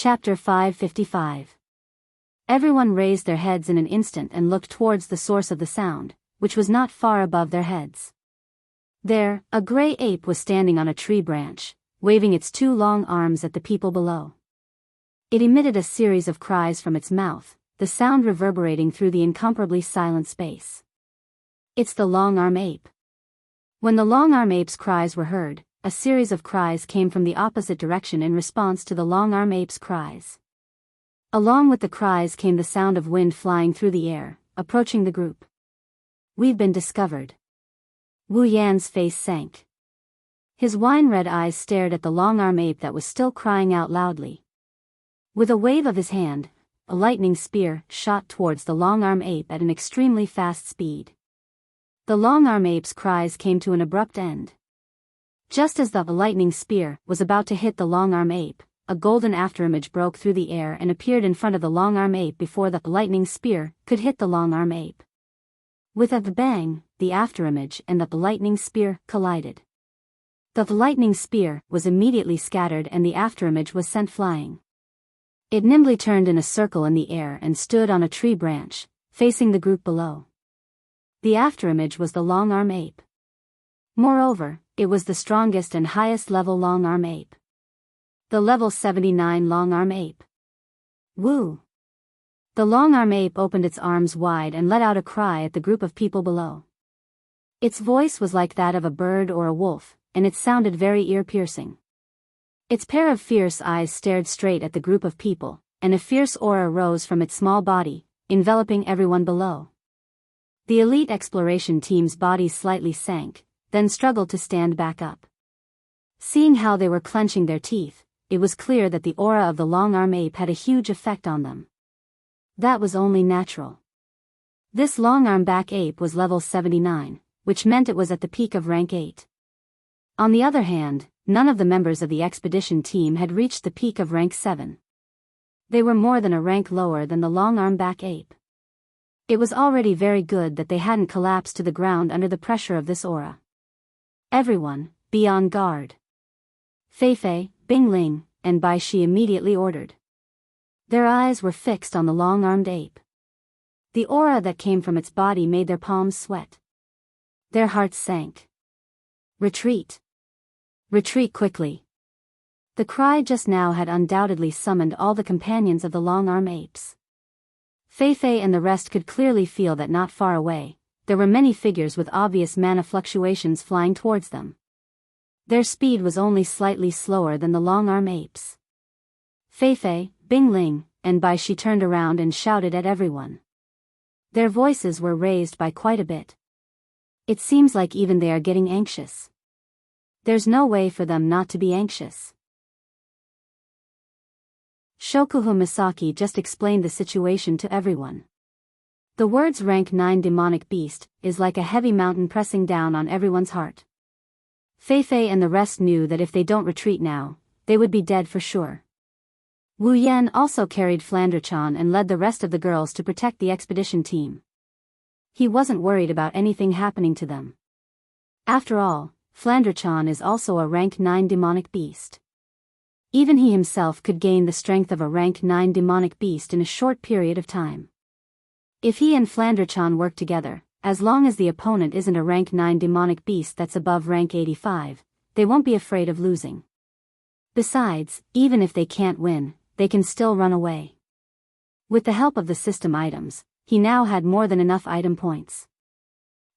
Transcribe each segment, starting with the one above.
Chapter 555. Everyone raised their heads in an instant and looked towards the source of the sound, which was not far above their heads. There, a gray ape was standing on a tree branch, waving its two long arms at the people below. It emitted a series of cries from its mouth, the sound reverberating through the incomparably silent space. It's the long-arm ape. When the long-arm ape's cries were heard, a series of cries came from the opposite direction in response to the long-arm ape's cries. Along with the cries came the sound of wind flying through the air, approaching the group. We've been discovered. Wu Yan's face sank. His wine-red eyes stared at the long-arm ape that was still crying out loudly. With a wave of his hand, a lightning spear shot towards the long-arm ape at an extremely fast speed. The long-arm ape's cries came to an abrupt end. Just as the lightning spear was about to hit the long-arm ape, a golden afterimage broke through the air and appeared in front of the long-arm ape before the lightning spear could hit the long-arm ape. With a bang, the afterimage and the lightning spear collided. The lightning spear was immediately scattered and the afterimage was sent flying. It nimbly turned in a circle in the air and stood on a tree branch, facing the group below. The afterimage was the long-arm ape. Moreover, it was the strongest and highest-level long-arm ape. The level 79 long-arm ape. Woo! The long-arm ape opened its arms wide and let out a cry at the group of people below. Its voice was like that of a bird or a wolf, and it sounded very ear-piercing. Its pair of fierce eyes stared straight at the group of people, and a fierce aura rose from its small body, enveloping everyone below. The elite exploration team's bodies slightly sank, then struggled to stand back up. Seeing how they were clenching their teeth, it was clear that the aura of the long-arm ape had a huge effect on them. That was only natural. This long-arm back ape was level 79, which meant it was at the peak of rank 8. On the other hand, none of the members of the expedition team had reached the peak of rank 7. They were more than a rank lower than the long-arm back ape. It was already very good that they hadn't collapsed to the ground under the pressure of this aura. Everyone, be on guard. Feifei, Bingling, and Bai Shi immediately ordered. Their eyes were fixed on the long-armed ape. The aura that came from its body made their palms sweat. Their hearts sank. Retreat. Retreat quickly. The cry just now had undoubtedly summoned all the companions of the long-arm apes. Feifei and the rest could clearly feel that not far away, there were many figures with obvious mana fluctuations flying towards them. Their speed was only slightly slower than the long-arm apes. Feifei, Bingling, and Bai Shi turned around and shouted at everyone. Their voices were raised by quite a bit. It seems like even they are getting anxious. There's no way for them not to be anxious. Shokuhu Misaki just explained the situation to everyone. The words rank 9 demonic beast is like a heavy mountain pressing down on everyone's heart. Feifei and the rest knew that if they don't retreat now, they would be dead for sure. Wu Yan also carried Flanderchan and led the rest of the girls to protect the expedition team. He wasn't worried about anything happening to them. After all, Flanderchan is also a rank 9 demonic beast. Even he himself could gain the strength of a rank 9 demonic beast in a short period of time. If he and Flanderchan work together, as long as the opponent isn't a rank 9 demonic beast that's above rank 85, they won't be afraid of losing. Besides, even if they can't win, they can still run away. With the help of the system items, he now had more than enough item points.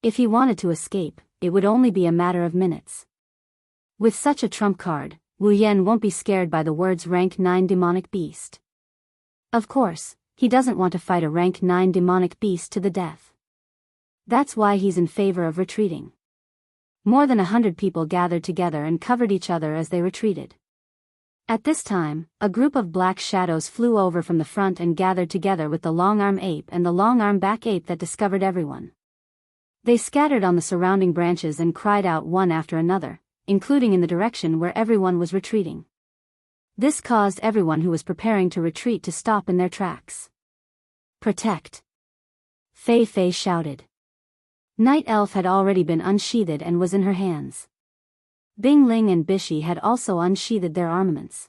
If he wanted to escape, it would only be a matter of minutes. With such a trump card, Wu Yan won't be scared by the words rank 9 demonic beast. Of course, he doesn't want to fight a rank 9 demonic beast to the death. That's why he's in favor of retreating. More than 100 people gathered together and covered each other as they retreated. At this time, a group of black shadows flew over from the front and gathered together with the long-arm ape and the long-arm back ape that discovered everyone. They scattered on the surrounding branches and cried out one after another, including in the direction where everyone was retreating. This caused everyone who was preparing to retreat to stop in their tracks. Protect! Feifei shouted. Night Elf had already been unsheathed and was in her hands. Bing Ling and Bishi had also unsheathed their armaments.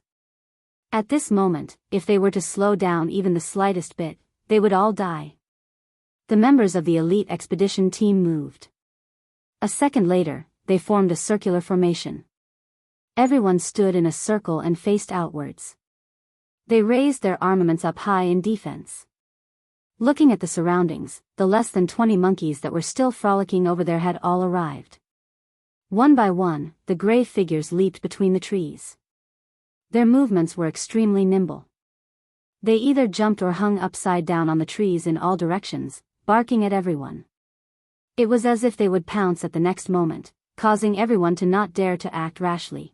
At this moment, if they were to slow down even the slightest bit, they would all die. The members of the elite expedition team moved. A second later, they formed a circular formation. Everyone stood in a circle and faced outwards. They raised their armaments up high in defense. Looking at the surroundings, the less than 20 monkeys that were still frolicking over there had all arrived. One by one, the gray figures leaped between the trees. Their movements were extremely nimble. They either jumped or hung upside down on the trees in all directions, barking at everyone. It was as if they would pounce at the next moment, causing everyone to not dare to act rashly.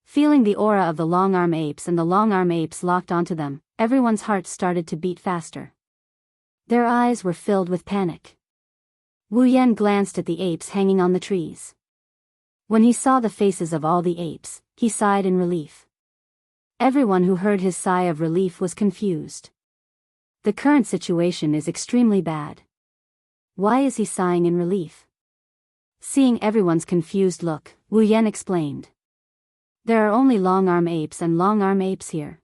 Feeling the aura of the long-arm apes and the long-arm apes locked onto them, everyone's hearts started to beat faster. Their eyes were filled with panic. Wu Yan glanced at the apes hanging on the trees. When he saw the faces of all the apes, he sighed in relief. Everyone who heard his sigh of relief was confused. The current situation is extremely bad. Why is he sighing in relief? Seeing everyone's confused look, Wu Yan explained. There are only long-arm apes and long-arm apes here.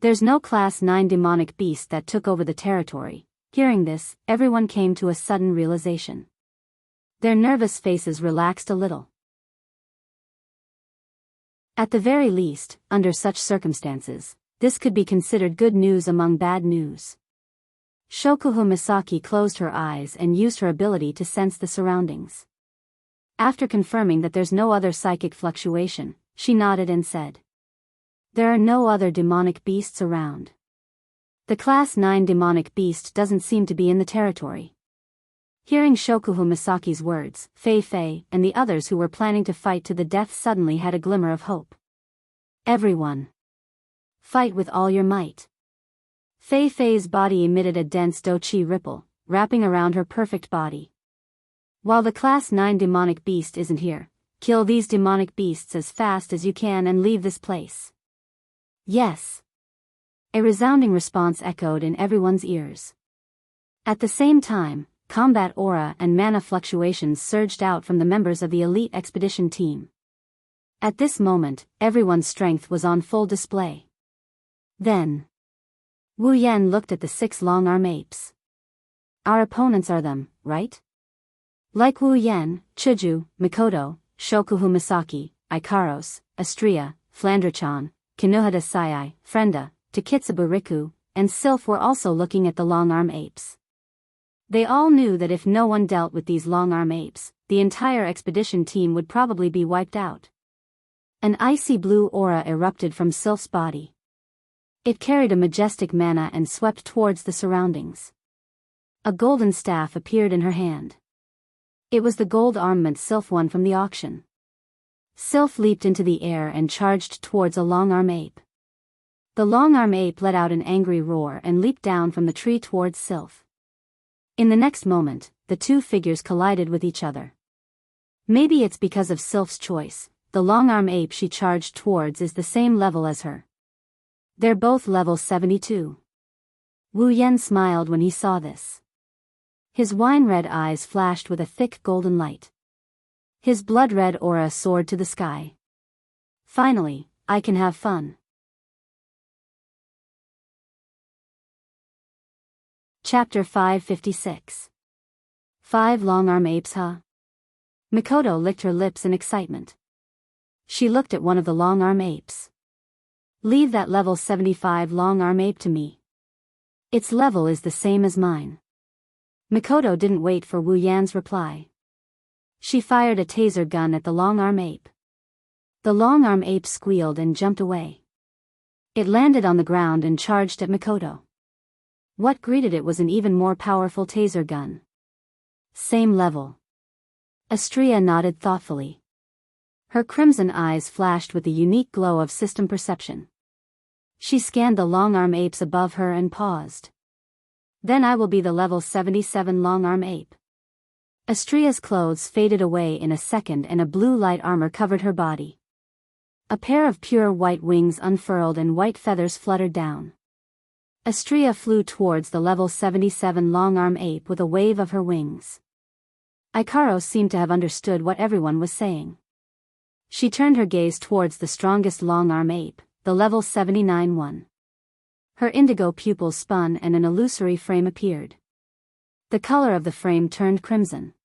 There's no Class 9 demonic beast that took over the territory. Hearing this, everyone came to a sudden realization. Their nervous faces relaxed a little. At the very least, under such circumstances, this could be considered good news among bad news. Shokuho Misaki closed her eyes and used her ability to sense the surroundings. After confirming that there's no other psychic fluctuation, she nodded and said, "There are no other demonic beasts around. The Class 9 demonic beast doesn't seem to be in the territory." Hearing Shokuho Misaki's words, Fei Fei and the others who were planning to fight to the death suddenly had a glimmer of hope. "Everyone! Fight with all your might." Fei Fei's body emitted a dense do-chi ripple, wrapping around her perfect body. "While the Class 9 demonic beast isn't here, kill these demonic beasts as fast as you can and leave this place." "Yes." A resounding response echoed in everyone's ears. At the same time, combat aura and mana fluctuations surged out from the members of the elite expedition team. At this moment, everyone's strength was on full display. Then, Wu Yan looked at the 6 long-arm apes. "Our opponents are them, right?" Like Wu Yan, Chuju, Mikoto, Shokuho Misaki, Ikaros, Astria, Flandrachan, Kinohada Sai, Frenda, Takitsubo Riku, and Sylph were also looking at the long-arm apes. They all knew that if no one dealt with these long-arm apes, the entire expedition team would probably be wiped out. An icy blue aura erupted from Sylph's body. It carried a majestic mana and swept towards the surroundings. A golden staff appeared in her hand. It was the gold armament Sylph won from the auction. Sylph leaped into the air and charged towards a long-arm ape. The long-arm ape let out an angry roar and leaped down from the tree towards Sylph. In the next moment, the two figures collided with each other. Maybe it's because of Sylph's choice, the long-arm ape she charged towards is the same level as her. They're both level 72. Wu Yan smiled when he saw this. His wine-red eyes flashed with a thick golden light. His blood-red aura soared to the sky. "Finally, I can have fun." Chapter 556. 5 long-arm apes, huh? Mikoto licked her lips in excitement. She looked at one of the long-arm apes. "Leave that level 75 long-arm ape to me. Its level is the same as mine." Mikoto didn't wait for Wu Yan's reply. She fired a taser gun at the long-arm ape. The long-arm ape squealed and jumped away. It landed on the ground and charged at Mikoto. What greeted it was an even more powerful taser gun. "Same level." Astria nodded thoughtfully. Her crimson eyes flashed with the unique glow of system perception. She scanned the long-arm apes above her and paused. "Then I will be the level 77 long-arm ape." Astria's clothes faded away in a second and a blue light armor covered her body. A pair of pure white wings unfurled and white feathers fluttered down. Astria flew towards the level 77 long-arm ape with a wave of her wings. Ikaros seemed to have understood what everyone was saying. She turned her gaze towards the strongest long-arm ape, the level 79 one. Her indigo pupils spun and an illusory frame appeared. The color of the frame turned crimson.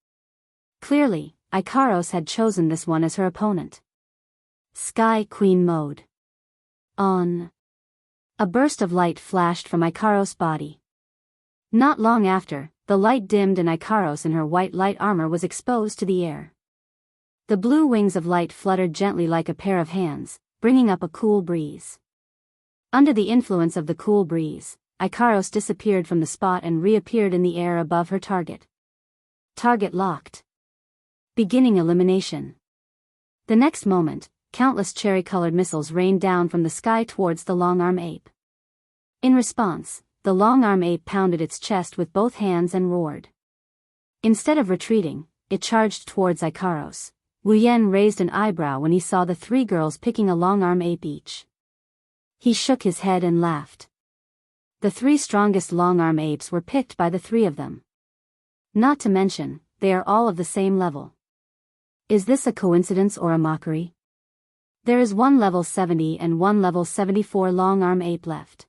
Clearly, Ikaros had chosen this one as her opponent. Sky Queen mode. On. A burst of light flashed from Ikaros' body. Not long after, the light dimmed and Ikaros in her white light armor was exposed to the air. The blue wings of light fluttered gently like a pair of hands, bringing up a cool breeze. Under the influence of the cool breeze, Ikaros disappeared from the spot and reappeared in the air above her target. Target locked. Beginning elimination. The next moment, countless cherry-colored missiles rained down from the sky towards the long-arm ape. In response, the long-arm ape pounded its chest with both hands and roared. Instead of retreating, it charged towards Ikaros. Wu Yan raised an eyebrow when he saw the three girls picking a long-arm ape each. He shook his head and laughed. The three strongest long-arm apes were picked by the three of them. Not to mention, they are all of the same level. Is this a coincidence or a mockery? There is one level 70 and one level 74 long-arm ape left.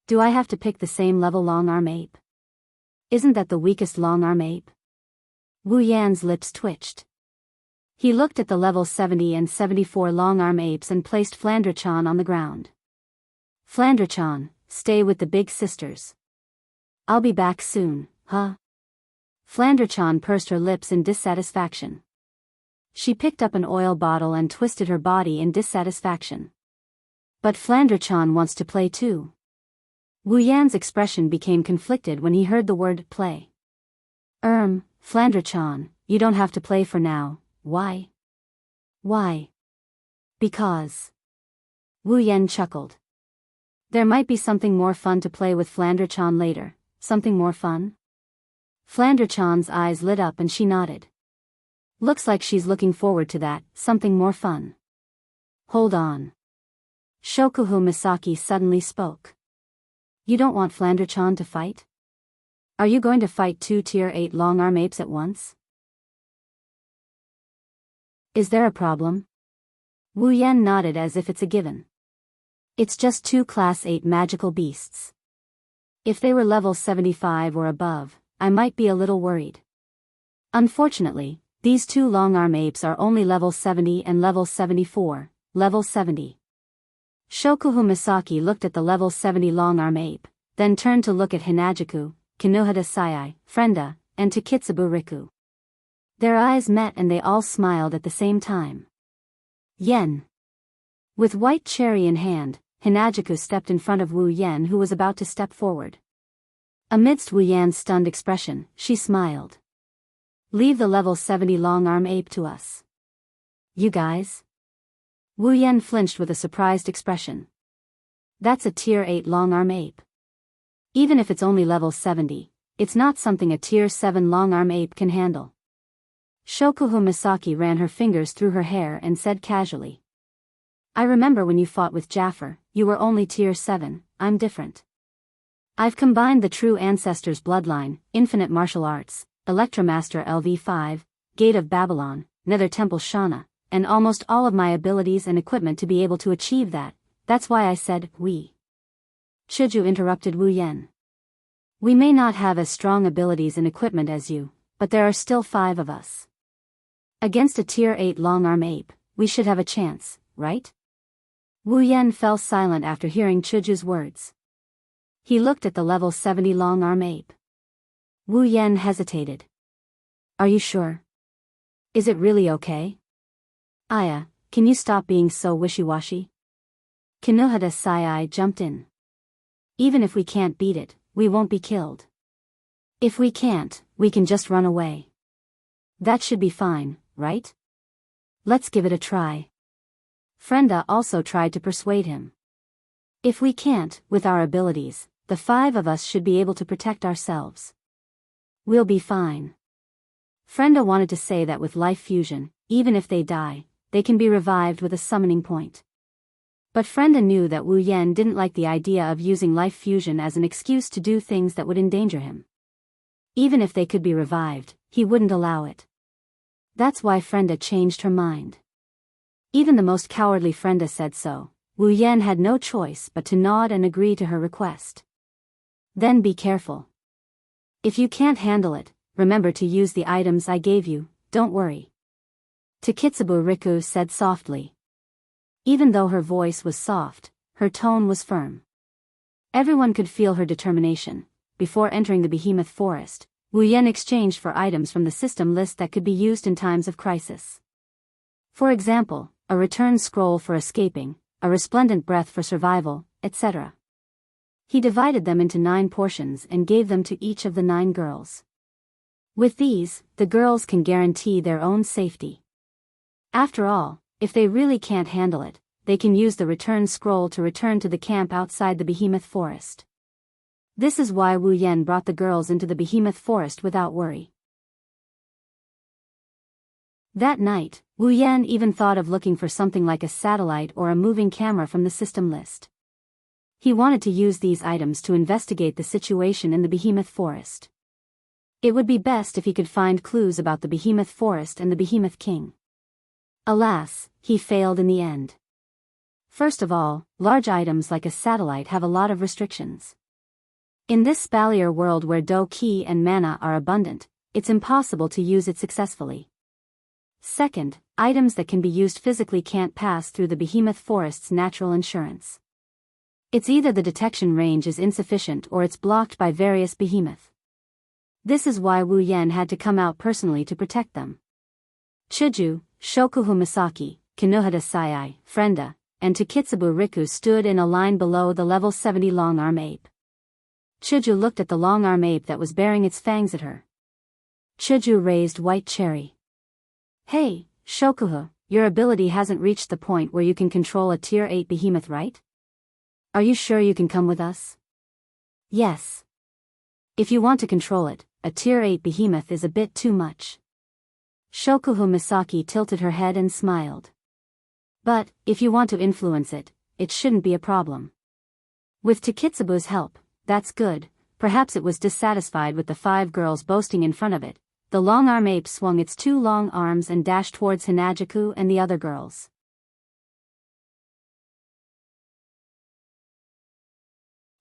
Do I have to pick the same level long-arm ape? Isn't that the weakest long-arm ape? Wu Yan's lips twitched. He looked at the level 70 and 74 long-arm apes and placed Flandrachan on the ground. Flandrachan, stay with the big sisters. I'll be back soon, huh? Flandrachan pursed her lips in dissatisfaction. She picked up an oil bottle and twisted her body in dissatisfaction. But Flandrachan wants to play too. Wu Yan's expression became conflicted when he heard the word play. Flandrachan, you don't have to play for now. Why? Why? Because. Wu Yan chuckled. There might be something more fun to play with Flandrachan later. Something more fun? Flandrachan's eyes lit up and she nodded. Looks like she's looking forward to that, something more fun. Hold on. Shokuhu Misaki suddenly spoke. You don't want Flandrachan to fight? Are you going to fight two Tier 8 long-arm apes at once? Is there a problem? Wu Yan nodded as if it's a given. It's just two Class 8 magical beasts. If they were level 75 or above, I might be a little worried. Unfortunately, these two long-arm apes are only level 70 and level 74, level 70. Shokuhu Misaki looked at the level 70 long-arm ape, then turned to look at Hinajiku, Kinohada Sayai, Frenda, and Takitsubu Riku. Their eyes met and they all smiled at the same time. Yen. With white cherry in hand, Hinajiku stepped in front of Wu Yan who was about to step forward. Amidst Wu Yan's stunned expression, she smiled. Leave the level 70 long-arm ape to us. You guys? Wu Yan flinched with a surprised expression. That's a Tier 8 long-arm ape. Even if it's only level 70, it's not something a Tier 7 long-arm ape can handle. Shokuhu Misaki ran her fingers through her hair and said casually. I remember when you fought with Jaffer, you were only Tier 7, I'm different. I've combined the true ancestor's bloodline, infinite martial arts, Electromaster LV5, Gate of Babylon, Nether Temple Shana, and almost all of my abilities and equipment to be able to achieve that. That's why I said, we. Shiju interrupted Wu Yan. We may not have as strong abilities and equipment as you, but there are still 5 of us. Against a Tier 8 long-arm ape, we should have a chance, right? Wu Yan fell silent after hearing Chiju's words. He looked at the level 70 long-arm ape. Wu Yan hesitated. Are you sure? Is it really okay? Aya, can you stop being so wishy-washy? Kinohada Sayai jumped in. Even if we can't beat it, we won't be killed. If we can't, we can just run away. That should be fine, right? Let's give it a try. Frenda also tried to persuade him. If we can't, with our abilities, the 5 of us should be able to protect ourselves. We'll be fine. Frenda wanted to say that with life fusion, even if they die, they can be revived with a summoning point. But Frenda knew that Wu Yan didn't like the idea of using life fusion as an excuse to do things that would endanger him. Even if they could be revived, he wouldn't allow it. That's why Frenda changed her mind. Even the most cowardly Frenda said so, Wu Yan had no choice but to nod and agree to her request. Then be careful. If you can't handle it, remember to use the items I gave you, don't worry. Takitsubo Riku said softly. Even though her voice was soft, her tone was firm. Everyone could feel her determination. Before entering the behemoth forest, Wu Yan exchanged for items from the system list that could be used in times of crisis. For example, a return scroll for escaping, a resplendent breath for survival, etc. He divided them into 9 portions and gave them to each of the 9 girls. With these, the girls can guarantee their own safety. After all, if they really can't handle it, they can use the return scroll to return to the camp outside the behemoth forest. This is why Wu Yan brought the girls into the behemoth forest without worry. That night, Wu Yan even thought of looking for something like a satellite or a moving camera from the system list. He wanted to use these items to investigate the situation in the behemoth forest. It would be best if he could find clues about the behemoth forest and the behemoth king. Alas, he failed in the end. First of all, large items like a satellite have a lot of restrictions. In this spalier world where Do-Ki and mana are abundant, it's impossible to use it successfully. Second, items that can be used physically can't pass through the behemoth forest's natural insurance. It's either the detection range is insufficient or it's blocked by various behemoth. This is why Wu Yan had to come out personally to protect them. Chuju, Shokuhu Misaki, Kinohada Sayai, Frenda, and Takitsubo Riku stood in a line below the level 70 long-arm ape. Chuju looked at the long-arm ape that was baring its fangs at her. Chuju raised White Cherry. Hey, Shokuhu, your ability hasn't reached the point where you can control a tier 8 behemoth, right? Are you sure you can come with us? Yes. If you want to control it, a tier 8 behemoth is a bit too much. Shokuhu Misaki tilted her head and smiled. But, if you want to influence it, it shouldn't be a problem. With Takitsubo's help, that's good. Perhaps it was dissatisfied with the 5 girls boasting in front of it. The long-arm ape swung its 2 long arms and dashed towards Hinajuku and the other girls.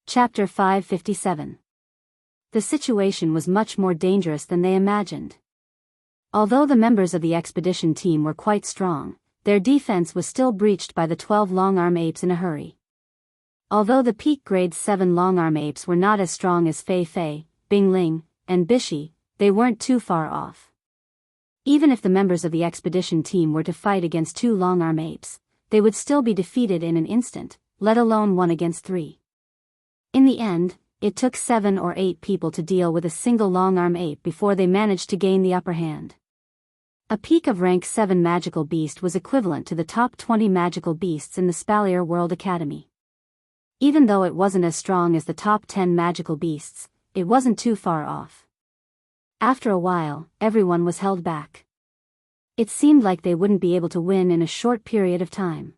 Chapter 557. The situation was much more dangerous than they imagined. Although the members of the expedition team were quite strong, their defense was still breached by the 12 long-arm apes in a hurry. Although the peak grade 7 long-arm apes were not as strong as Fei Fei, Bingling, and Bishi, they weren't too far off. Even if the members of the expedition team were to fight against 2 long-arm apes, they would still be defeated in an instant, let alone 1 against 3. In the end, it took 7 or 8 people to deal with a single long-arm ape before they managed to gain the upper hand. A peak of rank 7 magical beast was equivalent to the top 20 magical beasts in the Spalier World Academy. Even though it wasn't as strong as the top 10 magical beasts, it wasn't too far off. After a while, everyone was held back. It seemed like they wouldn't be able to win in a short period of time.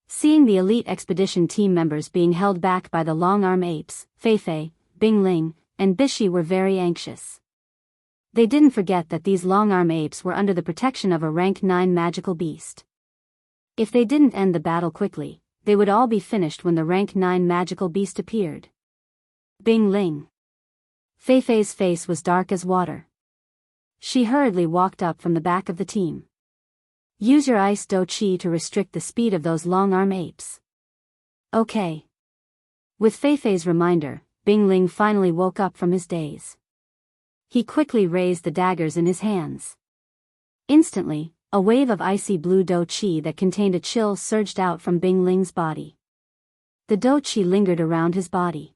Seeing the elite expedition team members being held back by the long-arm apes, Fei Fei, Bingling, and Bishi were very anxious. They didn't forget that these long-arm apes were under the protection of a rank 9 magical beast. If they didn't end the battle quickly, they would all be finished when the rank 9 magical beast appeared. Bingling. Fei Fei's face was dark as water. She hurriedly walked up from the back of the team. Use your ice Do-Chi to restrict the speed of those long-arm apes. Okay. With Fei Fei's reminder, Bingling finally woke up from his daze. He quickly raised the daggers in his hands. Instantly, a wave of icy blue Do-Chi that contained a chill surged out from Bingling's body. The Do-Chi lingered around his body.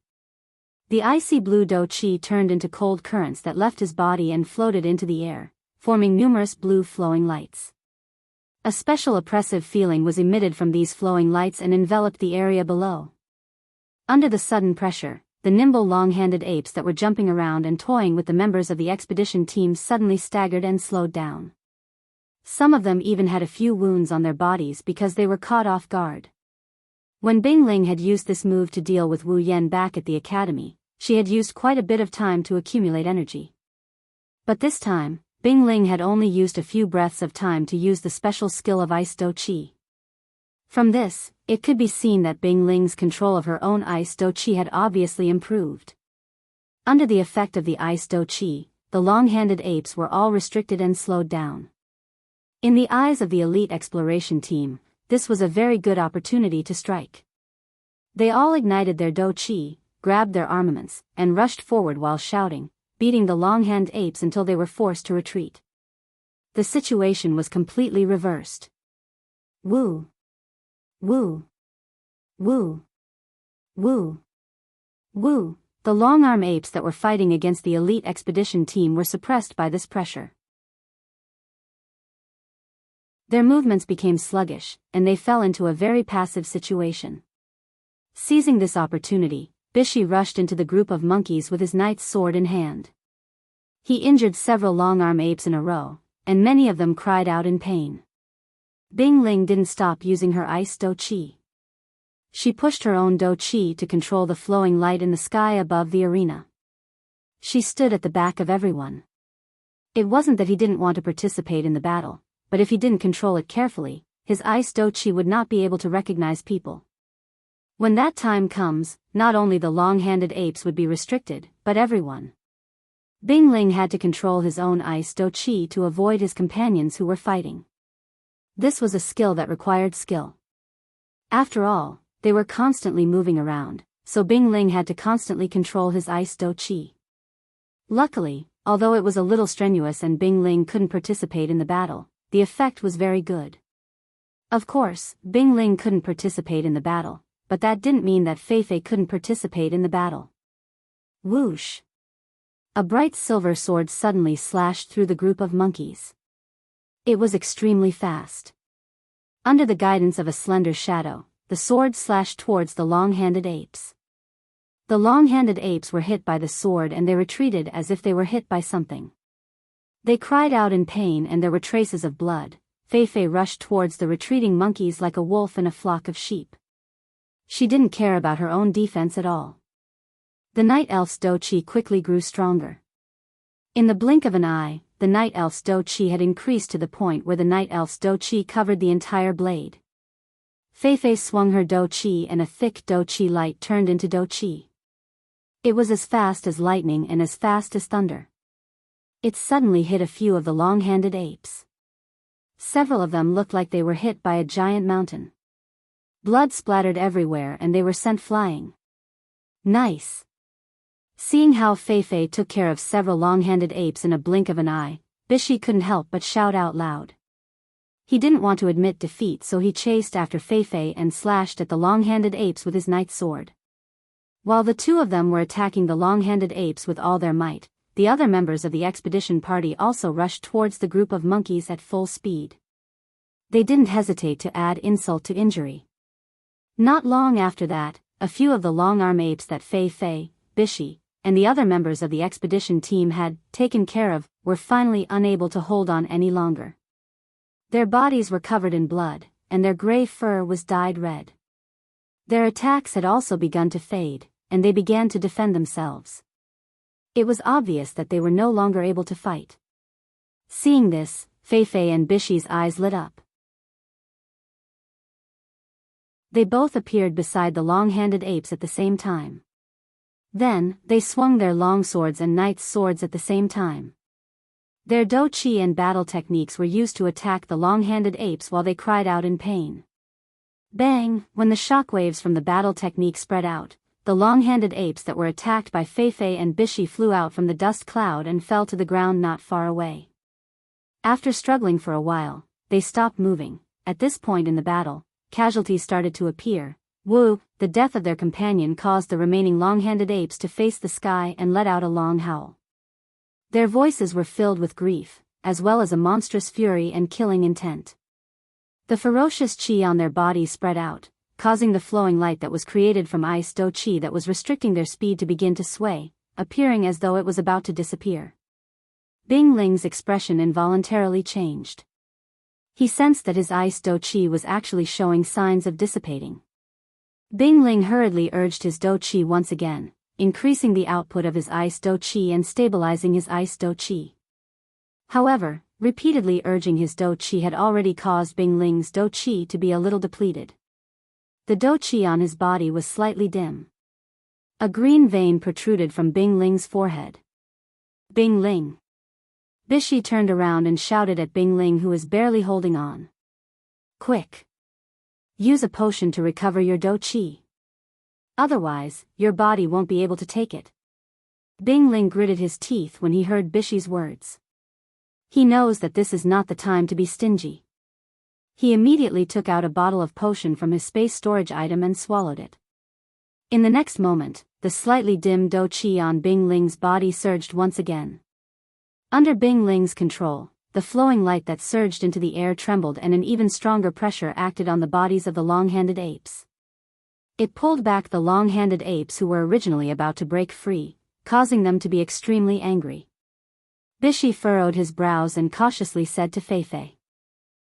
The icy blue Do-Chi turned into cold currents that left his body and floated into the air, forming numerous blue flowing lights. A special oppressive feeling was emitted from these flowing lights and enveloped the area below. Under the sudden pressure, the nimble long-handed apes that were jumping around and toying with the members of the expedition team suddenly staggered and slowed down. Some of them even had a few wounds on their bodies because they were caught off guard. When Bingling had used this move to deal with Wu Yan back at the academy, she had used quite a bit of time to accumulate energy. But this time, Bingling had only used a few breaths of time to use the special skill of Ice Do-Chi. From this, it could be seen that Bing Ling's control of her own ice do chi had obviously improved. Under the effect of the ice do chi, the long-handed apes were all restricted and slowed down. In the eyes of the elite exploration team, this was a very good opportunity to strike. They all ignited their do chi, grabbed their armaments, and rushed forward while shouting, beating the long-handed apes until they were forced to retreat. The situation was completely reversed. Woo! Woo! Woo! Woo! Woo! The long-arm apes that were fighting against the elite expedition team were suppressed by this pressure. Their movements became sluggish, and they fell into a very passive situation. Seizing this opportunity, Bishi rushed into the group of monkeys with his knight's sword in hand. He injured several long-arm apes in a row, and many of them cried out in pain. Bing Ling didn't stop using her ice do chi. She pushed her own do chi to control the flowing light in the sky above the arena. She stood at the back of everyone. It wasn't that he didn't want to participate in the battle, but if he didn't control it carefully, his ice do chi would not be able to recognize people. When that time comes, not only the long-handed apes would be restricted, but everyone. Bing Ling had to control his own ice do chi to avoid his companions who were fighting. This was a skill that required skill. After all, they were constantly moving around, so Bing Ling had to constantly control his ice do chi. Luckily, although it was a little strenuous and Bing Ling couldn't participate in the battle, the effect was very good. Of course, Bing Ling couldn't participate in the battle, but that didn't mean that Fei Fei couldn't participate in the battle. Whoosh! A bright silver sword suddenly slashed through the group of monkeys. It was extremely fast. Under the guidance of a slender shadow, the sword slashed towards the long-handed apes. The long-handed apes were hit by the sword and they retreated as if they were hit by something. They cried out in pain and there were traces of blood. Fei Fei rushed towards the retreating monkeys like a wolf in a flock of sheep. She didn't care about her own defense at all. The night elf's do chi quickly grew stronger. In the blink of an eye, the night elf's do chi had increased to the point where the night elf's do chi covered the entire blade. Fei Fei swung her do chi and a thick do chi light turned into do chi. It was as fast as lightning and as fast as thunder. It suddenly hit a few of the long-handed apes. Several of them looked like they were hit by a giant mountain. Blood splattered everywhere and they were sent flying. Nice! Seeing how Fei Fei took care of several long-handed apes in a blink of an eye, Bishi couldn't help but shout out loud. He didn't want to admit defeat, so he chased after Fei Fei and slashed at the long-handed apes with his knight's sword. While the two of them were attacking the long-handed apes with all their might, the other members of the expedition party also rushed towards the group of monkeys at full speed. They didn't hesitate to add insult to injury. Not long after that, a few of the long-arm apes that Fei Fei, Bishi, and the other members of the expedition team had taken care of were finally unable to hold on any longer. Their bodies were covered in blood, and their gray fur was dyed red. Their attacks had also begun to fade, and they began to defend themselves. It was obvious that they were no longer able to fight. Seeing this, Fei Fei and Bishi's eyes lit up. They both appeared beside the long-handed apes at the same time. Then, they swung their long swords and knight's swords at the same time. Their do chi and battle techniques were used to attack the long-handed apes while they cried out in pain. Bang! When the shockwaves from the battle technique spread out, the long-handed apes that were attacked by Fei Fei and Bishi flew out from the dust cloud and fell to the ground not far away. After struggling for a while, they stopped moving. At this point in the battle, casualties started to appear. Woo! The death of their companion caused the remaining long-handed apes to face the sky and let out a long howl. Their voices were filled with grief, as well as a monstrous fury and killing intent. The ferocious chi on their bodies spread out, causing the flowing light that was created from ice do chi that was restricting their speed to begin to sway, appearing as though it was about to disappear. Bing Ling's expression involuntarily changed. He sensed that his ice do chi was actually showing signs of dissipating. Bing Ling hurriedly urged his do chi once again, increasing the output of his ice do chi and stabilizing his ice do chi. However, repeatedly urging his do chi had already caused Bing Ling's do chi to be a little depleted. The douqi on his body was slightly dim. A green vein protruded from Bing Ling's forehead. Bing Ling. Bishi turned around and shouted at Bing Ling, who was barely holding on. Quick! Use a potion to recover your douqi. Otherwise, your body won't be able to take it. Bing Ling gritted his teeth when he heard Bishi's words. He knows that this is not the time to be stingy. He immediately took out a bottle of potion from his space storage item and swallowed it. In the next moment, the slightly dim douqi on Bing Ling's body surged once again. Under Bing Ling's control, the flowing light that surged into the air trembled and an even stronger pressure acted on the bodies of the long-handed apes. It pulled back the long-handed apes who were originally about to break free, causing them to be extremely angry. Bishi furrowed his brows and cautiously said to Feifei,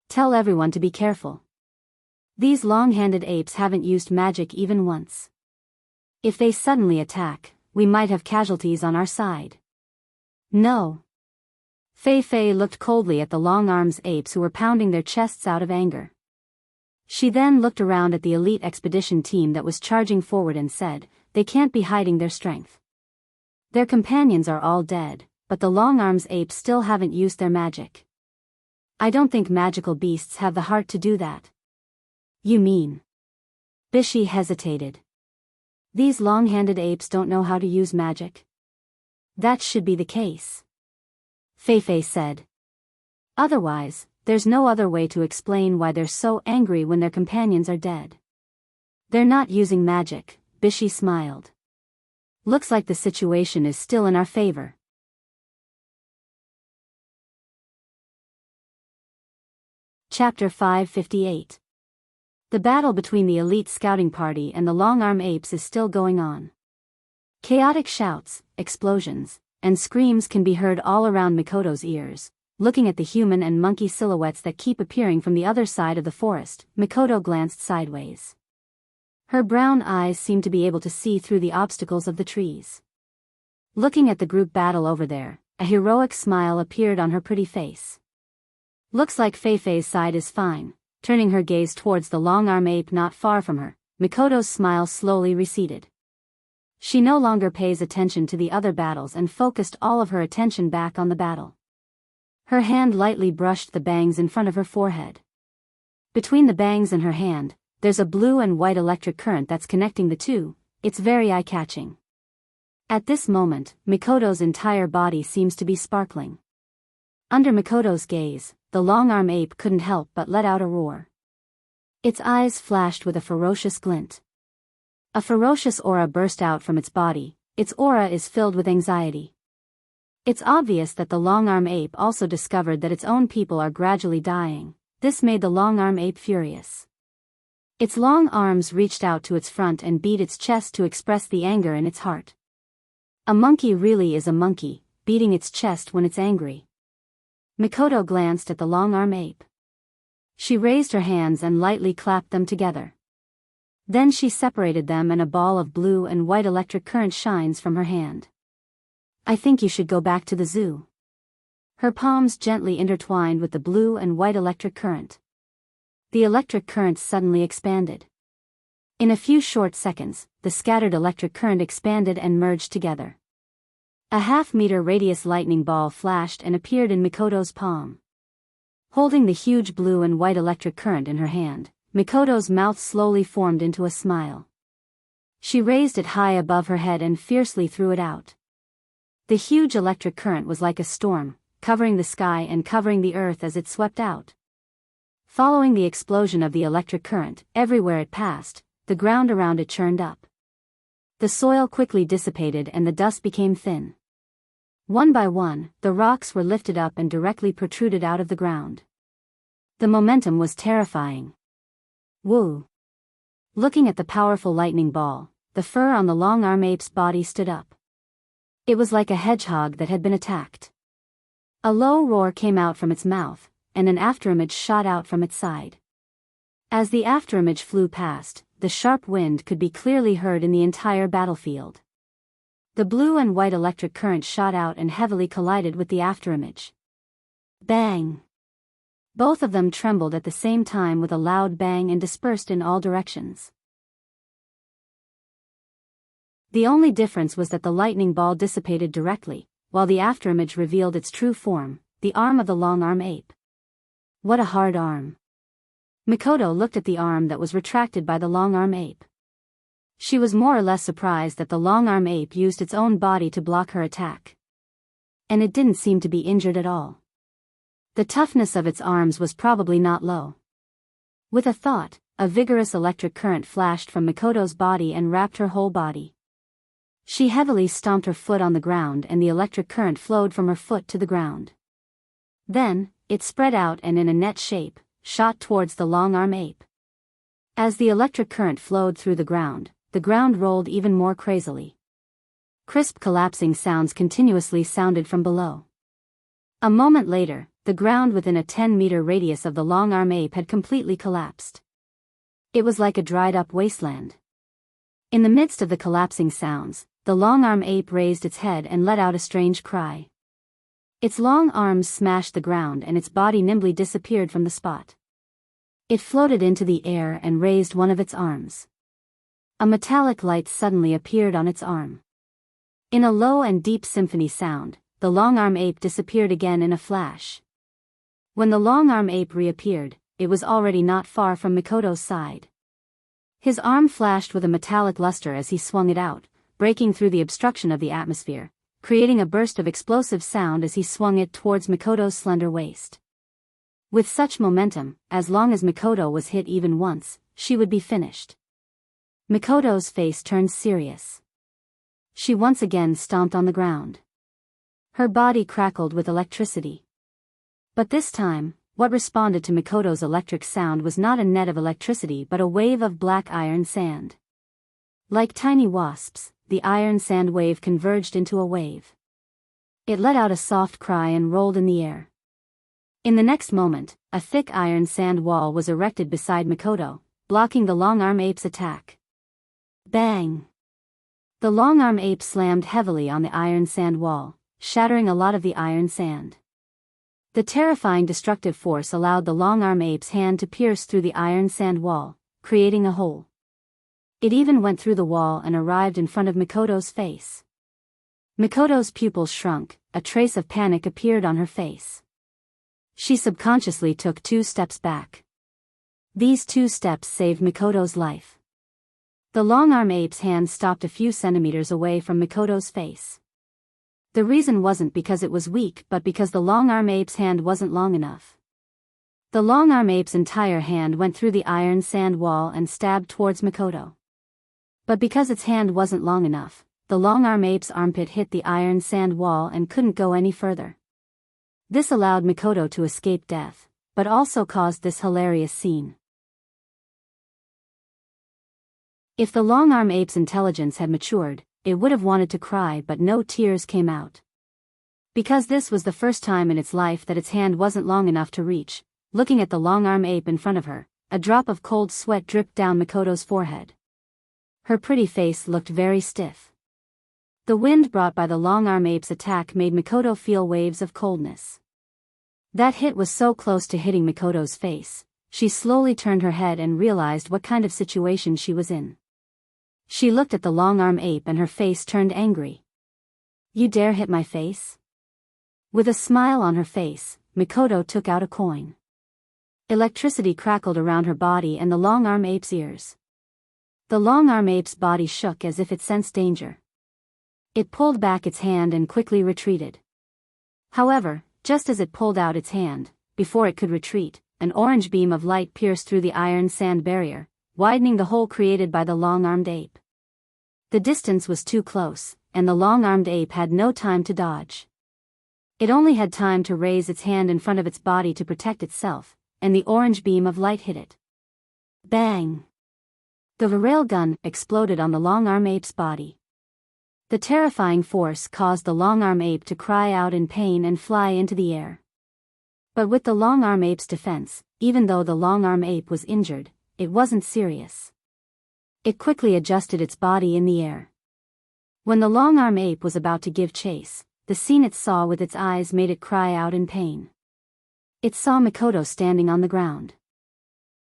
"Tell everyone to be careful. These long-handed apes haven't used magic even once. If they suddenly attack, we might have casualties on our side." "No." Feifei looked coldly at the long-arms apes who were pounding their chests out of anger. She then looked around at the elite expedition team that was charging forward and said, "They can't be hiding their strength. Their companions are all dead, but the long-arms apes still haven't used their magic. I don't think magical beasts have the heart to do that." "You mean?" Bishi hesitated. "These long-handed apes don't know how to use magic?" "That should be the case," Feifei said. "Otherwise, there's no other way to explain why they're so angry when their companions are dead." "They're not using magic," Bishi smiled. "Looks like the situation is still in our favor." Chapter 558. The battle between the elite scouting party and the long-arm apes is still going on. Chaotic shouts, explosions, and screams can be heard all around Mikoto's ears. Looking at the human and monkey silhouettes that keep appearing from the other side of the forest, Mikoto glanced sideways. Her brown eyes seemed to be able to see through the obstacles of the trees. Looking at the group battle over there, a heroic smile appeared on her pretty face. "Looks like Feifei's side is fine." Turning her gaze towards the long-arm ape not far from her, Mikoto's smile slowly receded. She no longer pays attention to the other battles and focused all of her attention back on the battle. Her hand lightly brushed the bangs in front of her forehead. Between the bangs and her hand, there's a blue and white electric current that's connecting the two. It's very eye-catching. At this moment, Mikoto's entire body seems to be sparkling. Under Mikoto's gaze, the long-arm ape couldn't help but let out a roar. Its eyes flashed with a ferocious glint. A ferocious aura burst out from its body. Its aura is filled with anxiety. It's obvious that the long-arm ape also discovered that its own people are gradually dying. This made the long-arm ape furious. Its long arms reached out to its front and beat its chest to express the anger in its heart. A monkey really is a monkey, beating its chest when it's angry. Mikoto glanced at the long-arm ape. She raised her hands and lightly clapped them together. Then she separated them and a ball of blue and white electric current shines from her hand. "I think you should go back to the zoo." Her palms gently intertwined with the blue and white electric current. The electric current suddenly expanded. In a few short seconds, the scattered electric current expanded and merged together. A half-meter radius lightning ball flashed and appeared in Mikoto's palm. Holding the huge blue and white electric current in her hand, Mikoto's mouth slowly formed into a smile. She raised it high above her head and fiercely threw it out. The huge electric current was like a storm, covering the sky and covering the earth as it swept out. Following the explosion of the electric current, everywhere it passed, the ground around it churned up. The soil quickly dissipated and the dust became thin. One by one, the rocks were lifted up and directly protruded out of the ground. The momentum was terrifying. Woo! Looking at the powerful lightning ball, the fur on the long-arm ape's body stood up. It was like a hedgehog that had been attacked. A low roar came out from its mouth, and an afterimage shot out from its side. As the afterimage flew past, the sharp wind could be clearly heard in the entire battlefield. The blue and white electric current shot out and heavily collided with the afterimage. Bang! Both of them trembled at the same time with a loud bang and dispersed in all directions. The only difference was that the lightning ball dissipated directly, while the afterimage revealed its true form, the arm of the long-arm ape. What a hard arm. Mikoto looked at the arm that was retracted by the long-arm ape. She was more or less surprised that the long-arm ape used its own body to block her attack. And it didn't seem to be injured at all. The toughness of its arms was probably not low. With a thought, a vigorous electric current flashed from Mikoto's body and wrapped her whole body. She heavily stomped her foot on the ground and the electric current flowed from her foot to the ground. Then, it spread out and in a net shape, shot towards the long-arm ape. As the electric current flowed through the ground rolled even more crazily. Crisp collapsing sounds continuously sounded from below. A moment later, the ground within a 10-meter radius of the long-arm ape had completely collapsed. It was like a dried-up wasteland. In the midst of the collapsing sounds, the long-arm ape raised its head and let out a strange cry. Its long arms smashed the ground and its body nimbly disappeared from the spot. It floated into the air and raised one of its arms. A metallic light suddenly appeared on its arm. In a low and deep symphony sound, the long-arm ape disappeared again in a flash. When the long-arm ape reappeared, it was already not far from Mikoto's side. His arm flashed with a metallic luster as he swung it out, breaking through the obstruction of the atmosphere, creating a burst of explosive sound as he swung it towards Mikoto's slender waist. With such momentum, as long as Mikoto was hit even once, she would be finished. Mikoto's face turned serious. She once again stomped on the ground. Her body crackled with electricity. But this time, what responded to Mikoto's electric sound was not a net of electricity but a wave of black iron sand. Like tiny wasps, the iron sand wave converged into a wave. It let out a soft cry and rolled in the air. In the next moment, a thick iron sand wall was erected beside Mikoto, blocking the long-arm ape's attack. Bang! The long-arm ape slammed heavily on the iron sand wall, shattering a lot of the iron sand. The terrifying destructive force allowed the long-arm ape's hand to pierce through the iron sand wall, creating a hole. It even went through the wall and arrived in front of Mikoto's face. Mikoto's pupils shrunk, a trace of panic appeared on her face. She subconsciously took 2 steps back. These 2 steps saved Mikoto's life. The long-arm ape's hand stopped a few centimeters away from Mikoto's face. The reason wasn't because it was weak but because the long-arm ape's hand wasn't long enough. The long-arm ape's entire hand went through the iron sand wall and stabbed towards Mikoto. But because its hand wasn't long enough, the long-arm ape's armpit hit the iron sand wall and couldn't go any further. This allowed Mikoto to escape death, but also caused this hilarious scene. If the long-arm ape's intelligence had matured, it would have wanted to cry but no tears came out. Because this was the first time in its life that its hand wasn't long enough to reach, looking at the long-arm ape in front of her, a drop of cold sweat dripped down Mikoto's forehead. Her pretty face looked very stiff. The wind brought by the long-arm ape's attack made Mikoto feel waves of coldness. That hit was so close to hitting Mikoto's face, she slowly turned her head and realized what kind of situation she was in. She looked at the long-arm ape and her face turned angry. "You dare hit my face?" With a smile on her face, Mikoto took out a coin. Electricity crackled around her body and the long-arm ape's ears. The long-arm ape's body shook as if it sensed danger. It pulled back its hand and quickly retreated. However, just as it pulled out its hand, before it could retreat, an orange beam of light pierced through the iron sand barrier, widening the hole created by the long-armed ape. The distance was too close, and the long-armed ape had no time to dodge. It only had time to raise its hand in front of its body to protect itself, and the orange beam of light hit it. Bang! The railgun exploded on the long-arm ape's body. The terrifying force caused the long-arm ape to cry out in pain and fly into the air. But with the long-arm ape's defense, even though the long-arm ape was injured, it wasn't serious. It quickly adjusted its body in the air. When the long-arm ape was about to give chase, the scene it saw with its eyes made it cry out in pain. It saw Mikoto standing on the ground.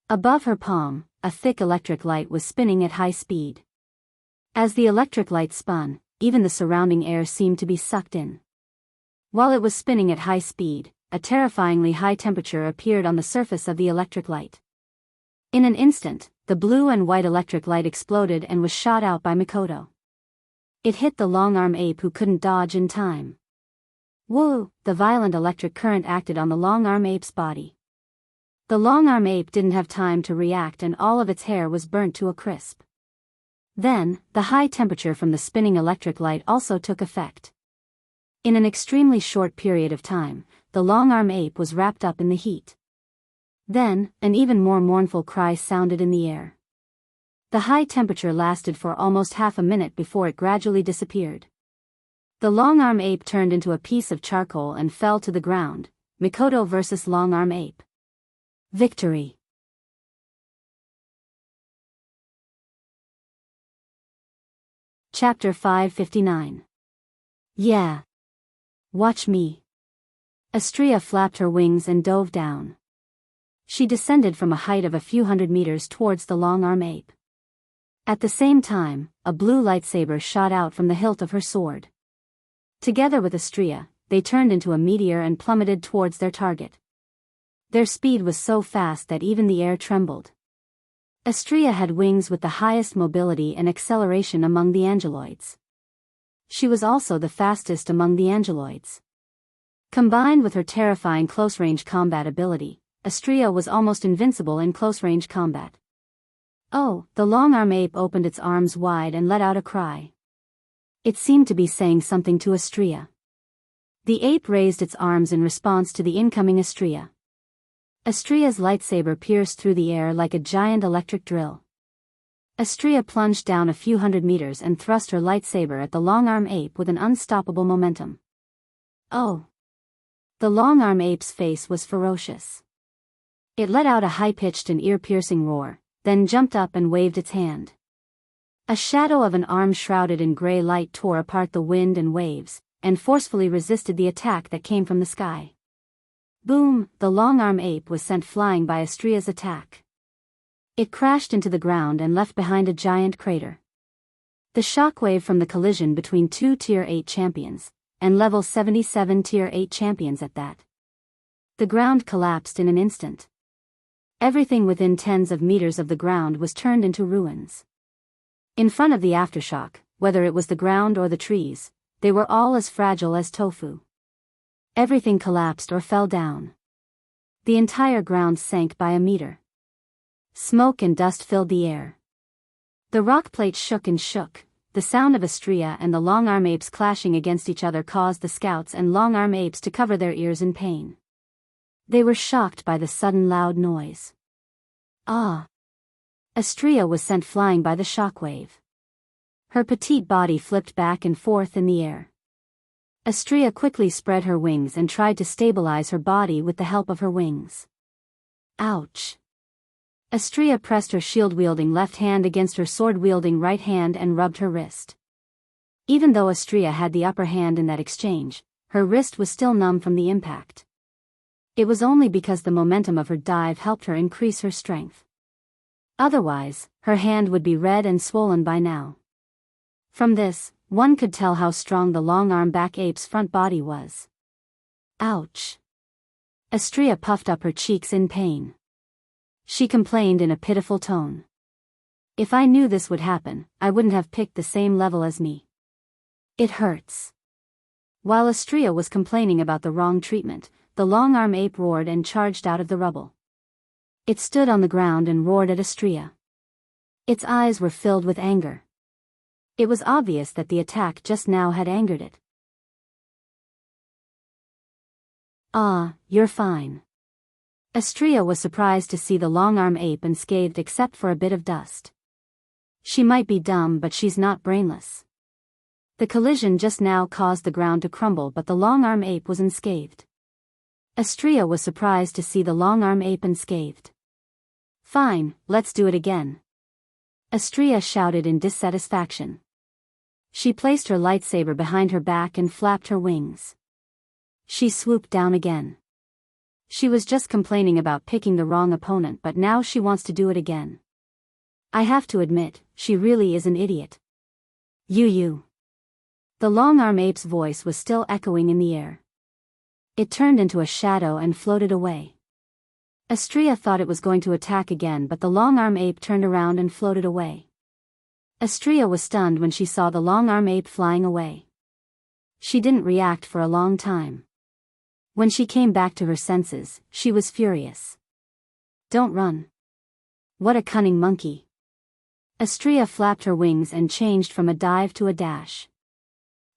Above her palm, a thick electric light was spinning at high speed. As the electric light spun, even the surrounding air seemed to be sucked in. While it was spinning at high speed, a terrifyingly high temperature appeared on the surface of the electric light. In an instant, the blue and white electric light exploded and was shot out by Mikoto. It hit the long-arm ape, who couldn't dodge in time. Whoa! The violent electric current acted on the long-arm ape's body. The long-arm ape didn't have time to react, and all of its hair was burnt to a crisp. Then, the high temperature from the spinning electric light also took effect. In an extremely short period of time, the long-arm ape was wrapped up in the heat. Then, an even more mournful cry sounded in the air. The high temperature lasted for almost half a minute before it gradually disappeared. The long-arm ape turned into a piece of charcoal and fell to the ground. Mikoto versus long-arm ape. Victory. Chapter 559. Yeah. Watch me. Astrea flapped her wings and dove down. She descended from a height of a few hundred meters towards the long-arm ape. At the same time, a blue lightsaber shot out from the hilt of her sword. Together with Astrea, they turned into a meteor and plummeted towards their target. Their speed was so fast that even the air trembled. Astrea had wings with the highest mobility and acceleration among the angeloids. She was also the fastest among the angeloids. Combined with her terrifying close-range combat ability, Astrea was almost invincible in close-range combat. Oh, the long-arm ape opened its arms wide and let out a cry. It seemed to be saying something to Astrea. The ape raised its arms in response to the incoming Astrea. Astrea's lightsaber pierced through the air like a giant electric drill. Astrea plunged down a few hundred meters and thrust her lightsaber at the long-arm ape with an unstoppable momentum. Oh! The long-arm ape's face was ferocious. It let out a high-pitched and ear-piercing roar, then jumped up and waved its hand. A shadow of an arm shrouded in gray light tore apart the wind and waves, and forcefully resisted the attack that came from the sky. Boom! The long-arm ape was sent flying by Astrea's attack. It crashed into the ground and left behind a giant crater. The shockwave from the collision between two Tier 8 champions, and level 77 Tier 8 champions at that. The ground collapsed in an instant. Everything within tens of meters of the ground was turned into ruins. In front of the aftershock, whether it was the ground or the trees, they were all as fragile as tofu. Everything collapsed or fell down. The entire ground sank by a meter. Smoke and dust filled the air. The rock plate shook and shook. The sound of Astrea and the long-arm apes clashing against each other caused the scouts and long-arm apes to cover their ears in pain. They were shocked by the sudden loud noise. Ah! Astrea was sent flying by the shockwave. Her petite body flipped back and forth in the air. Astrea quickly spread her wings and tried to stabilize her body with the help of her wings. Ouch! Astrea pressed her shield-wielding left hand against her sword-wielding right hand and rubbed her wrist. Even though Astrea had the upper hand in that exchange, her wrist was still numb from the impact. It was only because the momentum of her dive helped her increase her strength. Otherwise, her hand would be red and swollen by now. From this, one could tell how strong the long-arm back ape's front body was. Ouch! Astrea puffed up her cheeks in pain. She complained in a pitiful tone. If I knew this would happen, I wouldn't have picked the same level as me. It hurts. While Astrea was complaining about the wrong treatment, the long-arm ape roared and charged out of the rubble. It stood on the ground and roared at Astrea. Its eyes were filled with anger. It was obvious that the attack just now had angered it. Ah, you're fine. Astrea was surprised to see the long-arm ape unscathed except for a bit of dust. She might be dumb, but she's not brainless. The collision just now caused the ground to crumble, but the long-arm ape was unscathed. Astrea was surprised to see the long-arm ape unscathed. Fine, let's do it again. Astrea shouted in dissatisfaction. She placed her lightsaber behind her back and flapped her wings. She swooped down again. She was just complaining about picking the wrong opponent, but now she wants to do it again. I have to admit, she really is an idiot. You. The long-arm ape's voice was still echoing in the air. It turned into a shadow and floated away. Astrea thought it was going to attack again, but the long-arm ape turned around and floated away. Astrea was stunned when she saw the long-arm ape flying away. She didn't react for a long time. When she came back to her senses, she was furious. Don't run. What a cunning monkey. Astrea flapped her wings and changed from a dive to a dash.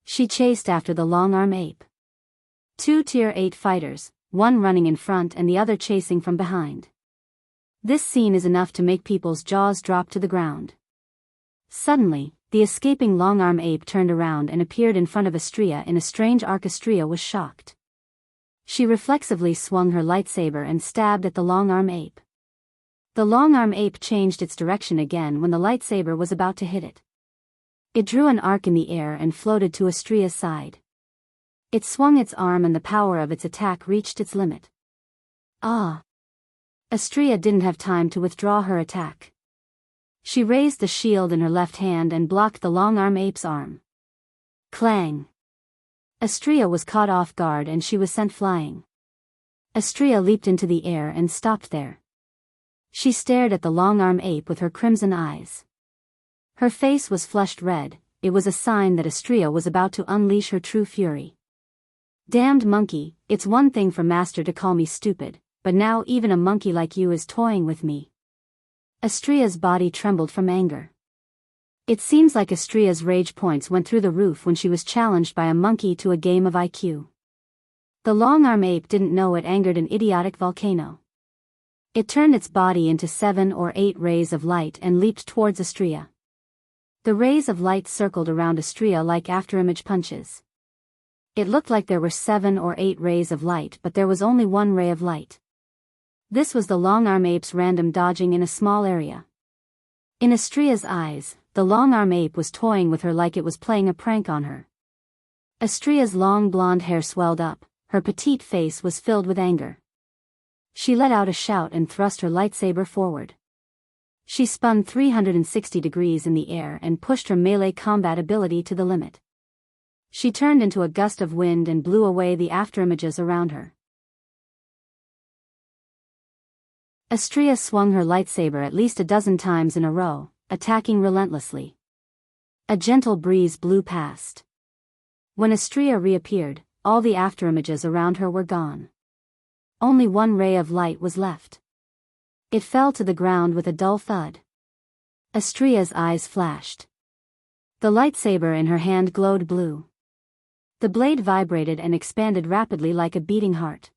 She chased after the long-arm ape. 2 Tier 8 fighters, one running in front and the other chasing from behind. This scene is enough to make people's jaws drop to the ground. Suddenly, the escaping long-arm ape turned around and appeared in front of Astrea in a strange arc. Astrea was shocked. She reflexively swung her lightsaber and stabbed at the long-arm ape. The long-arm ape changed its direction again when the lightsaber was about to hit it. It drew an arc in the air and floated to Astrea's side. It swung its arm and the power of its attack reached its limit. Ah! Astrea didn't have time to withdraw her attack. She raised the shield in her left hand and blocked the long-arm ape's arm. Clang! Astrea was caught off guard and she was sent flying. Astrea leaped into the air and stopped there. She stared at the long-arm ape with her crimson eyes. Her face was flushed red. It was a sign that Astrea was about to unleash her true fury. Damned monkey, it's one thing for master to call me stupid, but now even a monkey like you is toying with me. Astrea's body trembled from anger. It seems like Astrea's rage points went through the roof when she was challenged by a monkey to a game of IQ. The long-arm ape didn't know it angered an idiotic volcano. It turned its body into 7 or 8 rays of light and leaped towards Astrea. The rays of light circled around Astrea like afterimage punches. It looked like there were 7 or 8 rays of light, but there was only 1 ray of light. This was the long-arm ape's random dodging in a small area. In Astrea's eyes, the long-arm ape was toying with her like it was playing a prank on her. Astrea's long blonde hair swelled up, her petite face was filled with anger. She let out a shout and thrust her lightsaber forward. She spun 360 degrees in the air and pushed her melee combat ability to the limit. She turned into a gust of wind and blew away the afterimages around her. Astrea swung her lightsaber at least a dozen times in a row, attacking relentlessly. A gentle breeze blew past. When Astrea reappeared, all the afterimages around her were gone. Only 1 ray of light was left. It fell to the ground with a dull thud. Astrea's eyes flashed. The lightsaber in her hand glowed blue. The blade vibrated and expanded rapidly like a beating heart.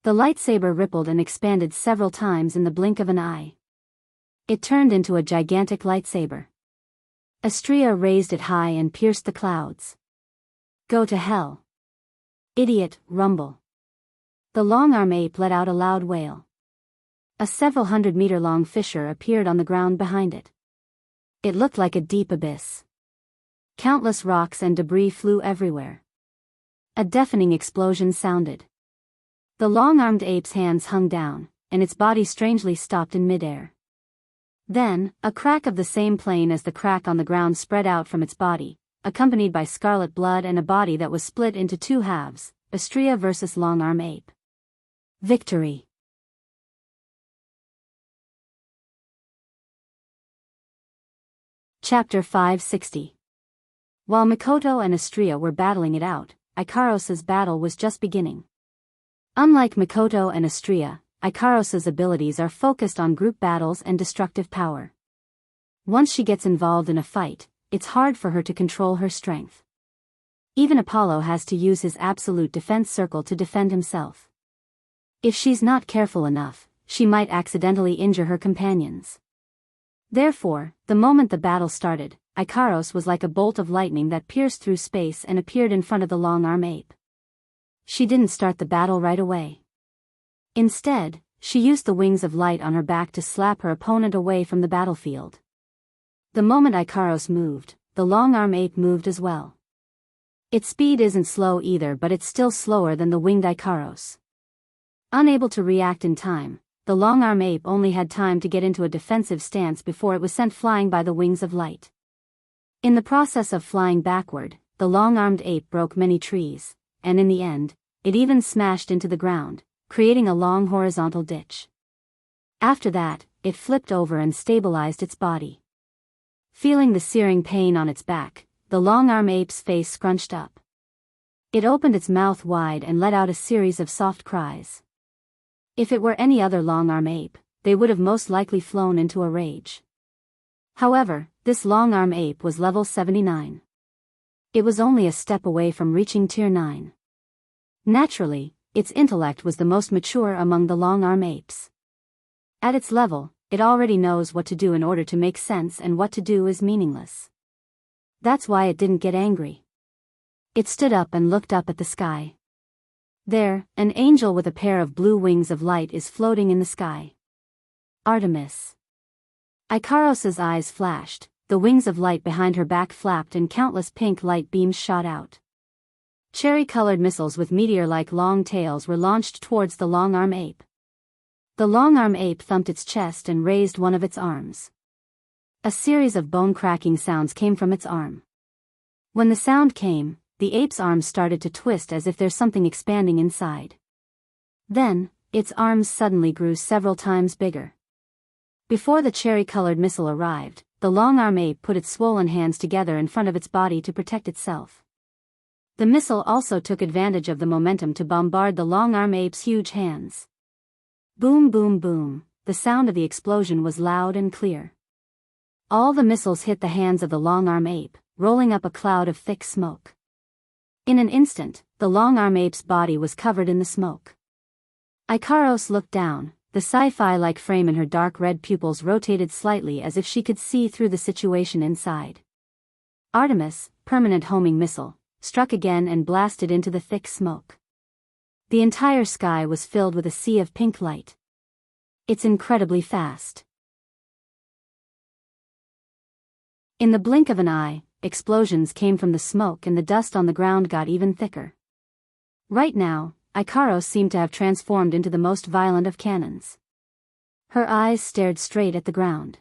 The lightsaber rippled and expanded several times in the blink of an eye. It turned into a gigantic lightsaber. Astrea raised it high and pierced the clouds. Go to hell. Idiot, rumble. The long-arm ape let out a loud wail. A several 100-meter-long fissure appeared on the ground behind it. It looked like a deep abyss. Countless rocks and debris flew everywhere. A deafening explosion sounded. The long-armed ape's hands hung down, and its body strangely stopped in midair. Then, a crack of the same plane as the crack on the ground spread out from its body, accompanied by scarlet blood and a body that was split into 2 halves, Astrea versus long-arm ape. Victory. Chapter 560. While Mikoto and Astrea were battling it out, Ikaros's battle was just beginning. Unlike Mikoto and Astrea, Ikaros's abilities are focused on group battles and destructive power. Once she gets involved in a fight, it's hard for her to control her strength. Even Apollo has to use his absolute defense circle to defend himself. If she's not careful enough, she might accidentally injure her companions. Therefore, the moment the battle started, Ikaros was like a bolt of lightning that pierced through space and appeared in front of the long-arm ape. She didn't start the battle right away. Instead, she used the wings of light on her back to slap her opponent away from the battlefield. The moment Ikaros moved, the long-arm ape moved as well. Its speed isn't slow either, but it's still slower than the winged Ikaros. Unable to react in time, the long-arm ape only had time to get into a defensive stance before it was sent flying by the wings of light. In the process of flying backward, the long-armed ape broke many trees, and in the end, it even smashed into the ground, creating a long horizontal ditch. After that, it flipped over and stabilized its body. Feeling the searing pain on its back, the long-armed ape's face scrunched up. It opened its mouth wide and let out a series of soft cries. If it were any other long-armed ape, they would have most likely flown into a rage. However, this long-armed ape was level 79. It was only a step away from reaching tier 9. Naturally, its intellect was the most mature among the long-armed apes. At its level, it already knows what to do in order to make sense, and what to do is meaningless. That's why it didn't get angry. It stood up and looked up at the sky. There, an angel with a pair of blue wings of light is floating in the sky. Artemis. Icaros's eyes flashed, the wings of light behind her back flapped and countless pink light beams shot out. Cherry-colored missiles with meteor-like long tails were launched towards the long-armed ape. The long-armed ape thumped its chest and raised one of its arms. A series of bone-cracking sounds came from its arm. When the sound came, the ape's arms started to twist as if there's something expanding inside. Then, its arms suddenly grew several times bigger. Before the cherry-colored missile arrived, the long-armed ape put its swollen hands together in front of its body to protect itself. The missile also took advantage of the momentum to bombard the long-armed ape's huge hands. Boom, boom, boom, the sound of the explosion was loud and clear. All the missiles hit the hands of the long-armed ape, rolling up a cloud of thick smoke. In an instant, the long-armed ape's body was covered in the smoke. Icaros looked down, the sci-fi-like frame in her dark red pupils rotated slightly as if she could see through the situation inside. Artemis, permanent homing missile, struck again and blasted into the thick smoke. The entire sky was filled with a sea of pink light. It's incredibly fast. In the blink of an eye, explosions came from the smoke and the dust on the ground got even thicker. Right now, Icaros seemed to have transformed into the most violent of cannons. Her eyes stared straight at the ground.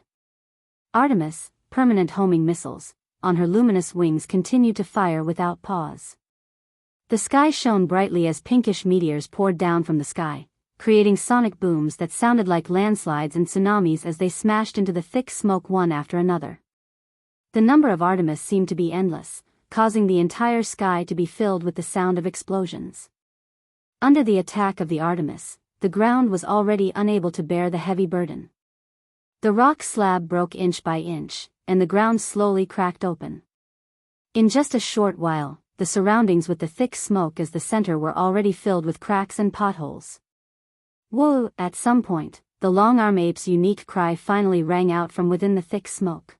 Artemis, permanent homing missiles, on her luminous wings continued to fire without pause. The sky shone brightly as pinkish meteors poured down from the sky, creating sonic booms that sounded like landslides and tsunamis as they smashed into the thick smoke one after another. The number of Artemis seemed to be endless, causing the entire sky to be filled with the sound of explosions. Under the attack of the Artemis, the ground was already unable to bear the heavy burden. The rock slab broke inch by inch, and the ground slowly cracked open. In just a short while, the surroundings with the thick smoke as the center were already filled with cracks and potholes. Whoa! At some point, the long-armed ape's unique cry finally rang out from within the thick smoke.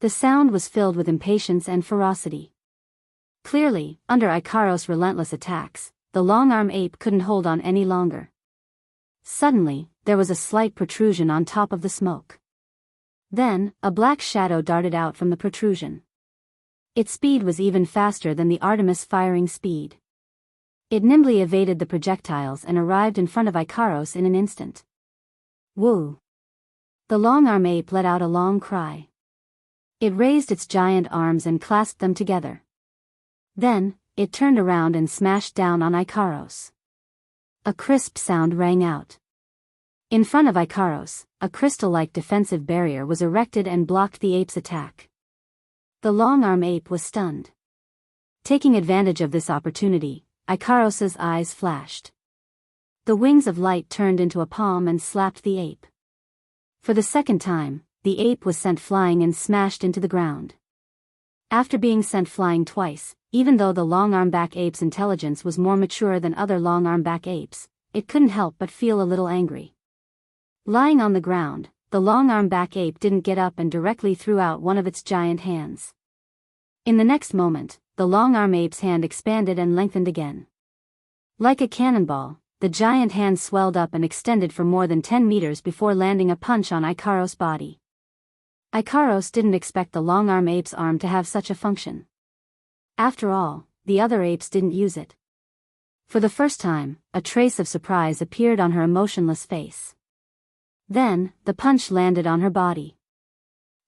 The sound was filled with impatience and ferocity. Clearly, under Icaros' relentless attacks, the long-armed ape couldn't hold on any longer. Suddenly, there was a slight protrusion on top of the smoke. Then, a black shadow darted out from the protrusion. Its speed was even faster than the Artemis firing speed. It nimbly evaded the projectiles and arrived in front of Icaros in an instant. Woo! The long-armed ape let out a long cry. It raised its giant arms and clasped them together. Then, it turned around and smashed down on Icaros. A crisp sound rang out. In front of Icaros, a crystal-like defensive barrier was erected and blocked the ape's attack. The long-armed ape was stunned. Taking advantage of this opportunity, Icaros's eyes flashed. The wings of light turned into a palm and slapped the ape. For the second time, the ape was sent flying and smashed into the ground. After being sent flying twice, even though the long-armed back ape's intelligence was more mature than other long-armed back apes, it couldn't help but feel a little angry. Lying on the ground, the long-armed back ape didn't get up and directly threw out one of its giant hands. In the next moment, the long-armed ape's hand expanded and lengthened again. Like a cannonball, the giant hand swelled up and extended for more than 10 meters before landing a punch on Icaros' body. Icaros didn't expect the long-armed ape's arm to have such a function. After all, the other apes didn't use it. For the first time, a trace of surprise appeared on her emotionless face. Then, the punch landed on her body.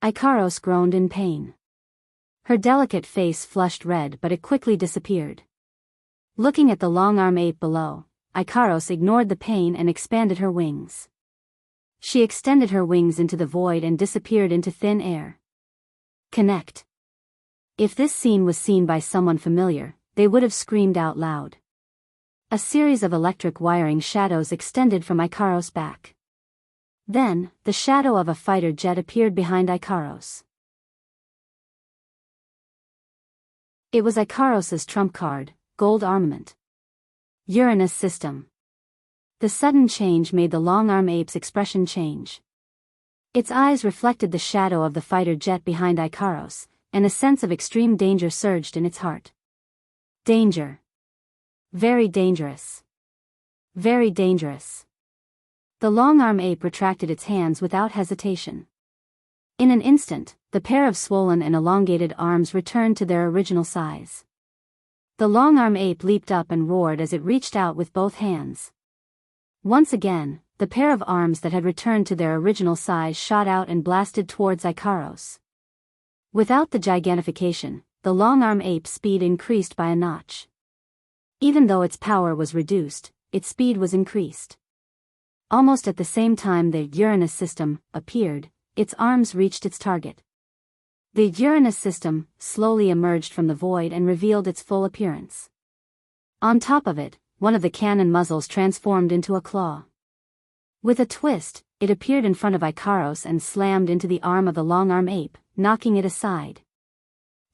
Icaros groaned in pain. Her delicate face flushed red, but it quickly disappeared. Looking at the long-arm ape below, Ikaros ignored the pain and expanded her wings. She extended her wings into the void and disappeared into thin air. Connect. If this scene was seen by someone familiar, they would have screamed out loud. A series of electric wiring shadows extended from Ikaros' back. Then, the shadow of a fighter jet appeared behind Ikaros. It was Ikaros's trump card, gold armament. Uranus system. The sudden change made the long-arm ape's expression change. Its eyes reflected the shadow of the fighter jet behind Ikaros, and a sense of extreme danger surged in its heart. Danger. Very dangerous. Very dangerous. The long-arm ape retracted its hands without hesitation. In an instant, the pair of swollen and elongated arms returned to their original size. The long-arm ape leaped up and roared as it reached out with both hands. Once again, the pair of arms that had returned to their original size shot out and blasted towards Ikaros. Without the gigantification, the long-arm ape's speed increased by a notch. Even though its power was reduced, its speed was increased. Almost at the same time the Uranus system appeared, its arms reached its target. The Uranus system slowly emerged from the void and revealed its full appearance. On top of it, one of the cannon muzzles transformed into a claw. With a twist, it appeared in front of Ikaros and slammed into the arm of the long-arm ape, knocking it aside.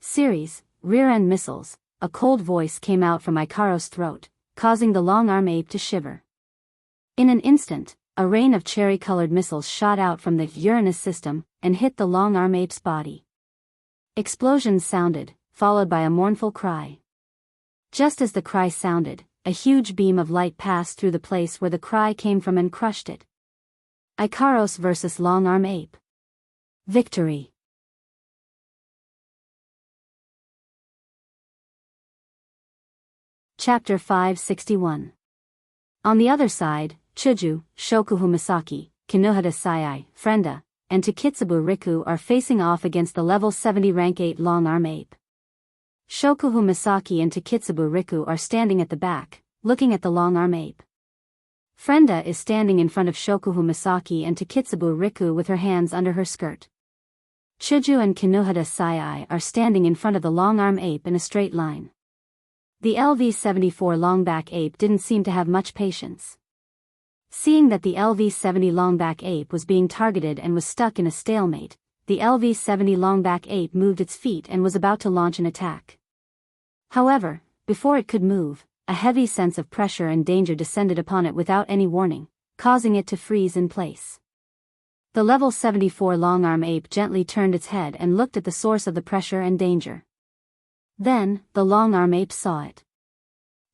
Series, rear-end missiles, a cold voice came out from Ikaros' throat, causing the long-arm ape to shiver. In an instant, a rain of cherry-colored missiles shot out from the Uranus system and hit the long-arm ape's body. Explosions sounded, followed by a mournful cry. Just as the cry sounded, a huge beam of light passed through the place where the cry came from and crushed it. Ikaros versus long-arm ape. Victory. Chapter 561. On the other side, Chuju, Shokuhu Misaki, Kinohara Sayai, Frenda, and Takitsubu Riku are facing off against the level 70 rank 8 long-arm ape. Shokuhu Misaki and Takitsubu Riku are standing at the back, looking at the long-arm ape. Frenda is standing in front of Shokuhu Misaki and Takitsubu Riku with her hands under her skirt. Chuju and Kinohara Sayai are standing in front of the long-arm ape in a straight line. The LV-74 longback ape didn't seem to have much patience. Seeing that the LV-70 longback ape was being targeted and was stuck in a stalemate, the LV-70 longback ape moved its feet and was about to launch an attack. However, before it could move, a heavy sense of pressure and danger descended upon it without any warning, causing it to freeze in place. The level 74 long-arm ape gently turned its head and looked at the source of the pressure and danger. Then, the long-arm ape saw it.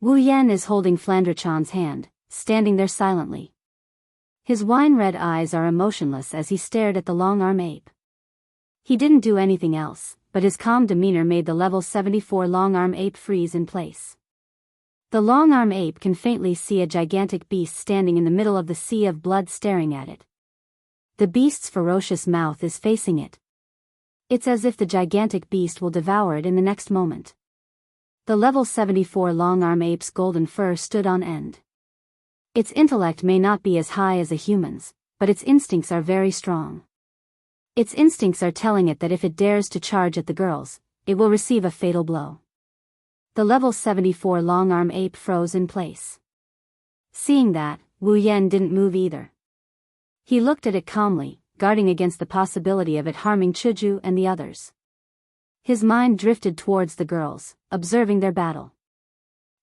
Wu Yan is holding Flandrachan's hand, standing there silently. His wine-red eyes are emotionless as he stared at the long-arm ape. He didn't do anything else, but his calm demeanor made the level 74 long-arm ape freeze in place. The long-arm ape can faintly see a gigantic beast standing in the middle of the sea of blood staring at it. The beast's ferocious mouth is facing it. It's as if the gigantic beast will devour it in the next moment. The level 74 long-arm ape's golden fur stood on end. Its intellect may not be as high as a human's, but its instincts are very strong. Its instincts are telling it that if it dares to charge at the girls, it will receive a fatal blow. The level 74 long-arm ape froze in place. Seeing that, Wu Yan didn't move either. He looked at it calmly, guarding against the possibility of it harming Chuju and the others. His mind drifted towards the girls, observing their battle.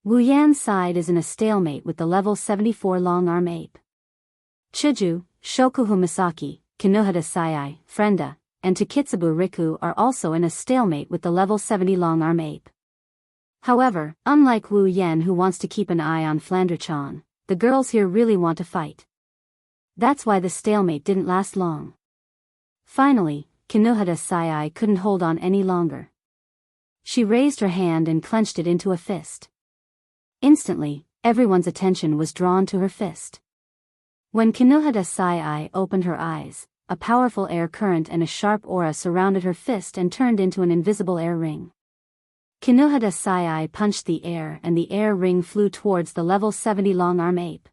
Wu Yan's side is in a stalemate with the level 74 long-arm ape. Chuju, Shokuhu Misaki, Kinohara Sayai, Frenda, and Takitsubu Riku are also in a stalemate with the level 70 long-arm ape. However, unlike Wu Yan who wants to keep an eye on Flandrachan, the girls here really want to fight. That's why the stalemate didn't last long. Finally, Kinohara Sayai couldn't hold on any longer. She raised her hand and clenched it into a fist. Instantly, everyone's attention was drawn to her fist. When Kinohara Sayai opened her eyes, a powerful air current and a sharp aura surrounded her fist and turned into an invisible air ring. Kinohada Sai punched the air and the air ring flew towards the level 70 long-arm ape.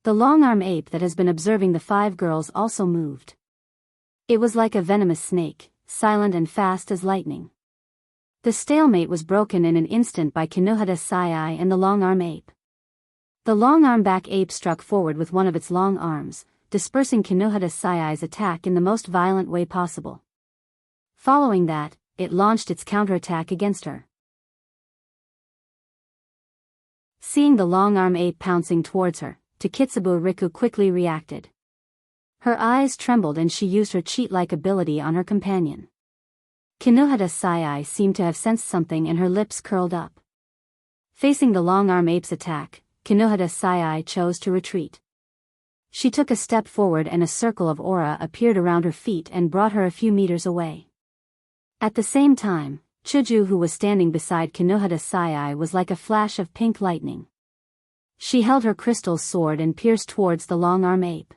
The long-arm ape that has been observing the 5 girls also moved. It was like a venomous snake, silent and fast as lightning. The stalemate was broken in an instant by Kinohada Sai and the long-arm ape. The long-arm back ape struck forward with one of its long arms, dispersing Kinohada Sai's attack in the most violent way possible. Following that, it launched its counterattack against her. Seeing the long-arm ape pouncing towards her, Takitsubo Riku quickly reacted. Her eyes trembled and she used her cheat-like ability on her companion. Kinohada Sai seemed to have sensed something and her lips curled up. Facing the long-arm ape's attack, Kinohada Sai chose to retreat. She took a step forward and a circle of aura appeared around her feet and brought her a few meters away. At the same time, Chuju, who was standing beside Kinohada Sai, was like a flash of pink lightning. She held her crystal sword and pierced towards the long-arm ape.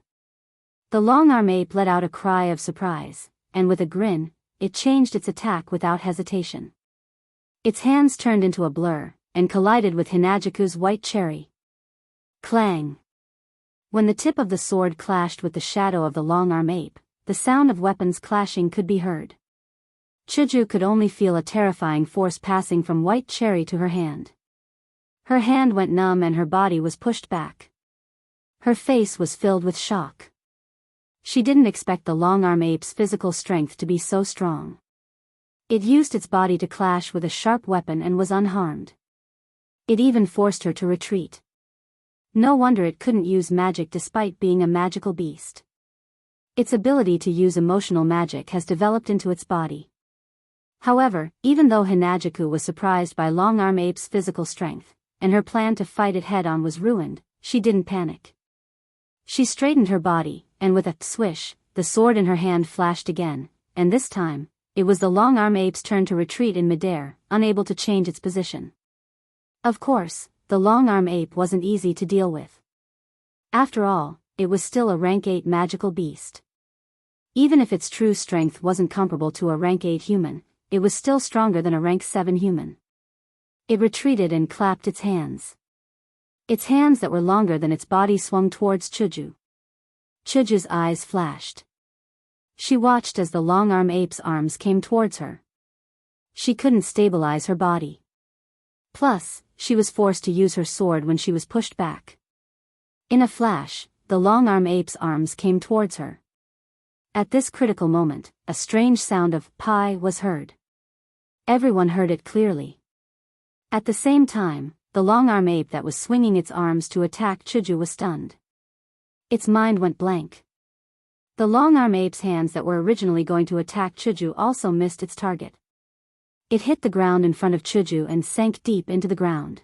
The long-arm ape let out a cry of surprise, and with a grin, it changed its attack without hesitation. Its hands turned into a blur, and collided with Hinajiku's white cherry. Clang! When the tip of the sword clashed with the shadow of the long-arm ape, the sound of weapons clashing could be heard. Chuju could only feel a terrifying force passing from white cherry to her hand. Her hand went numb and her body was pushed back. Her face was filled with shock. She didn't expect the long-arm ape's physical strength to be so strong. It used its body to clash with a sharp weapon and was unharmed. It even forced her to retreat. No wonder it couldn't use magic despite being a magical beast. Its ability to use emotional magic has developed into its body. However, even though Hinajiku was surprised by long-arm ape's physical strength, and her plan to fight it head-on was ruined, she didn't panic. She straightened her body, and with a swish, the sword in her hand flashed again, and this time, it was the long-arm ape's turn to retreat in midair, unable to change its position. Of course, the long-arm ape wasn't easy to deal with. After all, it was still a rank 8 magical beast. Even if its true strength wasn't comparable to a rank 8 human, it was still stronger than a rank 7 human. It retreated and clapped its hands. Its hands that were longer than its body swung towards Chuju. Chuju's eyes flashed. She watched as the long-arm ape's arms came towards her. She couldn't stabilize her body. Plus, she was forced to use her sword when she was pushed back. In a flash, the long-arm ape's arms came towards her. At this critical moment, a strange sound of "pie" was heard. Everyone heard it clearly. At the same time, the long-arm ape that was swinging its arms to attack Chuju was stunned. Its mind went blank. The long-arm ape's hands that were originally going to attack Chuju also missed its target. It hit the ground in front of Chuju and sank deep into the ground.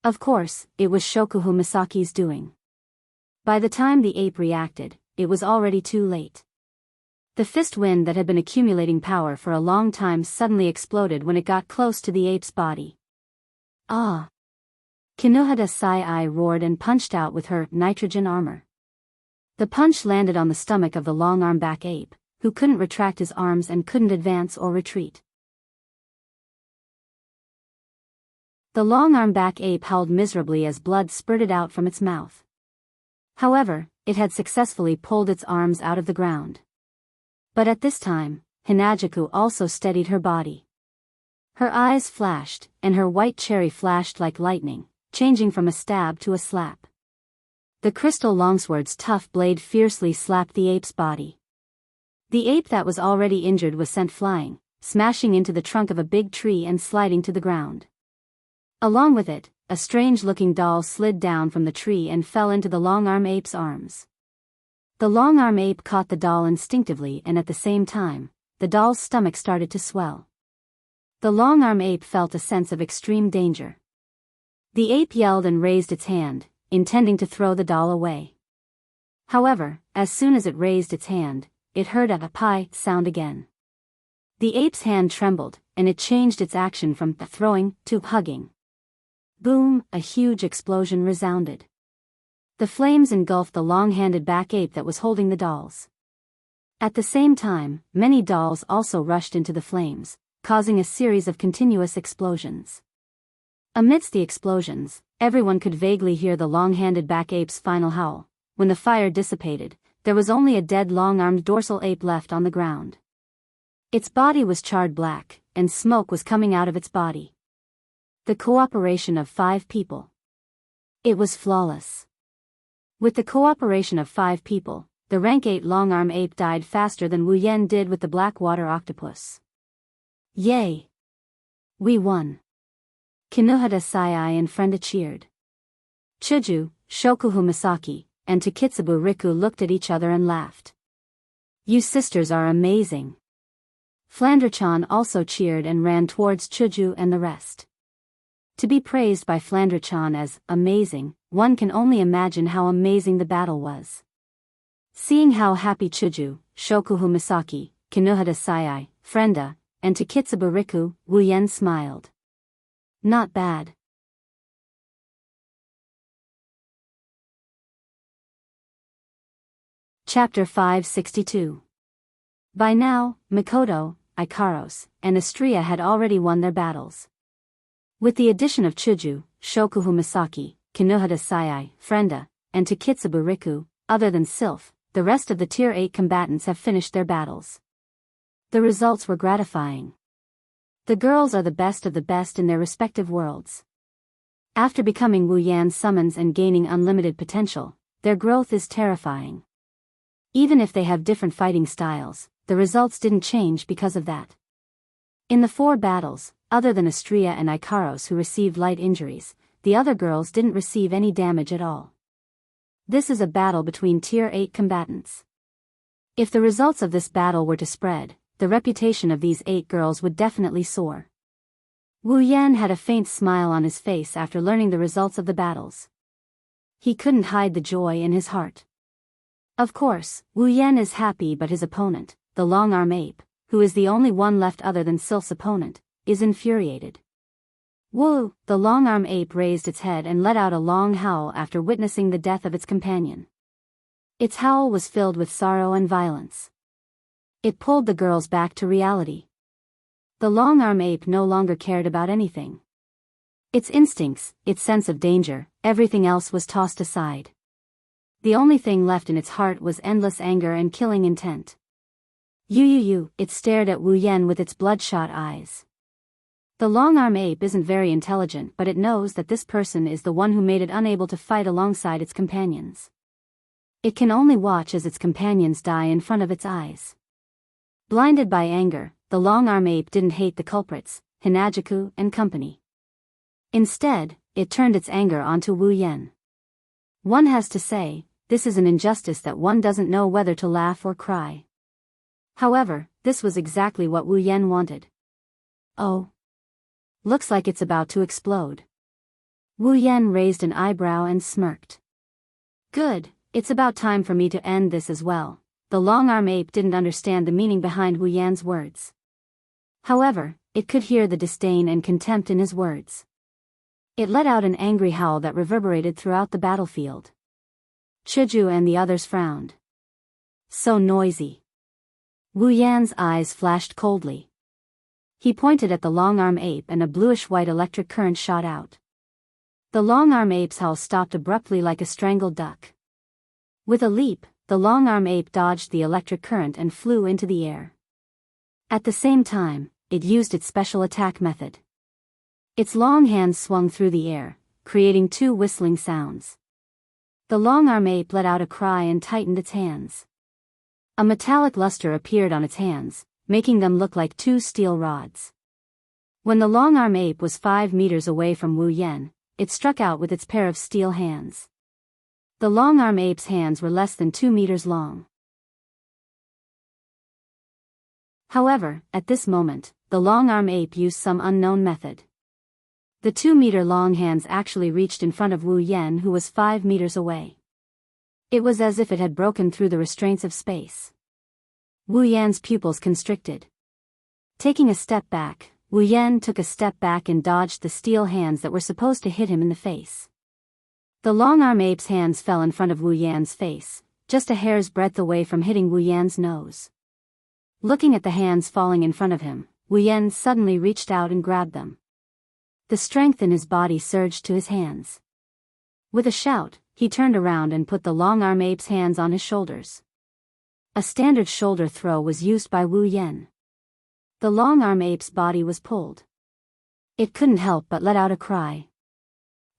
Of course, it was Shokuhu Misaki's doing. By the time the ape reacted, it was already too late. The fist wind that had been accumulating power for a long time suddenly exploded when it got close to the ape's body. Ah! Kinohada Sai roared and punched out with her nitrogen armor. The punch landed on the stomach of the long-arm back ape, who couldn't retract his arms and couldn't advance or retreat. The long-arm back ape howled miserably as blood spurted out from its mouth. However, it had successfully pulled its arms out of the ground. But at this time, Hinajiku also steadied her body. Her eyes flashed, and her white cherry flashed like lightning, changing from a stab to a slap. The crystal longsword's tough blade fiercely slapped the ape's body. The ape that was already injured was sent flying, smashing into the trunk of a big tree and sliding to the ground. Along with it, a strange-looking doll slid down from the tree and fell into the long-arm ape's arms. The long-arm ape caught the doll instinctively and at the same time, the doll's stomach started to swell. The long-arm ape felt a sense of extreme danger. The ape yelled and raised its hand, intending to throw the doll away. However, as soon as it raised its hand, it heard a "pie" sound again. The ape's hand trembled, and it changed its action from throwing to hugging. Boom! A huge explosion resounded. The flames engulfed the long-handed back ape that was holding the dolls. At the same time, many dolls also rushed into the flames, causing a series of continuous explosions. Amidst the explosions, everyone could vaguely hear the long-handed back ape's final howl. When the fire dissipated, there was only a dead long-armed dorsal ape left on the ground. Its body was charred black, and smoke was coming out of its body. The cooperation of 5 people. It was flawless. With the cooperation of 5 people, the rank 8 long-arm ape died faster than Wu Yan did with the black water octopus. Yay! We won! Kinohara Sai and Frenda cheered. Chuju, Shokuhu Misaki, and Takitsubu Riku looked at each other and laughed. You sisters are amazing. Flandre-chan also cheered and ran towards Chuju and the rest. To be praised by Flandre-chan as amazing, one can only imagine how amazing the battle was. Seeing how happy Chuju, Shokuhu Misaki, Kinohara Sai, Frenda, and Takitsubu Riku, Wu Yan smiled. Not bad. Chapter 562. By now, Mikoto, Ikaros, and Astria had already won their battles. With the addition of Chuju, Shokuhu Misaki, Kinohara Sai, Frenda, and Takitsubu Riku, other than Sylph, the rest of the Tier 8 combatants have finished their battles. The results were gratifying. The girls are the best of the best in their respective worlds. After becoming Wu Yan's summons and gaining unlimited potential, their growth is terrifying. Even if they have different fighting styles, the results didn't change because of that. In the 4 battles, other than Astria and Ikaros who received light injuries, the other girls didn't receive any damage at all. This is a battle between Tier 8 combatants. If the results of this battle were to spread, the reputation of these 8 girls would definitely soar. Wu Yan had a faint smile on his face after learning the results of the battles. He couldn't hide the joy in his heart. Of course, Wu Yan is happy, but his opponent, the long-arm ape, who is the only one left other than Sylph's opponent, is infuriated. Wu, the long-arm ape raised its head and let out a long howl after witnessing the death of its companion. Its howl was filled with sorrow and violence. It pulled the girls back to reality. The long-arm ape no longer cared about anything. Its instincts, its sense of danger, everything else was tossed aside. The only thing left in its heart was endless anger and killing intent. It stared at Wu Yan with its bloodshot eyes. The long-arm ape isn't very intelligent, but it knows that this person is the one who made it unable to fight alongside its companions. It can only watch as its companions die in front of its eyes. Blinded by anger, the long-arm ape didn't hate the culprits, Hinajuku and company. Instead, it turned its anger onto Wu Yan. One has to say, this is an injustice that one doesn't know whether to laugh or cry. However, this was exactly what Wu Yan wanted. Oh. Looks like it's about to explode. Wu Yan raised an eyebrow and smirked. Good, it's about time for me to end this as well. The long-arm ape didn't understand the meaning behind Wu Yan's words. However, it could hear the disdain and contempt in his words. It let out an angry howl that reverberated throughout the battlefield. Chuju and the others frowned. So noisy. Wu Yan's eyes flashed coldly. He pointed at the long-arm ape and a bluish-white electric current shot out. The long-arm ape's howl stopped abruptly like a strangled duck. With a leap, the long-arm ape dodged the electric current and flew into the air. At the same time, it used its special attack method. Its long hands swung through the air, creating 2 whistling sounds. The long-arm ape let out a cry and tightened its hands. A metallic luster appeared on its hands, making them look like 2 steel rods. When the long-arm ape was 5 meters away from Wu Yan, it struck out with its pair of steel hands. The long-arm ape's hands were less than 2 meters long. However, at this moment, the long-arm ape used some unknown method. The 2-meter-long hands actually reached in front of Wu Yan, who was 5 meters away. It was as if it had broken through the restraints of space. Wu Yan's pupils constricted. Taking a step back, Wu Yan took a step back and dodged the steel hands that were supposed to hit him in the face. The long-arm ape's hands fell in front of Wu Yan's face, just a hair's breadth away from hitting Wu Yan's nose. Looking at the hands falling in front of him, Wu Yan suddenly reached out and grabbed them. The strength in his body surged to his hands. With a shout, he turned around and put the long-arm ape's hands on his shoulders. A standard shoulder throw was used by Wu Yan. The long-arm ape's body was pulled. It couldn't help but let out a cry.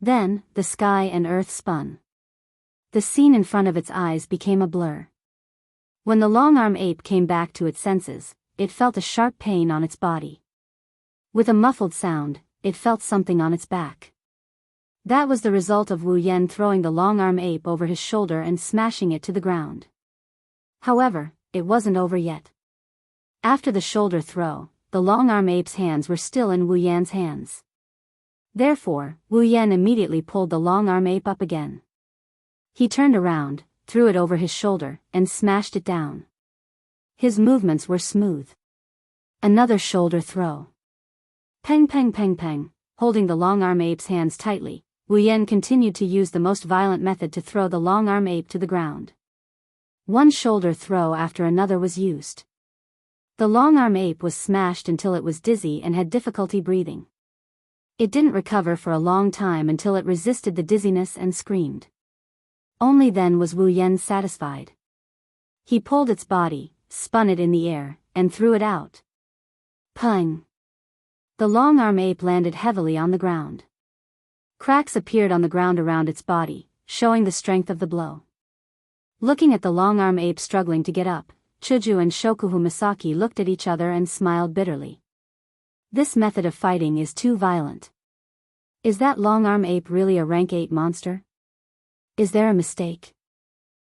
Then, the sky and earth spun. The scene in front of its eyes became a blur. When the long-arm ape came back to its senses, it felt a sharp pain on its body. With a muffled sound, it felt something on its back. That was the result of Wu Yan throwing the long-arm ape over his shoulder and smashing it to the ground. However, it wasn't over yet. After the shoulder throw, the long-arm ape's hands were still in Wu Yan's hands. Therefore, Wu Yan immediately pulled the long-arm ape up again. He turned around, threw it over his shoulder, and smashed it down. His movements were smooth. Another shoulder throw. Peng peng peng peng, holding the long-arm ape's hands tightly, Wu Yan continued to use the most violent method to throw the long-arm ape to the ground. One shoulder throw after another was used. The long-arm ape was smashed until it was dizzy and had difficulty breathing. It didn't recover for a long time until it resisted the dizziness and screamed. Only then was Wu Yan satisfied. He pulled its body, spun it in the air, and threw it out. Pung! The long-arm ape landed heavily on the ground. Cracks appeared on the ground around its body, showing the strength of the blow. Looking at the long-arm ape struggling to get up, Chuju and Shokuhu Misaki looked at each other and smiled bitterly. This method of fighting is too violent. Is that long-arm ape really a rank 8 monster? Is there a mistake?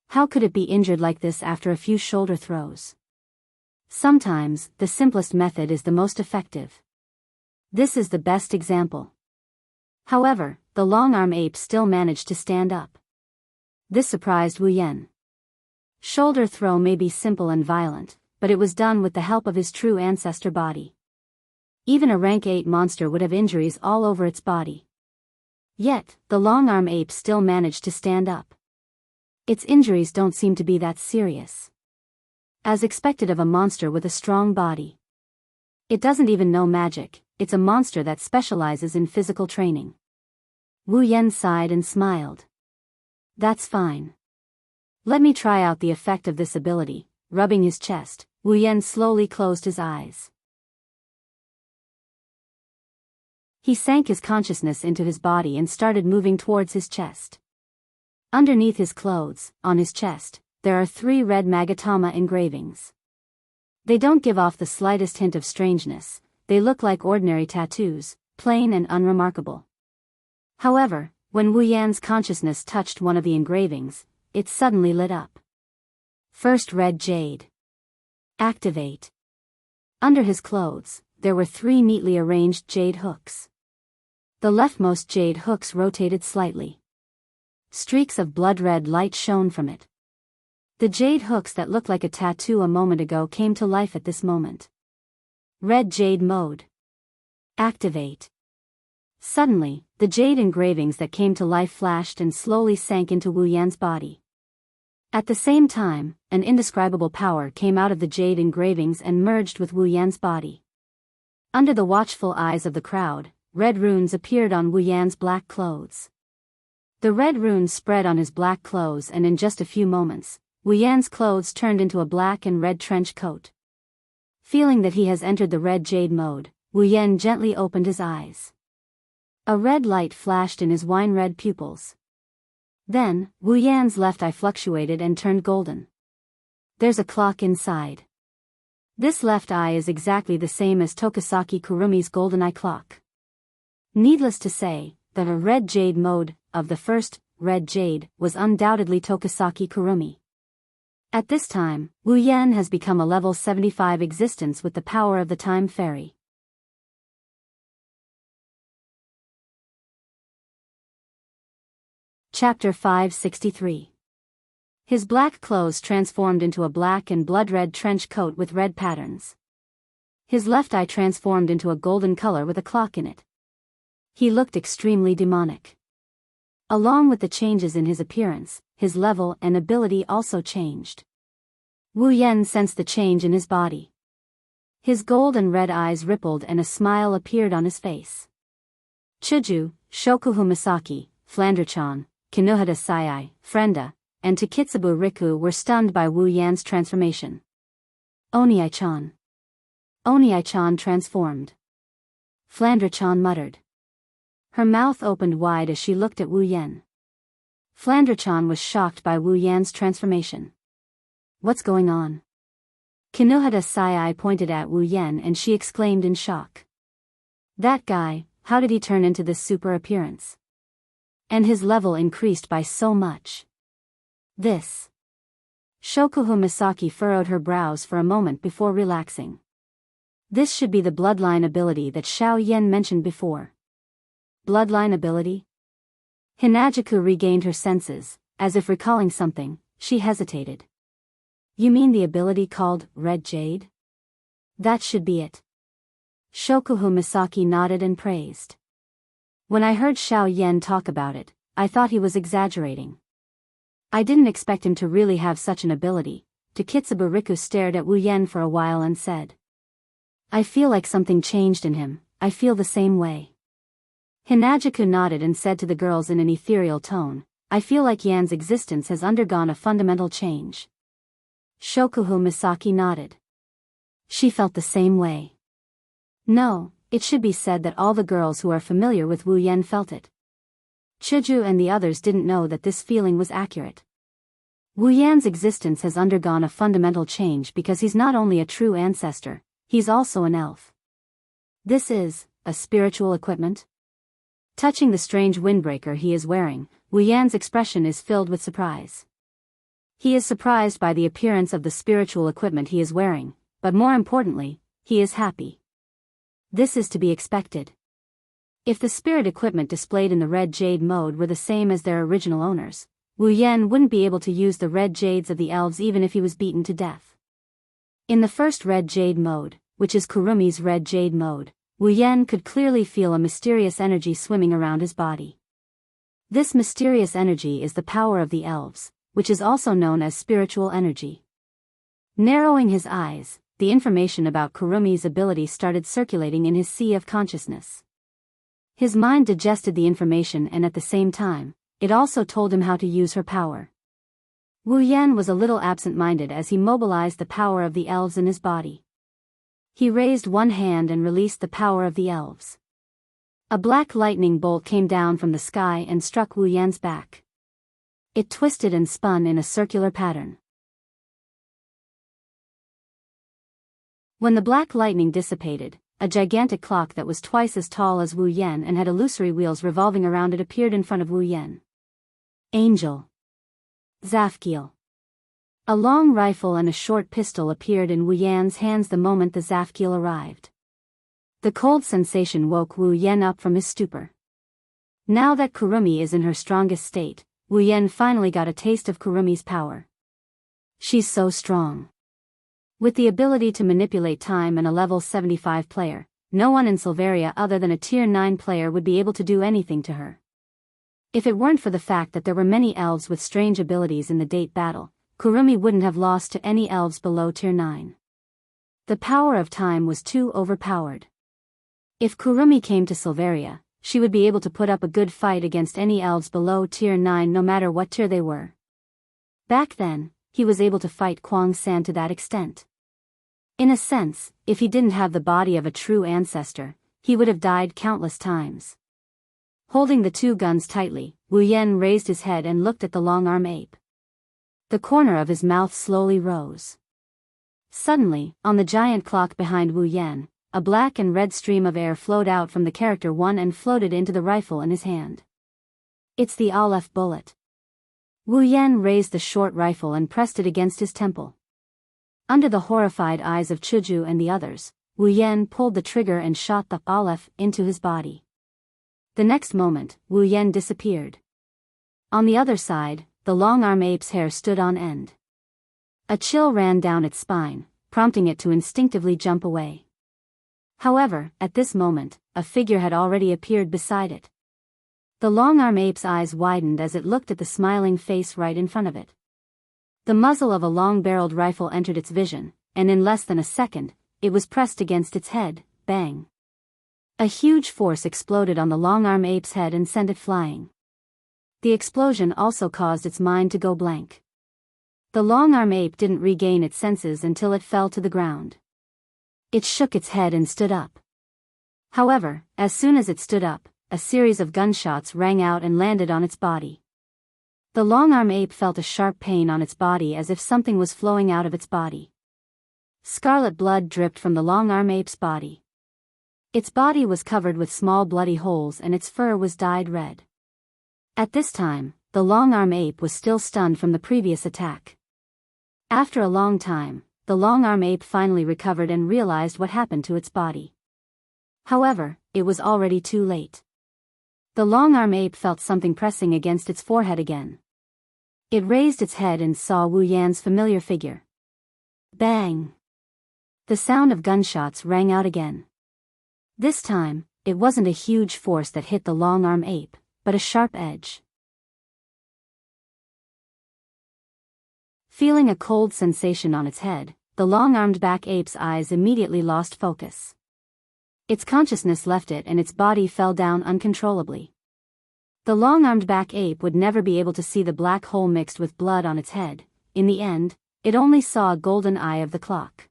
How could it be injured like this after a few shoulder throws? Sometimes, the simplest method is the most effective. This is the best example. However, the long-arm ape still managed to stand up. This surprised Wu Yan. Shoulder throw may be simple and violent, but it was done with the help of his true ancestor body. Even a rank 8 monster would have injuries all over its body. Yet, the long-arm ape still managed to stand up. Its injuries don't seem to be that serious. As expected of a monster with a strong body. It doesn't even know magic, it's a monster that specializes in physical training. Wu Yan sighed and smiled. That's fine. Let me try out the effect of this ability. Rubbing his chest, Wu Yan slowly closed his eyes. He sank his consciousness into his body and started moving towards his chest. Underneath his clothes, on his chest, there are 3 red Magatama engravings. They don't give off the slightest hint of strangeness, they look like ordinary tattoos, plain and unremarkable. However, when Wu Yan's consciousness touched one of the engravings, it suddenly lit up. First red jade. Activate. Under his clothes, there were 3 neatly arranged jade hooks. The leftmost jade hooks rotated slightly. Streaks of blood-red light shone from it. The jade hooks that looked like a tattoo a moment ago came to life at this moment. Red jade mode. Activate. Suddenly, the jade engravings that came to life flashed and slowly sank into Wu Yan's body. At the same time, an indescribable power came out of the jade engravings and merged with Wu Yan's body. Under the watchful eyes of the crowd, red runes appeared on Wu Yan's black clothes. The red runes spread on his black clothes, and in just a few moments, Wu Yan's clothes turned into a black and red trench coat. Feeling that he has entered the red jade mode, Wu Yan gently opened his eyes. A red light flashed in his wine-red pupils. Then, Wu Yan's left eye fluctuated and turned golden. There's a clock inside. This left eye is exactly the same as Tokasaki Kurumi's golden eye clock. Needless to say, that a red jade mode of the first red jade was undoubtedly Tokasaki Kurumi. At this time, Wu Yan has become a level 75 existence with the power of the Time Fairy. Chapter 563. His black clothes transformed into a black and blood-red trench coat with red patterns. His left eye transformed into a golden color with a clock in it. He looked extremely demonic. Along with the changes in his appearance, his level and ability also changed. Wu Yan sensed the change in his body. His gold and red eyes rippled and a smile appeared on his face. Chuju, Shokuhu Misaki, Flandre-chan, Kinohada Sayai, Frenda, and Takitsubu Riku were stunned by Wu Yan's transformation. Oniai-chan. Oniai-chan transformed. Flandre-chan muttered. Her mouth opened wide as she looked at Wu Yan. Flandre-chan was shocked by Wu Yan's transformation. What's going on? Kinohada Sayai pointed at Wu Yan and she exclaimed in shock. That guy, how did he turn into this super appearance? And his level increased by so much. This. Shokuhu Misaki furrowed her brows for a moment before relaxing. This should be the bloodline ability that Xiao Yan mentioned before. Bloodline ability? Hinajuku regained her senses, as if recalling something, she hesitated. You mean the ability called Red Jade? That should be it. Shokuhu Misaki nodded and praised. When I heard Xiao Yan talk about it, I thought he was exaggerating. I didn't expect him to really have such an ability. Takitsubu Riku stared at Wu Yan for a while and said. I feel like something changed in him, I feel the same way. Hinajuku nodded and said to the girls in an ethereal tone, I feel like Yan's existence has undergone a fundamental change. Shokuhu Misaki nodded. She felt the same way. No, it should be said that all the girls who are familiar with Wu Yan felt it. Chuju and the others didn't know that this feeling was accurate. Wu Yan's existence has undergone a fundamental change because he's not only a true ancestor, he's also an elf. This is a spiritual equipment? Touching the strange windbreaker he is wearing, Wu Yan's expression is filled with surprise. He is surprised by the appearance of the spiritual equipment he is wearing, but more importantly, he is happy. This is to be expected. If the spirit equipment displayed in the Red Jade mode were the same as their original owners, Wu Yan wouldn't be able to use the Red Jades of the elves even if he was beaten to death. In the first Red Jade mode, which is Kurumi's Red Jade mode, Wu Yan could clearly feel a mysterious energy swimming around his body. This mysterious energy is the power of the elves, which is also known as spiritual energy. Narrowing his eyes, the information about Kurumi's ability started circulating in his sea of consciousness. His mind digested the information and at the same time, it also told him how to use her power. Wu Yan was a little absent-minded as he mobilized the power of the elves in his body. He raised one hand and released the power of the elves. A black lightning bolt came down from the sky and struck Wu Yan's back. It twisted and spun in a circular pattern. When the black lightning dissipated, a gigantic clock that was twice as tall as Wu Yan and had illusory wheels revolving around it appeared in front of Wu Yan. Angel. Zafkiel. A long rifle and a short pistol appeared in Wu Yan's hands the moment the Zafkiel arrived. The cold sensation woke Wu Yan up from his stupor. Now that Kurumi is in her strongest state, Wu Yan finally got a taste of Kurumi's power. She's so strong. With the ability to manipulate time and a level 75 player, no one in Silveria other than a tier 9 player would be able to do anything to her. If it weren't for the fact that there were many elves with strange abilities in the date battle, Kurumi wouldn't have lost to any elves below tier 9. The power of time was too overpowered. If Kurumi came to Silveria, she would be able to put up a good fight against any elves below tier 9 no matter what tier they were. Back then, he was able to fight Kwang San to that extent. In a sense, if he didn't have the body of a true ancestor, he would have died countless times. Holding the two guns tightly, Wu Yan raised his head and looked at the long-arm ape. The corner of his mouth slowly rose. Suddenly, on the giant clock behind Wu Yan, a black and red stream of air flowed out from the character one and floated into the rifle in his hand. It's the Aleph bullet. Wu Yan raised the short rifle and pressed it against his temple. Under the horrified eyes of Chuju and the others, Wu Yan pulled the trigger and shot the Aleph into his body. The next moment, Wu Yan disappeared. On the other side, the long-arm ape's hair stood on end. A chill ran down its spine, prompting it to instinctively jump away. However, at this moment, a figure had already appeared beside it. The long-arm ape's eyes widened as it looked at the smiling face right in front of it. The muzzle of a long-barreled rifle entered its vision, and in less than a second, it was pressed against its head. Bang! A huge force exploded on the long-arm ape's head and sent it flying. The explosion also caused its mind to go blank. The long-arm ape didn't regain its senses until it fell to the ground. It shook its head and stood up. However, as soon as it stood up, a series of gunshots rang out and landed on its body. The long-arm ape felt a sharp pain on its body as if something was flowing out of its body. Scarlet blood dripped from the long-arm ape's body. Its body was covered with small bloody holes and its fur was dyed red. At this time, the long-arm ape was still stunned from the previous attack. After a long time, the long-arm ape finally recovered and realized what happened to its body. However, it was already too late. The long-arm ape felt something pressing against its forehead again. It raised its head and saw Wu Yan's familiar figure. Bang! The sound of gunshots rang out again. This time, it wasn't a huge force that hit the long-arm ape, but a sharp edge. Feeling a cold sensation on its head, the long-armed back ape's eyes immediately lost focus. Its consciousness left it and its body fell down uncontrollably. The long-armed back ape would never be able to see the black hole mixed with blood on its head. In the end, it only saw a golden eye of the clock.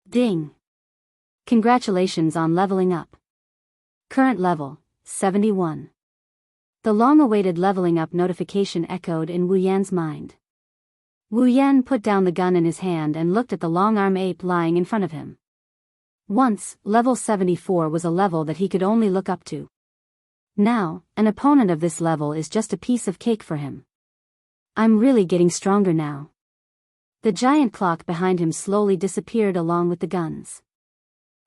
Ding! Congratulations on leveling up. Current level, 71. The long-awaited leveling up notification echoed in Wu Yan's mind. Wu Yan put down the gun in his hand and looked at the long-arm ape lying in front of him. Once, level 74 was a level that he could only look up to. Now, an opponent of this level is just a piece of cake for him. I'm really getting stronger now. The giant clock behind him slowly disappeared along with the guns.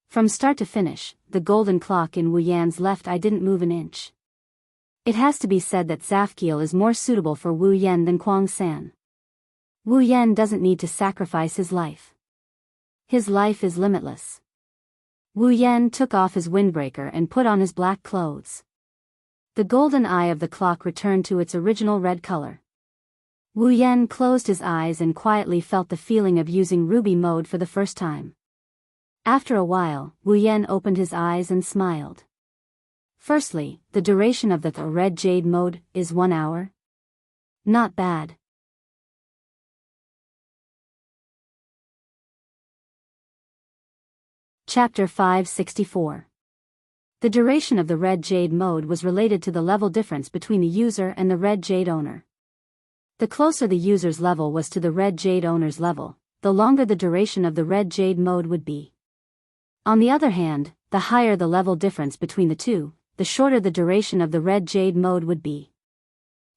From start to finish, the golden clock in Wu Yan's left eye didn't move an inch. It has to be said that Zafkiel is more suitable for Wu Yan than Kwang San. Wu Yan doesn't need to sacrifice his life. His life is limitless. Wu Yan took off his windbreaker and put on his black clothes. The golden eye of the clock returned to its original red color. Wu Yan closed his eyes and quietly felt the feeling of using ruby mode for the first time. After a while, Wu Yan opened his eyes and smiled. Firstly, the duration of the red jade mode is 1 hour. Not bad. Chapter 564. The duration of the red jade mode was related to the level difference between the user and the red jade owner. The closer the user's level was to the red jade owner's level, the longer the duration of the red jade mode would be. On the other hand, the higher the level difference between the two, the shorter the duration of the red jade mode would be.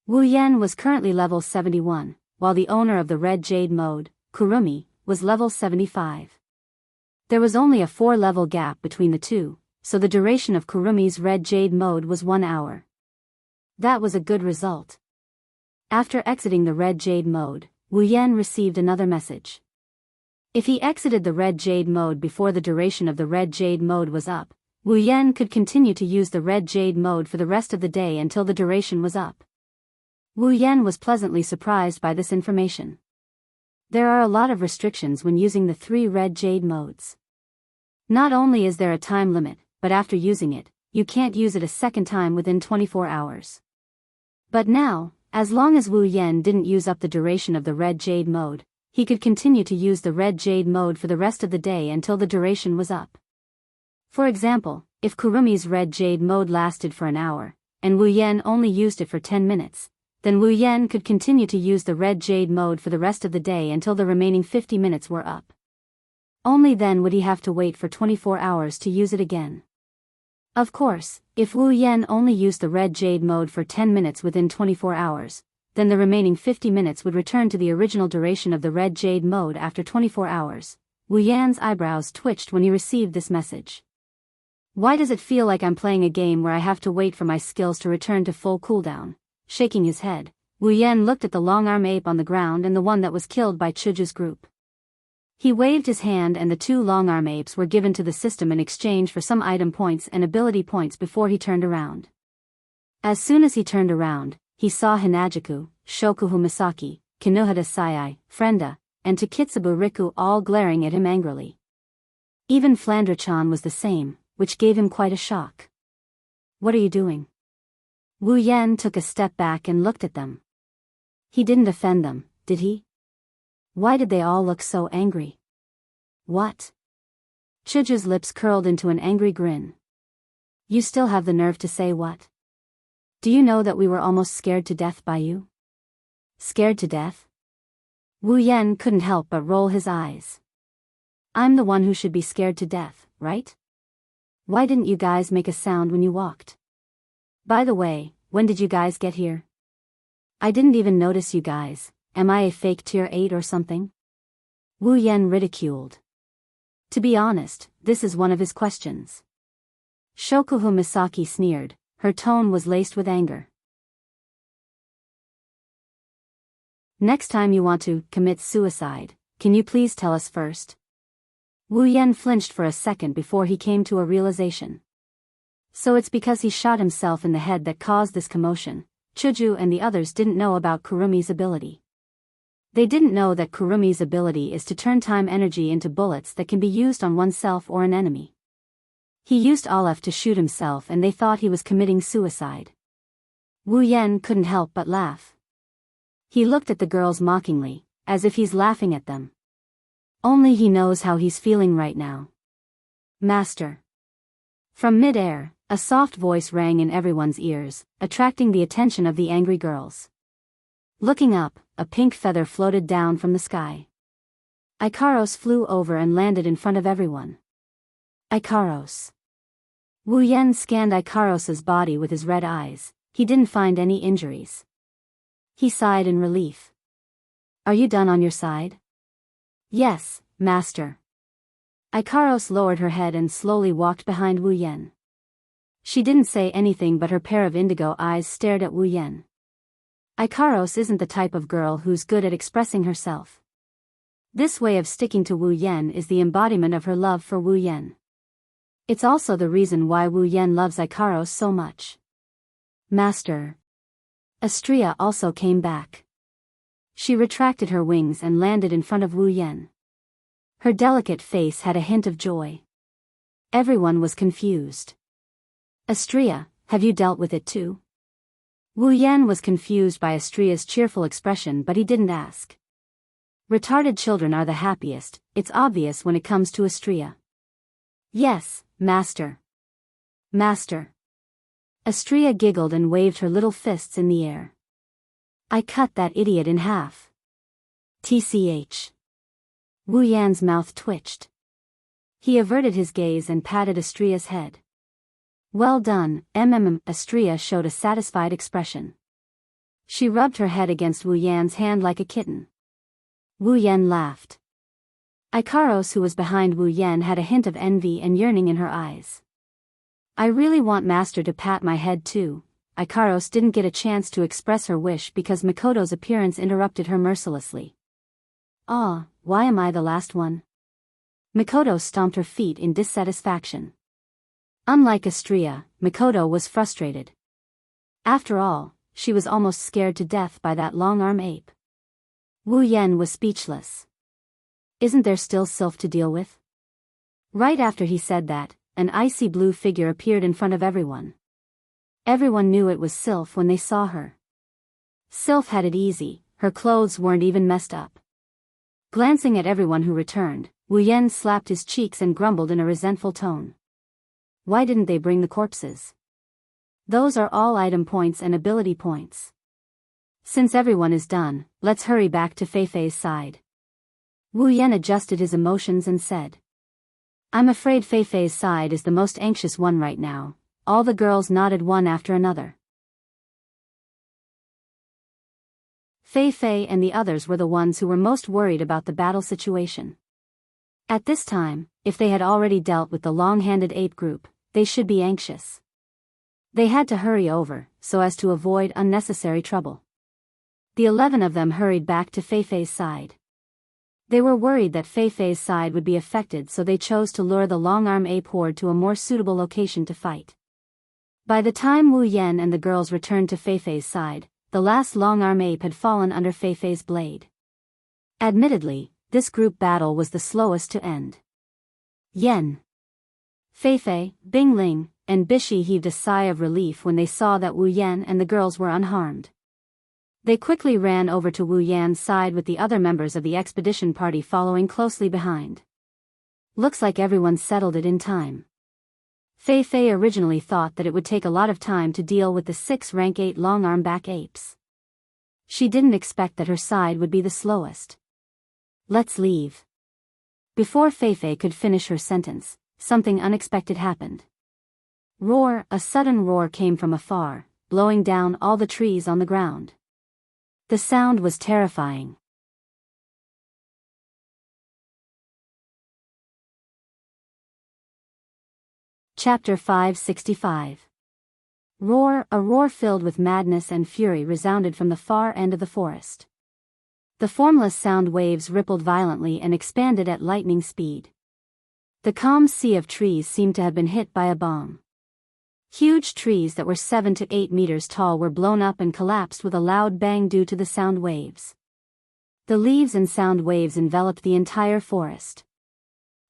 Wu Yan was currently level 71, while the owner of the red jade mode, Kurumi, was level 75. There was only a 4-level gap between the two, so the duration of Kurumi's red jade mode was 1 hour. That was a good result. After exiting the red jade mode, Wu Yan received another message. If he exited the red jade mode before the duration of the red jade mode was up, Wu Yan could continue to use the red jade mode for the rest of the day until the duration was up. Wu Yan was pleasantly surprised by this information. There are a lot of restrictions when using the 3 red jade modes. Not only is there a time limit, but after using it, you can't use it a second time within 24 hours. But now, as long as Wu Yan didn't use up the duration of the red jade mode, he could continue to use the red jade mode for the rest of the day until the duration was up. For example, if Kurumi's red jade mode lasted for an hour, and Wu Yan only used it for 10 minutes, then Wu Yan could continue to use the red jade mode for the rest of the day until the remaining 50 minutes were up. Only then would he have to wait for 24 hours to use it again. Of course, if Wu Yan only used the red jade mode for 10 minutes within 24 hours, then the remaining 50 minutes would return to the original duration of the red jade mode after 24 hours. Wu Yan's eyebrows twitched when he received this message. Why does it feel like I'm playing a game where I have to wait for my skills to return to full cooldown? Shaking his head, Wu Yan looked at the long-arm ape on the ground and the one that was killed by Chuju's group. He waved his hand and the 2 long-arm apes were given to the system in exchange for some item points and ability points before he turned around. As soon as he turned around, he saw Hinajiku, Shokuhu Misaki, Kinohada Sayai, Frenda, and Takitsubu Riku all glaring at him angrily. Even Flandre-chan was the same, which gave him quite a shock. What are you doing? Wu Yen took a step back and looked at them. He didn't offend them, did he? Why did they all look so angry? What? Chuju's lips curled into an angry grin. You still have the nerve to say what? Do you know that we were almost scared to death by you? Scared to death? Wu Yen couldn't help but roll his eyes. I'm the one who should be scared to death, right? Why didn't you guys make a sound when you walked? By the way, when did you guys get here? I didn't even notice you guys. Am I a fake tier 8 or something? Wu Yen ridiculed. To be honest, this is one of his questions. Shokuhu Misaki sneered, her tone was laced with anger. Next time you want to commit suicide, can you please tell us first? Wu Yen flinched for a second before he came to a realization. So it's because he shot himself in the head that caused this commotion. Chuju and the others didn't know about Kurumi's ability. They didn't know that Kurumi's ability is to turn time energy into bullets that can be used on oneself or an enemy. He used Aleph to shoot himself and they thought he was committing suicide. Wu Yen couldn't help but laugh. He looked at the girls mockingly, as if he's laughing at them. Only he knows how he's feeling right now. Master. From mid-air, a soft voice rang in everyone's ears, attracting the attention of the angry girls. Looking up, a pink feather floated down from the sky. Ikaros flew over and landed in front of everyone. Ikaros. Wu Yen scanned Ikaros's body with his red eyes. He didn't find any injuries. He sighed in relief. Are you done on your side? Yes, Master. Ikaros lowered her head and slowly walked behind Wu Yen. She didn't say anything but her pair of indigo eyes stared at Wu Yen. Ikaros isn't the type of girl who's good at expressing herself. This way of sticking to Wu Yen is the embodiment of her love for Wu Yen. It's also the reason why Wu Yen loves Ikaros so much. Master. Astria also came back. She retracted her wings and landed in front of Wu Yen. Her delicate face had a hint of joy. Everyone was confused. Astria, have you dealt with it too? Wu Yen was confused by Astria's cheerful expression, but he didn't ask. Retarded children are the happiest, it's obvious when it comes to Astria. Yes, Master. Master. Astria giggled and waved her little fists in the air. I cut that idiot in half. TCH. Wu Yan's mouth twitched. He averted his gaze and patted Astria's head. Well done, Astria showed a satisfied expression. She rubbed her head against Wu Yan's hand like a kitten. Wu Yan laughed. Ikaros, who was behind Wu Yan, had a hint of envy and yearning in her eyes. I really want Master to pat my head too. Ikaros didn't get a chance to express her wish because Makoto's appearance interrupted her mercilessly. Ah, why am I the last one? Makoto stomped her feet in dissatisfaction. Unlike Astria, Makoto was frustrated. After all, she was almost scared to death by that long-arm ape. Wu Yen was speechless. Isn't there still Sylph to deal with? Right after he said that, an icy blue figure appeared in front of everyone. Everyone knew it was Sylph when they saw her. Sylph had it easy, her clothes weren't even messed up. Glancing at everyone who returned, Wu Yen slapped his cheeks and grumbled in a resentful tone. Why didn't they bring the corpses? Those are all item points and ability points. Since everyone is done, let's hurry back to Feifei's side. Wu Yen adjusted his emotions and said. I'm afraid Feifei's side is the most anxious one right now. All the girls nodded one after another. Feifei and the others were the ones who were most worried about the battle situation. At this time, if they had already dealt with the long-handed ape group, they should be anxious. They had to hurry over, so as to avoid unnecessary trouble. The 11 of them hurried back to Feifei's side. They were worried that Feifei's side would be affected, so they chose to lure the long-arm ape horde to a more suitable location to fight. By the time Wu Yan and the girls returned to Feifei's side, the last long-arm ape had fallen under Feifei's blade. Admittedly, this group battle was the slowest to end. Yen, Feifei, Bingling, and Bishi heaved a sigh of relief when they saw that Wu Yan and the girls were unharmed. They quickly ran over to Wu Yan's side with the other members of the expedition party following closely behind. Looks like everyone settled it in time. Feifei originally thought that it would take a lot of time to deal with the 6 rank 8 long-arm back apes. She didn't expect that her side would be the slowest. Let's leave. Before Feifei could finish her sentence, something unexpected happened. Roar! A sudden roar came from afar, blowing down all the trees on the ground. The sound was terrifying. Chapter 565. Roar! A roar filled with madness and fury resounded from the far end of the forest. The formless sound waves rippled violently and expanded at lightning speed. The calm sea of trees seemed to have been hit by a bomb. Huge trees that were 7 to 8 meters tall were blown up and collapsed with a loud bang due to the sound waves. The leaves and sound waves enveloped the entire forest.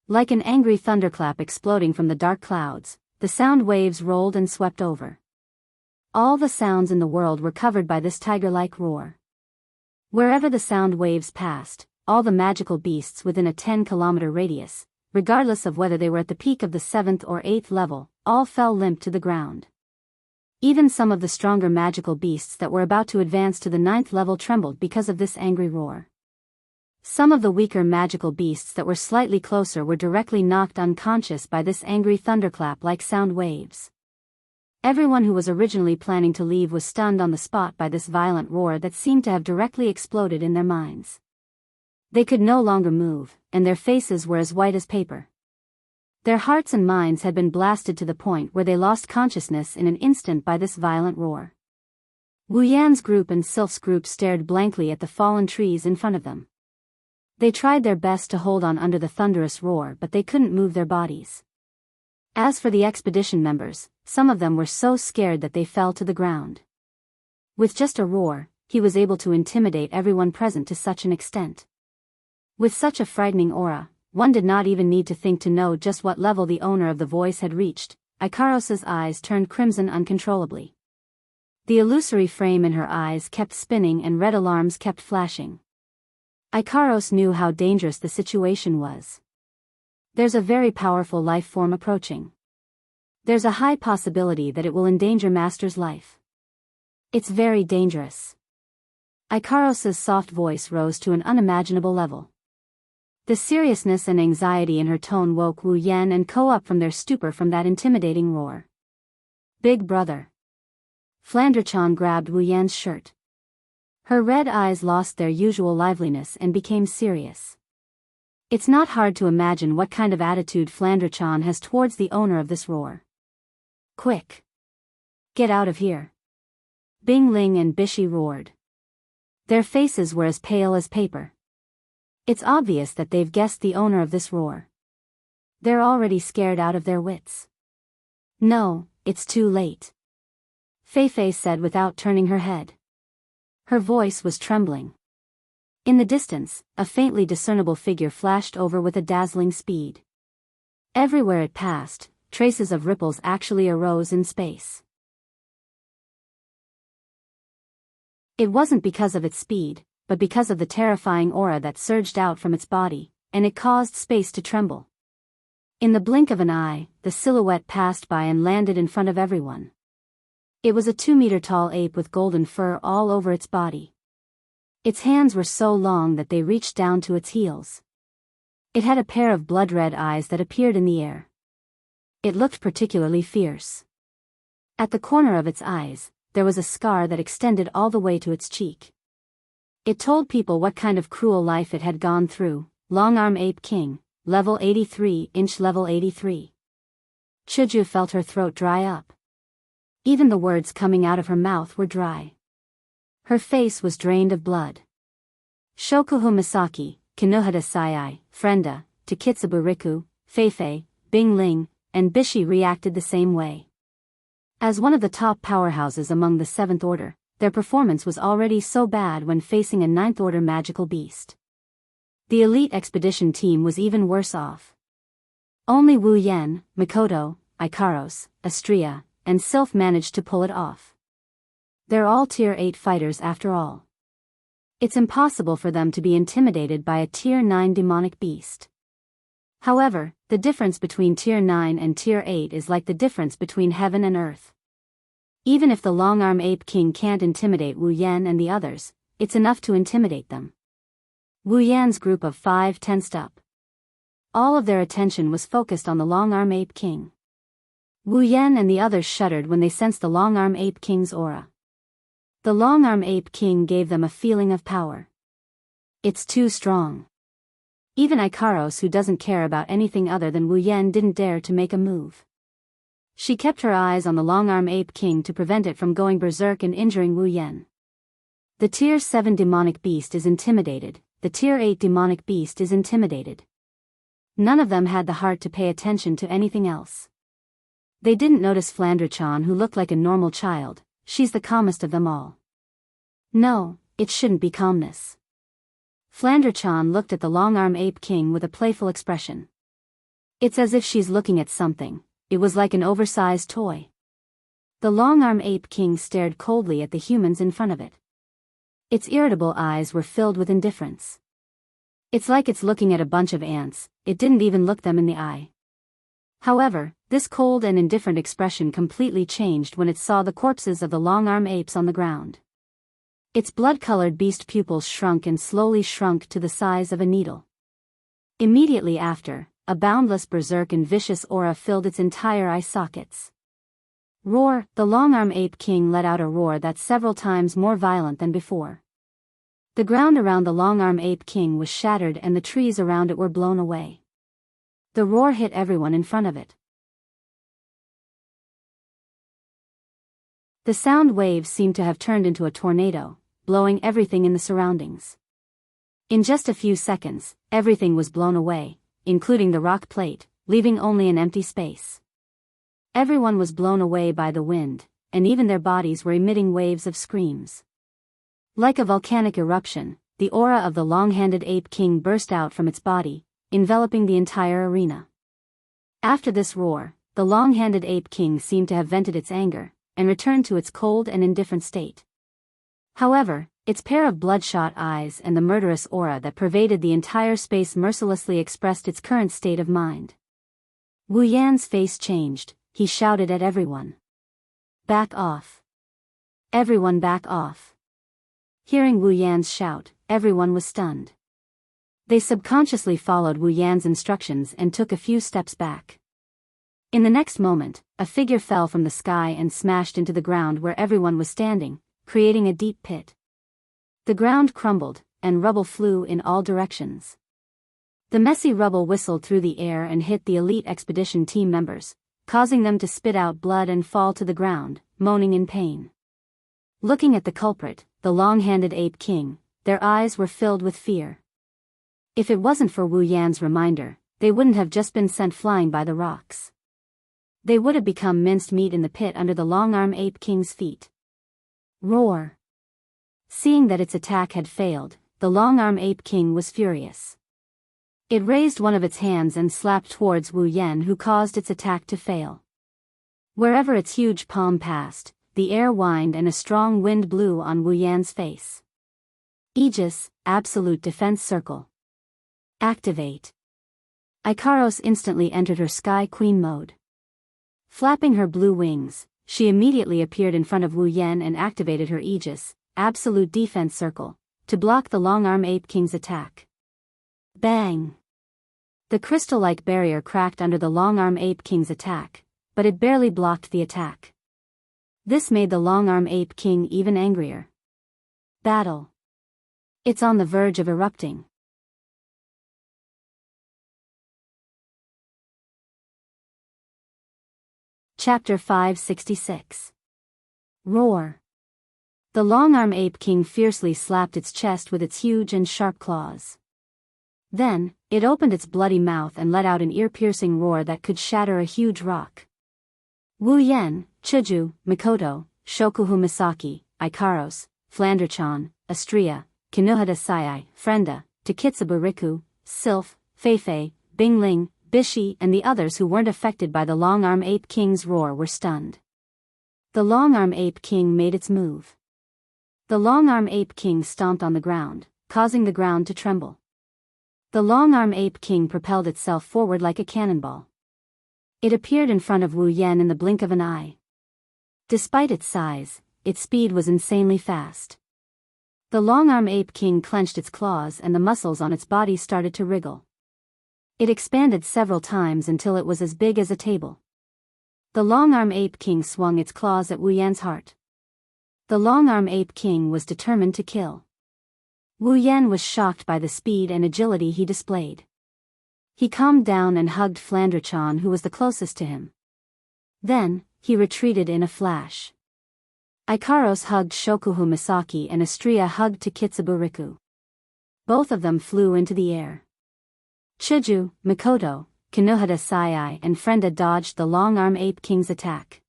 Like an angry thunderclap exploding from the dark clouds, the sound waves rolled and swept over. All the sounds in the world were covered by this tiger-like roar. Wherever the sound waves passed, all the magical beasts within a 10-kilometer radius, regardless of whether they were at the peak of the 7th or 8th level, all fell limp to the ground. Even some of the stronger magical beasts that were about to advance to the 9th level trembled because of this angry roar. Some of the weaker magical beasts that were slightly closer were directly knocked unconscious by this angry thunderclap like sound waves. Everyone who was originally planning to leave was stunned on the spot by this violent roar that seemed to have directly exploded in their minds. They could no longer move, and their faces were as white as paper. Their hearts and minds had been blasted to the point where they lost consciousness in an instant by this violent roar. Wu Yan's group and Sylph's group stared blankly at the fallen trees in front of them. They tried their best to hold on under the thunderous roar, but they couldn't move their bodies. As for the expedition members, some of them were so scared that they fell to the ground. With just a roar, he was able to intimidate everyone present to such an extent. With such a frightening aura, one did not even need to think to know just what level the owner of the voice had reached. Ikaros's eyes turned crimson uncontrollably. The illusory frame in her eyes kept spinning and red alarms kept flashing. Ikaros knew how dangerous the situation was. There's a very powerful life form approaching. There's a high possibility that it will endanger Master's life. It's very dangerous. Ikaros's soft voice rose to an unimaginable level. The seriousness and anxiety in her tone woke Wu Yan and Ko up from their stupor from that intimidating roar. Big brother. Flanderchan grabbed Wu Yan's shirt. Her red eyes lost their usual liveliness and became serious. It's not hard to imagine what kind of attitude Flanderchan has towards the owner of this roar. Quick! Get out of here! Bing Ling and Bishi roared. Their faces were as pale as paper. It's obvious that they've guessed the owner of this roar. They're already scared out of their wits. No, it's too late. Feifei said without turning her head. Her voice was trembling. In the distance, a faintly discernible figure flashed over with a dazzling speed. Everywhere it passed, traces of ripples actually arose in space. It wasn't because of its speed, but because of the terrifying aura that surged out from its body, and it caused space to tremble. In the blink of an eye, the silhouette passed by and landed in front of everyone. It was a 2-meter-tall ape with golden fur all over its body. Its hands were so long that they reached down to its heels. It had a pair of blood-red eyes that appeared in the air. It looked particularly fierce. At the corner of its eyes, there was a scar that extended all the way to its cheek. It told people what kind of cruel life it had gone through. Long-arm ape king, level 83, inch level 83. Chuju felt her throat dry up. Even the words coming out of her mouth were dry. Her face was drained of blood. Shokuhu Misaki, Kinohada Sayai, Frenda, Takitsubu Riku, Feifei, Bing Ling, and Bishi reacted the same way. As one of the top powerhouses among the Seventh Order, their performance was already so bad when facing a Ninth Order magical beast. The elite expedition team was even worse off. Only Wu Yan, Mikoto, Ikaros, Astria, and Sylph managed to pull it off. They're all Tier 8 fighters after all. It's impossible for them to be intimidated by a Tier 9 demonic beast. However, the difference between Tier 9 and Tier 8 is like the difference between heaven and earth. Even if the Long-Arm Ape King can't intimidate Wu Yan and the others, it's enough to intimidate them. Wu Yan's group of 5 tensed up. All of their attention was focused on the Long-Arm Ape King. Wu Yan and the others shuddered when they sensed the Long-Arm Ape King's aura. The Long-Arm Ape King gave them a feeling of power. It's too strong. Even Ikaros, who doesn't care about anything other than Wu Yan, didn't dare to make a move. She kept her eyes on the Long-Arm Ape King to prevent it from going berserk and injuring Wu Yan. The Tier 7 demonic beast is intimidated, the Tier 8 demonic beast is intimidated. None of them had the heart to pay attention to anything else. They didn't notice Flandre-chan, who looked like a normal child. She's the calmest of them all. No, it shouldn't be calmness. Flandre-chan looked at the Long-Arm Ape King with a playful expression. It's as if she's looking at something. It was like an oversized toy. The Long-Arm Ape King stared coldly at the humans in front of it. Its irritable eyes were filled with indifference. It's like it's looking at a bunch of ants. It didn't even look them in the eye. However, this cold and indifferent expression completely changed when it saw the corpses of the Long-Arm apes on the ground. Its blood-colored beast pupils shrunk and slowly shrunk to the size of a needle. Immediately after, a boundless berserk and vicious aura filled its entire eye sockets. Roar! The Long-Arm Ape King let out a roar that's several times more violent than before. The ground around the Long-Arm Ape King was shattered and the trees around it were blown away. The roar hit everyone in front of it. The sound waves seemed to have turned into a tornado, blowing everything in the surroundings. In just a few seconds, everything was blown away, including the rock plate, leaving only an empty space. Everyone was blown away by the wind, and even their bodies were emitting waves of screams. Like a volcanic eruption, the aura of the long-handed Ape King burst out from its body, enveloping the entire arena. After this roar, the long-handed Ape King seemed to have vented its anger, and returned to its cold and indifferent state. However, its pair of bloodshot eyes and the murderous aura that pervaded the entire space mercilessly expressed its current state of mind. Wu Yan's face changed. He shouted at everyone. Back off. Everyone back off. Hearing Wu Yan's shout, everyone was stunned. They subconsciously followed Wu Yan's instructions and took a few steps back. In the next moment, a figure fell from the sky and smashed into the ground where everyone was standing, creating a deep pit. The ground crumbled, and rubble flew in all directions. The messy rubble whistled through the air and hit the elite expedition team members, causing them to spit out blood and fall to the ground, moaning in pain. Looking at the culprit, the long-handed Ape King, their eyes were filled with fear. If it wasn't for Wu Yan's reminder, they wouldn't have just been sent flying by the rocks. They would have become minced meat in the pit under the Long-Arm Ape King's feet. Roar! Seeing that its attack had failed, the Long-Arm Ape King was furious. It raised one of its hands and slapped towards Wu Yan, who caused its attack to fail. Wherever its huge palm passed, the air whined and a strong wind blew on Wu Yan's face. Aegis, Absolute Defense Circle. Activate. Ikaros instantly entered her Sky Queen mode. Flapping her blue wings, she immediately appeared in front of Wu Yan and activated her Aegis, Absolute Defense Circle, to block the Long-Arm Ape King's attack. Bang! The crystal-like barrier cracked under the Long-Arm Ape King's attack, but it barely blocked the attack. This made the Long-Arm Ape King even angrier. Battle. It's on the verge of erupting. Chapter 566. Roar. The Long-Arm Ape King fiercely slapped its chest with its huge and sharp claws. Then, it opened its bloody mouth and let out an ear-piercing roar that could shatter a huge rock. Wu Yen, Chuju, Mikoto, Shokuhu Misaki, Ikaros, Flanderchan, Astria, Kinuhada Sai, Frenda, Takitsuba Riku, Sylph, Feifei, Bingling, Bishi and the others who weren't affected by the Long-Arm Ape King's roar were stunned. The Long-Arm Ape King made its move. The Long-Arm Ape King stomped on the ground, causing the ground to tremble. The Long-Arm Ape King propelled itself forward like a cannonball. It appeared in front of Wu Yen in the blink of an eye. Despite its size, its speed was insanely fast. The Long-Arm Ape King clenched its claws and the muscles on its body started to wriggle. It expanded several times until it was as big as a table. The Long-Arm Ape King swung its claws at Wu Yan's heart. The Long-Arm Ape King was determined to kill. Wu Yan was shocked by the speed and agility he displayed. He calmed down and hugged Flanderchan, who was the closest to him. Then, he retreated in a flash. Ikaros hugged Shokuhu Misaki and Astria hugged Takitsuba Riku. Both of them flew into the air. Chuju, Mikoto, Kinuhada Sai and Frenda dodged the Long-Arm Ape King's attack.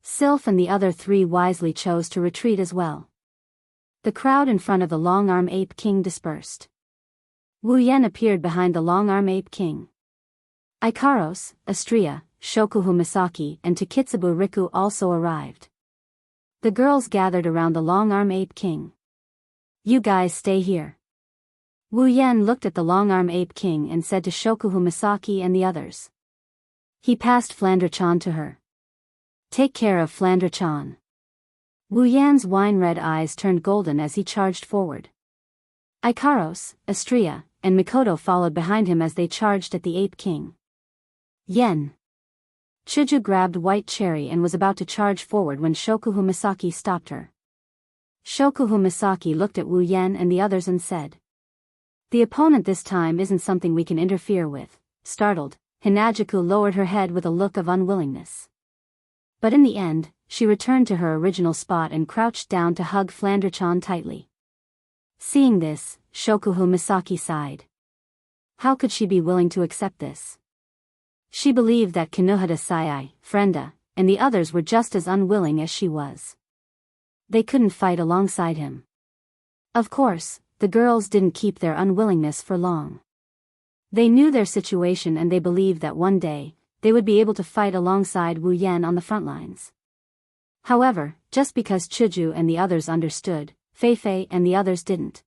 Sylph and the other three wisely chose to retreat as well. The crowd in front of the Long-Arm Ape King dispersed. Wu Yen appeared behind the Long-Arm Ape King. Ikaros, Astria, Shokuhu Misaki and Takitsuba Riku also arrived. The girls gathered around the Long-Arm Ape King. "You guys stay here." Wu Yen looked at the Long-Arm Ape King and said to Shokuhu Misaki and the others. He passed Flanderchan to her. "Take care of Flanderchan." Wu Yan's wine-red eyes turned golden as he charged forward. Ikaros, Astria, and Mikoto followed behind him as they charged at the Ape King. "Yen." Chuju grabbed White Cherry and was about to charge forward when Shokuhu Misaki stopped her. Shokuhu Misaki looked at Wu Yen and the others and said, "The opponent this time isn't something we can interfere with." Startled, Hinajuku lowered her head with a look of unwillingness. But in the end, she returned to her original spot and crouched down to hug Flanderchan tightly. Seeing this, Shokuhu Misaki sighed. How could she be willing to accept this? She believed that Kinuhada Sai, Frenda, and the others were just as unwilling as she was. They couldn't fight alongside him. Of course, the girls didn't keep their unwillingness for long. They knew their situation and they believed that one day, they would be able to fight alongside Wu Yen on the front lines. However, just because Chuju and the others understood, Feifei and the others didn't.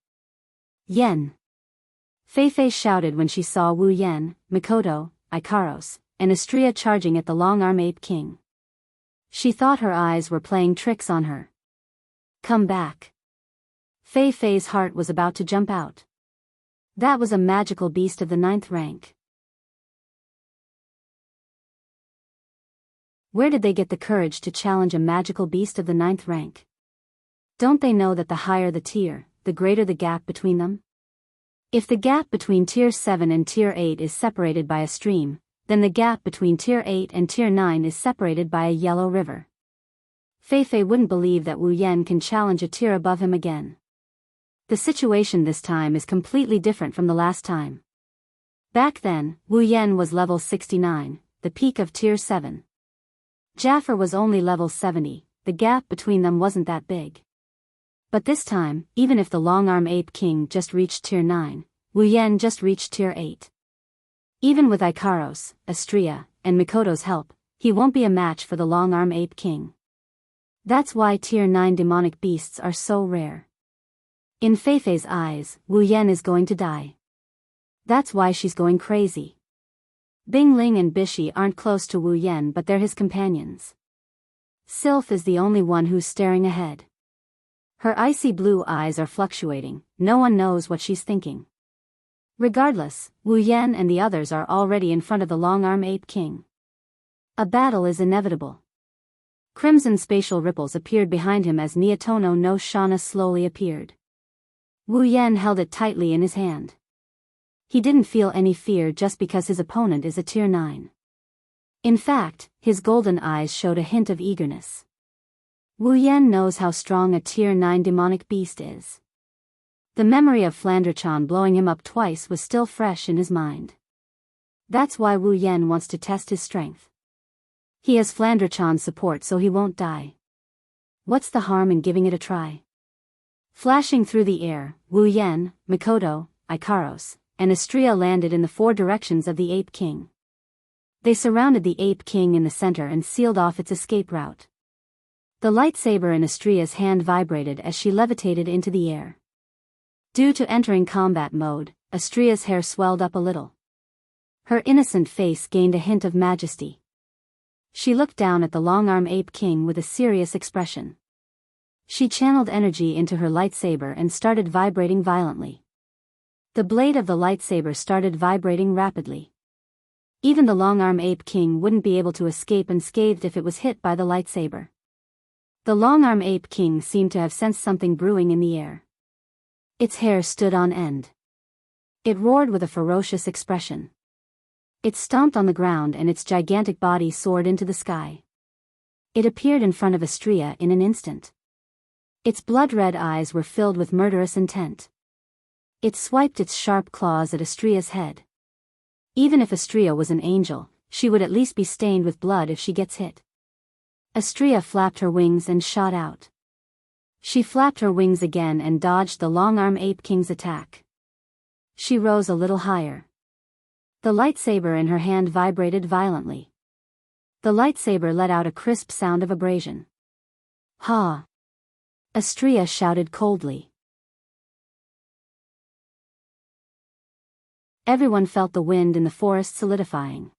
"Yen!" Feifei shouted when she saw Wu Yen, Mikoto, Ikaros, and Astria charging at the Long-Arm Ape King. She thought her eyes were playing tricks on her. "Come back." Feifei's heart was about to jump out. That was a magical beast of the 9th rank. Where did they get the courage to challenge a magical beast of the 9th rank? Don't they know that the higher the tier, the greater the gap between them? If the gap between Tier 7 and Tier 8 is separated by a stream, then the gap between Tier 8 and Tier 9 is separated by a yellow river. Feifei wouldn't believe that Wu Yen can challenge a tier above him again. The situation this time is completely different from the last time. Back then, Wu Yen was level 69, the peak of Tier 7. Jaffer was only level 70, the gap between them wasn't that big. But this time, even if the Long-Arm Ape King just reached Tier 9, Wu Yen just reached Tier 8. Even with Ikaros, Astria, and Mikoto's help, he won't be a match for the Long-Arm Ape King. That's why Tier 9 demonic beasts are so rare. In Feifei's eyes, Wu Yen is going to die. That's why she's going crazy. Bingling and Bishi aren't close to Wu Yen but they're his companions. Sylph is the only one who's staring ahead. Her icy blue eyes are fluctuating, no one knows what she's thinking. Regardless, Wu Yen and the others are already in front of the Long-Arm Ape King. A battle is inevitable. Crimson spatial ripples appeared behind him as Nietono no Shana slowly appeared. Wu Yen held it tightly in his hand. He didn't feel any fear just because his opponent is a Tier 9. In fact, his golden eyes showed a hint of eagerness. Wu Yen knows how strong a Tier 9 demonic beast is. The memory of Flanderchan blowing him up twice was still fresh in his mind. That's why Wu Yen wants to test his strength. He has Flandrachon's support so he won't die. What's the harm in giving it a try? Flashing through the air, Wu Yen, Mikoto, Ikaros, and Astria landed in the four directions of the Ape King. They surrounded the Ape King in the center and sealed off its escape route. The lightsaber in Astria's hand vibrated as she levitated into the air. Due to entering combat mode, Astria's hair swelled up a little. Her innocent face gained a hint of majesty. She looked down at the long-arm Ape King with a serious expression. She channeled energy into her lightsaber and started vibrating violently. The blade of the lightsaber started vibrating rapidly. Even the long-arm Ape King wouldn't be able to escape unscathed if it was hit by the lightsaber. The long-arm Ape King seemed to have sensed something brewing in the air. Its hair stood on end. It roared with a ferocious expression. It stomped on the ground and its gigantic body soared into the sky. It appeared in front of Astria in an instant. Its blood-red eyes were filled with murderous intent. It swiped its sharp claws at Astria's head. Even if Astria was an angel, she would at least be stained with blood if she gets hit. Astria flapped her wings and shot out. She flapped her wings again and dodged the long-arm Ape King's attack. She rose a little higher. The lightsaber in her hand vibrated violently. The lightsaber let out a crisp sound of abrasion. Ha! Astria shouted coldly. Everyone felt the wind in the forest solidifying.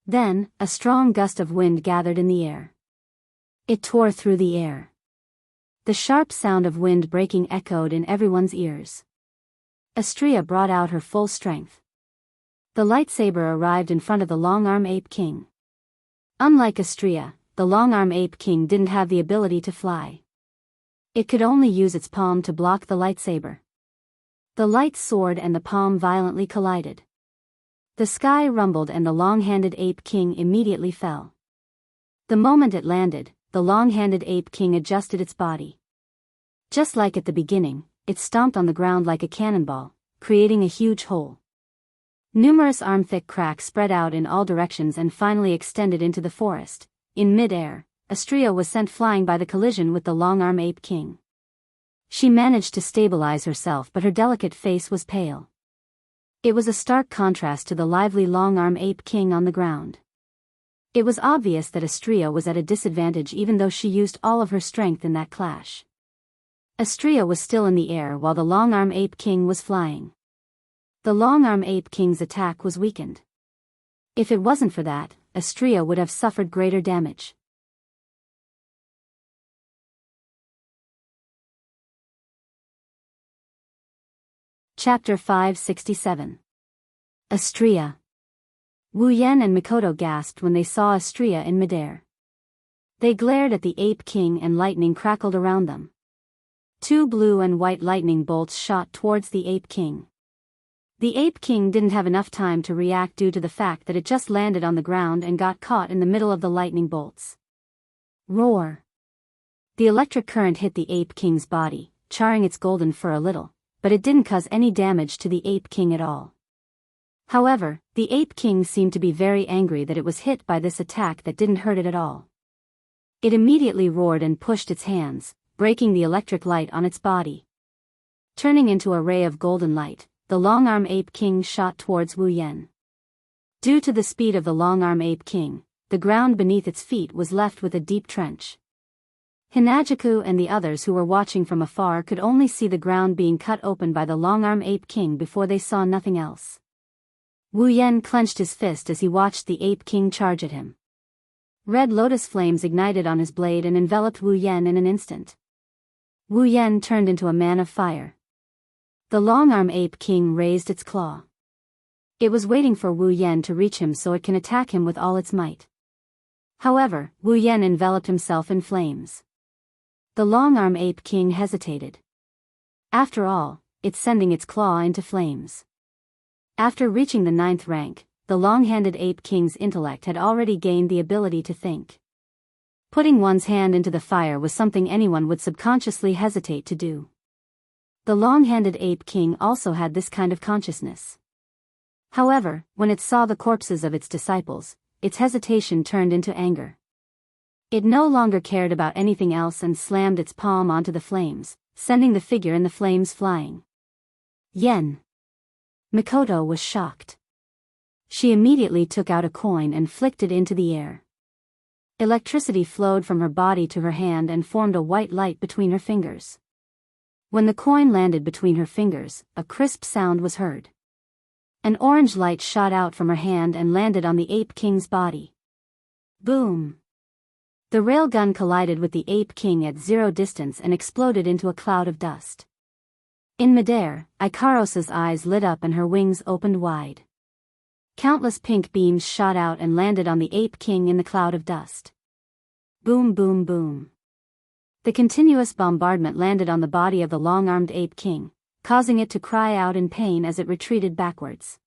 Then, a strong gust of wind gathered in the air. It tore through the air. The sharp sound of wind breaking echoed in everyone's ears. Astria brought out her full strength. The lightsaber arrived in front of the long-arm Ape King. Unlike Astria, the long-arm Ape King didn't have the ability to fly. It could only use its palm to block the lightsaber. The light sword and the palm violently collided. The sky rumbled and the long-handed Ape King immediately fell. The moment it landed, the long-handed Ape King adjusted its body. Just like at the beginning, it stomped on the ground like a cannonball, creating a huge hole. Numerous arm-thick cracks spread out in all directions and finally extended into the forest. In mid-air, Astria was sent flying by the collision with the long-arm Ape King. She managed to stabilize herself, but her delicate face was pale. It was a stark contrast to the lively long-arm Ape King on the ground. It was obvious that Astria was at a disadvantage even though she used all of her strength in that clash. Astria was still in the air while the long-arm Ape King was flying. The long-arm Ape King's attack was weakened. If it wasn't for that, Astria would have suffered greater damage. Chapter 567. Astria. Wu Yen and Mikoto gasped when they saw Astria in midair. They glared at the Ape King and lightning crackled around them. Two blue and white lightning bolts shot towards the Ape King. The Ape King didn't have enough time to react due to the fact that it just landed on the ground and got caught in the middle of the lightning bolts. Roar! The electric current hit the Ape King's body, charring its golden fur a little, but it didn't cause any damage to the Ape King at all. However, the Ape King seemed to be very angry that it was hit by this attack that didn't hurt it at all. It immediately roared and pushed its hands, breaking the electric light on its body. Turning into a ray of golden light, the long-arm Ape King shot towards Wu Yen. Due to the speed of the long-arm Ape King, the ground beneath its feet was left with a deep trench. Hinajaku and the others who were watching from afar could only see the ground being cut open by the long-arm Ape King before they saw nothing else. Wu Yen clenched his fist as he watched the Ape King charge at him. Red lotus flames ignited on his blade and enveloped Wu Yen in an instant. Wu Yen turned into a man of fire. The long-arm Ape King raised its claw. It was waiting for Wu Yen to reach him so it can attack him with all its might. However, Wu Yen enveloped himself in flames. The long-arm Ape King hesitated. After all, it's sending its claw into flames. After reaching the 9th rank, the long-handed Ape King's intellect had already gained the ability to think. Putting one's hand into the fire was something anyone would subconsciously hesitate to do. The long-handed Ape King also had this kind of consciousness. However, when it saw the corpses of its disciples, its hesitation turned into anger. It no longer cared about anything else and slammed its palm onto the flames, sending the figure in the flames flying. Yen. Mikoto was shocked. She immediately took out a coin and flicked it into the air. Electricity flowed from her body to her hand and formed a white light between her fingers. When the coin landed between her fingers, a crisp sound was heard. An orange light shot out from her hand and landed on the Ape King's body. Boom! The railgun collided with the Ape King at 0 distance and exploded into a cloud of dust. In midair, Ikaros's eyes lit up and her wings opened wide. Countless pink beams shot out and landed on the Ape King in the cloud of dust. Boom boom boom. The continuous bombardment landed on the body of the long-armed Ape King, causing it to cry out in pain as it retreated backwards.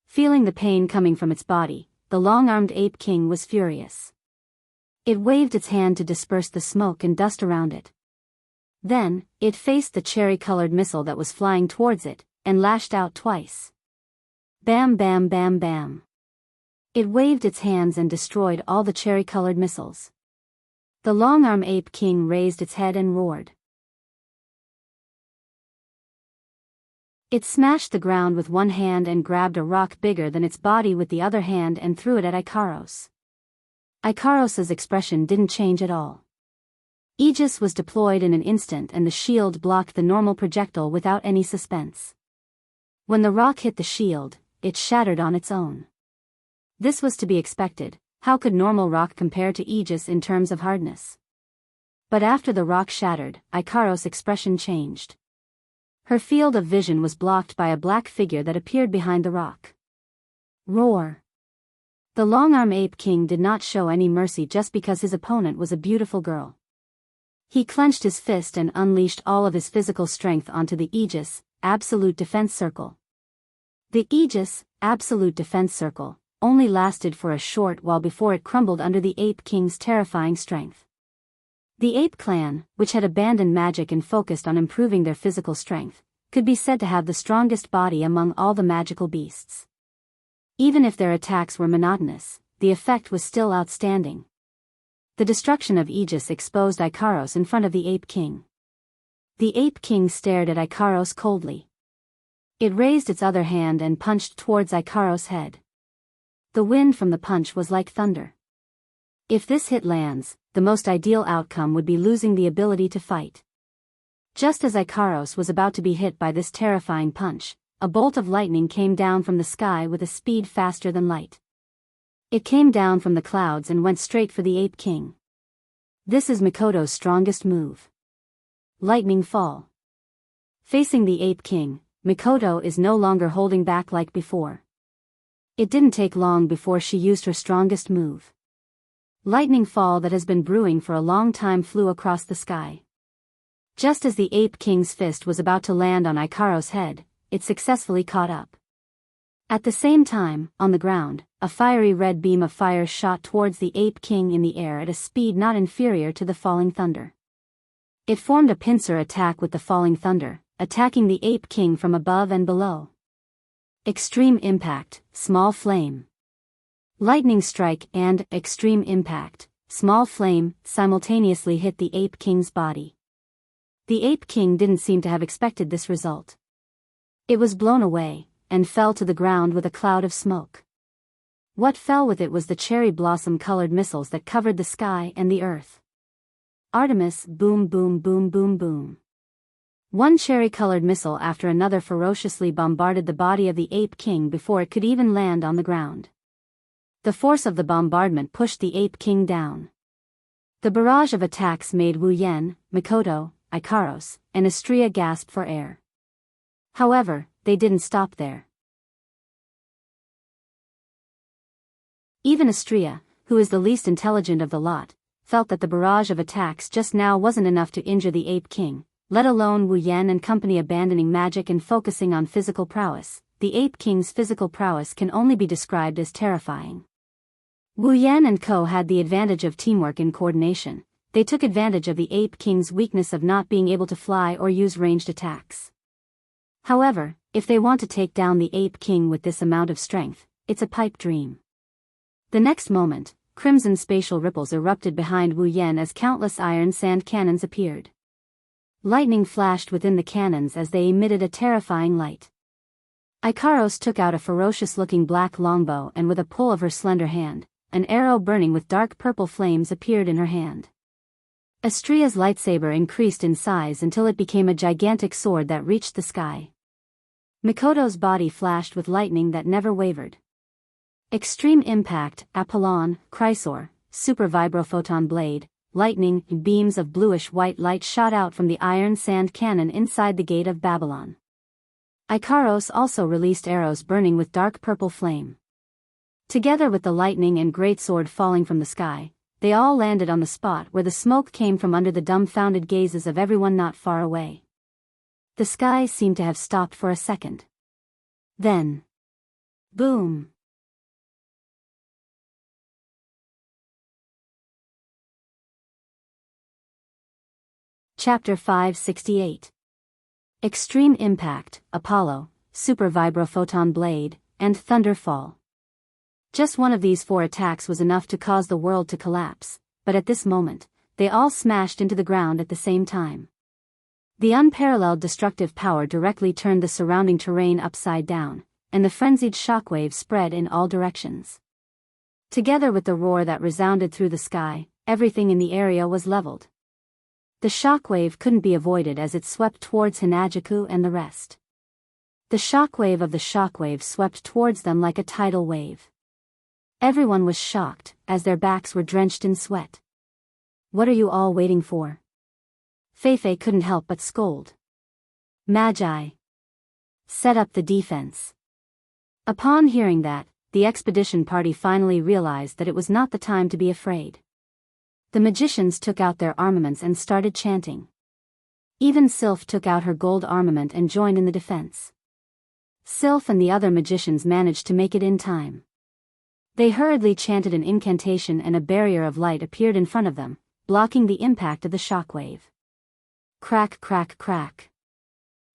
Feeling the pain coming from its body, the long-armed Ape King was furious. It waved its hand to disperse the smoke and dust around it. Then, it faced the cherry-colored missile that was flying towards it, and lashed out twice. Bam bam bam bam. It waved its hands and destroyed all the cherry-colored missiles. The long-armed Ape King raised its head and roared. It smashed the ground with one hand and grabbed a rock bigger than its body with the other hand and threw it at Ikaros. Ikaros's expression didn't change at all. Aegis was deployed in an instant and the shield blocked the normal projectile without any suspense. When the rock hit the shield, it shattered on its own. This was to be expected. How could normal rock compare to Aegis in terms of hardness? But after the rock shattered, Ikaros' expression changed. Her field of vision was blocked by a black figure that appeared behind the rock. Roar! The long-armed Ape King did not show any mercy just because his opponent was a beautiful girl. He clenched his fist and unleashed all of his physical strength onto the Aegis, Absolute Defense Circle. The Aegis, Absolute Defense Circle, only lasted for a short while before it crumbled under the Ape King's terrifying strength. The Ape Clan, which had abandoned magic and focused on improving their physical strength, could be said to have the strongest body among all the magical beasts. Even if their attacks were monotonous, the effect was still outstanding. The destruction of Aegis exposed Ikaros in front of the Ape King. The Ape King stared at Ikaros coldly. It raised its other hand and punched towards Ikaros' head. The wind from the punch was like thunder. If this hit lands, the most ideal outcome would be losing the ability to fight. Just as Ikaros was about to be hit by this terrifying punch, a bolt of lightning came down from the sky with a speed faster than light. It came down from the clouds and went straight for the Ape King. This is Mikoto's strongest move. Lightning Fall. Facing the Ape King, Mikoto is no longer holding back like before. It didn't take long before she used her strongest move. Lightning Fall that has been brewing for a long time flew across the sky. Just as the Ape King's fist was about to land on Ikaros' head, it successfully caught up. At the same time, on the ground, a fiery red beam of fire shot towards the Ape King in the air at a speed not inferior to the falling thunder. It formed a pincer attack with the falling thunder, attacking the Ape King from above and below. Extreme Impact, Small Flame. Lightning Strike and Extreme Impact, Small Flame simultaneously hit the Ape King's body. The Ape King didn't seem to have expected this result. It was blown away, and fell to the ground with a cloud of smoke. What fell with it was the cherry blossom-colored missiles that covered the sky and the earth. Artemis, boom boom boom boom boom. One cherry-colored missile after another ferociously bombarded the body of the Ape King before it could even land on the ground. The force of the bombardment pushed the Ape King down. The barrage of attacks made Wu Yen, Mikoto, Ikaros, and Astrea gasp for air. However, they didn't stop there. Even Astrea, who is the least intelligent of the lot, felt that the barrage of attacks just now wasn't enough to injure the Ape King, let alone Wu Yen and company abandoning magic and focusing on physical prowess. The Ape King's physical prowess can only be described as terrifying. Wu Yen and Co. had the advantage of teamwork and coordination. They took advantage of the Ape King's weakness of not being able to fly or use ranged attacks. However, if they want to take down the Ape King with this amount of strength, it's a pipe dream. The next moment, crimson spatial ripples erupted behind Wu Yan as countless iron sand cannons appeared. Lightning flashed within the cannons as they emitted a terrifying light. Ikaros took out a ferocious-looking black longbow, and with a pull of her slender hand, an arrow burning with dark purple flames appeared in her hand. Astria's lightsaber increased in size until it became a gigantic sword that reached the sky. Mikoto's body flashed with lightning that never wavered. Extreme Impact, Apollon, Chrysor, Super Vibrophoton Blade, lightning, beams of bluish-white light shot out from the iron sand cannon inside the Gate of Babylon. Ikaros also released arrows burning with dark purple flame. Together with the lightning and greatsword falling from the sky, they all landed on the spot where the smoke came from under the dumbfounded gazes of everyone not far away. The sky seemed to have stopped for a second. Then, boom! Chapter 568. Extreme Impact, Apollo, Super Vibrophoton Blade, and Thunderfall. Just one of these 4 attacks was enough to cause the world to collapse, but at this moment, they all smashed into the ground at the same time. The unparalleled destructive power directly turned the surrounding terrain upside down, and the frenzied shockwave spread in all directions. Together with the roar that resounded through the sky, everything in the area was leveled. The shockwave couldn't be avoided as it swept towards Hanajuku and the rest. The shockwave of the shockwave swept towards them like a tidal wave. Everyone was shocked, as their backs were drenched in sweat. "What are you all waiting for?" Feifei couldn't help but scold. "Magi, set up the defense." Upon hearing that, the expedition party finally realized that it was not the time to be afraid. The magicians took out their armaments and started chanting. Even Sylph took out her gold armament and joined in the defense. Sylph and the other magicians managed to make it in time. They hurriedly chanted an incantation and a barrier of light appeared in front of them, blocking the impact of the shockwave. Crack, crack, crack.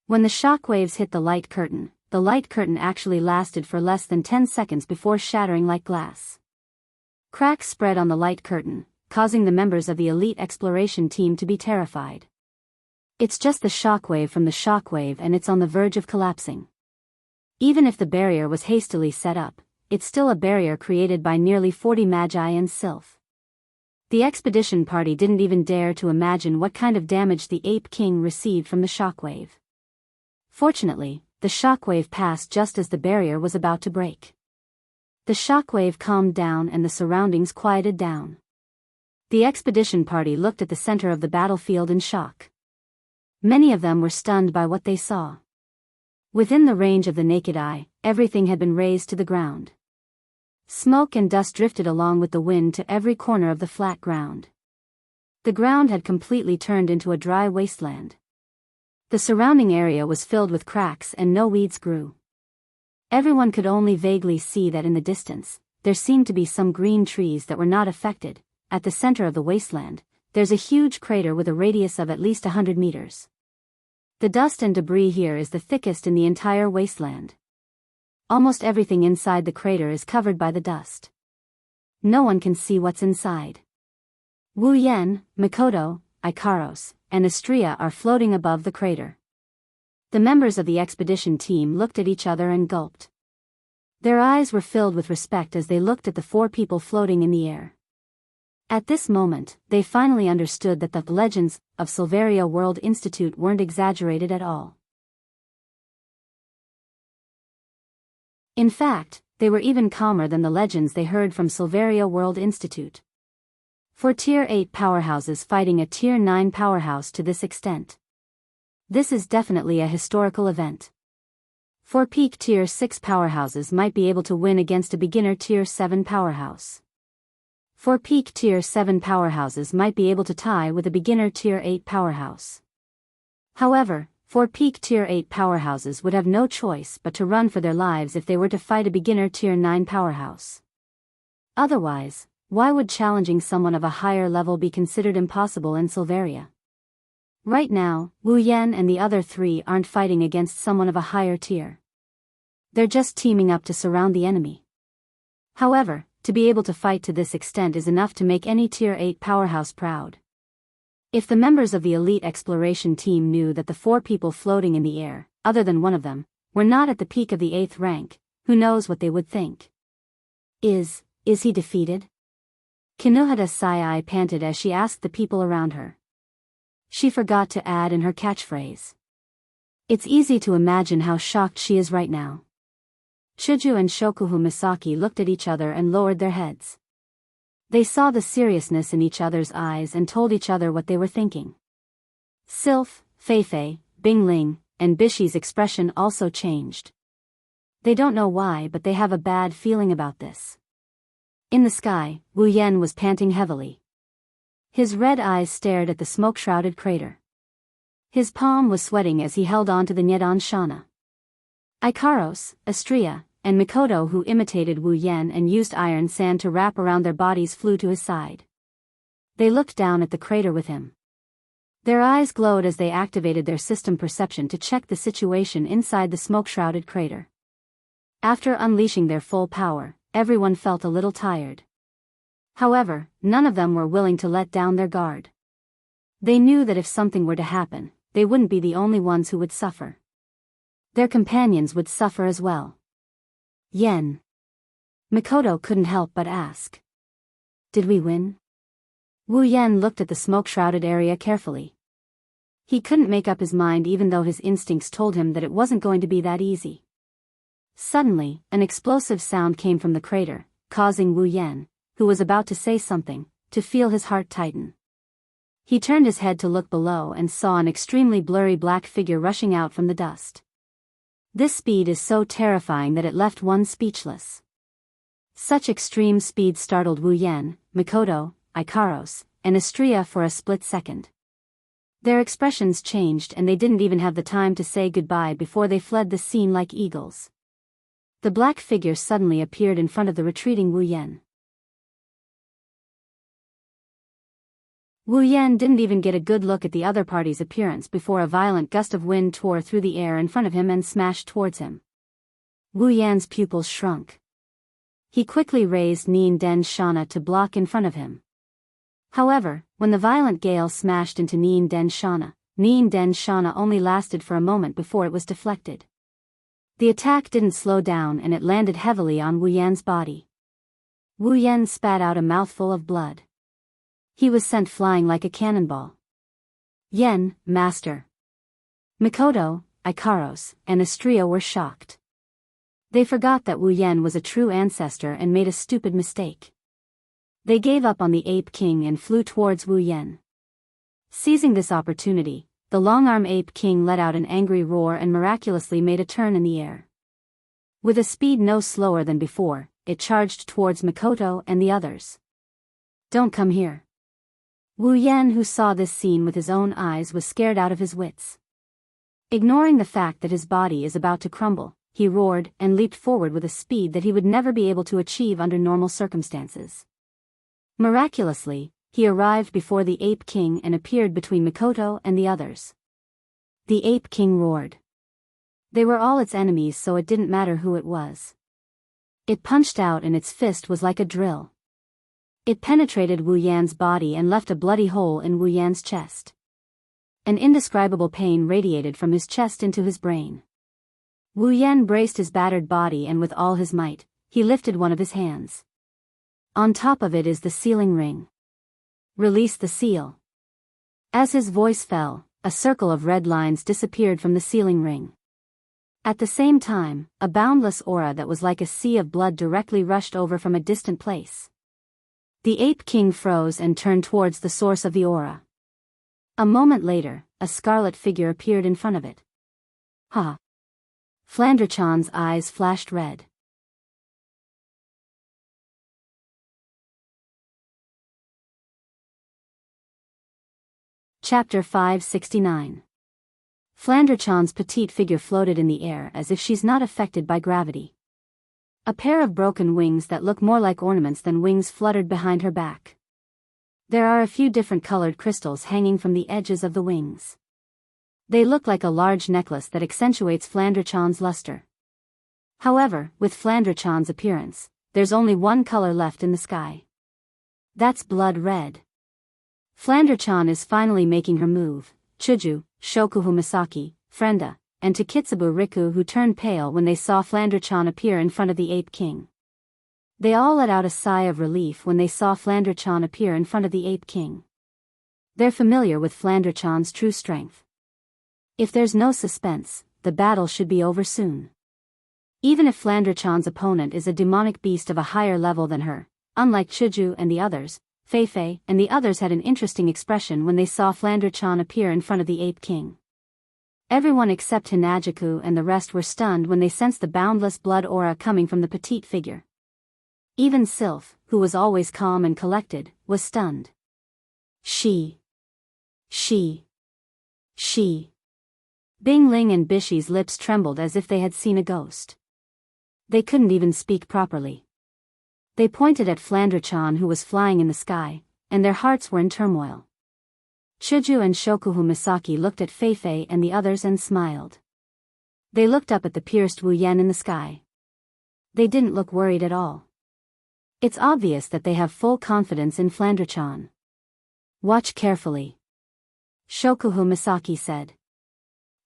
When the shockwaves hit the light curtain actually lasted for less than 10 seconds before shattering like glass. Cracks spread on the light curtain, causing the members of the elite exploration team to be terrified. It's just the shockwave from the shockwave and it's on the verge of collapsing. Even if the barrier was hastily set up, it's still a barrier created by nearly 40 magi and Sylph. The expedition party didn't even dare to imagine what kind of damage the Ape King received from the shockwave. Fortunately, the shockwave passed just as the barrier was about to break. The shockwave calmed down and the surroundings quieted down. The expedition party looked at the center of the battlefield in shock. Many of them were stunned by what they saw. Within the range of the naked eye, everything had been razed to the ground. Smoke and dust drifted along with the wind to every corner of the flat ground. The ground had completely turned into a dry wasteland. The surrounding area was filled with cracks and no weeds grew. Everyone could only vaguely see that in the distance, there seemed to be some green trees that were not affected. At the center of the wasteland, there's a huge crater with a radius of at least 100 meters. The dust and debris here is the thickest in the entire wasteland. Almost everything inside the crater is covered by the dust. No one can see what's inside. Wu Yan, Mikoto, Ikaros, and Astria are floating above the crater. The members of the expedition team looked at each other and gulped. Their eyes were filled with respect as they looked at the 4 people floating in the air. At this moment, they finally understood that the legends of Silveria World Institute weren't exaggerated at all. In fact, they were even calmer than the legends they heard from Silveria World Institute. For Tier 8 powerhouses fighting a Tier 9 powerhouse to this extent. This is definitely a historical event. For peak Tier 6 powerhouses might be able to win against a beginner Tier 7 powerhouse. For peak Tier 7 powerhouses might be able to tie with a beginner Tier 8 powerhouse. However, for peak Tier 8 powerhouses would have no choice but to run for their lives if they were to fight a beginner Tier 9 powerhouse. Otherwise, why would challenging someone of a higher level be considered impossible in Silveria? Right now, Wu Yan and the other 3 aren't fighting against someone of a higher tier. They're just teaming up to surround the enemy. However, to be able to fight to this extent is enough to make any Tier 8 powerhouse proud. If the members of the elite exploration team knew that the 4 people floating in the air, other than one of them, were not at the peak of the 8th rank, who knows what they would think. Is he defeated? Kinuhata Sai panted as she asked the people around her. She forgot to add in her catchphrase. It's easy to imagine how shocked she is right now. Chuju and Shokuhu Misaki looked at each other and lowered their heads. They saw the seriousness in each other's eyes and told each other what they were thinking. Sylph, Feifei, Bingling, and Bishi's expression also changed. They don't know why, but they have a bad feeling about this. In the sky, Wu Yen was panting heavily. His red eyes stared at the smoke-shrouded crater. His palm was sweating as he held on to the Nyedan Shana. Ikaros, Astria, and Mikoto, who imitated Wu Yen and used iron sand to wrap around their bodies, flew to his side. They looked down at the crater with him. Their eyes glowed as they activated their system perception to check the situation inside the smoke-shrouded crater. After unleashing their full power, everyone felt a little tired. However, none of them were willing to let down their guard. They knew that if something were to happen, they wouldn't be the only ones who would suffer. Their companions would suffer as well. Yen. Mikoto couldn't help but ask. Did we win? Wu Yen looked at the smoke-shrouded area carefully. He couldn't make up his mind even though his instincts told him that it wasn't going to be that easy. Suddenly, an explosive sound came from the crater, causing Wu Yen, who was about to say something, to feel his heart tighten. He turned his head to look below and saw an extremely blurry black figure rushing out from the dust. This speed is so terrifying that it left one speechless. Such extreme speed startled Wu Yen, Mikoto, Ikaros, and Astria for a split second. Their expressions changed and they didn't even have the time to say goodbye before they fled the scene like eagles. The black figure suddenly appeared in front of the retreating Wu Yen. Wu Yen didn't even get a good look at the other party's appearance before a violent gust of wind tore through the air in front of him and smashed towards him. Wu Yan's pupils shrunk. He quickly raised Nien Den Shana to block in front of him. However, when the violent gale smashed into Nien Den Shana only lasted for a moment before it was deflected. The attack didn't slow down and it landed heavily on Wu Yan's body. Wu Yan spat out a mouthful of blood. He was sent flying like a cannonball. Yen, master. Mikoto, Ikaros, and Astria were shocked. They forgot that Wu Yen was a true ancestor and made a stupid mistake. They gave up on the Ape King and flew towards Wu Yen. Seizing this opportunity, the long-arm Ape King let out an angry roar and miraculously made a turn in the air. With a speed no slower than before, it charged towards Mikoto and the others. Don't come here. Wu Yen, who saw this scene with his own eyes, was scared out of his wits. Ignoring the fact that his body is about to crumble, he roared and leaped forward with a speed that he would never be able to achieve under normal circumstances. Miraculously, he arrived before the Ape King and appeared between Mikoto and the others. The Ape King roared. They were all its enemies, so it didn't matter who it was. It punched out and its fist was like a drill. It penetrated Wu Yan's body and left a bloody hole in Wu Yan's chest. An indescribable pain radiated from his chest into his brain. Wu Yan braced his battered body and with all his might, he lifted one of his hands. On top of it is the sealing ring. Release the seal. As his voice fell, a circle of red lines disappeared from the sealing ring. At the same time, a boundless aura that was like a sea of blood directly rushed over from a distant place. The Ape King froze and turned towards the source of the aura. A moment later, a scarlet figure appeared in front of it. Ha! Flandrachan's eyes flashed red. Chapter 569. Flandrachan's petite figure floated in the air as if she's not affected by gravity. A pair of broken wings that look more like ornaments than wings fluttered behind her back. There are a few different colored crystals hanging from the edges of the wings. They look like a large necklace that accentuates Flandrachan's luster. However, with Flandrachan's appearance, there's only one color left in the sky. That's blood red. Flander-chan is finally making her move. Chuju, Shokuhu Misaki, Frenda, and Takitsubu Riku, who turned pale when they saw Flander-chan appear in front of the Ape King. They all let out a sigh of relief when they saw Flander-chan appear in front of the Ape King. They're familiar with Flander-chan's true strength. If there's no suspense, the battle should be over soon. Even if Flander-chan's opponent is a demonic beast of a higher level than her, unlike Chuju and the others, Fei-Fei and the others had an interesting expression when they saw Flander-chan appear in front of the Ape King. Everyone except Hinajiku and the rest were stunned when they sensed the boundless blood aura coming from the petite figure. Even Sylph, who was always calm and collected, was stunned. She. Bing Ling and Bishi's lips trembled as if they had seen a ghost. They couldn't even speak properly. They pointed at Flander-chan, who was flying in the sky, and their hearts were in turmoil. Chuju and Shokuhu Misaki looked at Fei-Fei and the others and smiled. They looked up at the pierced Wu Yan in the sky. They didn't look worried at all. It's obvious that they have full confidence in Flander-chan. Watch carefully, Shokuhu Misaki said.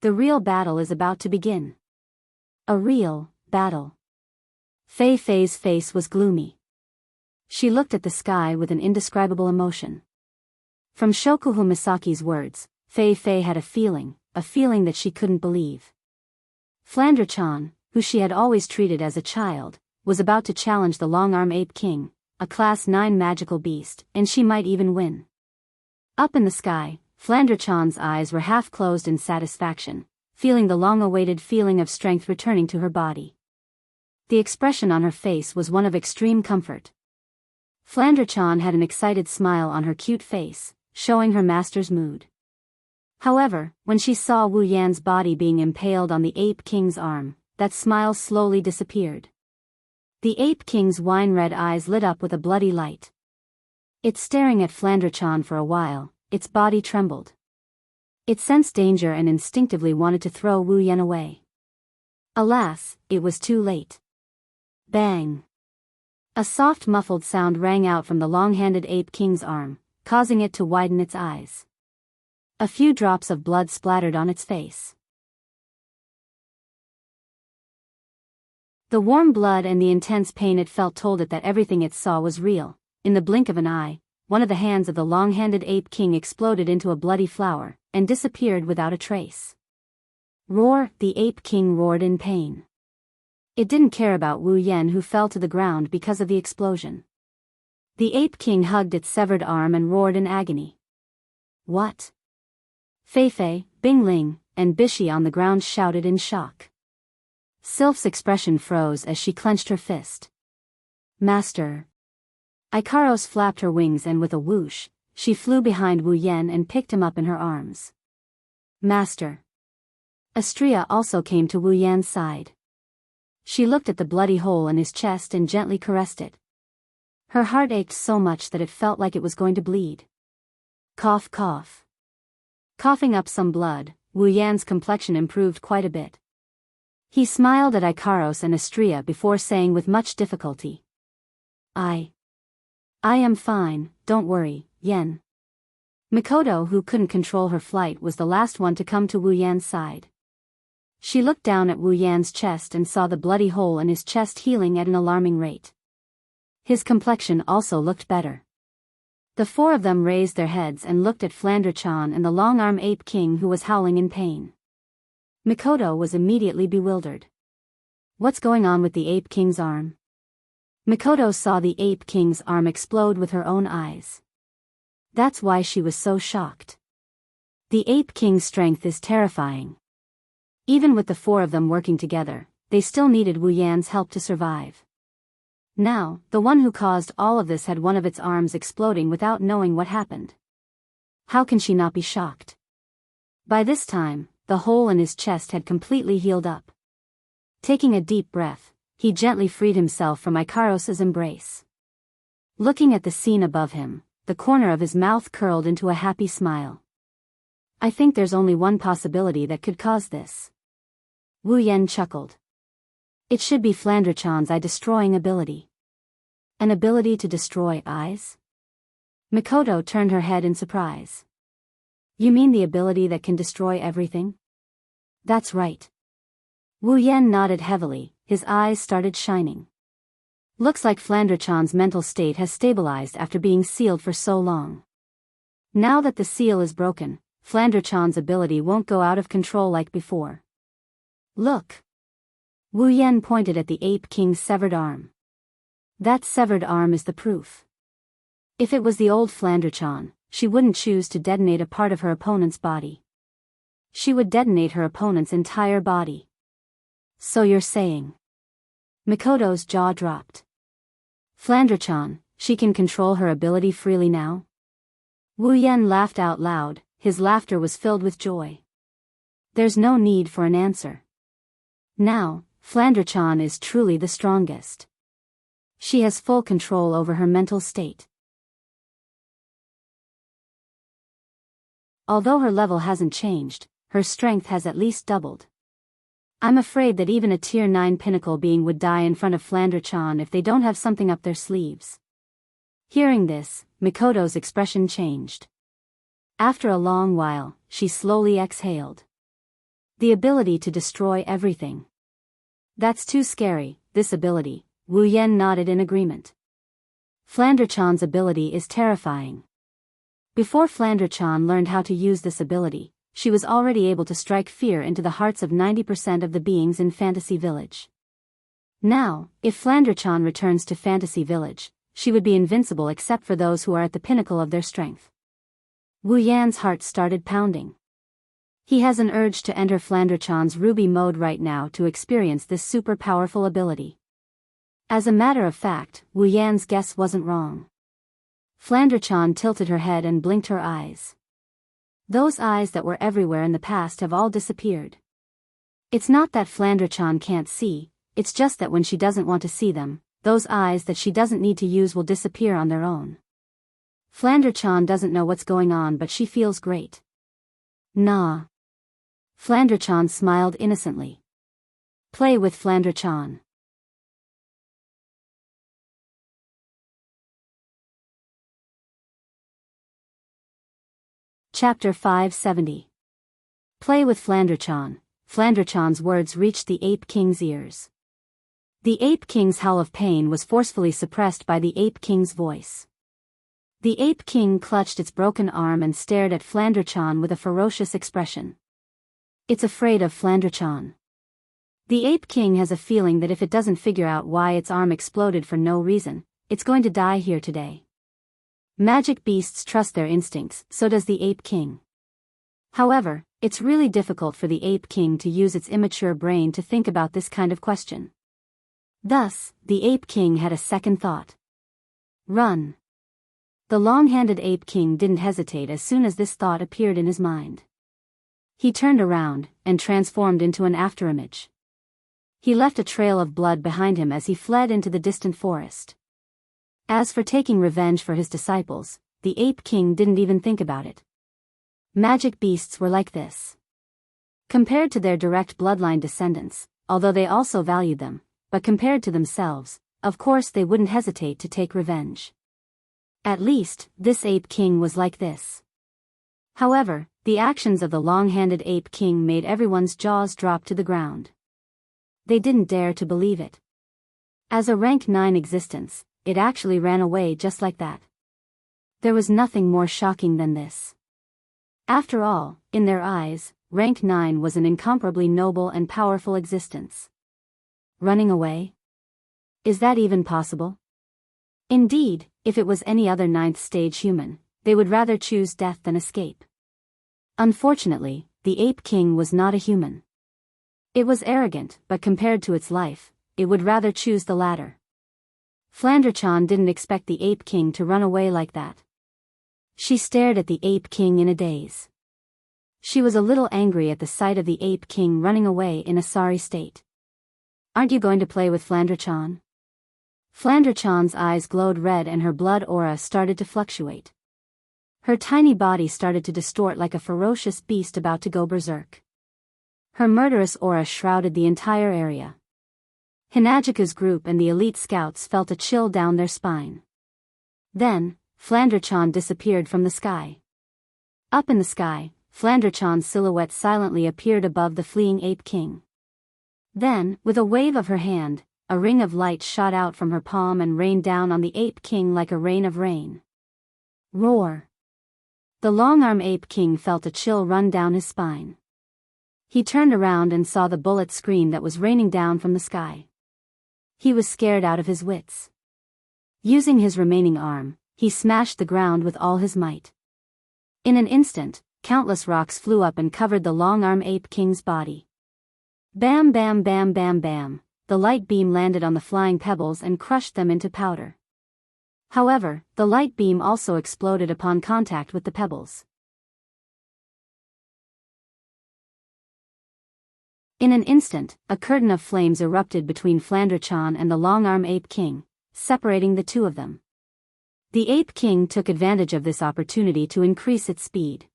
The real battle is about to begin. A real battle. Fei-Fei's face was gloomy. She looked at the sky with an indescribable emotion. From Shokuhu Misaki's words, Fei-Fei had a feeling that she couldn't believe. Flander-chan, who she had always treated as a child, was about to challenge the Long-Arm Ape King, a Class 9 magical beast, and she might even win. Up in the sky, Flander-chan's eyes were half closed in satisfaction, feeling the long-awaited feeling of strength returning to her body. The expression on her face was one of extreme comfort. Flander-chan had an excited smile on her cute face, showing her master's mood. However, when she saw Wu Yan's body being impaled on the Ape King's arm, that smile slowly disappeared. The Ape King's wine-red eyes lit up with a bloody light. It staring at Flander-chan for a while, its body trembled. It sensed danger and instinctively wanted to throw Wu Yan away. Alas, it was too late. Bang! A soft muffled sound rang out from the long-handed Ape King's arm, causing it to widen its eyes. A few drops of blood splattered on its face. The warm blood and the intense pain it felt told it that everything it saw was real. In the blink of an eye, one of the hands of the long-handed Ape King exploded into a bloody flower, and disappeared without a trace. Roar! The Ape King roared in pain. It didn't care about Wu Yan, who fell to the ground because of the explosion. The Ape King hugged its severed arm and roared in agony. What? Fei-Fei, Bing Ling, and Bishi on the ground shouted in shock. Sylph's expression froze as she clenched her fist. Master. Ikaros flapped her wings and with a whoosh, she flew behind Wu Yan and picked him up in her arms. Master. Astria also came to Wu Yan's side. She looked at the bloody hole in his chest and gently caressed it. Her heart ached so much that it felt like it was going to bleed. Cough, cough. Coughing up some blood, Wu Yan's complexion improved quite a bit. He smiled at Ikaros and Astria before saying with much difficulty. I am fine, don't worry, Yen. Mikoto, who couldn't control her flight, was the last one to come to Wu Yan's side. She looked down at Wu Yan's chest and saw the bloody hole in his chest healing at an alarming rate. His complexion also looked better. The four of them raised their heads and looked at Flander-chan and the long-arm Ape King, who was howling in pain. Mikoto was immediately bewildered. What's going on with the Ape King's arm? Mikoto saw the Ape King's arm explode with her own eyes. That's why she was so shocked. The Ape King's strength is terrifying. Even with the four of them working together, they still needed Wu Yan's help to survive. Now, the one who caused all of this had one of its arms exploding without knowing what happened. How can she not be shocked? By this time, the hole in his chest had completely healed up. Taking a deep breath, he gently freed himself from Ikaros's embrace. Looking at the scene above him, the corner of his mouth curled into a happy smile. I think there's only one possibility that could cause this. Wu Yan chuckled. It should be Flander-chan's eye-destroying ability. An ability to destroy eyes? Mikoto turned her head in surprise. You mean the ability that can destroy everything? That's right. Wu Yan nodded heavily, his eyes started shining. Looks like Flandre-chan's mental state has stabilized after being sealed for so long. Now that the seal is broken, Flandre-chan's ability won't go out of control like before. Look! Wu Yan pointed at the Ape King's severed arm. That severed arm is the proof. If it was the old Flandre-chan, she wouldn't choose to detonate a part of her opponent's body. She would detonate her opponent's entire body. So you're saying? Mikoto's jaw dropped. Flandre-chan, she can control her ability freely now? Wu Yan laughed out loud, his laughter was filled with joy. There's no need for an answer. Now, Flandre-chan is truly the strongest. She has full control over her mental state. Although her level hasn't changed, her strength has at least doubled. I'm afraid that even a Tier 9 pinnacle being would die in front of Flandre-chan if they don't have something up their sleeves. Hearing this, Mikoto's expression changed. After a long while, she slowly exhaled. The ability to destroy everything. That's too scary, this ability, Wu Yan nodded in agreement. Flandre-chan's ability is terrifying. Before Flandre-chan learned how to use this ability, she was already able to strike fear into the hearts of 90% of the beings in Fantasy Village. Now, if Flandre-chan returns to Fantasy Village, she would be invincible except for those who are at the pinnacle of their strength. Wu Yan's heart started pounding. He has an urge to enter Flandre-chan's ruby mode right now to experience this super powerful ability. As a matter of fact, Wu Yan's guess wasn't wrong. Flandre-chan tilted her head and blinked her eyes. Those eyes that were everywhere in the past have all disappeared. It's not that Flandre-chan can't see, it's just that when she doesn't want to see them, those eyes that she doesn't need to use will disappear on their own. Flandre-chan doesn't know what's going on, but she feels great. Nah. Flandre-chan smiled innocently. Play with Flandre-chan. Chapter 570. Play with Flandre-chan. Flandre-chan's words reached the Ape King's ears. The Ape King's howl of pain was forcefully suppressed by the Ape King's voice. The Ape King clutched its broken arm and stared at Flandre-chan with a ferocious expression. It's afraid of Flandre-chan. The Ape King has a feeling that if it doesn't figure out why its arm exploded for no reason, it's going to die here today. Magic beasts trust their instincts, so does the Ape King. However, it's really difficult for the Ape King to use its immature brain to think about this kind of question. Thus, the Ape King had a second thought. Run. The long-handed Ape King didn't hesitate as soon as this thought appeared in his mind. He turned around, and transformed into an afterimage. He left a trail of blood behind him as he fled into the distant forest. As for taking revenge for his disciples, the Ape King didn't even think about it. Magic beasts were like this. Compared to their direct bloodline descendants, although they also valued them, but compared to themselves, of course they wouldn't hesitate to take revenge. At least, this Ape King was like this. However, the actions of the long-handed Ape King made everyone's jaws drop to the ground. They didn't dare to believe it. As a rank 9 existence, it actually ran away just like that. There was nothing more shocking than this. After all, in their eyes, rank 9 was an incomparably noble and powerful existence. Running away? Is that even possible? Indeed, if it was any other 9th stage human, they would rather choose death than escape. Unfortunately, the Ape King was not a human. It was arrogant, but compared to its life, it would rather choose the latter. Flandre-chan didn't expect the Ape King to run away like that. She stared at the Ape King in a daze. She was a little angry at the sight of the Ape King running away in a sorry state. Aren't you going to play with Flandre-chan? Flandre-chan's eyes glowed red and her blood aura started to fluctuate. Her tiny body started to distort like a ferocious beast about to go berserk. Her murderous aura shrouded the entire area. Hinajika's group and the elite scouts felt a chill down their spine. Then, Flandrachan disappeared from the sky. Up in the sky, Flandrachan's silhouette silently appeared above the fleeing Ape King. Then, with a wave of her hand, a ring of light shot out from her palm and rained down on the Ape King like a rain of rain. Roar! The long-arm Ape King felt a chill run down his spine. He turned around and saw the bullet screen that was raining down from the sky. He was scared out of his wits. Using his remaining arm, he smashed the ground with all his might. In an instant, countless rocks flew up and covered the long-arm Ape King's body. Bam bam bam bam bam, the light beam landed on the flying pebbles and crushed them into powder. However, the light beam also exploded upon contact with the pebbles. In an instant, a curtain of flames erupted between Flandrachan and the long-arm Ape King, separating the two of them. The Ape King took advantage of this opportunity to increase its speed.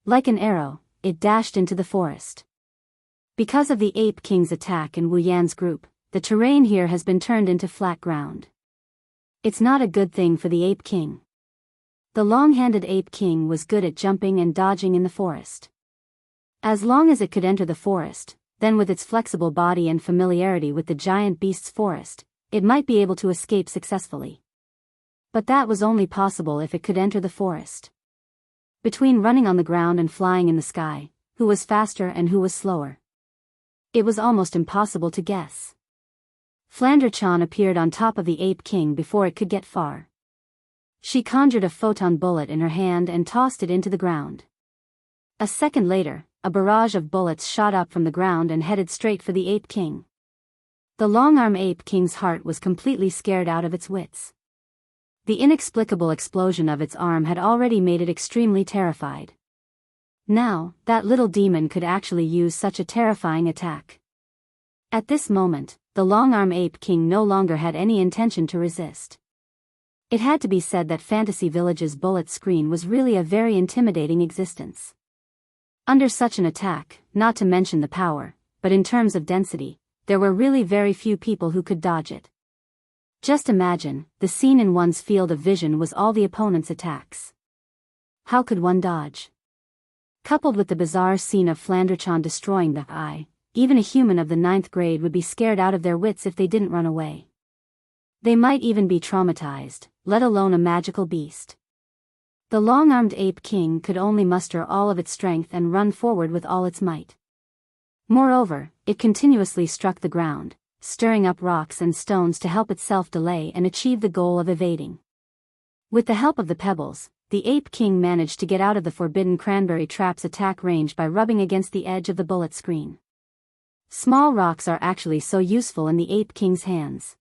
Like an arrow, it dashed into the forest. Because of the Ape King's attack and Wu Yan's group, the terrain here has been turned into flat ground. It's not a good thing for the Ape King. The long-handed Ape King was good at jumping and dodging in the forest. As long as it could enter the forest, then with its flexible body and familiarity with the giant beast's forest, it might be able to escape successfully. But that was only possible if it could enter the forest. Between running on the ground and flying in the sky, who was faster and who was slower? It was almost impossible to guess. Flandrachan appeared on top of the Ape King before it could get far. She conjured a photon bullet in her hand and tossed it into the ground. A second later, a barrage of bullets shot up from the ground and headed straight for the Ape King. The long-arm Ape King's heart was completely scared out of its wits. The inexplicable explosion of its arm had already made it extremely terrified. Now, that little demon could actually use such a terrifying attack. At this moment, the long-arm Ape King no longer had any intention to resist. It had to be said that Fantasy Village's bullet screen was really a very intimidating existence. Under such an attack, not to mention the power, but in terms of density, there were really very few people who could dodge it. Just imagine, the scene in one's field of vision was all the opponent's attacks. How could one dodge? Coupled with the bizarre scene of Flandrachan destroying the eye, even a human of the 9th grade would be scared out of their wits if they didn't run away. They might even be traumatized, let alone a magical beast. The long-armed Ape King could only muster all of its strength and run forward with all its might. Moreover, it continuously struck the ground, stirring up rocks and stones to help itself delay and achieve the goal of evading. With the help of the pebbles, the Ape King managed to get out of the forbidden cranberry trap's attack range by rubbing against the edge of the bullet screen. Small rocks are actually so useful in the Ape King's hands.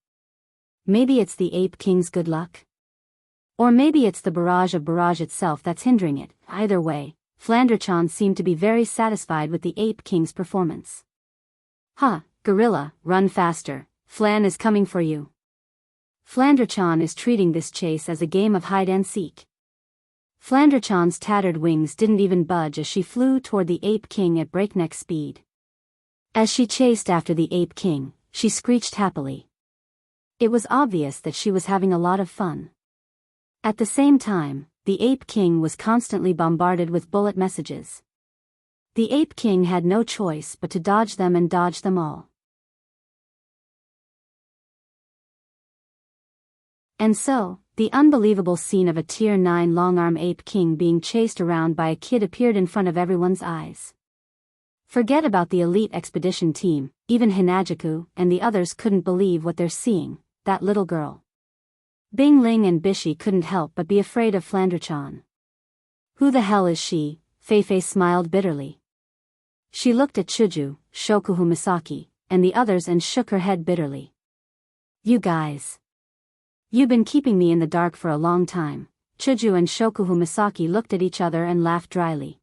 Maybe it's the Ape King's good luck? Or maybe it's the barrage of barrage itself that's hindering it. Either way, Flandrachan seemed to be very satisfied with the Ape King's performance. Gorilla, run faster, Flan is coming for you. Flandrachan is treating this chase as a game of hide-and-seek. Flandrachan's tattered wings didn't even budge as she flew toward the Ape King at breakneck speed. As she chased after the Ape King, she screeched happily. It was obvious that she was having a lot of fun. At the same time, the Ape King was constantly bombarded with bullet messages. The Ape King had no choice but to dodge them and dodge them all. And so, the unbelievable scene of a Tier 9 long-arm Ape King being chased around by a kid appeared in front of everyone's eyes. Forget about the elite expedition team, even Hinajiku and the others couldn't believe what they're seeing, that little girl. Bing Ling and Bishi couldn't help but be afraid of Flandrachan. Who the hell is she? Feifei smiled bitterly. She looked at Chuju, Shokuhu Misaki, and the others and shook her head bitterly. You guys. You've been keeping me in the dark for a long time. Chuju and Shokuhu Misaki looked at each other and laughed dryly.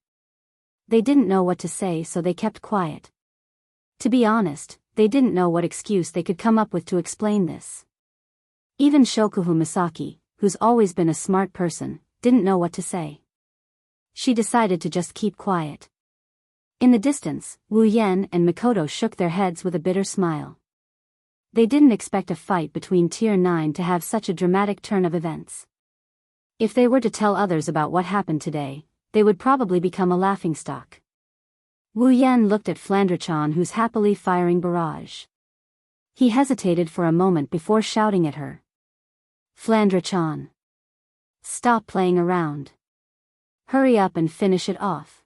They didn't know what to say, so they kept quiet. To be honest, they didn't know what excuse they could come up with to explain this. Even Shokuhu Misaki, who's always been a smart person, didn't know what to say. She decided to just keep quiet. In the distance, Wu Yan and Mikoto shook their heads with a bitter smile. They didn't expect a fight between Tier 9 to have such a dramatic turn of events. If they were to tell others about what happened today, they would probably become a laughingstock. Wu Yan looked at Flandrachan, who's happily firing barrage. He hesitated for a moment before shouting at her. Flandrachan, stop playing around. Hurry up and finish it off.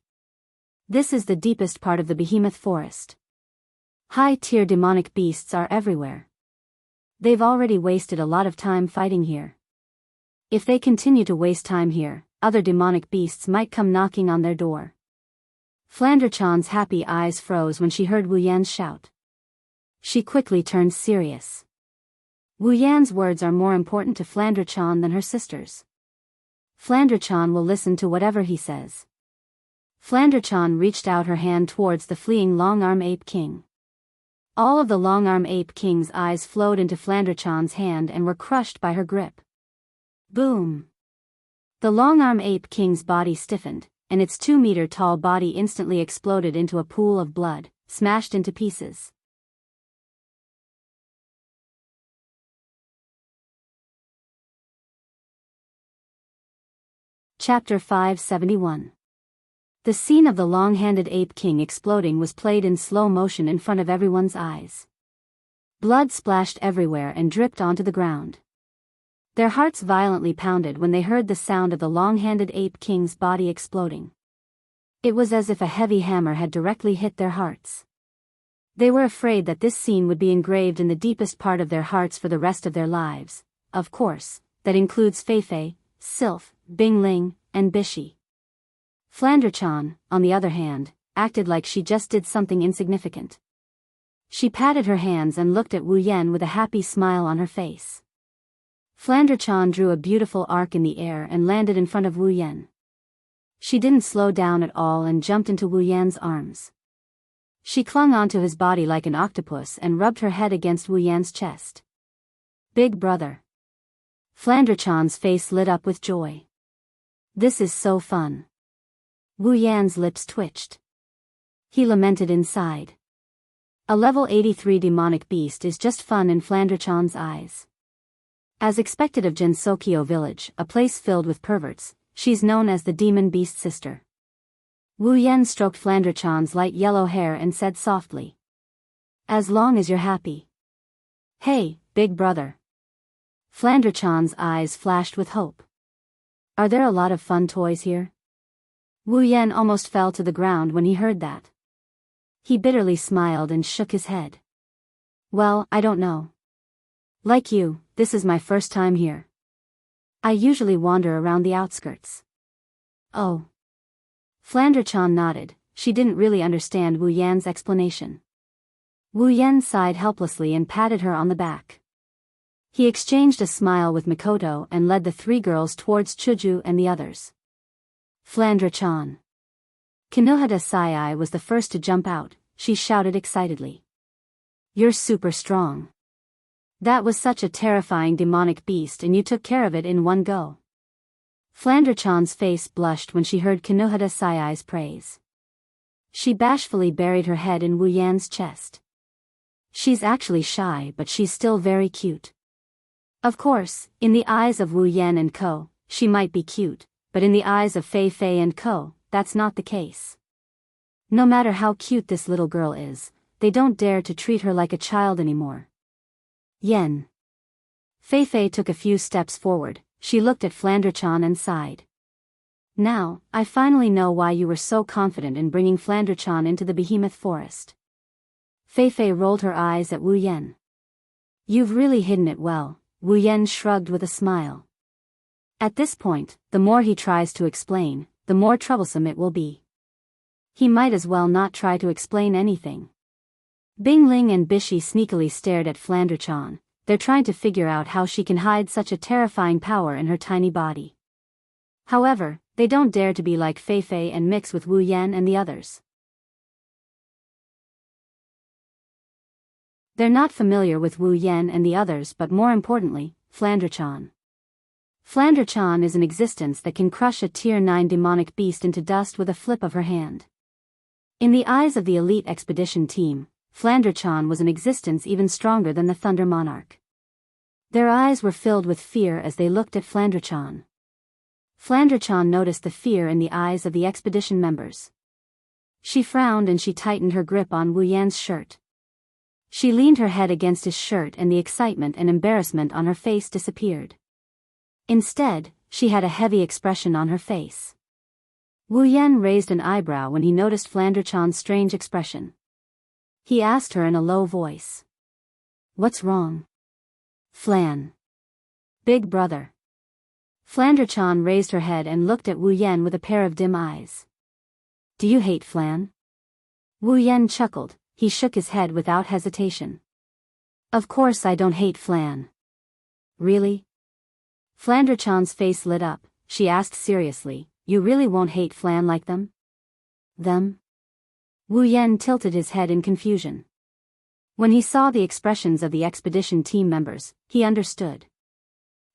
This is the deepest part of the behemoth forest. High-tier demonic beasts are everywhere. They've already wasted a lot of time fighting here. If they continue to waste time here, other demonic beasts might come knocking on their door. Flandrachan's happy eyes froze when she heard Wu Yan's shout. She quickly turned serious. Wu Yan's words are more important to Flandrachan than her sister's. Flandrachan will listen to whatever he says. Flandrachan reached out her hand towards the fleeing Long-Arm Ape King. All of the Long-Arm Ape King's eyes flowed into Flandrachan's hand and were crushed by her grip. Boom! The Long-Arm Ape King's body stiffened, and its 2-meter-tall body instantly exploded into a pool of blood, smashed into pieces. Chapter 571. The scene of the long-handed Ape King exploding was played in slow motion in front of everyone's eyes. Blood splashed everywhere and dripped onto the ground. Their hearts violently pounded when they heard the sound of the long-handed Ape King's body exploding. It was as if a heavy hammer had directly hit their hearts. They were afraid that this scene would be engraved in the deepest part of their hearts for the rest of their lives. Of course, that includes Feifei, Sylph, Bingling, and Bishi. Flandrachan, on the other hand, acted like she just did something insignificant. She patted her hands and looked at Wu Yan with a happy smile on her face. Flandrachan drew a beautiful arc in the air and landed in front of Wu Yan. She didn't slow down at all and jumped into Wu Yan's arms. She clung onto his body like an octopus and rubbed her head against Wu Yan's chest. Big brother. Flandrachan's face lit up with joy. This is so fun. Wu Yan's lips twitched. He lamented inside. A level 83 demonic beast is just fun in Flandrachan's eyes. As expected of Gensokyo village, a place filled with perverts, she's known as the demon beast sister. Wu Yan stroked Flandrachan's light yellow hair and said softly. As long as you're happy. Hey, big brother. Flandrachan's eyes flashed with hope. Are there a lot of fun toys here? Wu Yan almost fell to the ground when he heard that. He bitterly smiled and shook his head. Well, I don't know. Like you, this is my first time here. I usually wander around the outskirts. Oh. Flandrachan nodded. She didn't really understand Wu Yan's explanation. Wu Yan sighed helplessly and patted her on the back. He exchanged a smile with Mikoto and led the 3 girls towards Chuju and the others. Flandrachan. Kinohata Sai was the first to jump out. She shouted excitedly. You're super strong. That was such a terrifying demonic beast and you took care of it in one go. Flandrachan's face blushed when she heard Kinohata Sai's praise. She bashfully buried her head in Wu Yan's chest. She's actually shy, but she's still very cute. Of course, in the eyes of Wu Yan and Co., she might be cute, but in the eyes of Feifei and Co., that's not the case. No matter how cute this little girl is, they don't dare to treat her like a child anymore. Yen. Feifei took a few steps forward. She looked at Flandrachan and sighed. Now, I finally know why you were so confident in bringing Flandrachan into the behemoth forest. Feifei rolled her eyes at Wu Yan. You've really hidden it well, Wu Yan shrugged with a smile. At this point, the more he tries to explain, the more troublesome it will be. He might as well not try to explain anything. Bingling and Bishi sneakily stared at Flandrachan. They're trying to figure out how she can hide such a terrifying power in her tiny body. However, they don't dare to be like Feifei and mix with Wu Yan and the others. They're not familiar with Wu Yan and the others, but more importantly, Flandrachan. Flandrachan is an existence that can crush a Tier 9 demonic beast into dust with a flip of her hand. In the eyes of the elite expedition team, Flandrachan was in existence even stronger than the Thunder Monarch. Their eyes were filled with fear as they looked at Flandrachan. Flandrachan noticed the fear in the eyes of the expedition members. She frowned and she tightened her grip on Wu Yan's shirt. She leaned her head against his shirt and the excitement and embarrassment on her face disappeared. Instead, she had a heavy expression on her face. Wu Yan raised an eyebrow when he noticed Flandrachan's strange expression. He asked her in a low voice. "What's wrong?" "Flan. Big brother." Flandrachan raised her head and looked at Wu Yan with a pair of dim eyes. "Do you hate Flan?" Wu Yan chuckled. He shook his head without hesitation. "Of course I don't hate Flan." "Really?" Flandrachan's face lit up. She asked seriously, "You really won't hate Flan like them?" "Them?" Wu Yan tilted his head in confusion. When he saw the expressions of the expedition team members, he understood.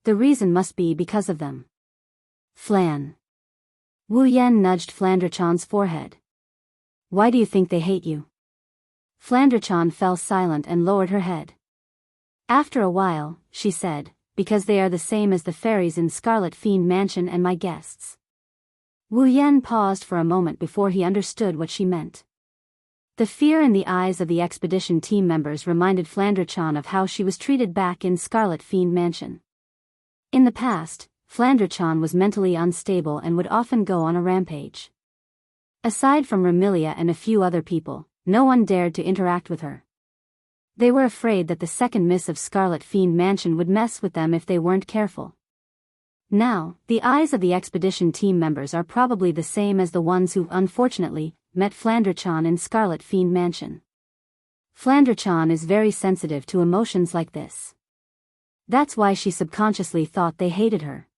The reason must be because of them. "Flan." Wu Yan nudged Flandrachan's forehead. "Why do you think they hate you?" Flandrachan fell silent and lowered her head. After a while, she said, "Because they are the same as the fairies in Scarlet Fiend Mansion and my guests." Wu Yan paused for a moment before he understood what she meant. The fear in the eyes of the expedition team members reminded Flandrachan of how she was treated back in Scarlet Fiend Mansion. In the past, Flandrachan was mentally unstable and would often go on a rampage. Aside from Ramilia and a few other people, no one dared to interact with her. They were afraid that the second Miss of Scarlet Fiend Mansion would mess with them if they weren't careful. Now, the eyes of the expedition team members are probably the same as the ones who, unfortunately, met Flandrachan in Scarlet Fiend Mansion. Flandrachan is very sensitive to emotions like this. That's why she subconsciously thought they hated her.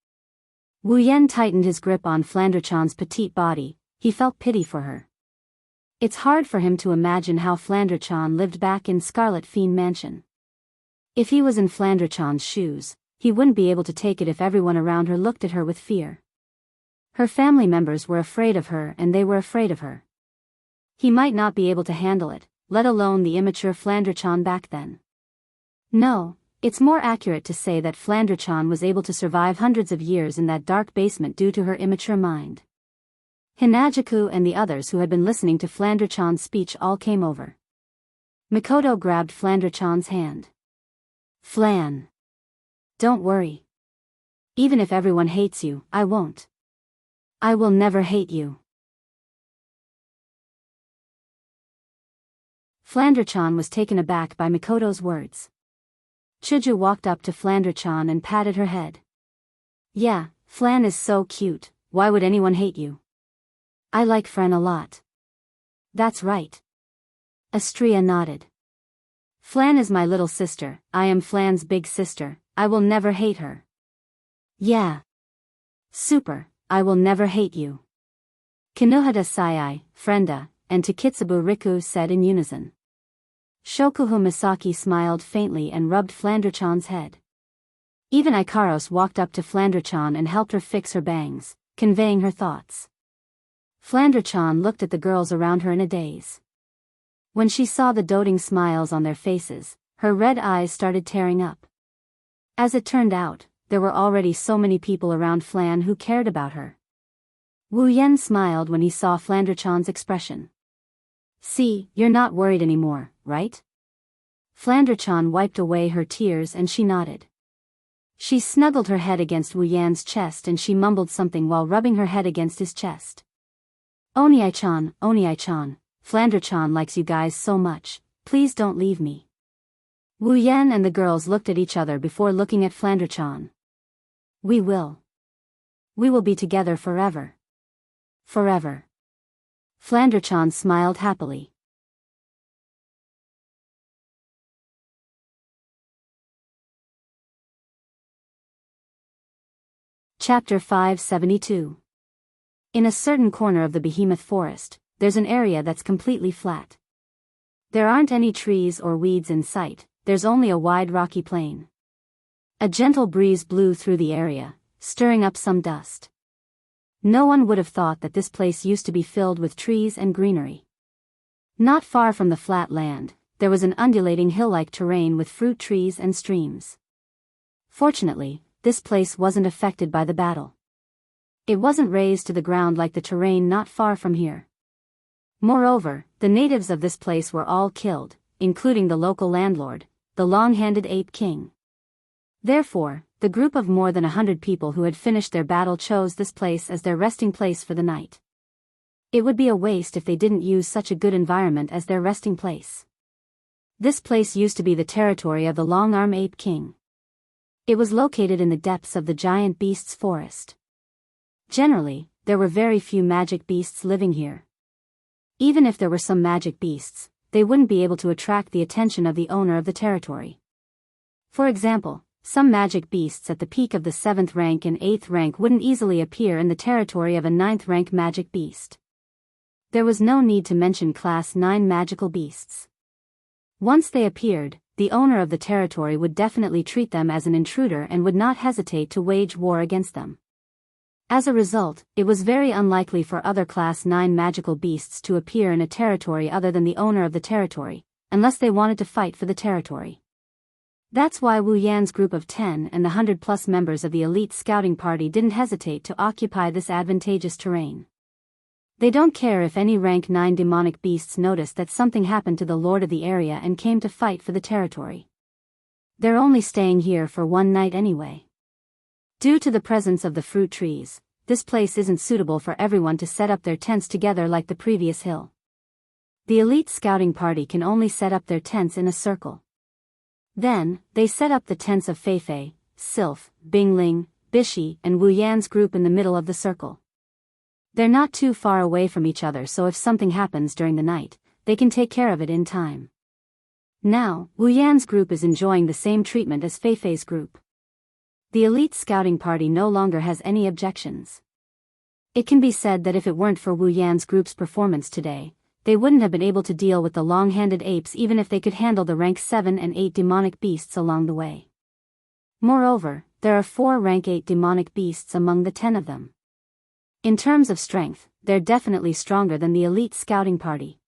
Wu Yan tightened his grip on Flandrachan's petite body. He felt pity for her. It's hard for him to imagine how Flandrachan lived back in Scarlet Fiend Mansion. If he was in Flandrachan's shoes, he wouldn't be able to take it if everyone around her looked at her with fear. Her family members were afraid of her and they were afraid of her. He might not be able to handle it, let alone the immature Flandrachan back then. No, it's more accurate to say that Flandrachan was able to survive hundreds of years in that dark basement due to her immature mind. Hinajaku and the others who had been listening to Flandrachan's speech all came over. Mikoto grabbed Flandrachan's hand. "Flan. Don't worry. Even if everyone hates you, I won't. I will never hate you." Flandrachan was taken aback by Mikoto's words. Chuju walked up to Flandrachan and patted her head. "Yeah, Flan is so cute, why would anyone hate you? I like Fran a lot." "That's right." Astria nodded. "Flan is my little sister, I am Flan's big sister, I will never hate her." "Yeah. Super, I will never hate you." Kinohada Sayai, Frenda, and Takitsubu Riku said in unison. Shokuhu Misaki smiled faintly and rubbed Flandrachan's head. Even Ikaros walked up to Flandrachan and helped her fix her bangs, conveying her thoughts. Flandrachan looked at the girls around her in a daze. When she saw the doting smiles on their faces, her red eyes started tearing up. As it turned out, there were already so many people around Flan who cared about her. Wu Yan smiled when he saw Flandrachan's expression. "See, you're not worried anymore, right?" Flandrachan wiped away her tears and she nodded. She snuggled her head against Wu Yan's chest and she mumbled something while rubbing her head against his chest. Oni-chan, Flandrachan likes you guys so much, please don't leave me." Wu Yan and the girls looked at each other before looking at Flandrachan. We will be together forever. Forever." Flandrachan smiled happily. Chapter 572. In a certain corner of the behemoth forest, there's an area that's completely flat. There aren't any trees or weeds in sight, there's only a wide rocky plain. A gentle breeze blew through the area, stirring up some dust. No one would have thought that this place used to be filled with trees and greenery. Not far from the flat land, there was an undulating hill-like terrain with fruit trees and streams. Fortunately, this place wasn't affected by the battle. It wasn't razed to the ground like the terrain not far from here. Moreover, the natives of this place were all killed, including the local landlord, the long-handed ape king. Therefore, the group of more than 100 people who had finished their battle chose this place as their resting place for the night. It would be a waste if they didn't use such a good environment as their resting place. This place used to be the territory of the long-arm ape king. It was located in the depths of the giant beasts forest. Generally, there were very few magic beasts living here. Even if there were some magic beasts, they wouldn't be able to attract the attention of the owner of the territory. For example, some magic beasts at the peak of the 7th rank and 8th rank wouldn't easily appear in the territory of a 9th rank magic beast. There was no need to mention Class 9 magical beasts. Once they appeared, the owner of the territory would definitely treat them as an intruder and would not hesitate to wage war against them. As a result, it was very unlikely for other Class 9 magical beasts to appear in a territory other than the owner of the territory, unless they wanted to fight for the territory. That's why Wu Yan's group of 10 and the 100-plus members of the elite scouting party didn't hesitate to occupy this advantageous terrain. They don't care if any rank 9 demonic beasts noticed that something happened to the lord of the area and came to fight for the territory. They're only staying here for one night anyway. Due to the presence of the fruit trees, this place isn't suitable for everyone to set up their tents together like the previous hill. The elite scouting party can only set up their tents in a circle. Then, they set up the tents of Feifei, Sylph, Bingling, Bishi, and Wu Yan's group in the middle of the circle. They're not too far away from each other, so if something happens during the night, they can take care of it in time. Now, Wu Yan's group is enjoying the same treatment as Feifei's group. The elite scouting party no longer has any objections. It can be said that if it weren't for Wu Yan's group's performance today, they wouldn't have been able to deal with the long-handed apes even if they could handle the rank 7 and 8 demonic beasts along the way. Moreover, there are 4 rank 8 demonic beasts among the 10 of them. In terms of strength, they're definitely stronger than the elite scouting party.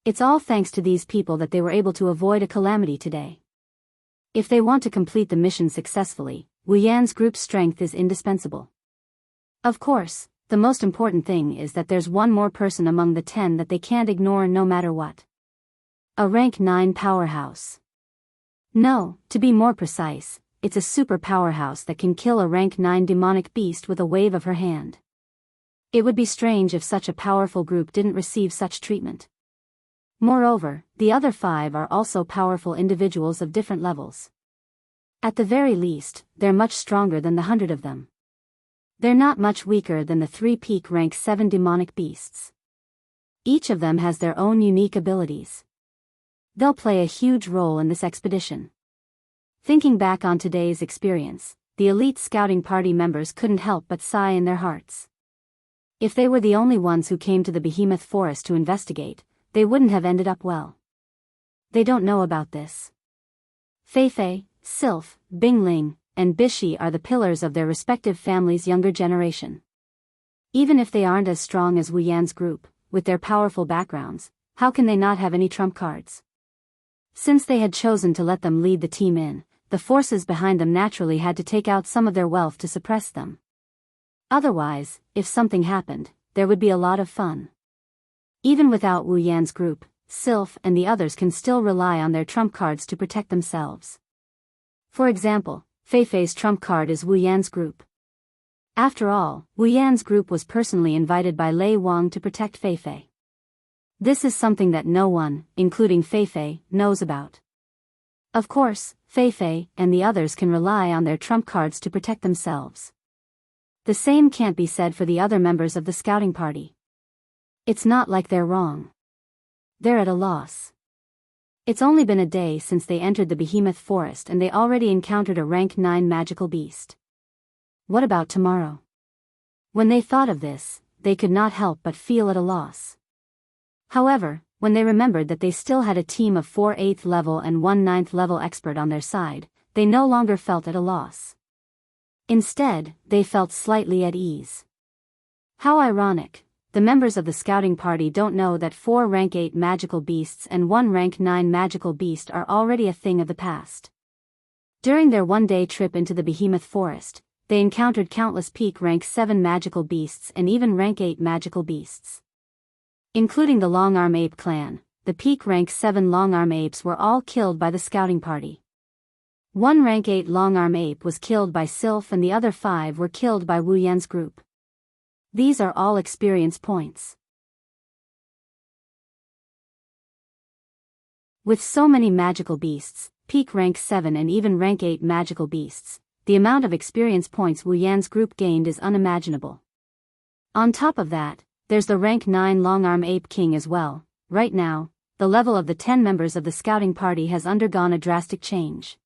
It's all thanks to these people that they were able to avoid a calamity today. If they want to complete the mission successfully, Wu Yan's group's strength is indispensable. Of course, the most important thing is that there's one more person among the 10 that they can't ignore no matter what. A rank 9 powerhouse. No, to be more precise, it's a super powerhouse that can kill a rank 9 demonic beast with a wave of her hand. It would be strange if such a powerful group didn't receive such treatment. Moreover, the other 5 are also powerful individuals of different levels. At the very least, they're much stronger than the 100 of them. They're not much weaker than the 3 peak rank 7 demonic beasts. Each of them has their own unique abilities. They'll play a huge role in this expedition. Thinking back on today's experience, the elite scouting party members couldn't help but sigh in their hearts. If they were the only ones who came to the behemoth forest to investigate, they wouldn't have ended up well. They don't know about this. Feifei, Sylph, Bingling, and Bishi are the pillars of their respective families' younger generation. Even if they aren't as strong as Wu Yan's group, with their powerful backgrounds, how can they not have any trump cards? Since they had chosen to let them lead the team in, the forces behind them naturally had to take out some of their wealth to suppress them. Otherwise, if something happened, there would be a lot of fun. Even without Wu Yan's group, Sylph and the others can still rely on their trump cards to protect themselves. For example, Feifei's trump card is Wu Yan's group. After all, Wu Yan's group was personally invited by Lei Wang to protect Feifei. This is something that no one, including Feifei, knows about. Of course, Feifei and the others can rely on their trump cards to protect themselves. The same can't be said for the other members of the scouting party. It's not like they're wrong. They're at a loss. It's only been a day since they entered the behemoth forest and they already encountered a rank 9 magical beast. What about tomorrow? When they thought of this, they could not help but feel at a loss. However, when they remembered that they still had a team of 4 8th level and 1 9th level expert on their side, they no longer felt at a loss. Instead, they felt slightly at ease. How ironic, the members of the scouting party don't know that 4 rank 8 magical beasts and 1 rank 9 magical beast are already a thing of the past. During their one-day trip into the behemoth forest, they encountered countless peak rank 7 magical beasts and even rank 8 magical beasts. Including the Longarm Ape clan, the peak rank 7 Longarm Apes were all killed by the scouting party. 1 rank 8 Longarm Ape was killed by Sylph and the other 5 were killed by Wu Yan's group. These are all experience points. With so many magical beasts, peak rank 7 and even rank 8 magical beasts, the amount of experience points Wu Yan's group gained is unimaginable. On top of that, there's the rank 9 Longarm Ape King as well. Right now, the level of the 10 members of the scouting party has undergone a drastic change.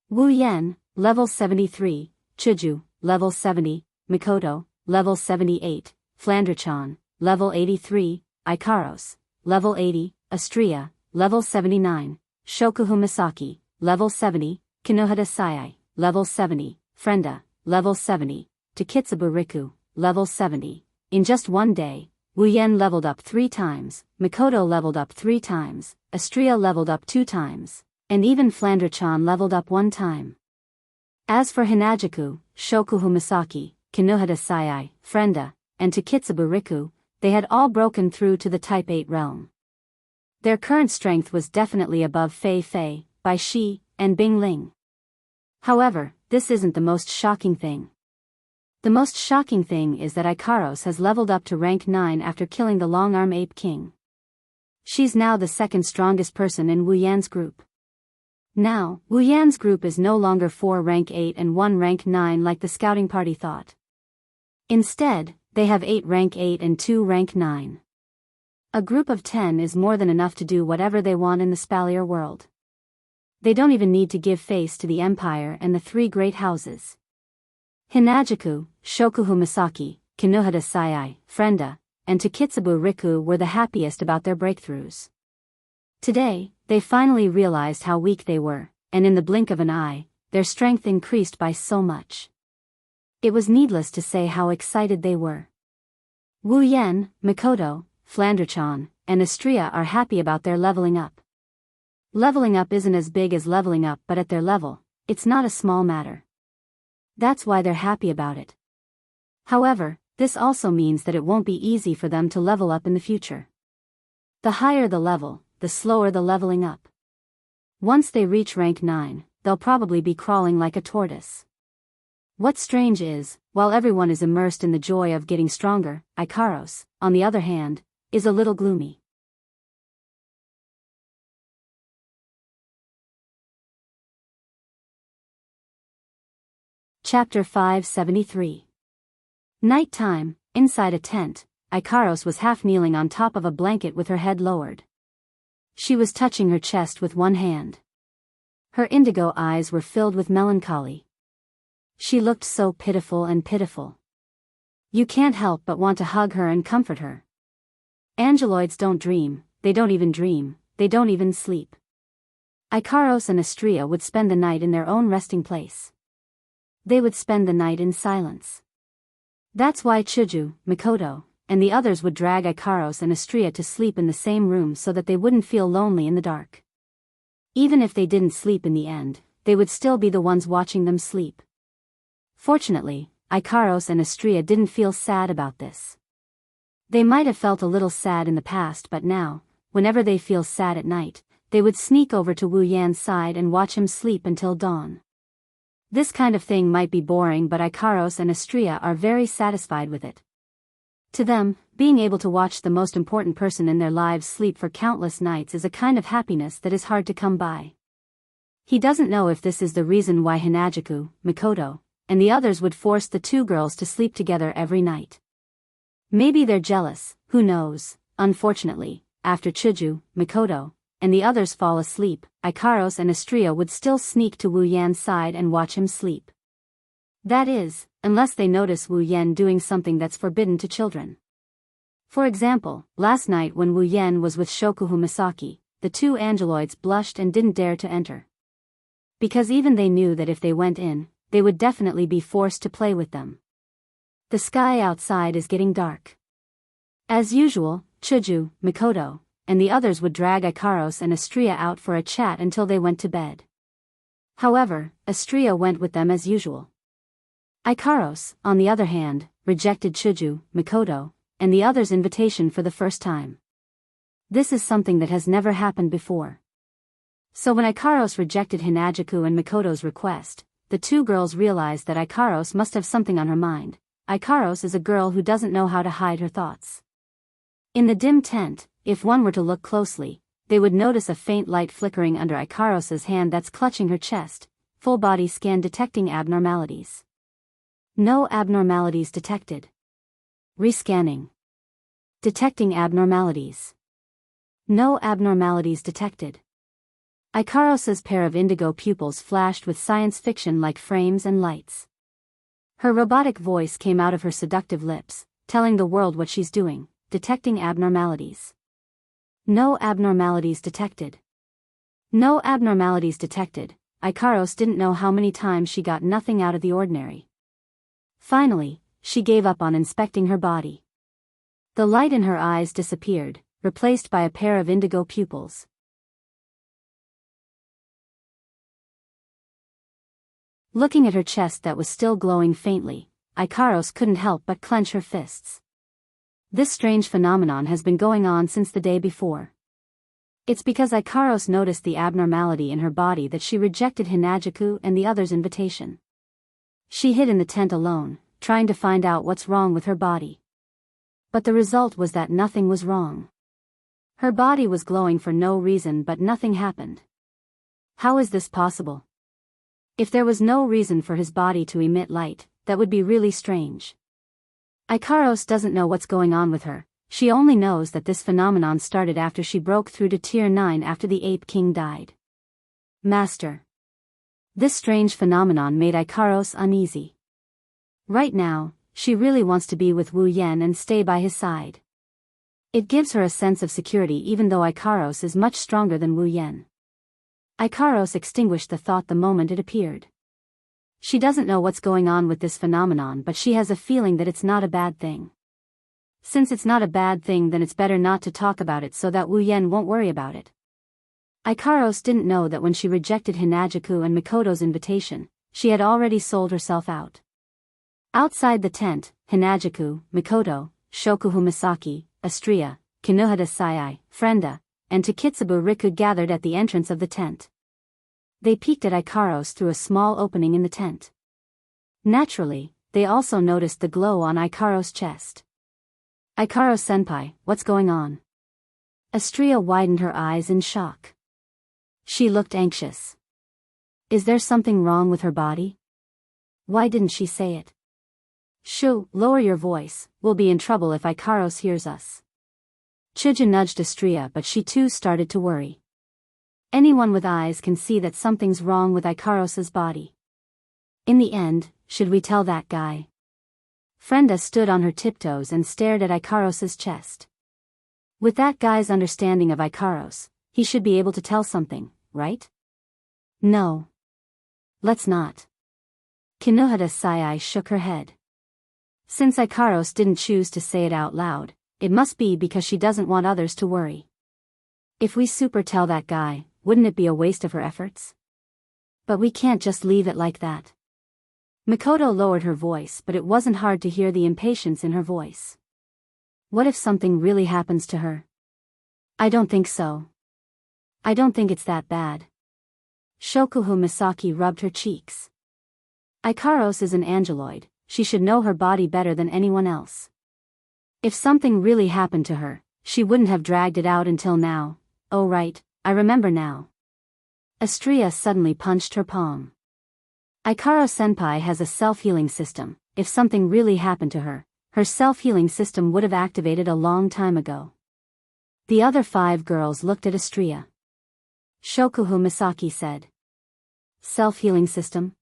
Wu Yan, level 73, Chuju, level 70, Mikoto, level 78, Flandrachan, level 83, Ikaros, level 80, Astria, level 79, Shokuhu Misaki, level 70, Kinohada Sayai, level 70, Frenda, level 70, Takitsubu Riku, level 70. In just one day, Wu Yan leveled up 3 times, Mikoto leveled up 3 times, Astria leveled up 2 times, and even Flandrachan leveled up 1 time. As for Hinajaku, Shokuhu Misaki, Kinohada Sayai, Frenda, and Takitsubu Riku, they had all broken through to the Type 8 realm. Their current strength was definitely above Fei Fei, Bai Shi, and Bing Ling. However, this isn't the most shocking thing. The most shocking thing is that Ikaros has leveled up to rank 9 after killing the Longarm Ape King. She's now the second strongest person in Wu Yan's group. Now, Wu Yan's group is no longer 4 rank 8 and 1 rank 9 like the scouting party thought. Instead, they have 8 rank 8 and 2 rank 9. A group of 10 is more than enough to do whatever they want in the Spalier world. They don't even need to give face to the Empire and the 3 great houses. Hinajaku, Shokuhu Misaki, Kinohada Sayai, Frenda, and Takitsubu Riku were the happiest about their breakthroughs. Today, they finally realized how weak they were, and in the blink of an eye, their strength increased by so much. It was needless to say how excited they were. Wu Yan, Mikoto, Flandrachan, and Astria are happy about their leveling up. Leveling up isn't as big as leveling up, but at their level, it's not a small matter. That's why they're happy about it. However, this also means that it won't be easy for them to level up in the future. The higher the level, the slower the leveling up. Once they reach rank 9, they'll probably be crawling like a tortoise. What's strange is, while everyone is immersed in the joy of getting stronger, Ikaros, on the other hand, is a little gloomy. Chapter 573. Night time, inside a tent, Ikaros was half kneeling on top of a blanket with her head lowered. She was touching her chest with one hand. Her indigo eyes were filled with melancholy. She looked so pitiful and pitiful. You can't help but want to hug her and comfort her. Angeloids don't dream, they don't even dream, they don't even sleep. Ikaros and Astria would spend the night in their own resting place. They would spend the night in silence. That's why Chuju, Mikoto, and the others would drag Ikaros and Astria to sleep in the same room so that they wouldn't feel lonely in the dark. Even if they didn't sleep in the end, they would still be the ones watching them sleep. Fortunately, Ikaros and Astria didn't feel sad about this. They might have felt a little sad in the past, but now, whenever they feel sad at night, they would sneak over to Wu Yan's side and watch him sleep until dawn. This kind of thing might be boring, but Ikaros and Astria are very satisfied with it. To them, being able to watch the most important person in their lives sleep for countless nights is a kind of happiness that is hard to come by. He doesn't know if this is the reason why Hinajaku, Mikoto, and the others would force the 2 girls to sleep together every night. Maybe they're jealous, who knows. Unfortunately, after Chuju, Mikoto, and the others fall asleep, Ikaros and Astria would still sneak to Wu Yan's side and watch him sleep. That is, unless they notice Wu Yan doing something that's forbidden to children. For example, last night when Wu Yan was with Shokuhu Misaki, the 2 angeloids blushed and didn't dare to enter. Because even they knew that if they went in, they would definitely be forced to play with them. The sky outside is getting dark. As usual, Chuju, Mikoto, and the others would drag Ikaros and Astria out for a chat until they went to bed. However, Astria went with them as usual. Ikaros, on the other hand, rejected Chuju, Mikoto, and the others' invitation for the first time. This is something that has never happened before. So when Ikaros rejected Hinajuku and Mikoto's request, the two girls realized that Ikaros must have something on her mind. Ikaros is a girl who doesn't know how to hide her thoughts. In the dim tent, if one were to look closely, they would notice a faint light flickering under Ikaros's hand that's clutching her chest, full body scan detecting abnormalities. No abnormalities detected. Rescanning. Detecting abnormalities. No abnormalities detected. Ikaros's pair of indigo pupils flashed with science fiction-like frames and lights. Her robotic voice came out of her seductive lips, telling the world what she's doing, detecting abnormalities. No abnormalities detected. No abnormalities detected. Ikaros didn't know how many times she got nothing out of the ordinary. Finally, she gave up on inspecting her body. The light in her eyes disappeared, replaced by a pair of indigo pupils. Looking at her chest that was still glowing faintly, Ikaros couldn't help but clench her fists. This strange phenomenon has been going on since the day before. It's because Ikaros noticed the abnormality in her body that she rejected Hinajuku and the others' invitation. She hid in the tent alone, trying to find out what's wrong with her body. But the result was that nothing was wrong. Her body was glowing for no reason, but nothing happened. How is this possible? If there was no reason for his body to emit light, that would be really strange. Ikaros doesn't know what's going on with her. She only knows that this phenomenon started after she broke through to Tier 9 after the Ape King died. Master. This strange phenomenon made Ikaros uneasy. Right now, she really wants to be with Wu Yen and stay by his side. It gives her a sense of security even though Ikaros is much stronger than Wu Yen. Ikaros extinguished the thought the moment it appeared. She doesn't know what's going on with this phenomenon, but she has a feeling that it's not a bad thing. Since it's not a bad thing, then it's better not to talk about it so that Wu Yen won't worry about it. Ikaros didn't know that when she rejected Hinajuku and Mikoto's invitation, she had already sold herself out. Outside the tent, Hinajuku, Mikoto, Shokuhu Misaki, Astria, Kinohada Sayai, Frenda, and Takitsubu Riku gathered at the entrance of the tent. They peeked at Ikaros through a small opening in the tent. Naturally, they also noticed the glow on Ikaros' chest. Ikaros-senpai, what's going on? Astria widened her eyes in shock. She looked anxious. Is there something wrong with her body? Why didn't she say it? Shoo, lower your voice, we'll be in trouble if Ikaros hears us. Chuju nudged Astria, but she too started to worry. Anyone with eyes can see that something's wrong with Ikaros's body. In the end, should we tell that guy? Frenda stood on her tiptoes and stared at Ikaros's chest. With that guy's understanding of Ikaros, he should be able to tell something, right? No. Let's not. Kinohada Sayai shook her head. Since Ikaros didn't choose to say it out loud, it must be because she doesn't want others to worry. If we super tell that guy, wouldn't it be a waste of her efforts? But we can't just leave it like that. Mikoto lowered her voice, but it wasn't hard to hear the impatience in her voice. What if something really happens to her? I don't think so. I don't think it's that bad. Shokuhu Misaki rubbed her cheeks. Ikaros is an angeloid, she should know her body better than anyone else. If something really happened to her, she wouldn't have dragged it out until now. Oh right, I remember now. Astria suddenly punched her palm. Ikaros-senpai has a self-healing system. If something really happened to her, her self-healing system would have activated a long time ago. The other 5 girls looked at Astria. Shokuhu Misaki said. Self-healing system?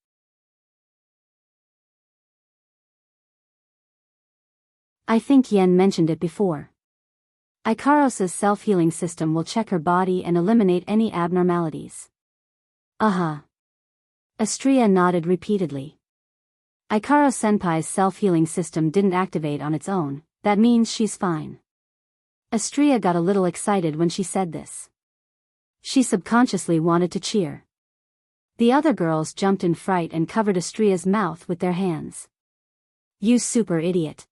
I think Yen mentioned it before. Ikaros's self-healing system will check her body and eliminate any abnormalities. Astria nodded repeatedly. Ikaros-senpai's self-healing system didn't activate on its own, that means she's fine. Astria got a little excited when she said this. She subconsciously wanted to cheer. The other girls jumped in fright and covered Astria's mouth with their hands. You super idiot.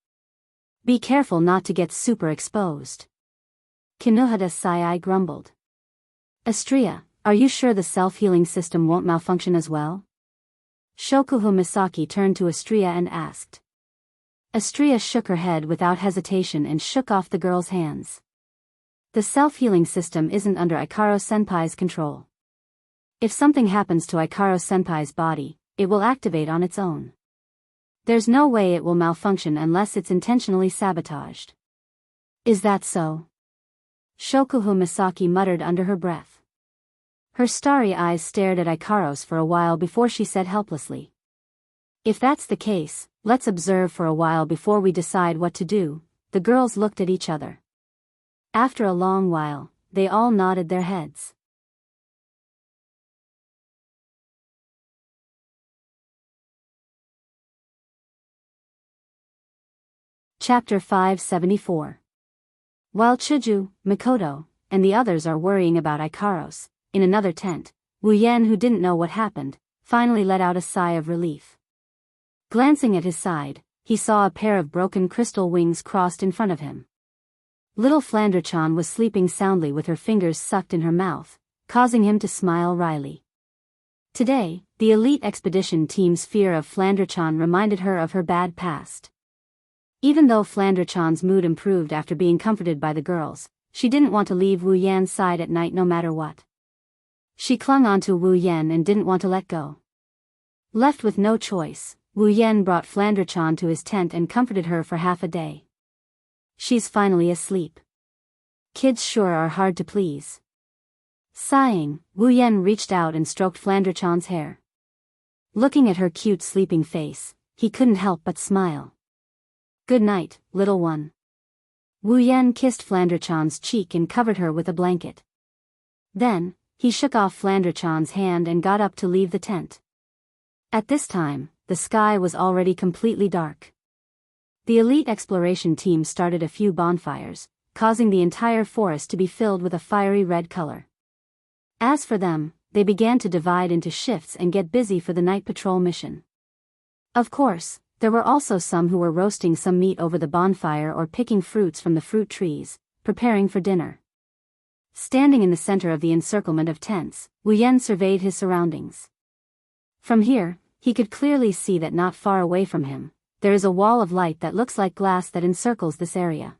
Be careful not to get super exposed. Kinuhada Sai grumbled. Astria, are you sure the self-healing system won't malfunction as well? Shokuhu Misaki turned to Astria and asked. Astria shook her head without hesitation and shook off the girl's hands. The self-healing system isn't under Ikaro-senpai's control. If something happens to Ikaro-senpai's body, it will activate on its own. There's no way it will malfunction unless it's intentionally sabotaged. Is that so? Shokuhu Misaki muttered under her breath. Her starry eyes stared at Ikaros for a while before she said helplessly. If that's the case, let's observe for a while before we decide what to do. The girls looked at each other. After a long while, they all nodded their heads. Chapter 574. While Chuju, Mikoto, and the others are worrying about Ikaros, in another tent, Wu Yan, who didn't know what happened, finally let out a sigh of relief. Glancing at his side, he saw a pair of broken crystal wings crossed in front of him. Little Flandre-chan was sleeping soundly with her fingers sucked in her mouth, causing him to smile wryly. Today, the elite expedition team's fear of Flandre-chan reminded her of her bad past. Even though Flandre-chan's mood improved after being comforted by the girls, she didn't want to leave Wu Yan's side at night no matter what. She clung onto Wu Yan and didn't want to let go. Left with no choice, Wu Yan brought Flandre-chan to his tent and comforted her for half a day. She's finally asleep. Kids sure are hard to please. Sighing, Wu Yan reached out and stroked Flandre-chan's hair. Looking at her cute sleeping face, he couldn't help but smile. Good night, little one. Wu Yan kissed Flandre-chan's cheek and covered her with a blanket. Then, he shook off Flandre-chan's hand and got up to leave the tent. At this time, the sky was already completely dark. The elite exploration team started a few bonfires, causing the entire forest to be filled with a fiery red color. As for them, they began to divide into shifts and get busy for the night patrol mission. Of course, there were also some who were roasting some meat over the bonfire or picking fruits from the fruit trees, preparing for dinner. Standing in the center of the encirclement of tents, Wu Yan surveyed his surroundings. From here, he could clearly see that not far away from him, there is a wall of light that looks like glass that encircles this area.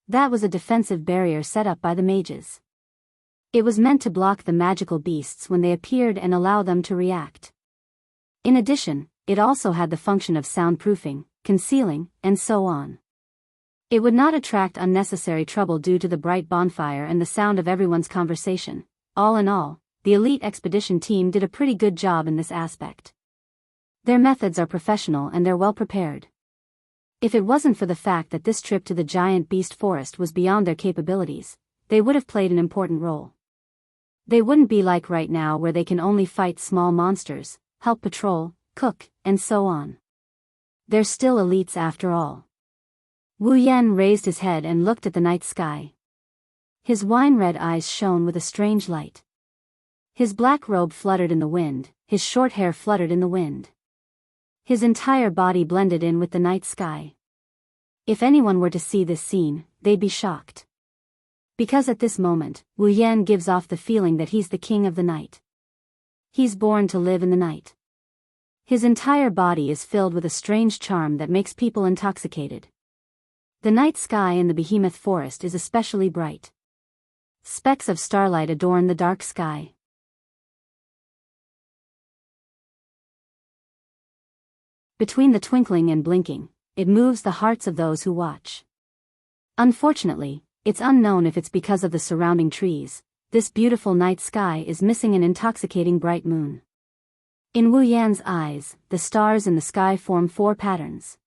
That was a defensive barrier set up by the mages. It was meant to block the magical beasts when they appeared and allow them to react. In addition, it also had the function of soundproofing, concealing, and so on. It would not attract unnecessary trouble due to the bright bonfire and the sound of everyone's conversation. All in all, the elite expedition team did a pretty good job in this aspect. Their methods are professional and they're well prepared. If it wasn't for the fact that this trip to the giant beast forest was beyond their capabilities, they would have played an important role. They wouldn't be like right now where they can only fight small monsters, help patrol, cook, and so on. They're still elites after all. Wu Yan raised his head and looked at the night sky. His wine-red eyes shone with a strange light. His black robe fluttered in the wind, his short hair fluttered in the wind. His entire body blended in with the night sky. If anyone were to see this scene, they'd be shocked. Because at this moment, Wu Yan gives off the feeling that he's the king of the night. He's born to live in the night. His entire body is filled with a strange charm that makes people intoxicated. The night sky in the behemoth forest is especially bright. Specks of starlight adorn the dark sky. Between the twinkling and blinking, it moves the hearts of those who watch. Unfortunately, it's unknown if it's because of the surrounding trees. This beautiful night sky is missing an intoxicating bright moon. In Wu Yan's eyes, the stars in the sky form 4 patterns.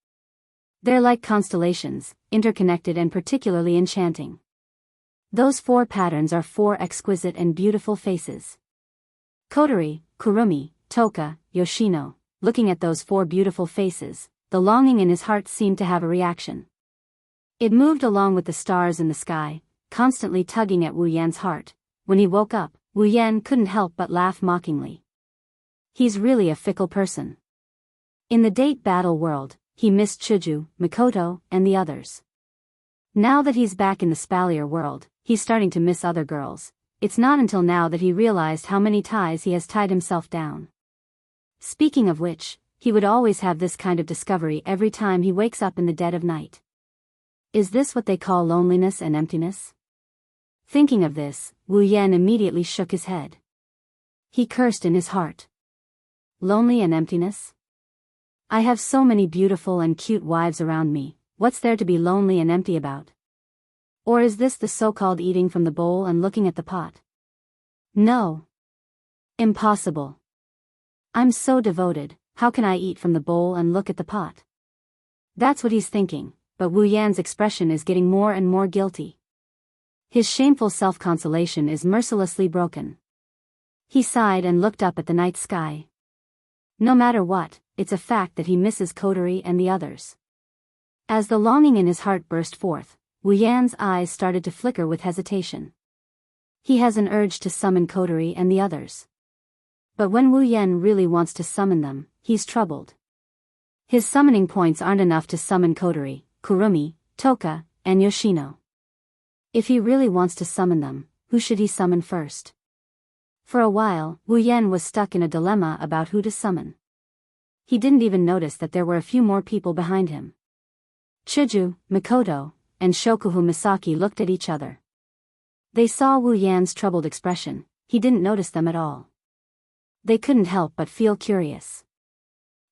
They're like constellations, interconnected and particularly enchanting. Those 4 patterns are 4 exquisite and beautiful faces. Kotori, Kurumi, Toka, Yoshino, looking at those 4 beautiful faces, the longing in his heart seemed to have a reaction. It moved along with the stars in the sky, constantly tugging at Wu Yan's heart. When he woke up, Wu Yan couldn't help but laugh mockingly. He's really a fickle person. In the date battle world, he missed Chuju, Mikoto, and the others. Now that he's back in the Spalier world, he's starting to miss other girls. It's not until now that he realized how many ties he has tied himself down. Speaking of which, he would always have this kind of discovery every time he wakes up in the dead of night. Is this what they call loneliness and emptiness? Thinking of this, Wu Yan immediately shook his head. He cursed in his heart. Lonely and emptiness? I have so many beautiful and cute wives around me, what's there to be lonely and empty about? Or is this the so-called eating from the bowl and looking at the pot? No. Impossible. I'm so devoted, how can I eat from the bowl and look at the pot? That's what he's thinking, but Wu Yan's expression is getting more and more guilty. His shameful self-consolation is mercilessly broken. He sighed and looked up at the night sky. No matter what, it's a fact that he misses Kotori and the others. As the longing in his heart burst forth, Wu Yan's eyes started to flicker with hesitation. He has an urge to summon Kotori and the others. But when Wu Yan really wants to summon them, he's troubled. His summoning points aren't enough to summon Kotori, Kurumi, Toka, and Yoshino. If he really wants to summon them, who should he summon first? For a while, Wu Yan was stuck in a dilemma about who to summon. He didn't even notice that there were a few more people behind him. Chuju, Mikoto, and Shokuhu Misaki looked at each other. They saw Wu Yan's troubled expression, he didn't notice them at all. They couldn't help but feel curious.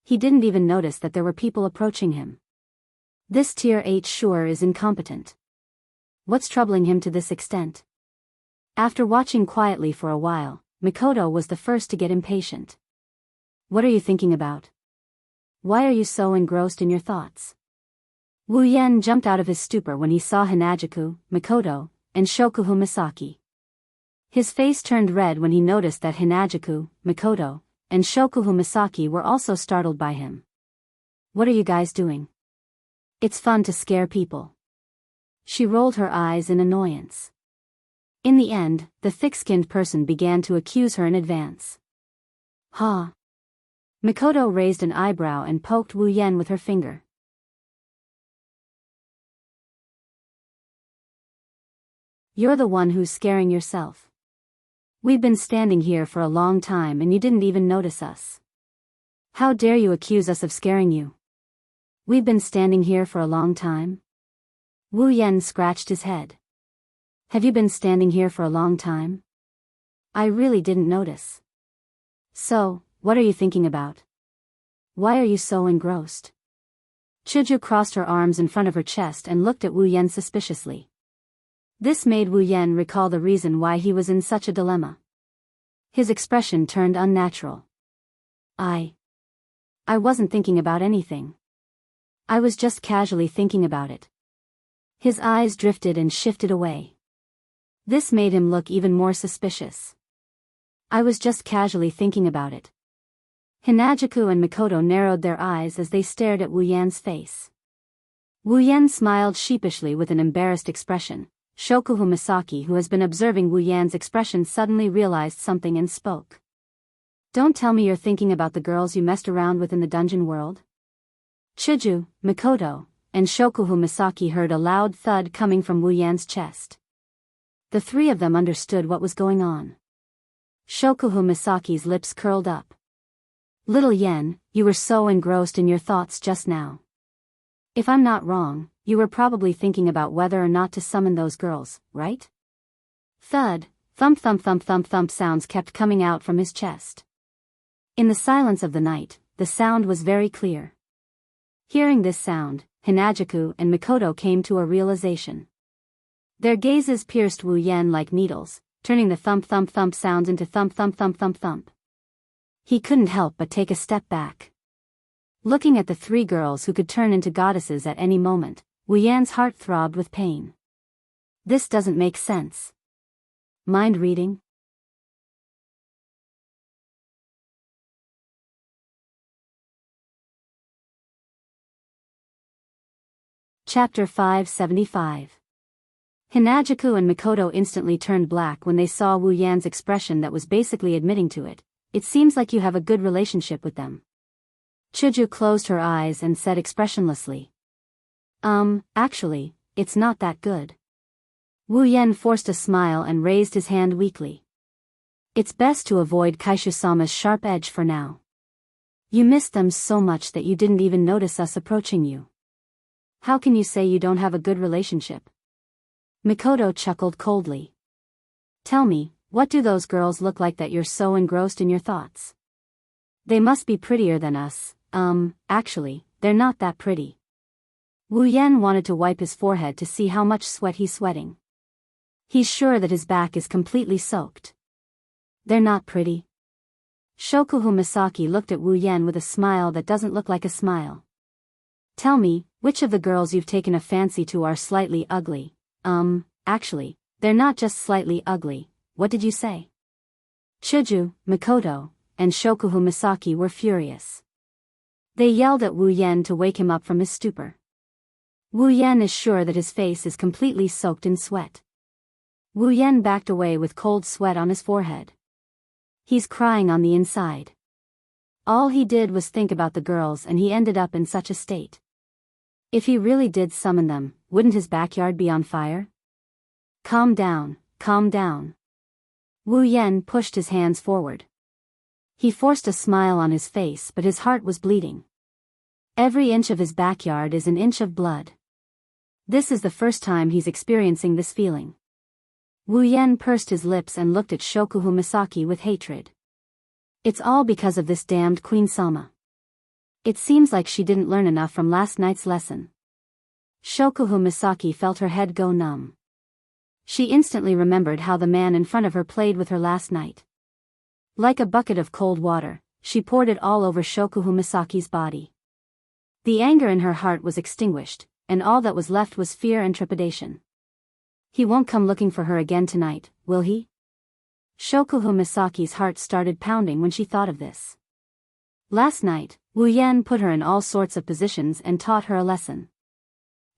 He didn't even notice that there were people approaching him. This Tier 8 sure is incompetent. What's troubling him to this extent? After watching quietly for a while, Mikoto was the first to get impatient. What are you thinking about? Why are you so engrossed in your thoughts? Wu Yan jumped out of his stupor when he saw Hanajuku, Mikoto, and Shokuhu Misaki. His face turned red when he noticed that Hanajuku, Mikoto, and Shokuhu Misaki were also startled by him. What are you guys doing? It's fun to scare people. She rolled her eyes in annoyance. In the end, the thick-skinned person began to accuse her in advance. Huh? Mikoto raised an eyebrow and poked Wu Yan with her finger. You're the one who's scaring yourself. We've been standing here for a long time and you didn't even notice us. How dare you accuse us of scaring you? We've been standing here for a long time? Wu Yan scratched his head. Have you been standing here for a long time? I really didn't notice. So, what are you thinking about? Why are you so engrossed? Chuju crossed her arms in front of her chest and looked at Wu Yan suspiciously. This made Wu Yan recall the reason why he was in such a dilemma. His expression turned unnatural. I wasn't thinking about anything. I was just casually thinking about it. His eyes drifted and shifted away. This made him look even more suspicious. I was just casually thinking about it. Hanajuku and Mikoto narrowed their eyes as they stared at Wu Yan's face. Wu Yan smiled sheepishly with an embarrassed expression. Shokuhu Misaki, who has been observing Wu Yan's expression, suddenly realized something and spoke. Don't tell me you're thinking about the girls you messed around with in the dungeon world? Chuju, Mikoto, and Shokuhu Misaki heard a loud thud coming from Wu Yan's chest. The three of them understood what was going on. Shokuhu Misaki's lips curled up. Little Yen, you were so engrossed in your thoughts just now. If I'm not wrong, you were probably thinking about whether or not to summon those girls, right? Thud, thump thump thump thump thump sounds kept coming out from his chest. In the silence of the night, the sound was very clear. Hearing this sound, Hanajuku and Mikoto came to a realization. Their gazes pierced Wu Yan like needles, turning the thump thump thump sounds into thump thump thump thump thump. He couldn't help but take a step back. Looking at the three girls who could turn into goddesses at any moment, Wu Yan's heart throbbed with pain. This doesn't make sense. Mind reading? Chapter 575. Hinajaku and Mikoto instantly turned black when they saw Wu Yan's expression that was basically admitting to it. It seems like you have a good relationship with them. Chuju closed her eyes and said expressionlessly. Actually, it's not that good. Wu Yan forced a smile and raised his hand weakly. It's best to avoid Kaishu-sama's sharp edge for now. You missed them so much that you didn't even notice us approaching you. How can you say you don't have a good relationship? Mikoto chuckled coldly. Tell me, what do those girls look like that you're so engrossed in your thoughts? They must be prettier than us. Actually, they're not that pretty. Wu Yan wanted to wipe his forehead to see how much sweat he's sweating. He's sure that his back is completely soaked. They're not pretty. Shokuhu Misaki looked at Wu Yan with a smile that doesn't look like a smile. Tell me, which of the girls you've taken a fancy to are slightly ugly? Actually, they're not just slightly ugly. What did you say? Chuju, Mikoto, and Shokuhu Misaki were furious. They yelled at Wu Yan to wake him up from his stupor. Wu Yan is sure that his face is completely soaked in sweat. Wu Yan backed away with cold sweat on his forehead. He's crying on the inside. All he did was think about the girls and he ended up in such a state. If he really did summon them, wouldn't his backyard be on fire? Calm down, calm down. Wu Yan pushed his hands forward. He forced a smile on his face but his heart was bleeding. Every inch of his backyard is an inch of blood. This is the first time he's experiencing this feeling. Wu Yan pursed his lips and looked at Shokuhu Misaki with hatred. It's all because of this damned Queen Sama. It seems like she didn't learn enough from last night's lesson. Shokuhu Misaki felt her head go numb. She instantly remembered how the man in front of her played with her last night. Like a bucket of cold water, she poured it all over Shokuhu Misaki's body. The anger in her heart was extinguished, and all that was left was fear and trepidation. He won't come looking for her again tonight, will he? Shokuhu Misaki's heart started pounding when she thought of this. Last night, Wu Yan put her in all sorts of positions and taught her a lesson.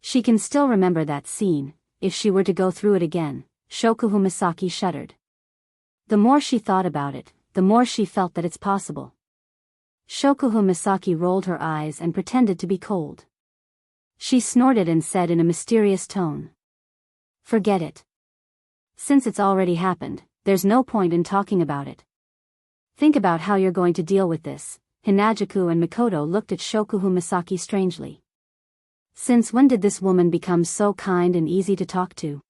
She can still remember that scene. If she were to go through it again, Shokuhu Misaki shuddered. The more she thought about it, the more she felt that it's possible. Shokuhu Misaki rolled her eyes and pretended to be cold. She snorted and said in a mysterious tone. Forget it. Since it's already happened, there's no point in talking about it. Think about how you're going to deal with this. Hinajaku and Mikoto looked at Shokuhu Misaki strangely. Since when did this woman become so kind and easy to talk to?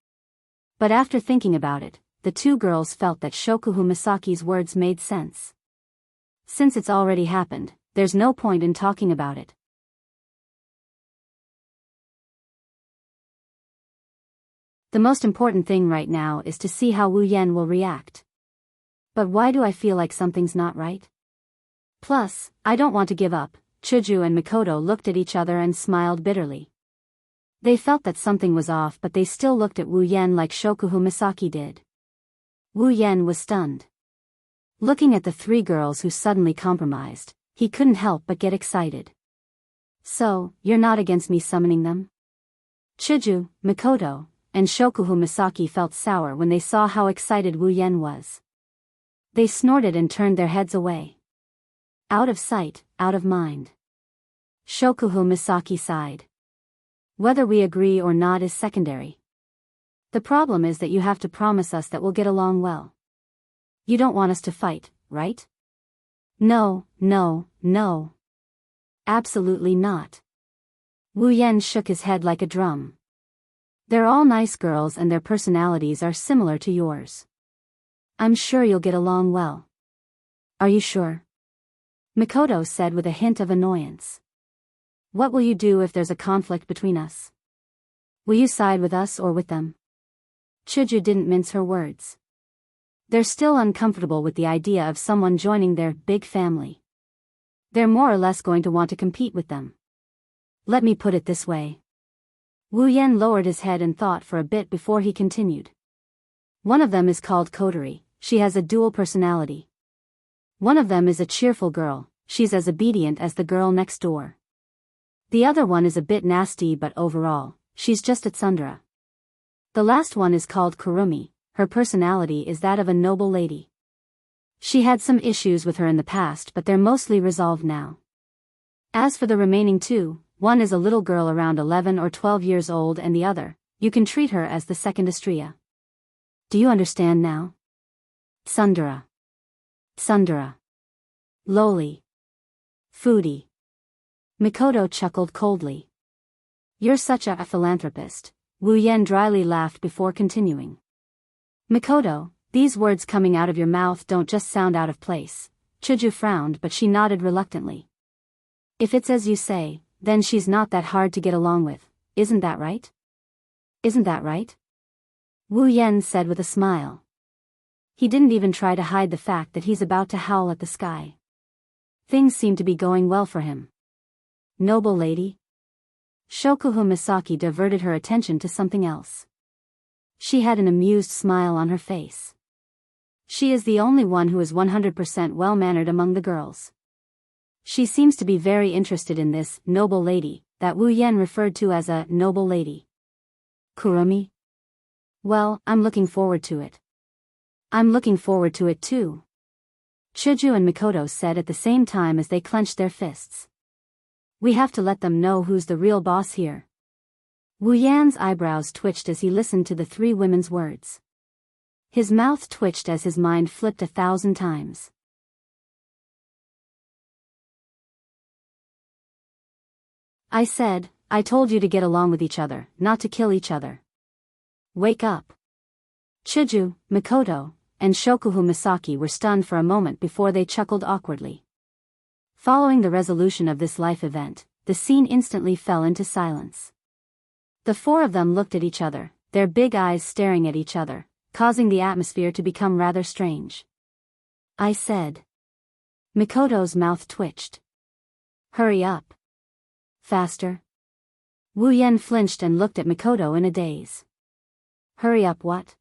But after thinking about it, the two girls felt that Shokuhu Misaki's words made sense. Since it's already happened, there's no point in talking about it. The most important thing right now is to see how Wu Yan will react. But why do I feel like something's not right? Plus, I don't want to give up. Chuju and Mikoto looked at each other and smiled bitterly. They felt that something was off but they still looked at Wu Yan like Shokuhu Misaki did. Wu Yan was stunned. Looking at the three girls who suddenly compromised, he couldn't help but get excited. So, you're not against me summoning them? Chuju, Mikoto, and Shokuhu Misaki felt sour when they saw how excited Wu Yan was. They snorted and turned their heads away. Out of sight, out of mind. Shokuhu Misaki sighed. Whether we agree or not is secondary. The problem is that you have to promise us that we'll get along well. You don't want us to fight, right? No, no, no. Absolutely not. Wu Yan shook his head like a drum. They're all nice girls and their personalities are similar to yours. I'm sure you'll get along well. Are you sure? Mikoto said with a hint of annoyance. What will you do if there's a conflict between us? Will you side with us or with them? Chuju didn't mince her words. They're still uncomfortable with the idea of someone joining their big family. They're more or less going to want to compete with them. Let me put it this way. Wu Yan lowered his head and thought for a bit before he continued. One of them is called Kotori. She has a dual personality. One of them is a cheerful girl, she's as obedient as the girl next door. The other one is a bit nasty, but overall, she's just a tsundere. The last one is called Kurumi. Her personality is that of a noble lady. She had some issues with her in the past, but they're mostly resolved now. As for the remaining two, one is a little girl around 11 or 12 years old, and the other, you can treat her as the second Estrella. Do you understand now? Tsundere. Tsundere. Lowly. Foodie. Mikoto chuckled coldly. You're such a philanthropist. Wu Yan dryly laughed before continuing. Mikoto, these words coming out of your mouth don't just sound out of place. Chuju frowned, but she nodded reluctantly. If it's as you say, then she's not that hard to get along with, isn't that right? Isn't that right? Wu Yan said with a smile. He didn't even try to hide the fact that he's about to howl at the sky. Things seem to be going well for him. Noble lady? Shokuhu Misaki diverted her attention to something else. She had an amused smile on her face. She is the only one who is 100% well-mannered among the girls. She seems to be very interested in this noble lady that Wu Yan referred to as a noble lady. Kurumi? Well, I'm looking forward to it. I'm looking forward to it too. Chuju and Mikoto said at the same time as they clenched their fists. We have to let them know who's the real boss here. Wu Yan's eyebrows twitched as he listened to the three women's words. His mouth twitched as his mind flipped 1,000 times. I told you to get along with each other, not to kill each other. Wake up. Chuju, Mikoto, and Shokuhu Misaki were stunned for a moment before they chuckled awkwardly. Following the resolution of this life event, the scene instantly fell into silence. The four of them looked at each other, their big eyes staring at each other, causing the atmosphere to become rather strange. I said. Mikoto's mouth twitched. Hurry up. Faster. Wu Yan flinched and looked at Mikoto in a daze. Hurry up what?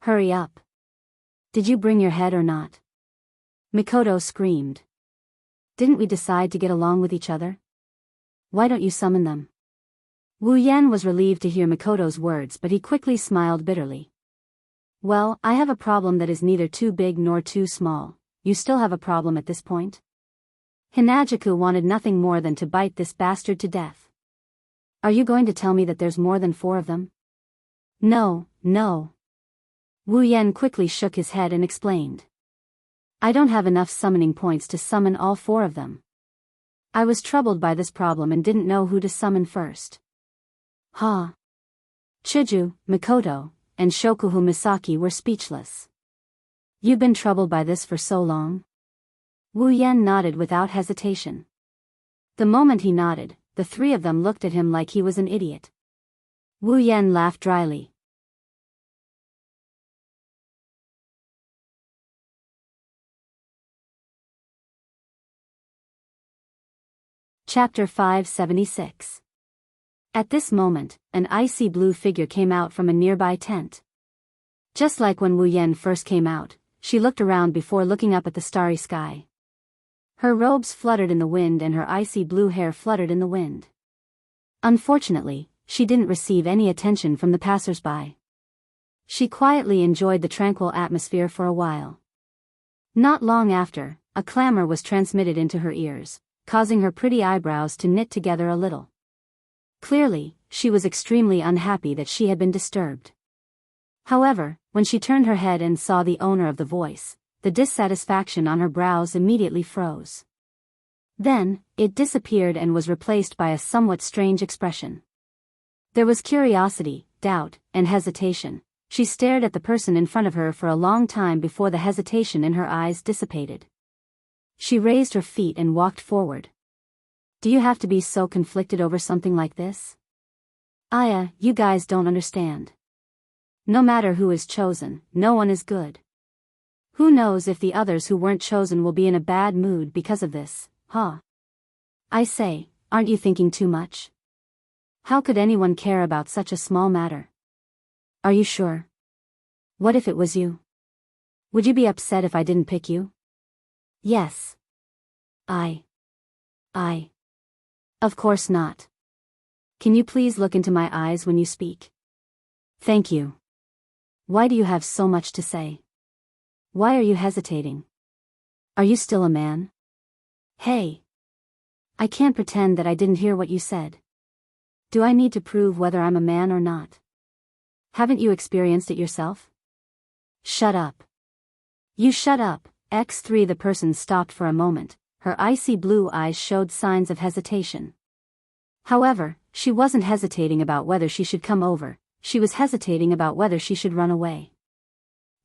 Hurry up. Did you bring your head or not? Mikoto screamed. Didn't we decide to get along with each other? Why don't you summon them? Wu Yan was relieved to hear Mikoto's words, but he quickly smiled bitterly. Well, I have a problem that is neither too big nor too small. You still have a problem at this point? Hinajaku wanted nothing more than to bite this bastard to death. Are you going to tell me that there's more than 4 of them? No, no. Wu Yan quickly shook his head and explained. I don't have enough summoning points to summon all 4 of them. I was troubled by this problem and didn't know who to summon first. Ha! Chuju, Mikoto, and Shokuhu Misaki were speechless. You've been troubled by this for so long? Wu Yan nodded without hesitation. The moment he nodded, the 3 of them looked at him like he was an idiot. Wu Yan laughed dryly. Chapter 576. At this moment, an icy blue figure came out from a nearby tent. Just like when Wu Yan first came out, she looked around before looking up at the starry sky. Her robes fluttered in the wind and her icy blue hair fluttered in the wind. Unfortunately, she didn't receive any attention from the passers-by. She quietly enjoyed the tranquil atmosphere for a while. Not long after, a clamor was transmitted into her ears, causing her pretty eyebrows to knit together a little. Clearly, she was extremely unhappy that she had been disturbed. However, when she turned her head and saw the owner of the voice, the dissatisfaction on her brows immediately froze. Then, it disappeared and was replaced by a somewhat strange expression. There was curiosity, doubt, and hesitation. She stared at the person in front of her for a long time before the hesitation in her eyes dissipated. She raised her feet and walked forward. Do you have to be so conflicted over something like this? Aya, you guys don't understand. No matter who is chosen, no one is good. Who knows if the others who weren't chosen will be in a bad mood because of this, huh? I say, aren't you thinking too much? How could anyone care about such a small matter? Are you sure? What if it was you? Would you be upset if I didn't pick you? Yes. Of course not. Can you please look into my eyes when you speak? Thank you. Why do you have so much to say? Why are you hesitating? Are you still a man? Hey. I can't pretend that I didn't hear what you said. Do I need to prove whether I'm a man or not? Haven't you experienced it yourself? Shut up. You shut up. X3. The person stopped for a moment. Her icy blue eyes showed signs of hesitation. However, she wasn't hesitating about whether she should come over, she was hesitating about whether she should run away.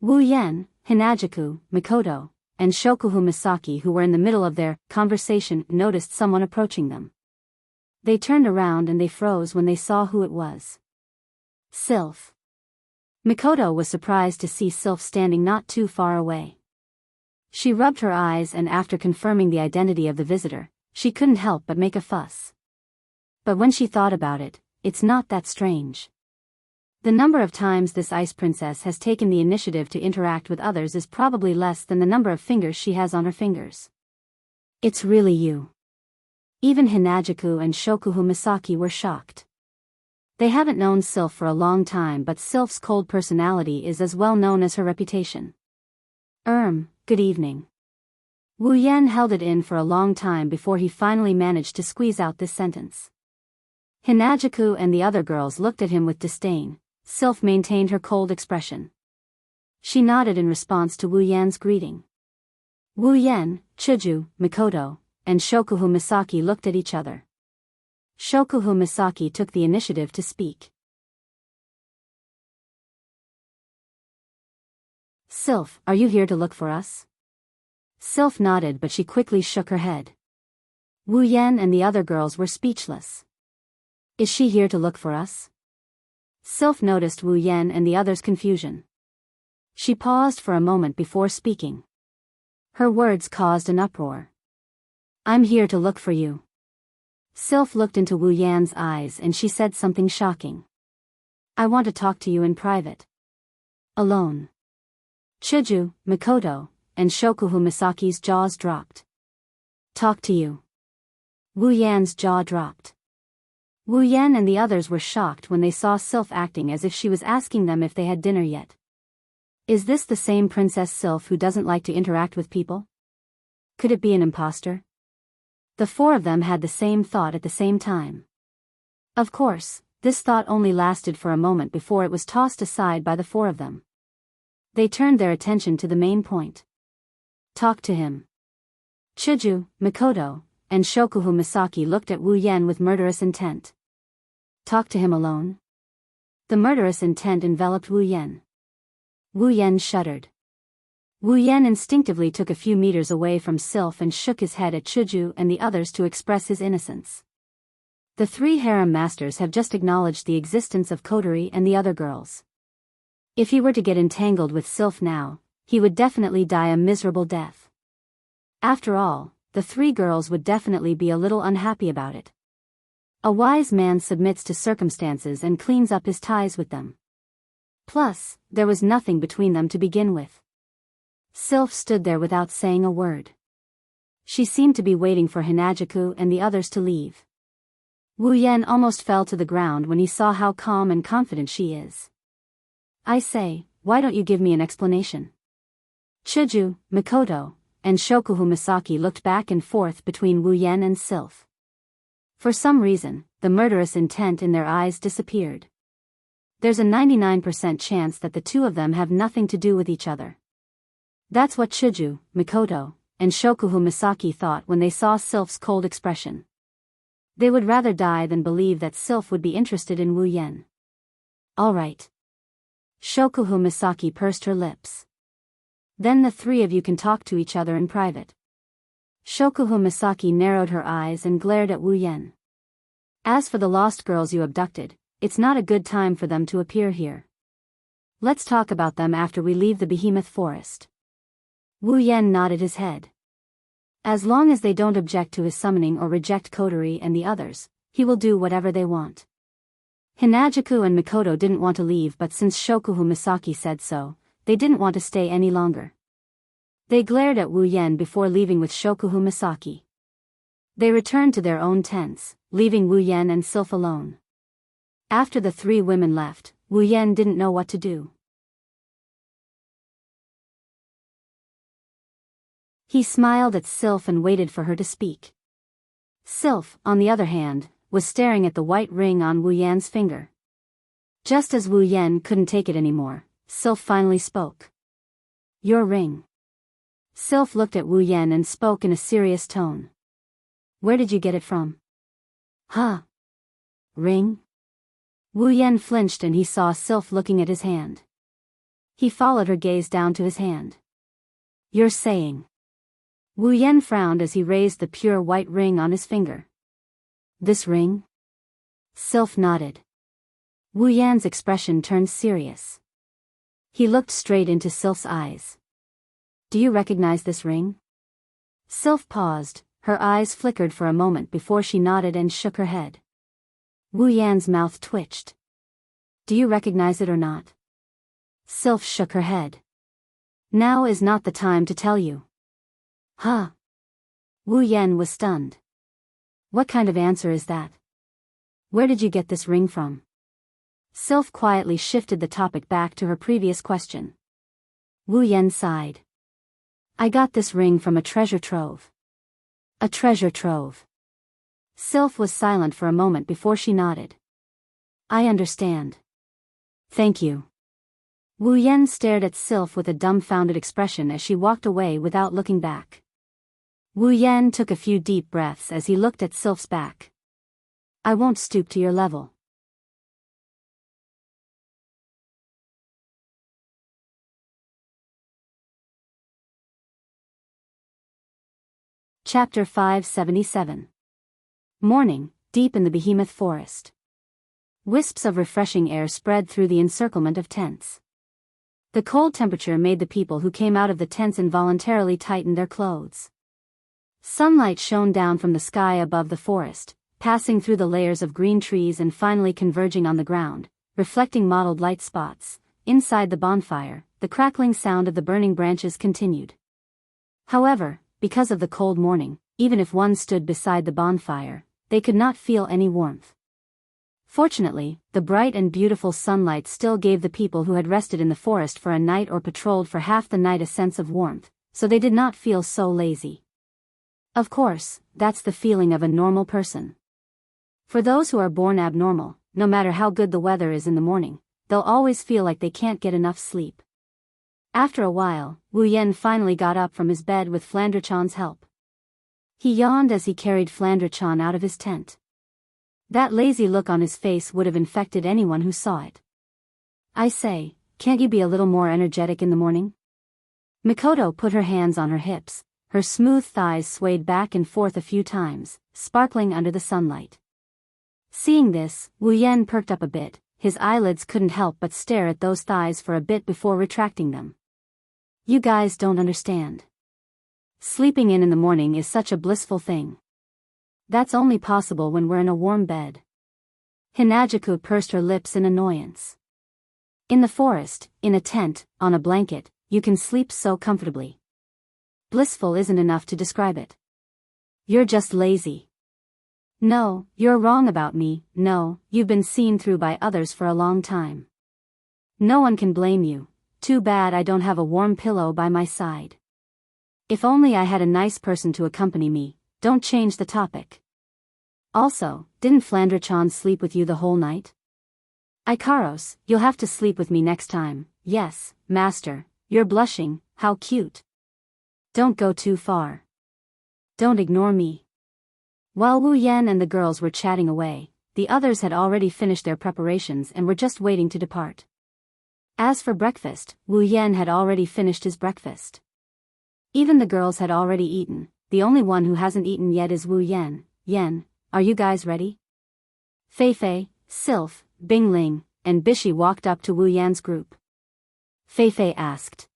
Wu Yen, Hinajaku, Mikoto, and Shokuhu Misaki, who were in the middle of their conversation, noticed someone approaching them. They turned around and they froze when they saw who it was. Sylph. Mikoto was surprised to see Sylph standing not too far away. She rubbed her eyes, and after confirming the identity of the visitor, she couldn't help but make a fuss. But when she thought about it, it's not that strange. The number of times this ice princess has taken the initiative to interact with others is probably less than the number of fingers she has on her fingers. It's really you. Even Hinajaku and Shokuhu Misaki were shocked. They haven't known Sylph for a long time, but Sylph's cold personality is as well known as her reputation. Good evening. Wu Yan held it in for a long time before he finally managed to squeeze out this sentence. Hinajaku and the other girls looked at him with disdain. Sylph maintained her cold expression. She nodded in response to Wu Yan's greeting. Wu Yan, Chuju, Mikoto, and Shokuhu Misaki looked at each other. Shokuhu Misaki took the initiative to speak. Sylph, are you here to look for us? Sylph nodded, but she quickly shook her head. Wu Yan and the other girls were speechless. Is she here to look for us? Sylph noticed Wu Yan and the others' confusion. She paused for a moment before speaking. Her words caused an uproar. I'm here to look for you. Sylph looked into Wu Yan's eyes and she said something shocking. I want to talk to you in private. Alone. Chuju, Mikoto, and Shokuhu Misaki's jaws dropped. Talk to you. Wu Yan's jaw dropped. Wu Yan and the others were shocked when they saw Sylph acting as if she was asking them if they had dinner yet. Is this the same Princess Sylph who doesn't like to interact with people? Could it be an imposter? The four of them had the same thought at the same time. Of course, this thought only lasted for a moment before it was tossed aside by the four of them. They turned their attention to the main point. Talk to him. Chuju, Mikoto, and Shokuhu Misaki looked at Wu Yan with murderous intent. Talk to him alone? The murderous intent enveloped Wu Yan. Wu Yan shuddered. Wu Yan instinctively took a few meters away from Sylph and shook his head at Chuju and the others to express his innocence. The three harem masters have just acknowledged the existence of Kotori and the other girls. If he were to get entangled with Sylph now, he would definitely die a miserable death. After all, the three girls would definitely be a little unhappy about it. A wise man submits to circumstances and cleans up his ties with them. Plus, there was nothing between them to begin with. Sylph stood there without saying a word. She seemed to be waiting for Hinajaku and the others to leave. Wu Yan almost fell to the ground when he saw how calm and confident she is. I say, why don't you give me an explanation? Chuju, Mikoto, and Shokuhu Misaki looked back and forth between Wu Yan and Sylph. For some reason, the murderous intent in their eyes disappeared. There's a 99% chance that the two of them have nothing to do with each other. That's what Chuju, Mikoto, and Shokuhu Misaki thought when they saw Sylph's cold expression. They would rather die than believe that Sylph would be interested in Wu Yan. All right. Shokuhu Misaki pursed her lips. Then the three of you can talk to each other in private. Shokuhu Misaki narrowed her eyes and glared at Wu Yan. As for the lost girls you abducted, it's not a good time for them to appear here. Let's talk about them after we leave the behemoth forest. Wu Yan nodded his head. As long as they don't object to his summoning or reject Kotori and the others, he will do whatever they want. Hinajaku and Mikoto didn't want to leave, but since Shokuhu Misaki said so, they didn't want to stay any longer. They glared at Wu Yan before leaving with Shokuhu Misaki. They returned to their own tents, leaving Wu Yan and Sylph alone. After the three women left, Wu Yan didn't know what to do. He smiled at Sylph and waited for her to speak. Sylph, on the other hand, was staring at the white ring on Wu Yan's finger. Just as Wu Yan couldn't take it anymore, Sylph finally spoke. "Your ring." Sylph looked at Wu Yan and spoke in a serious tone. "Where did you get it from?" "Huh? Ring?" Wu Yan flinched and he saw Sylph looking at his hand. He followed her gaze down to his hand. "You're saying..." Wu Yan frowned as he raised the pure white ring on his finger. "This ring?" Sylph nodded. Wu Yan's expression turned serious. He looked straight into Sylph's eyes. "Do you recognize this ring?" Sylph paused, her eyes flickered for a moment before she nodded and shook her head. Wu Yan's mouth twitched. "Do you recognize it or not?" Sylph shook her head. "Now is not the time to tell you." "Huh?" Wu Yan was stunned. "What kind of answer is that? Where did you get this ring from?" Sylph quietly shifted the topic back to her previous question. Wu Yan sighed. "I got this ring from a treasure trove." "A treasure trove?" Sylph was silent for a moment before she nodded. "I understand. Thank you." Wu Yan stared at Sylph with a dumbfounded expression as she walked away without looking back. Wu Yan took a few deep breaths as he looked at Sylph's back. "I won't stoop to your level." Chapter 577. Morning, deep in the behemoth forest. Wisps of refreshing air spread through the encirclement of tents. The cold temperature made the people who came out of the tents involuntarily tighten their clothes. Sunlight shone down from the sky above the forest, passing through the layers of green trees and finally converging on the ground, reflecting mottled light spots. Inside the bonfire, the crackling sound of the burning branches continued. However, because of the cold morning, even if one stood beside the bonfire, they could not feel any warmth. Fortunately, the bright and beautiful sunlight still gave the people who had rested in the forest for a night or patrolled for half the night a sense of warmth, so they did not feel so lazy. Of course, that's the feeling of a normal person. For those who are born abnormal, no matter how good the weather is in the morning, they'll always feel like they can't get enough sleep. After a while, Wu Yan finally got up from his bed with Flandrachon's help. He yawned as he carried Flandrachon out of his tent. That lazy look on his face would have infected anyone who saw it. "I say, can't you be a little more energetic in the morning?" Mikoto put her hands on her hips, her smooth thighs swayed back and forth a few times, sparkling under the sunlight. Seeing this, Wu Yan perked up a bit, his eyelids couldn't help but stare at those thighs for a bit before retracting them. "You guys don't understand. Sleeping in the morning is such a blissful thing. That's only possible when we're in a warm bed." Hinajuku pursed her lips in annoyance. "In the forest, in a tent, on a blanket, you can sleep so comfortably. Blissful isn't enough to describe it. You're just lazy." "No, you're wrong about me. No, you've been seen through by others for a long time. No one can blame you. Too bad I don't have a warm pillow by my side. If only I had a nice person to accompany me." "Don't change the topic. Also, didn't Flandrachon sleep with you the whole night?" "Ikaros, you'll have to sleep with me next time." "Yes, master, you're blushing, how cute." "Don't go too far. Don't ignore me." While Wu Yan and the girls were chatting away, the others had already finished their preparations and were just waiting to depart. As for breakfast, Wu Yan had already finished his breakfast. Even the girls had already eaten. The only one who hasn't eaten yet is Wu Yan. "Yan, are you guys ready?" Fei Fei, Sylph, Bing Ling, and Bishi walked up to Wu Yan's group. Fei Fei asked.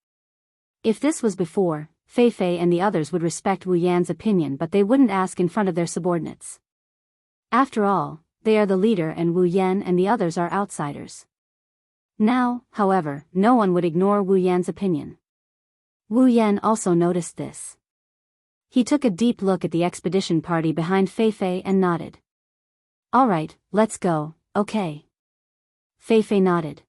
If this was before, Fei Fei and the others would respect Wu Yan's opinion, but they wouldn't ask in front of their subordinates. After all, they are the leader and Wu Yan and the others are outsiders. Now, however, no one would ignore Wu Yan's opinion. Wu Yan also noticed this. He took a deep look at the expedition party behind Fei and nodded. All right, let's go, okay. Fei nodded.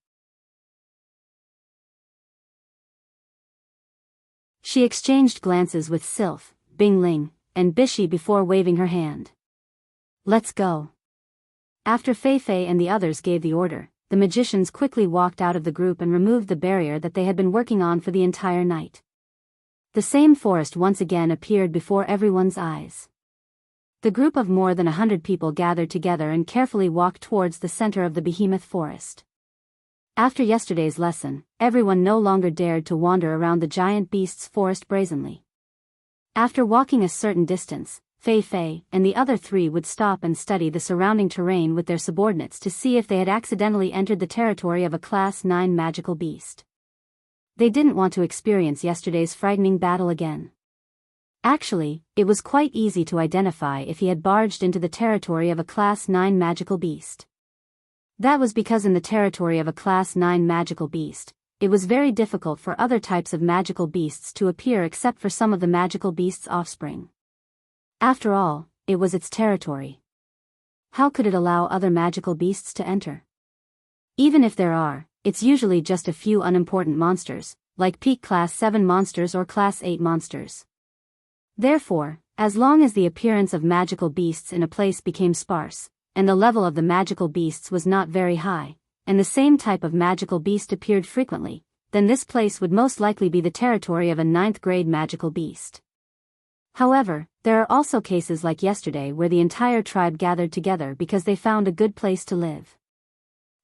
She exchanged glances with Sylph, Bingling, and Bishi before waving her hand. Let's go. After Fei and the others gave the order, the magicians quickly walked out of the group and removed the barrier that they had been working on for the entire night. The same forest once again appeared before everyone's eyes. The group of more than 100 people gathered together and carefully walked towards the center of the behemoth forest. After yesterday's lesson, everyone no longer dared to wander around the giant beast's forest brazenly. After walking a certain distance, Fei and the other three would stop and study the surrounding terrain with their subordinates to see if they had accidentally entered the territory of a Class 9 magical beast. They didn't want to experience yesterday's frightening battle again. Actually, it was quite easy to identify if he had barged into the territory of a Class 9 magical beast. That was because in the territory of a Class 9 magical beast, it was very difficult for other types of magical beasts to appear except for some of the magical beast's offspring. After all, it was its territory. How could it allow other magical beasts to enter? Even if there are, it's usually just a few unimportant monsters, like peak Class 7 monsters or Class 8 monsters. Therefore, as long as the appearance of magical beasts in a place became sparse, and the level of the magical beasts was not very high, and the same type of magical beast appeared frequently, then this place would most likely be the territory of a 9th grade magical beast. However, there are also cases like yesterday where the entire tribe gathered together because they found a good place to live.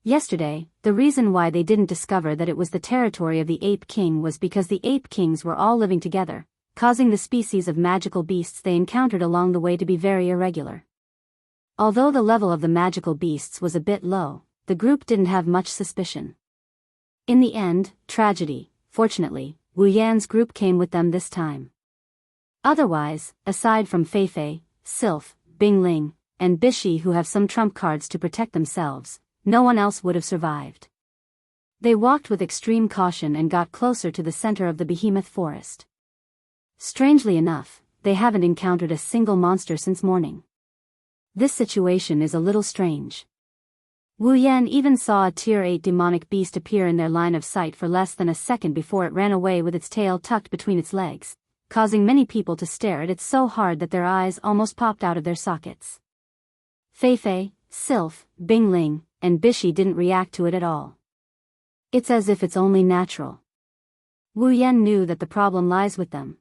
Yesterday, the reason why they didn't discover that it was the territory of the Ape King was because the Ape Kings were all living together, causing the species of magical beasts they encountered along the way to be very irregular. Although the level of the magical beasts was a bit low, the group didn't have much suspicion. In the end, tragedy, fortunately, Wu Yan's group came with them this time. Otherwise, aside from Fei, Sylph, Bingling, and Bishi who have some trump cards to protect themselves, no one else would have survived. They walked with extreme caution and got closer to the center of the behemoth forest. Strangely enough, they haven't encountered a single monster since morning. This situation is a little strange. Wu Yan even saw a Tier 8 demonic beast appear in their line of sight for less than a second before it ran away with its tail tucked between its legs, causing many people to stare at it so hard that their eyes almost popped out of their sockets. Fei, Sylph, Bingling, and Bishi didn't react to it at all. It's as if it's only natural. Wu Yan knew that the problem lies with them.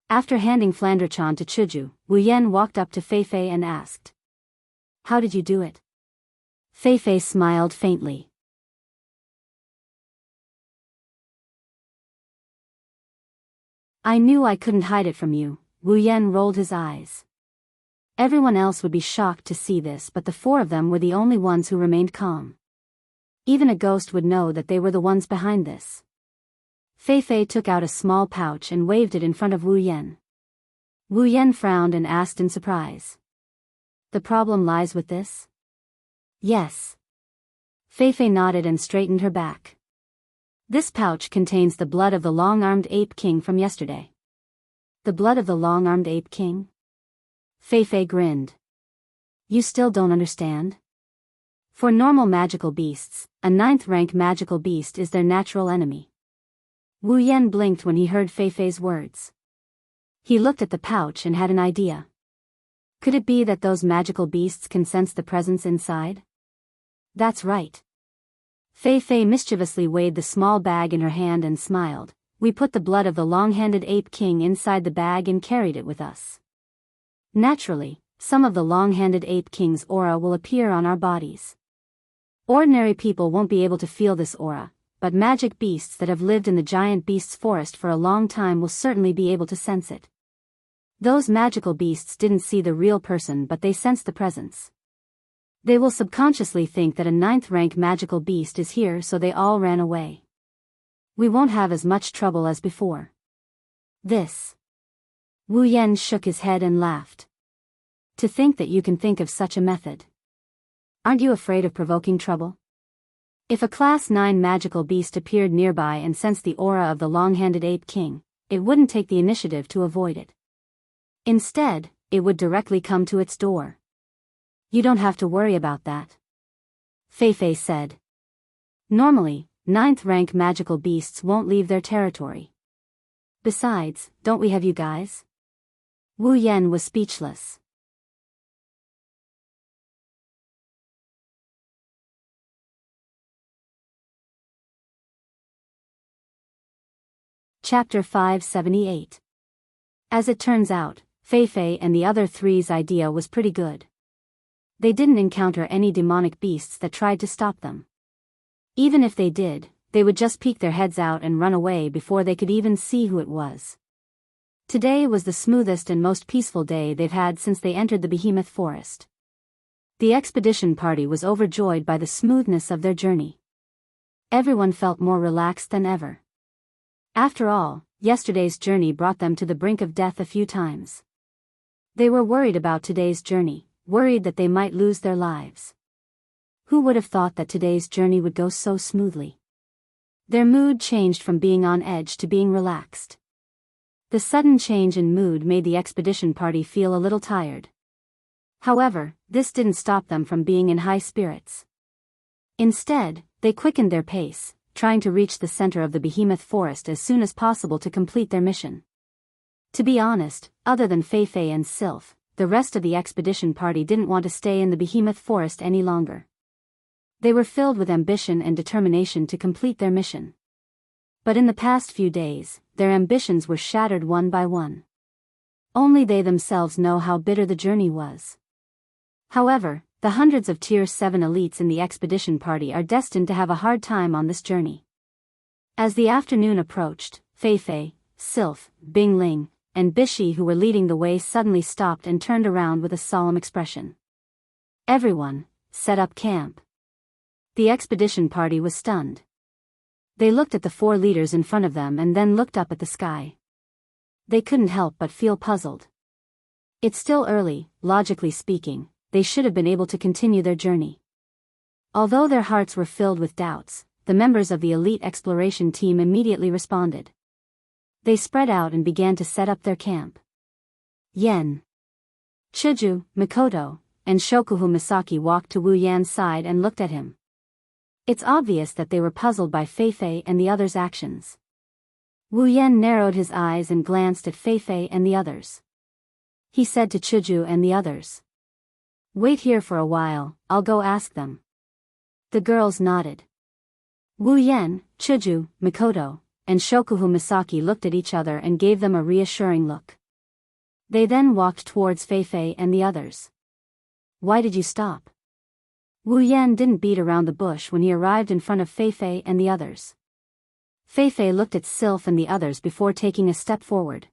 After handing Flanderchan to Chuju, Wu Yan walked up to Fei and asked, "How did you do it?" Fei smiled faintly. "I knew I couldn't hide it from you." Wu Yan rolled his eyes. Everyone else would be shocked to see this, but the four of them were the only ones who remained calm. Even a ghost would know that they were the ones behind this. Fei took out a small pouch and waved it in front of Wu Yan. Wu Yan frowned and asked in surprise, "The problem lies with this?" "Yes." Fei nodded and straightened her back. "This pouch contains the blood of the long-armed Ape King from yesterday." "The blood of the long-armed Ape King?" Fei grinned. "You still don't understand? For normal magical beasts, a 9th rank magical beast is their natural enemy." Wu Yan blinked when he heard Fei's words. He looked at the pouch and had an idea. Could it be that those magical beasts can sense the presence inside? That's right. Fei mischievously weighed the small bag in her hand and smiled. "We put the blood of the long-handed Ape King inside the bag and carried it with us. Naturally, some of the long-handed Ape King's aura will appear on our bodies. Ordinary people won't be able to feel this aura, but magic beasts that have lived in the giant beast's forest for a long time will certainly be able to sense it. Those magical beasts didn't see the real person, but they sensed the presence. They will subconsciously think that a 9th rank magical beast is here, so they all ran away. We won't have as much trouble as before." "This." Wu Yan shook his head and laughed. "To think that you can think of such a method. Aren't you afraid of provoking trouble? If a Class 9 magical beast appeared nearby and sensed the aura of the long-handed Ape King, it wouldn't take the initiative to avoid it. Instead, it would directly come to its door. You don't have to worry about that, Fei said. Normally, 9th rank magical beasts won't leave their territory. Besides, don't we have you guys? Wu Yan was speechless. Chapter 578. As it turns out, Fei and the other three's idea was pretty good. They didn't encounter any demonic beasts that tried to stop them. Even if they did, they would just peek their heads out and run away before they could even see who it was. Today was the smoothest and most peaceful day they've had since they entered the behemoth forest. The expedition party was overjoyed by the smoothness of their journey. Everyone felt more relaxed than ever. After all, yesterday's journey brought them to the brink of death a few times. They were worried about today's journey, worried that they might lose their lives. Who would have thought that today's journey would go so smoothly? Their mood changed from being on edge to being relaxed. The sudden change in mood made the expedition party feel a little tired. However, this didn't stop them from being in high spirits. Instead, they quickened their pace, trying to reach the center of the behemoth forest as soon as possible to complete their mission. To be honest, other than Fei and Sylph, the rest of the expedition party didn't want to stay in the behemoth forest any longer. They were filled with ambition and determination to complete their mission. But in the past few days, their ambitions were shattered one by one. Only they themselves know how bitter the journey was. However, the hundreds of Tier 7 elites in the expedition party are destined to have a hard time on this journey. As the afternoon approached, Fei, Sylph, Bingling, and Bishi, who were leading the way, suddenly stopped and turned around with a solemn expression. Everyone, set up camp. The expedition party was stunned. They looked at the 4 leaders in front of them and then looked up at the sky. They couldn't help but feel puzzled. It's still early, logically speaking, they should have been able to continue their journey. Although their hearts were filled with doubts, the members of the elite exploration team immediately responded. They spread out and began to set up their camp. Yen, Chuju, Mikoto, and Shokuhu Misaki walked to Wu Yan's side and looked at him. It's obvious that they were puzzled by Fei and the others' actions. Wu Yan narrowed his eyes and glanced at Fei and the others. He said to Chuju and the others, "Wait here for a while, I'll go ask them." The girls nodded. Wu Yan, Chuju, Mikoto, and Shokuhu Misaki looked at each other and gave them a reassuring look. They then walked towards Fei and the others. "Why did you stop?" Wu Yan didn't beat around the bush when he arrived in front of Fei and the others. Fei looked at Sylph and the others before taking a step forward.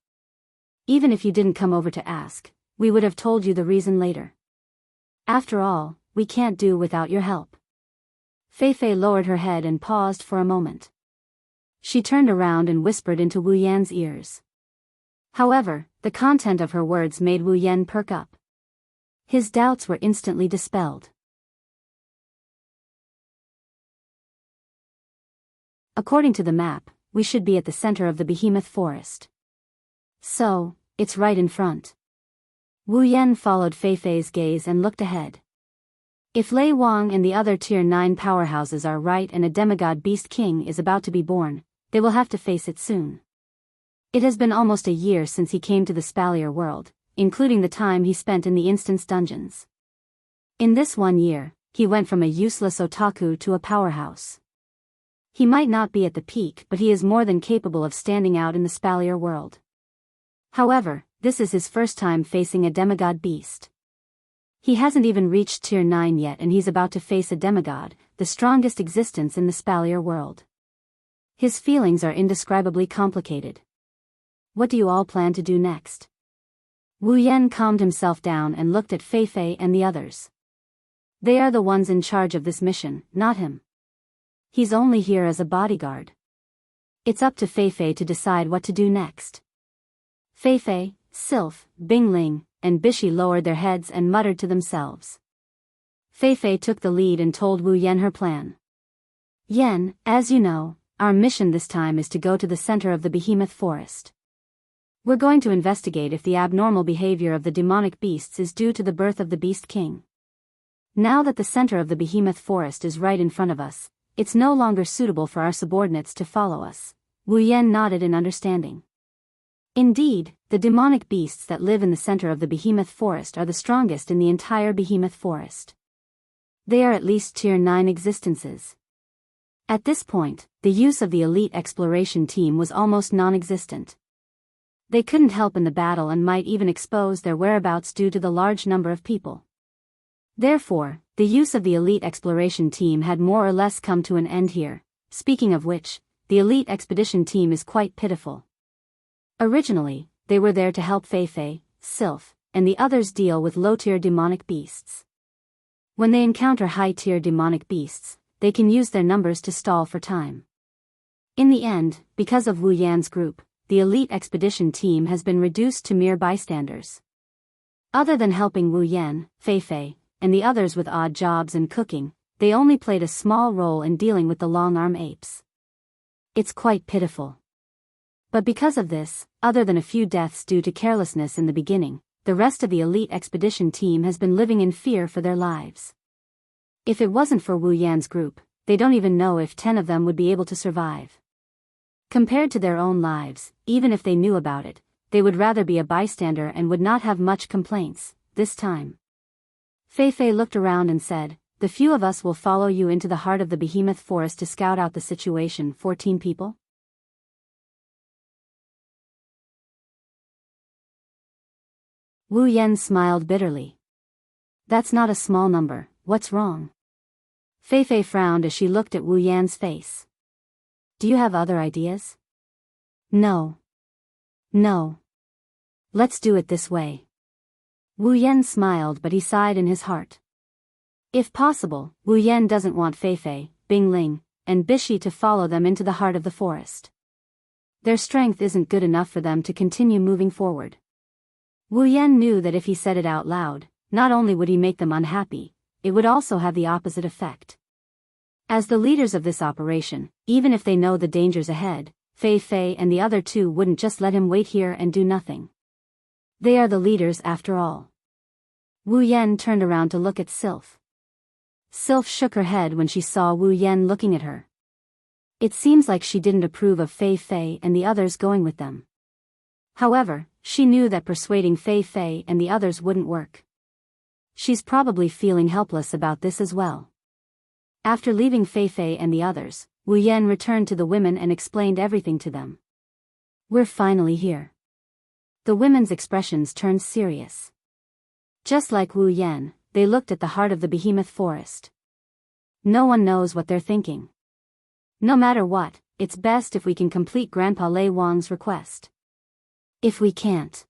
"Even if you didn't come over to ask, we would have told you the reason later. After all, we can't do without your help." Fei lowered her head and paused for a moment. She turned around and whispered into Wu Yan's ears. However, the content of her words made Wu Yan perk up. His doubts were instantly dispelled. According to the map, we should be at the center of the behemoth forest. So, it's right in front. Wu Yan followed Fei's gaze and looked ahead. If Lei Wang and the other Tier 9 powerhouses are right and a demigod beast king is about to be born, they will have to face it soon. It has been almost a year since he came to the Spalier world, including the time he spent in the instance dungeons. In this 1 year, he went from a useless otaku to a powerhouse. He might not be at the peak, but he is more than capable of standing out in the Spalier world. However, this is his first time facing a demigod beast. He hasn't even reached Tier 9 yet and he's about to face a demigod, the strongest existence in the Spalier world. His feelings are indescribably complicated. What do you all plan to do next? Wu Yan calmed himself down and looked at Fei and the others. They are the ones in charge of this mission, not him. He's only here as a bodyguard. It's up to Fei to decide what to do next. Fei, Sylph, Bingling, and Bishi lowered their heads and muttered to themselves. Fei took the lead and told Wu Yan her plan. "Yan, as you know, our mission this time is to go to the center of the behemoth forest. We're going to investigate if the abnormal behavior of the demonic beasts is due to the birth of the Beast King. Now that the center of the behemoth forest is right in front of us, it's no longer suitable for our subordinates to follow us. Wu Yan nodded in understanding. Indeed, the demonic beasts that live in the center of the behemoth forest are the strongest in the entire behemoth forest. They are at least tier 9 existences. At this point, the use of the elite exploration team was almost non-existent. They couldn't help in the battle and might even expose their whereabouts due to the large number of people. Therefore, the use of the elite exploration team had more or less come to an end here. Speaking of which, the elite expedition team is quite pitiful. Originally, they were there to help Fei, Sylph, and the others deal with low-tier demonic beasts. When they encounter high-tier demonic beasts, they can use their numbers to stall for time. In the end, because of Wu Yan's group, the elite expedition team has been reduced to mere bystanders. Other than helping Wu Yan, Fei, and the others with odd jobs and cooking, they only played a small role in dealing with the long-arm apes. It's quite pitiful. But because of this, other than a few deaths due to carelessness in the beginning, the rest of the elite expedition team has been living in fear for their lives. If it wasn't for Wu Yan's group, they don't even know if 10 of them would be able to survive. Compared to their own lives, even if they knew about it, they would rather be a bystander and would not have much complaints, this time. Fei looked around and said, "The few of us will follow you into the heart of the behemoth forest to scout out the situation." 14 people? Wu Yan smiled bitterly. That's not a small number, what's wrong? Fei frowned as she looked at Wu Yan's face. Do you have other ideas? No. Let's do it this way. Wu Yan smiled, but he sighed in his heart. If possible, Wu Yan doesn't want Fei, Bingling, and Bishi to follow them into the heart of the forest. Their strength isn't good enough for them to continue moving forward. Wu Yan knew that if he said it out loud, not only would he make them unhappy, it would also have the opposite effect. As the leaders of this operation, even if they know the dangers ahead, Fei and the other two wouldn't just let him wait here and do nothing. They are the leaders after all. Wu Yan turned around to look at Sylph. Sylph shook her head when she saw Wu Yan looking at her. It seems like she didn't approve of Fei and the others going with them. However, she knew that persuading Fei and the others wouldn't work. She's probably feeling helpless about this as well. After leaving Fei and the others, Wu Yan returned to the women and explained everything to them. We're finally here. The women's expressions turned serious. Just like Wu Yan, they looked at the heart of the behemoth forest. No one knows what they're thinking. No matter what, it's best if we can complete Grandpa Lei Wang's request. If we can't.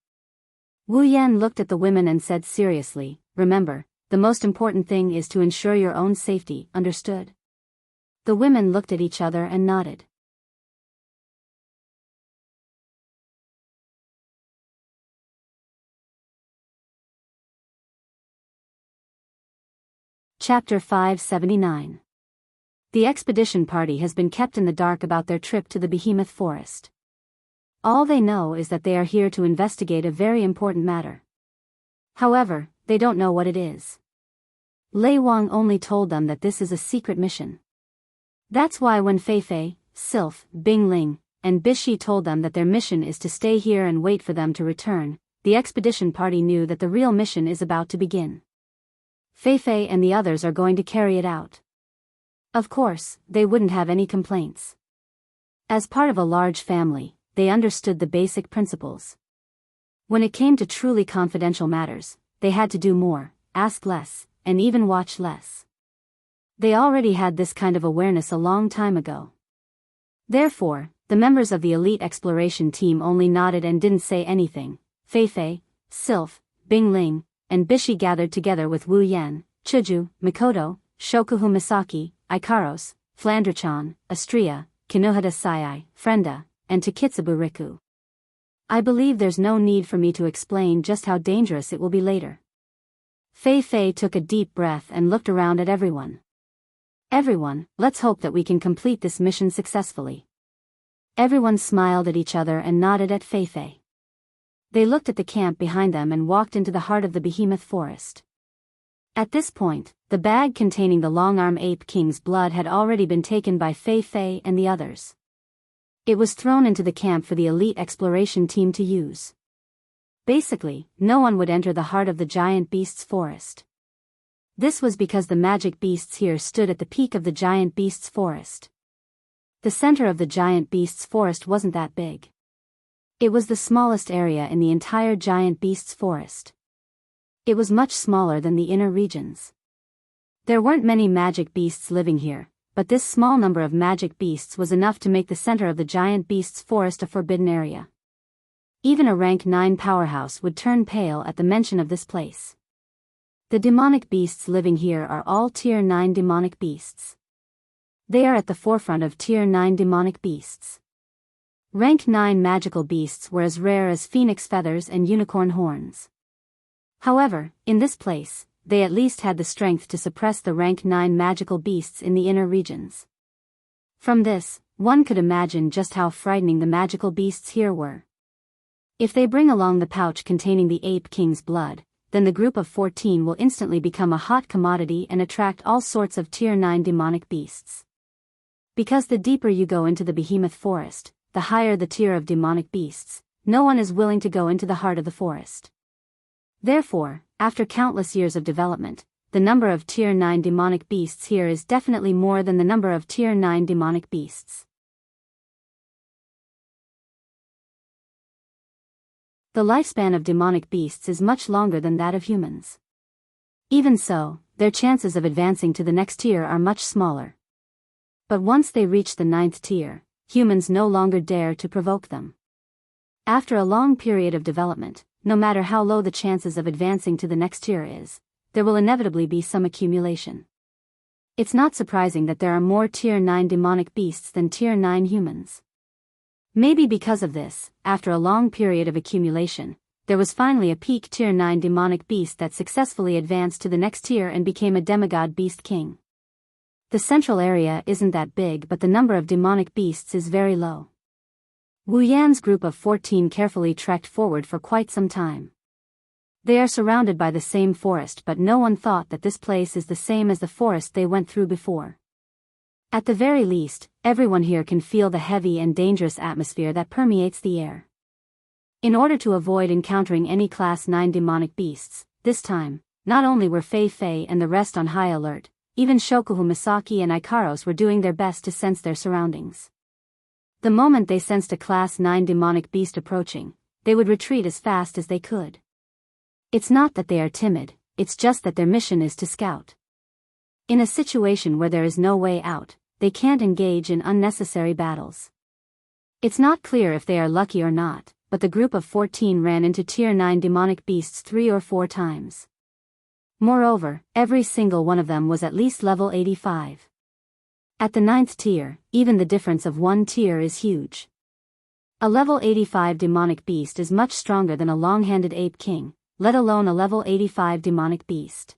Wu Yan looked at the women and said seriously, remember, the most important thing is to ensure your own safety, understood? The women looked at each other and nodded. Chapter 579. The expedition party has been kept in the dark about their trip to the behemoth forest. All they know is that they are here to investigate a very important matter. However, they don't know what it is. Lei Wang only told them that this is a secret mission. That's why when Fei, Sylph, Bingling, and Bishi told them that their mission is to stay here and wait for them to return, the expedition party knew that the real mission is about to begin. Fei and the others are going to carry it out. Of course, they wouldn't have any complaints. As part of a large family, they understood the basic principles. When it came to truly confidential matters, they had to do more, ask less, and even watch less. They already had this kind of awareness a long time ago. Therefore, the members of the elite exploration team only nodded and didn't say anything. Fei, Sylph, Bingling, and Bishi gathered together with Wu Yan, Chuju, Mikoto, Shokuhu Misaki, Ikaros, Flanderchan, Astria, Kinohada Sayai, Frenda, and Takitsubu Riku. I believe there's no need for me to explain just how dangerous it will be later. Fei took a deep breath and looked around at everyone. Everyone, let's hope that we can complete this mission successfully. Everyone smiled at each other and nodded at Fei. They looked at the camp behind them and walked into the heart of the behemoth forest. At this point, the bag containing the long-arm ape king's blood had already been taken by Fei Fei and the others. It was thrown into the camp for the elite exploration team to use. Basically, no one would enter the heart of the giant beast's forest. This was because the magic beasts here stood at the peak of the giant beast's forest. The center of the giant beast's forest wasn't that big. It was the smallest area in the entire giant beast's forest. It was much smaller than the inner regions. There weren't many magic beasts living here, but this small number of magic beasts was enough to make the center of the giant beast's forest a forbidden area. Even a rank 9 powerhouse would turn pale at the mention of this place. The demonic beasts living here are all Tier 9 demonic beasts. They are at the forefront of Tier 9 demonic beasts. Rank 9 magical beasts were as rare as phoenix feathers and unicorn horns. However, in this place, they at least had the strength to suppress the rank 9 magical beasts in the inner regions. From this, one could imagine just how frightening the magical beasts here were. If they bring along the pouch containing the ape king's blood, then the group of 14 will instantly become a hot commodity and attract all sorts of Tier 9 demonic beasts. Because the deeper you go into the behemoth forest, the higher the tier of demonic beasts, no one is willing to go into the heart of the forest. Therefore, after countless years of development, the number of Tier 9 demonic beasts here is definitely more than the number of Tier 9 demonic beasts. The lifespan of demonic beasts is much longer than that of humans. Even so, their chances of advancing to the next tier are much smaller. But once they reach the 9th tier, humans no longer dare to provoke them. After a long period of development, no matter how low the chances of advancing to the next tier is, there will inevitably be some accumulation. It's not surprising that there are more Tier 9 demonic beasts than Tier 9 humans. Maybe because of this, after a long period of accumulation, there was finally a peak Tier 9 demonic beast that successfully advanced to the next tier and became a demigod beast king. The central area isn't that big, but the number of demonic beasts is very low. Wu Yan's group of 14 carefully trekked forward for quite some time. They are surrounded by the same forest, but no one thought that this place is the same as the forest they went through before. At the very least, everyone here can feel the heavy and dangerous atmosphere that permeates the air. In order to avoid encountering any Class 9 demonic beasts, this time, not only were Fei Fei and the rest on high alert, even Shokuhu Misaki and Ikaros were doing their best to sense their surroundings. The moment they sensed a Class 9 demonic beast approaching, they would retreat as fast as they could. It's not that they are timid, it's just that their mission is to scout. In a situation where there is no way out, they can't engage in unnecessary battles. It's not clear if they are lucky or not, but the group of 14 ran into Tier 9 demonic beasts 3 or 4 times. Moreover, every single one of them was at least level 85. At the 9th tier, even the difference of 1 tier is huge. A level 85 demonic beast is much stronger than a long-handed ape king, let alone a level 85 demonic beast.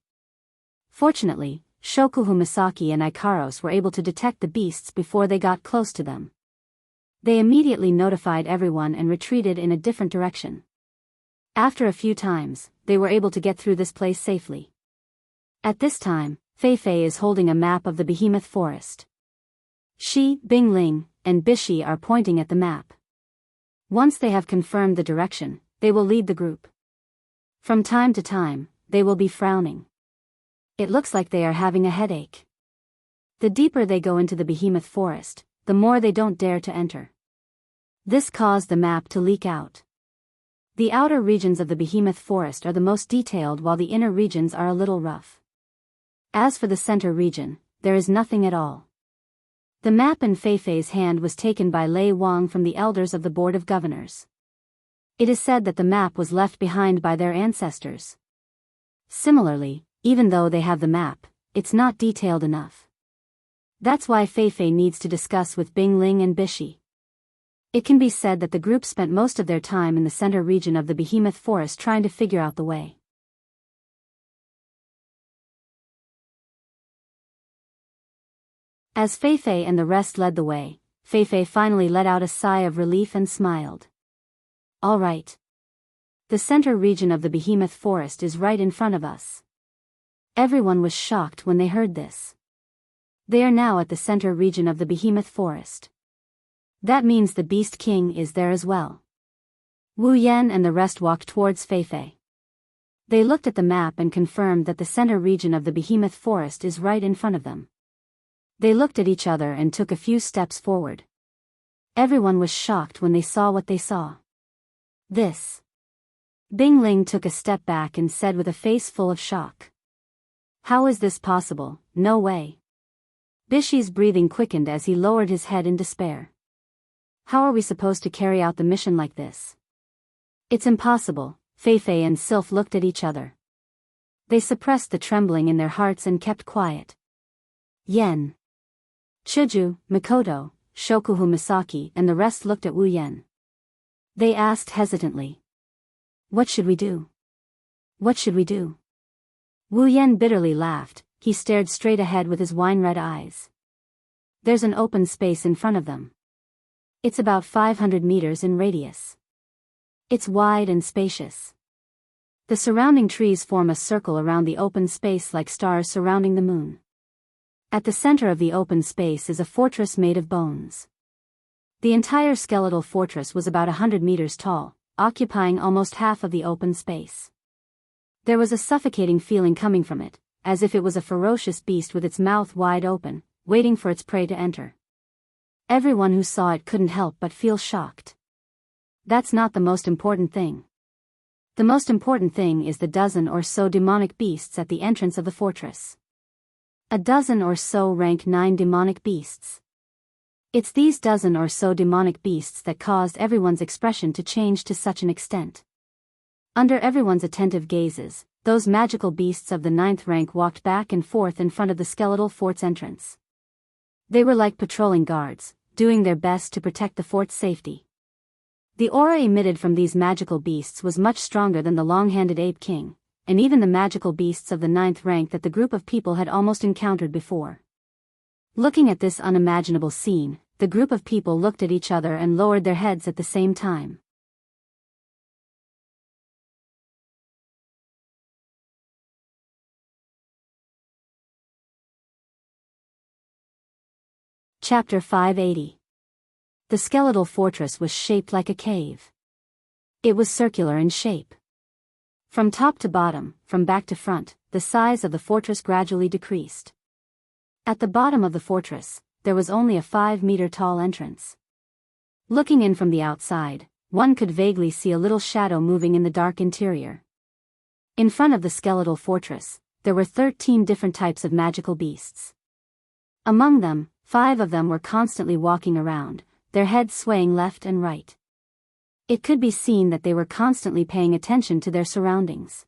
Fortunately, Shokuhu Misaki and Ikaros were able to detect the beasts before they got close to them. They immediately notified everyone and retreated in a different direction. After a few times, they were able to get through this place safely. At this time, Fei Fei is holding a map of the behemoth forest. She, Bing Ling, and Bishi are pointing at the map. Once they have confirmed the direction, they will lead the group. From time to time, they will be frowning. It looks like they are having a headache. The deeper they go into the behemoth forest, the more they don't dare to enter. This caused the map to leak out. The outer regions of the behemoth forest are the most detailed, while the inner regions are a little rough. As for the center region, there is nothing at all. The map in Fei Fei's hand was taken by Lei Wang from the elders of the Board of Governors. It is said that the map was left behind by their ancestors. Similarly, even though they have the map, it's not detailed enough. That's why Fei Fei needs to discuss with Bing Ling and Bishi. It can be said that the group spent most of their time in the center region of the behemoth forest trying to figure out the way. As Fei Fei and the rest led the way, Fei Fei finally let out a sigh of relief and smiled. All right. The center region of the behemoth forest is right in front of us. Everyone was shocked when they heard this. They are now at the center region of the behemoth forest. That means the Beast King is there as well. Wu Yan and the rest walked towards Feifei. They looked at the map and confirmed that the center region of the behemoth forest is right in front of them. They looked at each other and took a few steps forward. Everyone was shocked when they saw what they saw. This. Bing Ling took a step back and said with a face full of shock. How is this possible? No way. Bishi's breathing quickened as he lowered his head in despair. How are we supposed to carry out the mission like this? It's impossible. Feifei and Sylph looked at each other. They suppressed the trembling in their hearts and kept quiet. Yen, Chuju, Mikoto, Shokuhu Misaki and the rest looked at Wu Yen. They asked hesitantly. What should we do? What should we do? Wu Yen bitterly laughed. He stared straight ahead with his wine-red eyes. There's an open space in front of them. It's about 500 meters in radius. It's wide and spacious. The surrounding trees form a circle around the open space like stars surrounding the moon. At the center of the open space is a fortress made of bones. The entire skeletal fortress was about 100 meters tall, occupying almost half of the open space. There was a suffocating feeling coming from it, as if it was a ferocious beast with its mouth wide open, waiting for its prey to enter. Everyone who saw it couldn't help but feel shocked. That's not the most important thing. The most important thing is the dozen or so demonic beasts at the entrance of the fortress. A dozen or so rank 9 demonic beasts. It's these dozen or so demonic beasts that caused everyone's expression to change to such an extent. Under everyone's attentive gazes, those magical beasts of the 9th rank walked back and forth in front of the skeletal fort's entrance. They were like patrolling guards, doing their best to protect the fort's safety. The aura emitted from these magical beasts was much stronger than the long-handed ape king, and even the magical beasts of the 9th rank that the group of people had almost encountered before. Looking at this unimaginable scene, the group of people looked at each other and lowered their heads at the same time. Chapter 580. The skeletal fortress was shaped like a cave. It was circular in shape. From top to bottom, from back to front, the size of the fortress gradually decreased. At the bottom of the fortress, there was only a 5-meter-tall entrance. Looking in from the outside, one could vaguely see a little shadow moving in the dark interior. In front of the skeletal fortress, there were 13 different types of magical beasts. Among them, 5 of them were constantly walking around, their heads swaying left and right. It could be seen that they were constantly paying attention to their surroundings.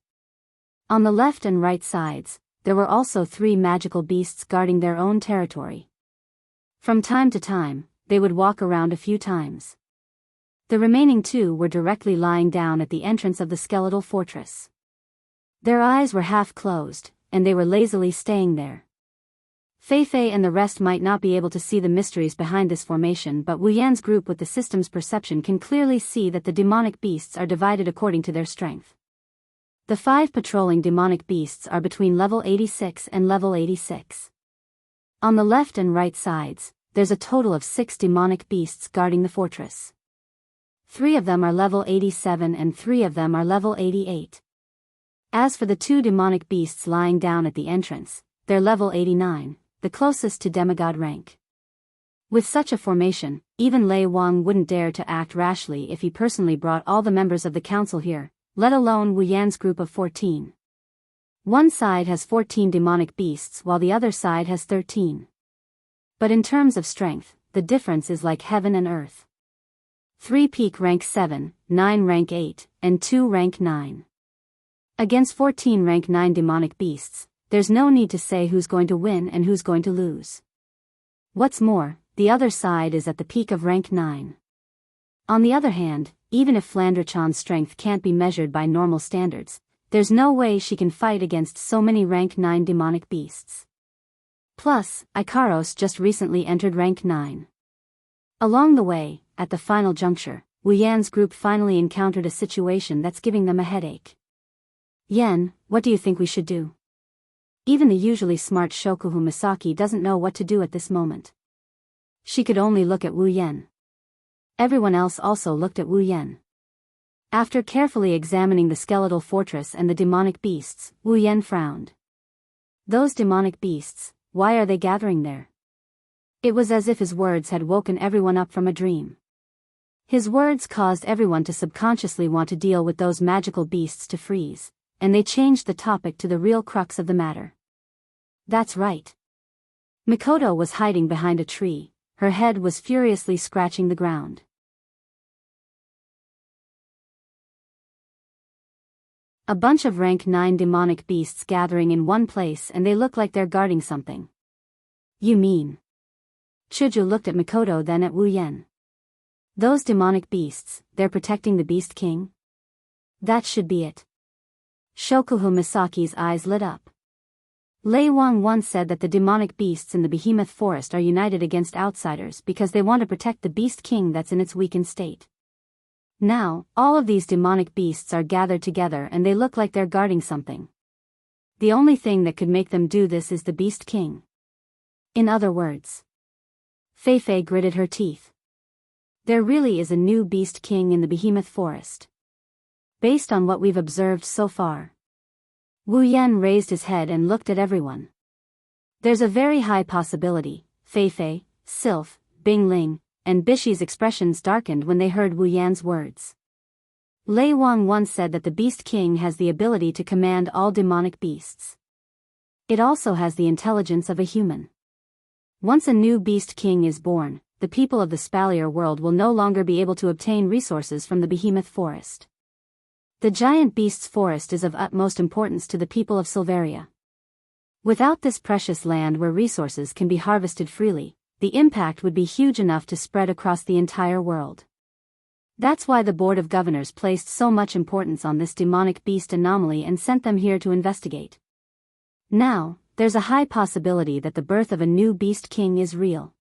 On the left and right sides, there were also 3 magical beasts guarding their own territory. From time to time, they would walk around a few times. The remaining 2 were directly lying down at the entrance of the skeletal fortress. Their eyes were half closed, and they were lazily staying there. Feifei and the rest might not be able to see the mysteries behind this formation, but Wu Yan's group with the system's perception can clearly see that the demonic beasts are divided according to their strength. The 5 patrolling demonic beasts are between level 86 and level 86. On the left and right sides, there's a total of 6 demonic beasts guarding the fortress. 3 of them are level 87 and 3 of them are level 88. As for the 2 demonic beasts lying down at the entrance, they're level 89, the closest to demigod rank. With such a formation, even Lei Wang wouldn't dare to act rashly if he personally brought all the members of the council here, let alone Wu Yan's group of 14. One side has 14 demonic beasts while the other side has 13. But in terms of strength, the difference is like heaven and earth. 3 peak rank 7, 9 rank 8, and 2 rank 9. Against 14 rank 9 demonic beasts, there's no need to say who's going to win and who's going to lose. What's more, the other side is at the peak of rank 9. On the other hand, even if Flanderchan's strength can't be measured by normal standards, there's no way she can fight against so many rank 9 demonic beasts. Plus, Ikaros just recently entered rank 9. Along the way, at the final juncture, Wu Yan's group finally encountered a situation that's giving them a headache. Yan, what do you think we should do? Even the usually smart Shokuhu Misaki doesn't know what to do at this moment. She could only look at Wu Yan. Everyone else also looked at Wu Yan. After carefully examining the skeletal fortress and the demonic beasts, Wu Yan frowned. Those demonic beasts, why are they gathering there? It was as if his words had woken everyone up from a dream. His words caused everyone to subconsciously want to deal with those magical beasts to freeze, and they changed the topic to the real crux of the matter. That's right. Mikoto was hiding behind a tree, her head was furiously scratching the ground. A bunch of rank 9 demonic beasts gathering in one place, and they look like they're guarding something. You mean? Chuju looked at Mikoto, then at Wu Yan. Those demonic beasts, they're protecting the Beast King? That should be it. Shokuhu Misaki's eyes lit up. Lei Wang once said that the demonic beasts in the Behemoth Forest are united against outsiders because they want to protect the Beast King that's in its weakened state. Now, all of these demonic beasts are gathered together and they look like they're guarding something. The only thing that could make them do this is the Beast King. In other words. Fei Fei gritted her teeth. There really is a new Beast King in the Behemoth Forest. Based on what we've observed so far. Wu Yan raised his head and looked at everyone. There's a very high possibility. Fei Fei, Sylph, Bing Ling, and Bishi's expressions darkened when they heard Wu Yan's words. Lei Wang once said that the Beast King has the ability to command all demonic beasts. It also has the intelligence of a human. Once a new Beast King is born, the people of the Spalier world will no longer be able to obtain resources from the Behemoth Forest. The giant beast's forest is of utmost importance to the people of Silveria. Without this precious land where resources can be harvested freely, the impact would be huge enough to spread across the entire world. That's why the Board of Governors placed so much importance on this demonic beast anomaly and sent them here to investigate. Now, there's a high possibility that the birth of a new Beast King is real.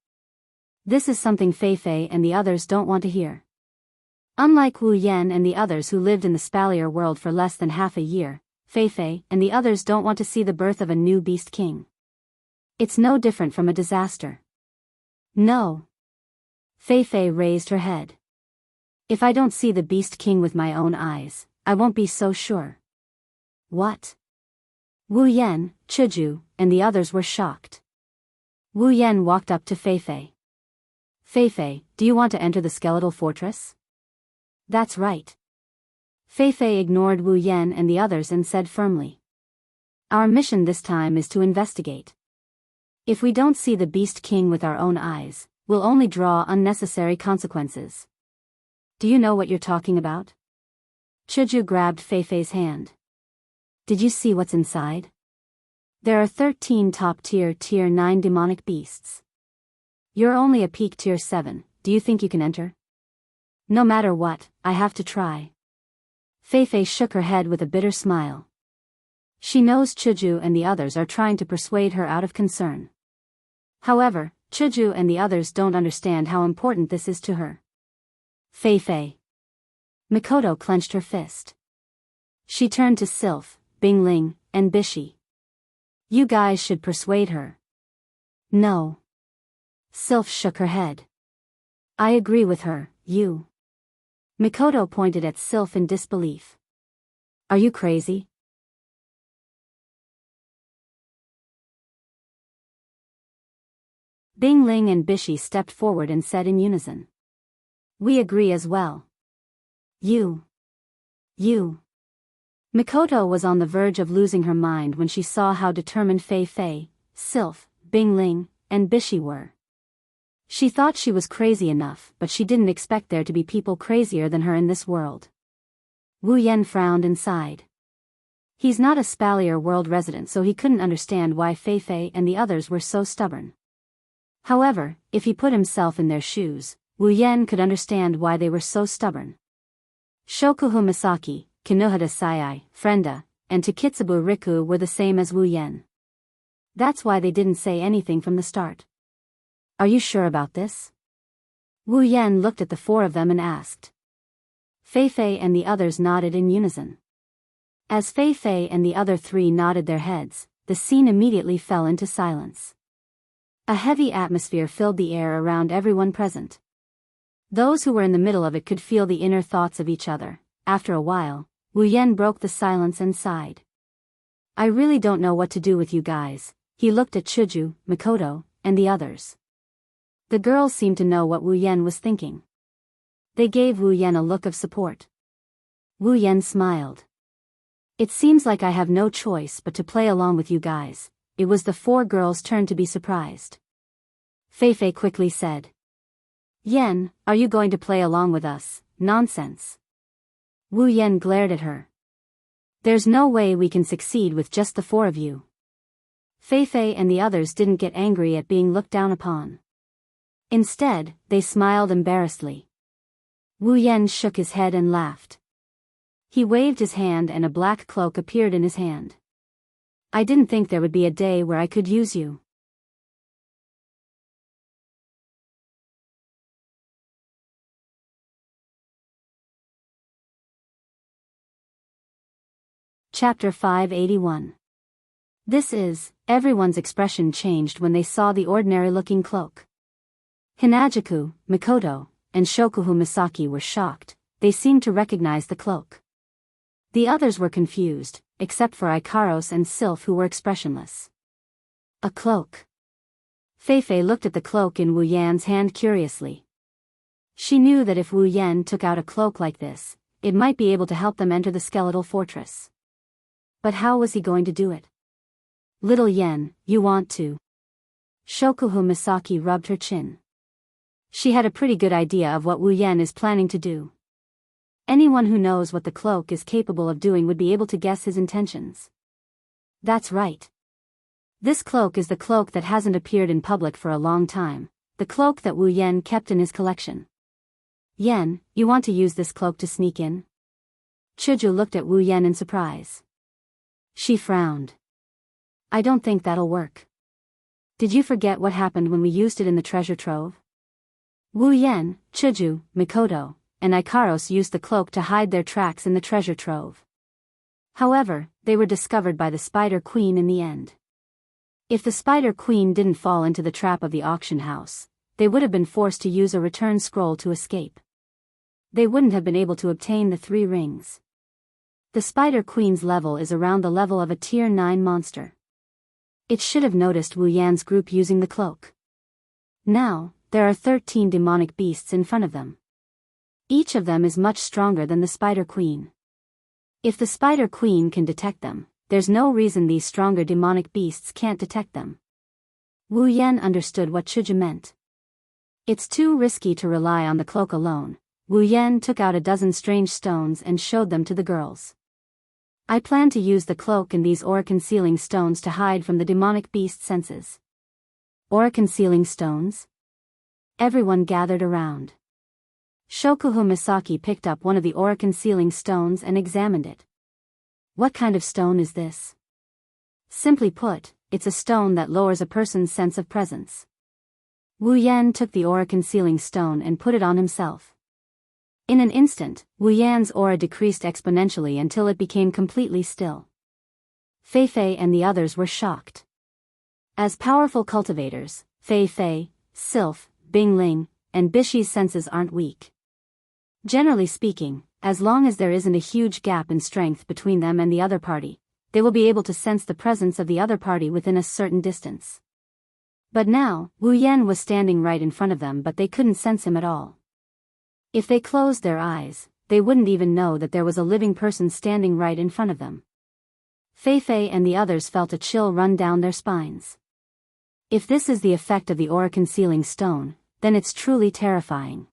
This is something Fei Fei and the others don't want to hear. Unlike Wu Yan and the others who lived in the Spalier world for less than half a year, Fei Fei and the others don't want to see the birth of a new Beast King. It's no different from a disaster. No. Fei Fei raised her head. If I don't see the Beast King with my own eyes, I won't be so sure. What? Wu Yan, Chuju, and the others were shocked. Wu Yan walked up to Fei Fei. Fei Fei, do you want to enter the skeletal fortress? That's right. Fei Fei ignored Wu Yan and the others and said firmly. Our mission this time is to investigate. If we don't see the Beast King with our own eyes, we'll only draw unnecessary consequences. Do you know what you're talking about? Chuju grabbed Fei Fei's hand. Did you see what's inside? There are 13 top-tier Tier 9 demonic beasts. You're only a peak Tier 7, do you think you can enter? No matter what, I have to try. Fei Fei shook her head with a bitter smile. She knows Chuju and the others are trying to persuade her out of concern. However, Chuju and the others don't understand how important this is to her. Fei Fei. Mikoto clenched her fist. She turned to Sylph, Bing Ling, and Bishi. You guys should persuade her. No. Sylph shook her head. I agree with her, you. Mikoto pointed at Sylph in disbelief. Are you crazy? Bing Ling and Bishi stepped forward and said in unison. We agree as well. You. Mikoto was on the verge of losing her mind when she saw how determined Fei Fei, Sylph, Bing Ling, and Bishi were. She thought she was crazy enough, but she didn't expect there to be people crazier than her in this world. Wu Yan frowned and sighed. He's not a Spalier world resident, so he couldn't understand why Fei Fei and the others were so stubborn. However, if he put himself in their shoes, Wu Yan could understand why they were so stubborn. Shokuhu Misaki, Kinohada Sayai, Frenda, and Takitsubu Riku were the same as Wu Yan. That's why they didn't say anything from the start. Are you sure about this? Wu Yan looked at the four of them and asked. Fei Fei and the others nodded in unison. As Fei Fei and the other three nodded their heads, the scene immediately fell into silence. A heavy atmosphere filled the air around everyone present. Those who were in the middle of it could feel the inner thoughts of each other. After a while, Wu Yan broke the silence and sighed. I really don't know what to do with you guys. He looked at Chuju, Mikoto, and the others. The girls seemed to know what Wu Yan was thinking. They gave Wu Yan a look of support. Wu Yan smiled. It seems like I have no choice but to play along with you guys. It was the four girls' turn to be surprised. Fei Fei quickly said. Yan, are you going to play along with us? Nonsense. Wu Yan glared at her. There's no way we can succeed with just the four of you. Fei Fei and the others didn't get angry at being looked down upon. Instead, they smiled embarrassedly. Wu Yan shook his head and laughed. He waved his hand and a black cloak appeared in his hand. I didn't think there would be a day where I could use you. Chapter 581. Everyone's expression changed when they saw the ordinary-looking cloak. Hinajaku, Mikoto, and Shokuhu Misaki were shocked. They seemed to recognize the cloak. The others were confused, except for Ikaros and Sylph who were expressionless. A cloak. Fei Fei looked at the cloak in Wu Yan's hand curiously. She knew that if Wu Yan took out a cloak like this, it might be able to help them enter the skeletal fortress. But how was he going to do it? Little Yen, you want to? Shokuhu Misaki rubbed her chin. She had a pretty good idea of what Wu Yan is planning to do. Anyone who knows what the cloak is capable of doing would be able to guess his intentions. That's right. This cloak is the cloak that hasn't appeared in public for a long time, the cloak that Wu Yan kept in his collection. Yen, you want to use this cloak to sneak in? Chuju looked at Wu Yan in surprise. She frowned. I don't think that'll work. Did you forget what happened when we used it in the treasure trove? Wu Yan, Chuju, Mikoto, and Ikaros used the cloak to hide their tracks in the treasure trove. However, they were discovered by the Spider Queen in the end. If the Spider Queen didn't fall into the trap of the auction house, they would have been forced to use a return scroll to escape. They wouldn't have been able to obtain the 3 rings. The Spider Queen's level is around the level of a Tier 9 monster. It should have noticed Wu Yan's group using the cloak. Now, there are 13 demonic beasts in front of them. Each of them is much stronger than the Spider Queen. If the Spider Queen can detect them, there's no reason these stronger demonic beasts can't detect them. Wu Yan understood what Chuju meant. It's too risky to rely on the cloak alone. Wu Yan took out a dozen strange stones and showed them to the girls. I plan to use the cloak and these aura-concealing stones to hide from the demonic beast's senses. Aura-concealing stones? Everyone gathered around. Shokuhu Misaki picked up one of the aura-concealing stones and examined it. What kind of stone is this? Simply put, it's a stone that lowers a person's sense of presence. Wu Yan took the aura-concealing stone and put it on himself. In an instant, Wu Yan's aura decreased exponentially until it became completely still. Fei Fei and the others were shocked. As powerful cultivators, Fei Fei, Sylph, Bing Ling, and Bishi's senses aren't weak. Generally speaking, as long as there isn't a huge gap in strength between them and the other party, they will be able to sense the presence of the other party within a certain distance. But now, Wu Yan was standing right in front of them, but they couldn't sense him at all. If they closed their eyes, they wouldn't even know that there was a living person standing right in front of them. Fei Fei and the others felt a chill run down their spines. If this is the effect of the aura-concealing stone, then it's truly terrifying.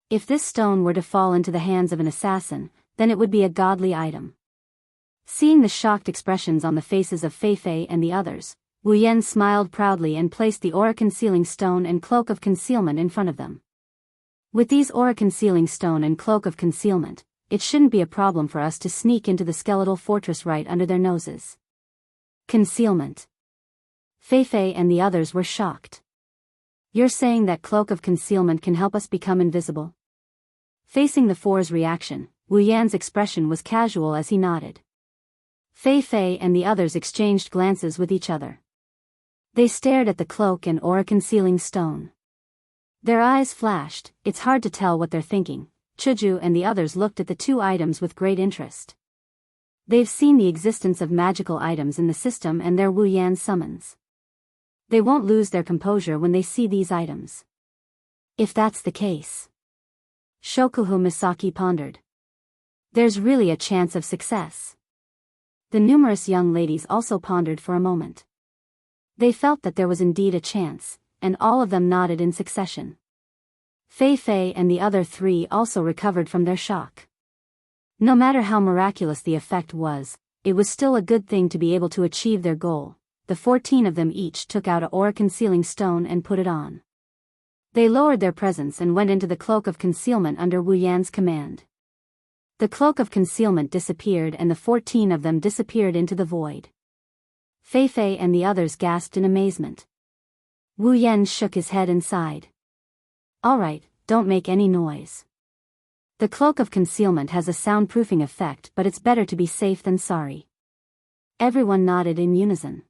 If this stone were to fall into the hands of an assassin, then it would be a godly item. Seeing the shocked expressions on the faces of Fei Fei and the others, Wu Yan smiled proudly and placed the aura-concealing stone and cloak of concealment in front of them. With these aura-concealing stone and cloak of concealment, it shouldn't be a problem for us to sneak into the skeletal fortress right under their noses. Concealment. Fei Fei and the others were shocked. You're saying that cloak of concealment can help us become invisible? Facing the four's reaction, Wu Yan's expression was casual as he nodded. Fei Fei and the others exchanged glances with each other. They stared at the cloak and aura-concealing stone. Their eyes flashed. It's hard to tell what they're thinking. Chuju and the others looked at the two items with great interest. They've seen the existence of magical items in the system and their Wu Yan summons. They won't lose their composure when they see these items. If that's the case. Shokuhu Misaki pondered. There's really a chance of success. The numerous young ladies also pondered for a moment. They felt that there was indeed a chance, and all of them nodded in succession. Fei Fei and the other three also recovered from their shock. No matter how miraculous the effect was, it was still a good thing to be able to achieve their goal. The 14 of them each took out a aura-concealing stone and put it on. They lowered their presence and went into the cloak of concealment under Wu Yan's command. The cloak of concealment disappeared and the 14 of them disappeared into the void. Fei Fei and the others gasped in amazement. Wu Yan shook his head and sighed. All right, don't make any noise. The cloak of concealment has a soundproofing effect, but it's better to be safe than sorry. Everyone nodded in unison.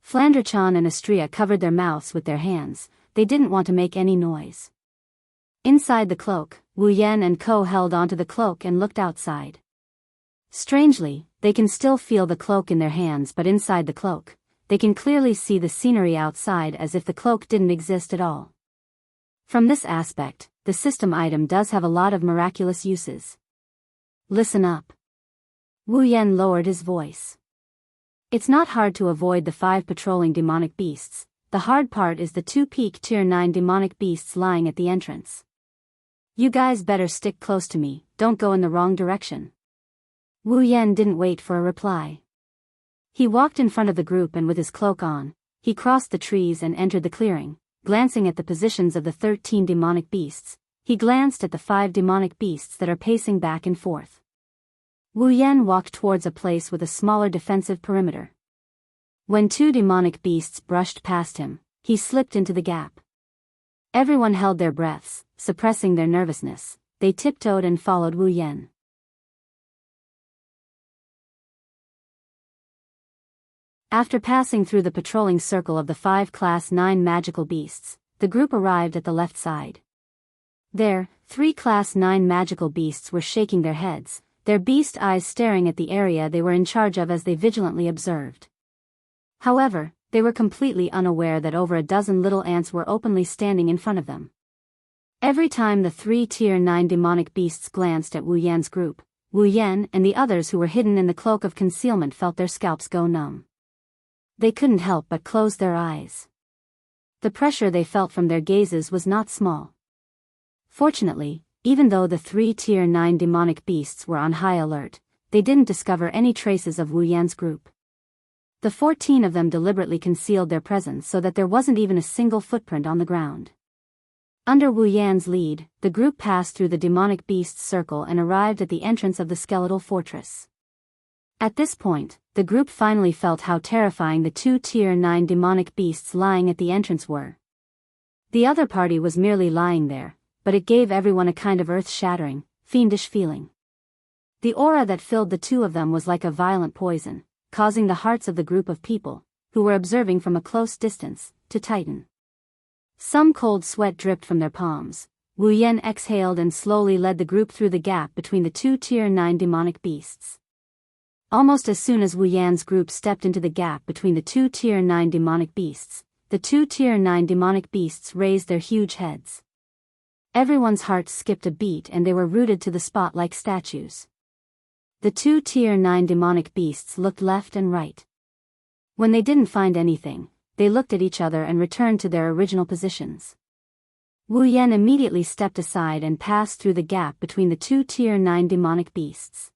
Flanderchan and Astria covered their mouths with their hands. They didn't want to make any noise. Inside the cloak, Wu Yan and Ko held onto the cloak and looked outside. Strangely, they can still feel the cloak in their hands, but inside the cloak, they can clearly see the scenery outside as if the cloak didn't exist at all. From this aspect, the system item does have a lot of miraculous uses. Listen up. Wu Yan lowered his voice. It's not hard to avoid the 5 patrolling demonic beasts. The hard part is the 2 peak tier 9 demonic beasts lying at the entrance. You guys better stick close to me, don't go in the wrong direction. Wu Yan didn't wait for a reply. He walked in front of the group and with his cloak on, he crossed the trees and entered the clearing. Glancing at the positions of the 13 demonic beasts, he glanced at the 5 demonic beasts that are pacing back and forth. Wu Yan walked towards a place with a smaller defensive perimeter. When 2 demonic beasts brushed past him, he slipped into the gap. Everyone held their breaths, suppressing their nervousness. They tiptoed and followed Wu Yan. After passing through the patrolling circle of the 5 Class 9 magical beasts, the group arrived at the left side. There, 3 Class 9 magical beasts were shaking their heads, their beast eyes staring at the area they were in charge of as they vigilantly observed. However, they were completely unaware that over a dozen little ants were openly standing in front of them. Every time the 3 Tier 9 demonic beasts glanced at Wu Yan's group, Wu Yan and the others who were hidden in the cloak of concealment felt their scalps go numb. They couldn't help but close their eyes. The pressure they felt from their gazes was not small. Fortunately, even though the 3 Tier 9 demonic beasts were on high alert, they didn't discover any traces of Wu Yan's group. The 14 of them deliberately concealed their presence so that there wasn't even a single footprint on the ground. Under Wu Yan's lead, the group passed through the demonic beast's circle and arrived at the entrance of the skeletal fortress. At this point, the group finally felt how terrifying the 2 Tier 9 demonic beasts lying at the entrance were. The other party was merely lying there, but it gave everyone a kind of earth-shattering, fiendish feeling. The aura that filled the 2 of them was like a violent poison, causing the hearts of the group of people, who were observing from a close distance, to tighten. Some cold sweat dripped from their palms. Wu Yan exhaled and slowly led the group through the gap between the 2 Tier 9 demonic beasts. Almost as soon as Wu Yan's group stepped into the gap between the 2 Tier 9 demonic beasts, the 2 Tier 9 demonic beasts raised their huge heads. Everyone's hearts skipped a beat and they were rooted to the spot like statues. The 2 Tier 9 demonic beasts looked left and right. When they didn't find anything, they looked at each other and returned to their original positions. Wu Yan immediately stepped aside and passed through the gap between the 2 Tier 9 demonic beasts.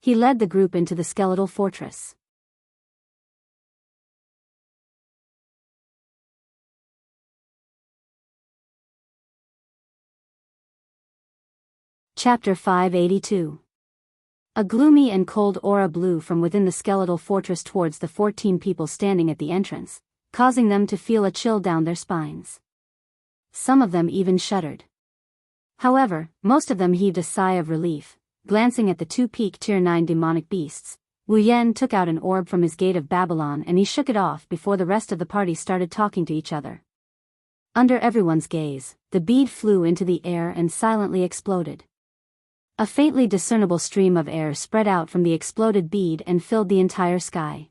He led the group into the skeletal fortress. Chapter 582. A gloomy and cold aura blew from within the skeletal fortress towards the 14 people standing at the entrance, causing them to feel a chill down their spines. Some of them even shuddered. However, most of them heaved a sigh of relief. Glancing at the two peak Tier 9 demonic beasts, Wu Yan took out an orb from his gate of Babylon and he shook it off before the rest of the party started talking to each other. Under everyone's gaze, the bead flew into the air and silently exploded. A faintly discernible stream of air spread out from the exploded bead and filled the entire sky.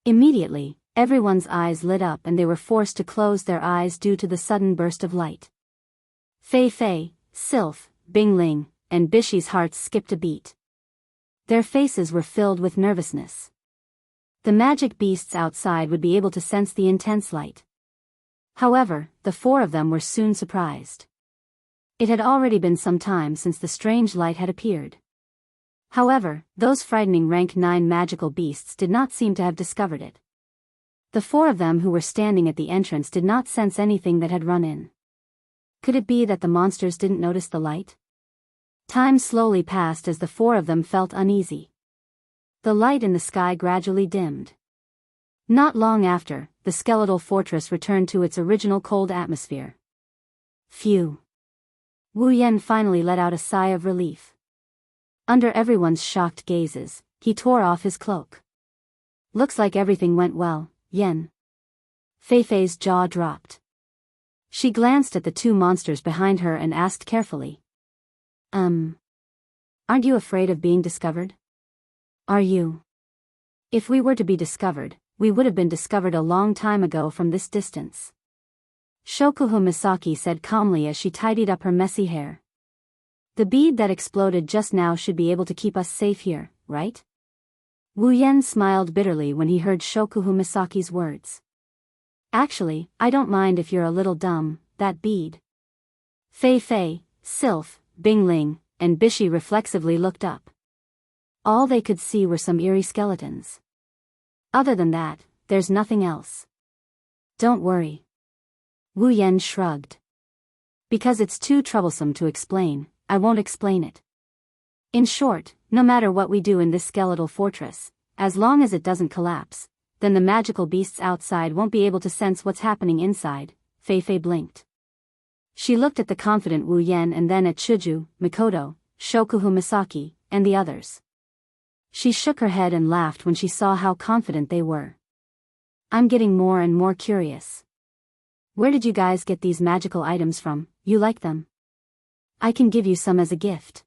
Immediately, everyone's eyes lit up and they were forced to close their eyes due to the sudden burst of light. Fei Fei, Sylph, Bingling, and Bishi's hearts skipped a beat. Their faces were filled with nervousness. The magic beasts outside would be able to sense the intense light. However, the four of them were soon surprised. It had already been some time since the strange light had appeared. However, those frightening rank 9 magical beasts did not seem to have discovered it. The four of them who were standing at the entrance did not sense anything that had run in. Could it be that the monsters didn't notice the light? Time slowly passed as the four of them felt uneasy. The light in the sky gradually dimmed. Not long after, the skeletal fortress returned to its original cold atmosphere. Phew. Wu Yan finally let out a sigh of relief. Under everyone's shocked gazes, he tore off his cloak. Looks like everything went well, Yan. Fei Fei's jaw dropped. She glanced at the two monsters behind her and asked carefully. Aren't you afraid of being discovered? Are you? If we were to be discovered, we would have been discovered a long time ago from this distance. Shokuho Misaki said calmly as she tidied up her messy hair. The bead that exploded just now should be able to keep us safe here, right? Wu Yan smiled bitterly when he heard Shokuho Misaki's words. Actually, I don't mind if you're a little dumb, that bead. Fei Fei, Sylph, Bingling, and Bishi reflexively looked up. All they could see were some eerie skeletons. Other than that, there's nothing else. Don't worry. Wu Yan shrugged. Because it's too troublesome to explain, I won't explain it. In short, no matter what we do in this skeletal fortress, as long as it doesn't collapse, then the magical beasts outside won't be able to sense what's happening inside. Fei Fei blinked. She looked at the confident Wu Yan and then at Shuju, Mikoto, Shokuho Misaki, and the others. She shook her head and laughed when she saw how confident they were. I'm getting more and more curious. Where did you guys get these magical items from? You like them? I can give you some as a gift.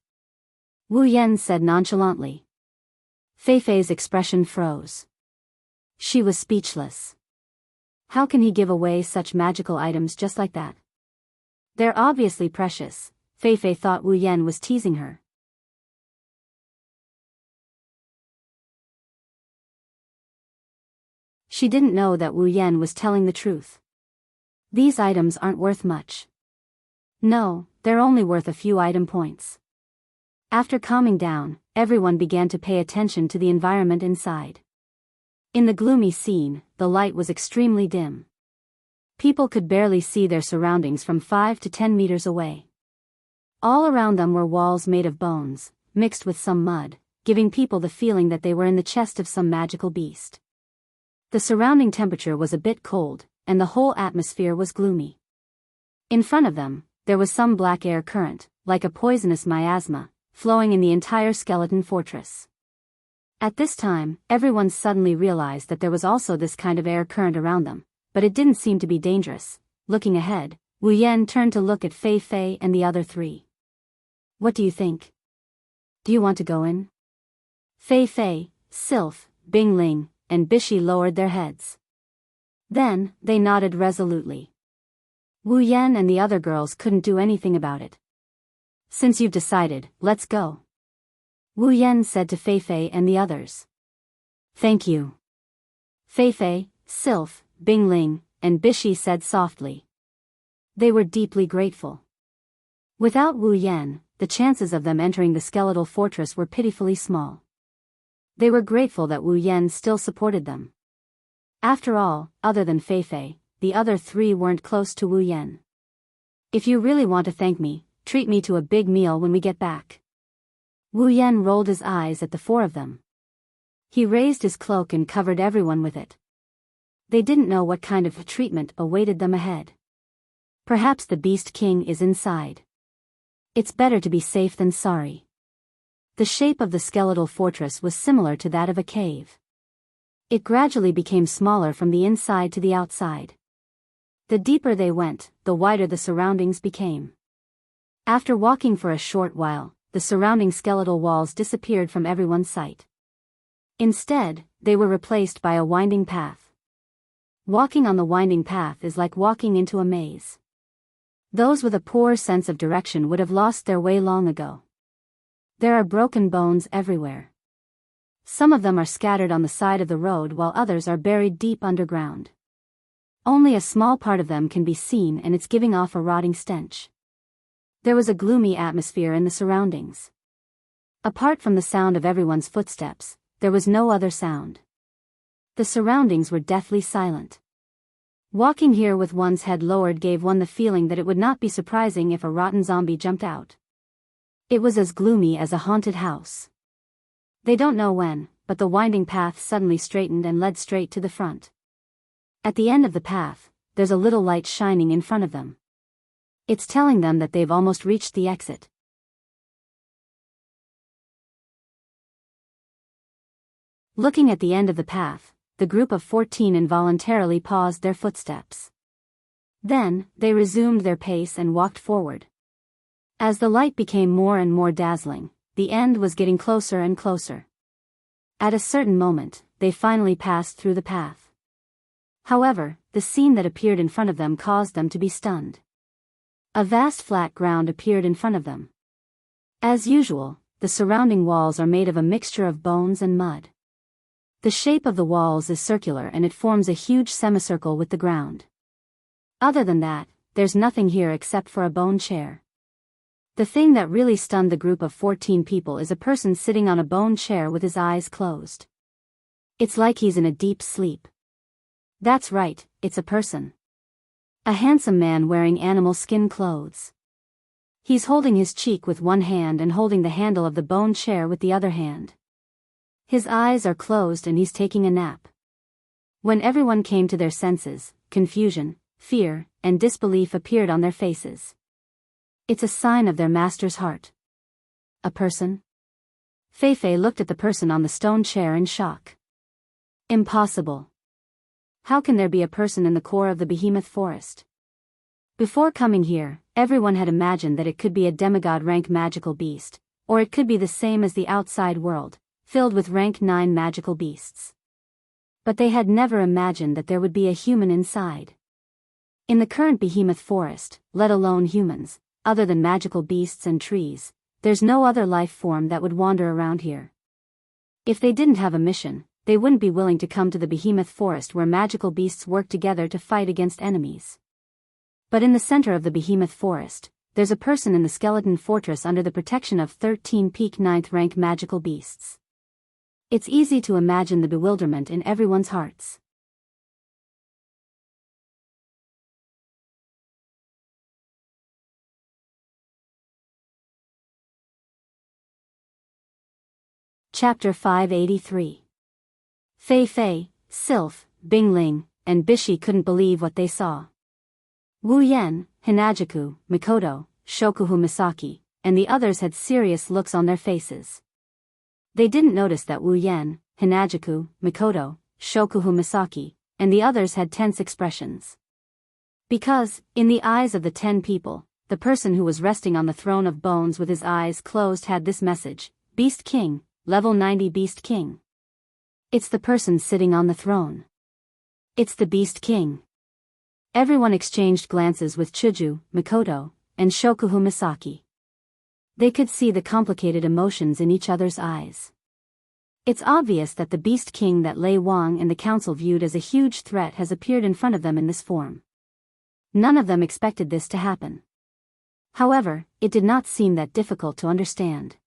Wu Yan said nonchalantly. Fei Fei's expression froze. She was speechless. How can he give away such magical items just like that? They're obviously precious. Fei Fei thought Wu Yan was teasing her. She didn't know that Wu Yan was telling the truth. These items aren't worth much. No, they're only worth a few item points. After calming down, everyone began to pay attention to the environment inside. In the gloomy scene, the light was extremely dim. People could barely see their surroundings from 5 to 10 meters away. All around them were walls made of bones, mixed with some mud, giving people the feeling that they were in the chest of some magical beast. The surrounding temperature was a bit cold, and the whole atmosphere was gloomy. In front of them, there was some black air current, like a poisonous miasma, flowing in the entire skeleton fortress. At this time, everyone suddenly realized that there was also this kind of air current around them, but it didn't seem to be dangerous. Looking ahead, Wu Yan turned to look at Fei Fei and the other three. What do you think? Do you want to go in? Fei Fei, Sylph, Bingling, and Bishi lowered their heads. Then, they nodded resolutely. Wu Yan and the other girls couldn't do anything about it. Since you've decided, let's go. Wu Yan said to Fei Fei and the others. Thank you. Fei Fei, Sylph, Bingling, and Bishi said softly. They were deeply grateful. Without Wu Yan, the chances of them entering the skeletal fortress were pitifully small. They were grateful that Wu Yan still supported them. After all, other than Fei Fei, the other three weren't close to Wu Yan. If you really want to thank me, treat me to a big meal when we get back. Wu Yan rolled his eyes at the four of them. He raised his cloak and covered everyone with it. They didn't know what kind of treatment awaited them ahead. Perhaps the Beast King is inside. It's better to be safe than sorry. The shape of the skeletal fortress was similar to that of a cave. It gradually became smaller from the inside to the outside. The deeper they went, the wider the surroundings became. After walking for a short while, the surrounding skeletal walls disappeared from everyone's sight. Instead, they were replaced by a winding path. Walking on the winding path is like walking into a maze. Those with a poor sense of direction would have lost their way long ago. There are broken bones everywhere. Some of them are scattered on the side of the road while others are buried deep underground. Only a small part of them can be seen and it's giving off a rotting stench. There was a gloomy atmosphere in the surroundings. Apart from the sound of everyone's footsteps, there was no other sound. The surroundings were deathly silent. Walking here with one's head lowered gave one the feeling that it would not be surprising if a rotten zombie jumped out. It was as gloomy as a haunted house. They don't know when, but the winding path suddenly straightened and led straight to the front. At the end of the path, there's a little light shining in front of them. It's telling them that they've almost reached the exit. Looking at the end of the path, the group of 14 involuntarily paused their footsteps. Then, they resumed their pace and walked forward. As the light became more and more dazzling, the end was getting closer and closer. At a certain moment, they finally passed through the path. However, the scene that appeared in front of them caused them to be stunned. A vast flat ground appeared in front of them. As usual, the surrounding walls are made of a mixture of bones and mud. The shape of the walls is circular and it forms a huge semicircle with the ground. Other than that, there's nothing here except for a bone chair. The thing that really stunned the group of 14 people is a person sitting on a bone chair with his eyes closed. It's like he's in a deep sleep. That's right, it's a person. A handsome man wearing animal skin clothes. He's holding his cheek with one hand and holding the handle of the bone chair with the other hand. His eyes are closed and he's taking a nap. When everyone came to their senses, confusion, fear, and disbelief appeared on their faces. It's a sign of their master's heart. A person? Feifei looked at the person on the stone chair in shock. Impossible. How can there be a person in the core of the behemoth forest? Before coming here, everyone had imagined that it could be a demigod-rank magical beast, or it could be the same as the outside world, filled with rank 9 magical beasts. But they had never imagined that there would be a human inside. In the current behemoth forest, let alone humans, other than magical beasts and trees, there's no other life form that would wander around here. If they didn't have a mission, they wouldn't be willing to come to the behemoth forest where magical beasts work together to fight against enemies. But in the center of the behemoth forest, there's a person in the skeleton fortress under the protection of 13 peak 9th rank magical beasts. It's easy to imagine the bewilderment in everyone's hearts. Chapter 583. Feifei, Sylph, Bingling, and Bishi couldn't believe what they saw. Wu Yen, Hinajaku, Mikoto, Shokuhu Misaki, and the others had serious looks on their faces. They didn't notice that Wu Yen, Hinajaku, Mikoto, Shokuhu Misaki, and the others had tense expressions. Because, in the eyes of the 10 people, the person who was resting on the throne of bones with his eyes closed had this message: Beast King, level 90 Beast King. It's the person sitting on the throne. It's the Beast King. Everyone exchanged glances with Chuju, Mikoto, and Shokuhu Misaki. They could see the complicated emotions in each other's eyes. It's obvious that the Beast King that Lei Wang and the council viewed as a huge threat has appeared in front of them in this form. None of them expected this to happen. However, it did not seem that difficult to understand.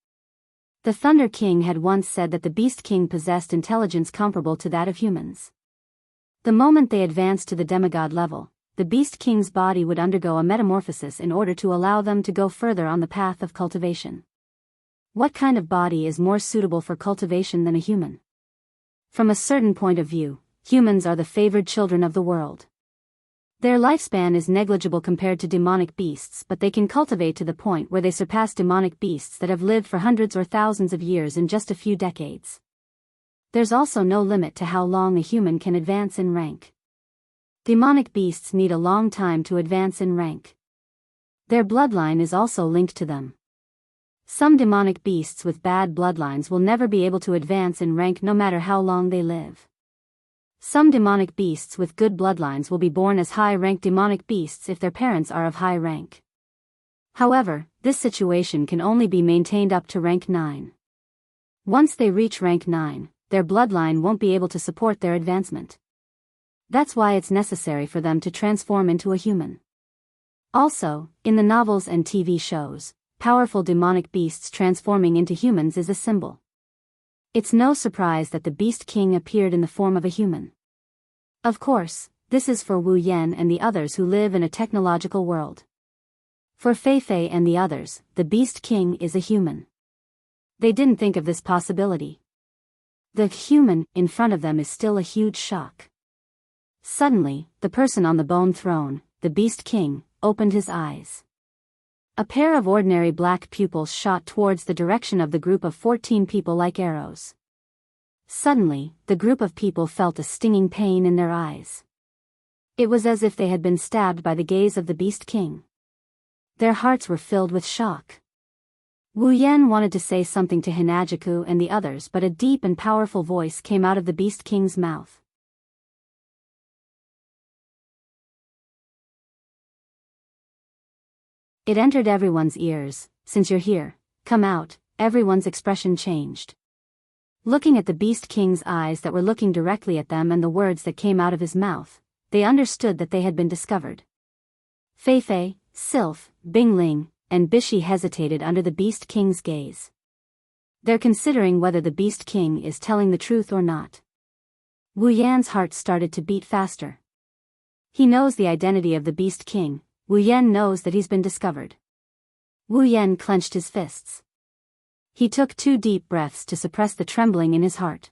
The Thunder King had once said that the Beast King possessed intelligence comparable to that of humans. The moment they advanced to the demigod level, the Beast King's body would undergo a metamorphosis in order to allow them to go further on the path of cultivation. What kind of body is more suitable for cultivation than a human? From a certain point of view, humans are the favored children of the world. Their lifespan is negligible compared to demonic beasts, but they can cultivate to the point where they surpass demonic beasts that have lived for hundreds or thousands of years in just a few decades. There's also no limit to how long a human can advance in rank. Demonic beasts need a long time to advance in rank. Their bloodline is also linked to them. Some demonic beasts with bad bloodlines will never be able to advance in rank no matter how long they live. Some demonic beasts with good bloodlines will be born as high-rank demonic beasts if their parents are of high rank. However, this situation can only be maintained up to rank 9. Once they reach rank 9, their bloodline won't be able to support their advancement. That's why it's necessary for them to transform into a human. Also, in the novels and TV shows, powerful demonic beasts transforming into humans is a symbol. It's no surprise that the Beast King appeared in the form of a human. Of course, this is for Wu Yan and the others who live in a technological world. For Fei Fei and the others, the Beast King is a human. They didn't think of this possibility. The human in front of them is still a huge shock. Suddenly, the person on the bone throne, the Beast King, opened his eyes. A pair of ordinary black pupils shot towards the direction of the group of 14 people like arrows. Suddenly, the group of people felt a stinging pain in their eyes. It was as if they had been stabbed by the gaze of the Beast King. Their hearts were filled with shock. Wu Yan wanted to say something to Hinajiku and the others, but a deep and powerful voice came out of the Beast King's mouth. It entered everyone's ears. Since you're here, come out. Everyone's expression changed. Looking at the Beast King's eyes that were looking directly at them and the words that came out of his mouth, they understood that they had been discovered. Fei Fei, Sylph, Bingling, and Bishi hesitated under the Beast King's gaze. They're considering whether the Beast King is telling the truth or not. Wu Yan's heart started to beat faster. He knows the identity of the Beast King. Wu Yan knows that he's been discovered. Wu Yan clenched his fists. He took 2 deep breaths to suppress the trembling in his heart.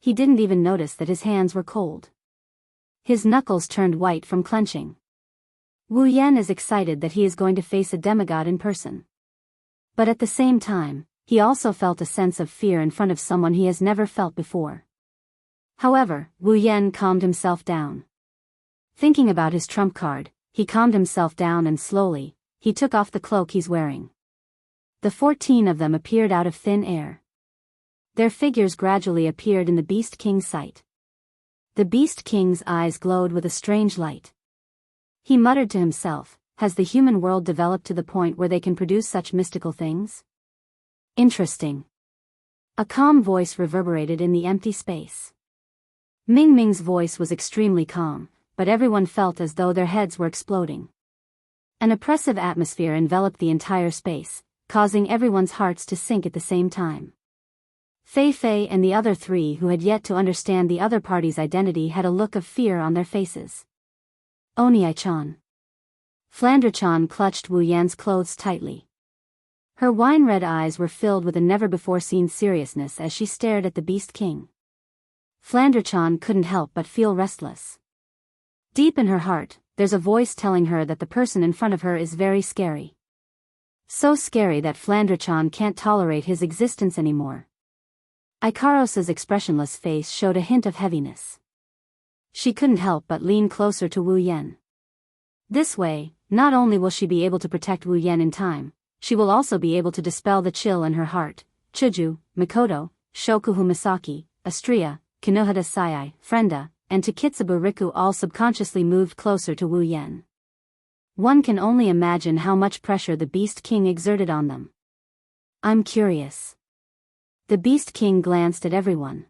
He didn't even notice that his hands were cold. His knuckles turned white from clenching. Wu Yan is excited that he is going to face a demigod in person. But at the same time, he also felt a sense of fear in front of someone he has never felt before. However, Wu Yan calmed himself down. Thinking about his trump card, he calmed himself down and slowly, he took off the cloak he's wearing. The 14 of them appeared out of thin air. Their figures gradually appeared in the Beast King's sight. The Beast King's eyes glowed with a strange light. He muttered to himself, has the human world developed to the point where they can produce such mystical things? Interesting. A calm voice reverberated in the empty space. Ming Ming's voice was extremely calm, but everyone felt as though their heads were exploding. An oppressive atmosphere enveloped the entire space, causing everyone's hearts to sink at the same time. Fei Fei and the other 3 who had yet to understand the other party's identity had a look of fear on their faces. Oni-chan. Flandre-chan clutched Wu Yan's clothes tightly. Her wine-red eyes were filled with a never-before-seen seriousness as she stared at the Beast King. Flandre-chan couldn't help but feel restless. Deep in her heart, there's a voice telling her that the person in front of her is very scary. So scary that Flandre-chan can't tolerate his existence anymore. Ikaros's expressionless face showed a hint of heaviness. She couldn't help but lean closer to Wu Yan. This way, not only will she be able to protect Wu Yan in time, she will also be able to dispel the chill in her heart. Chuju, Mikoto, Shokuhu Misaki, Astria, Kinohada Sayai, Frenda, and Takitsubu Riku all subconsciously moved closer to Wu Yan. One can only imagine how much pressure the Beast King exerted on them. I'm curious. The Beast King glanced at everyone.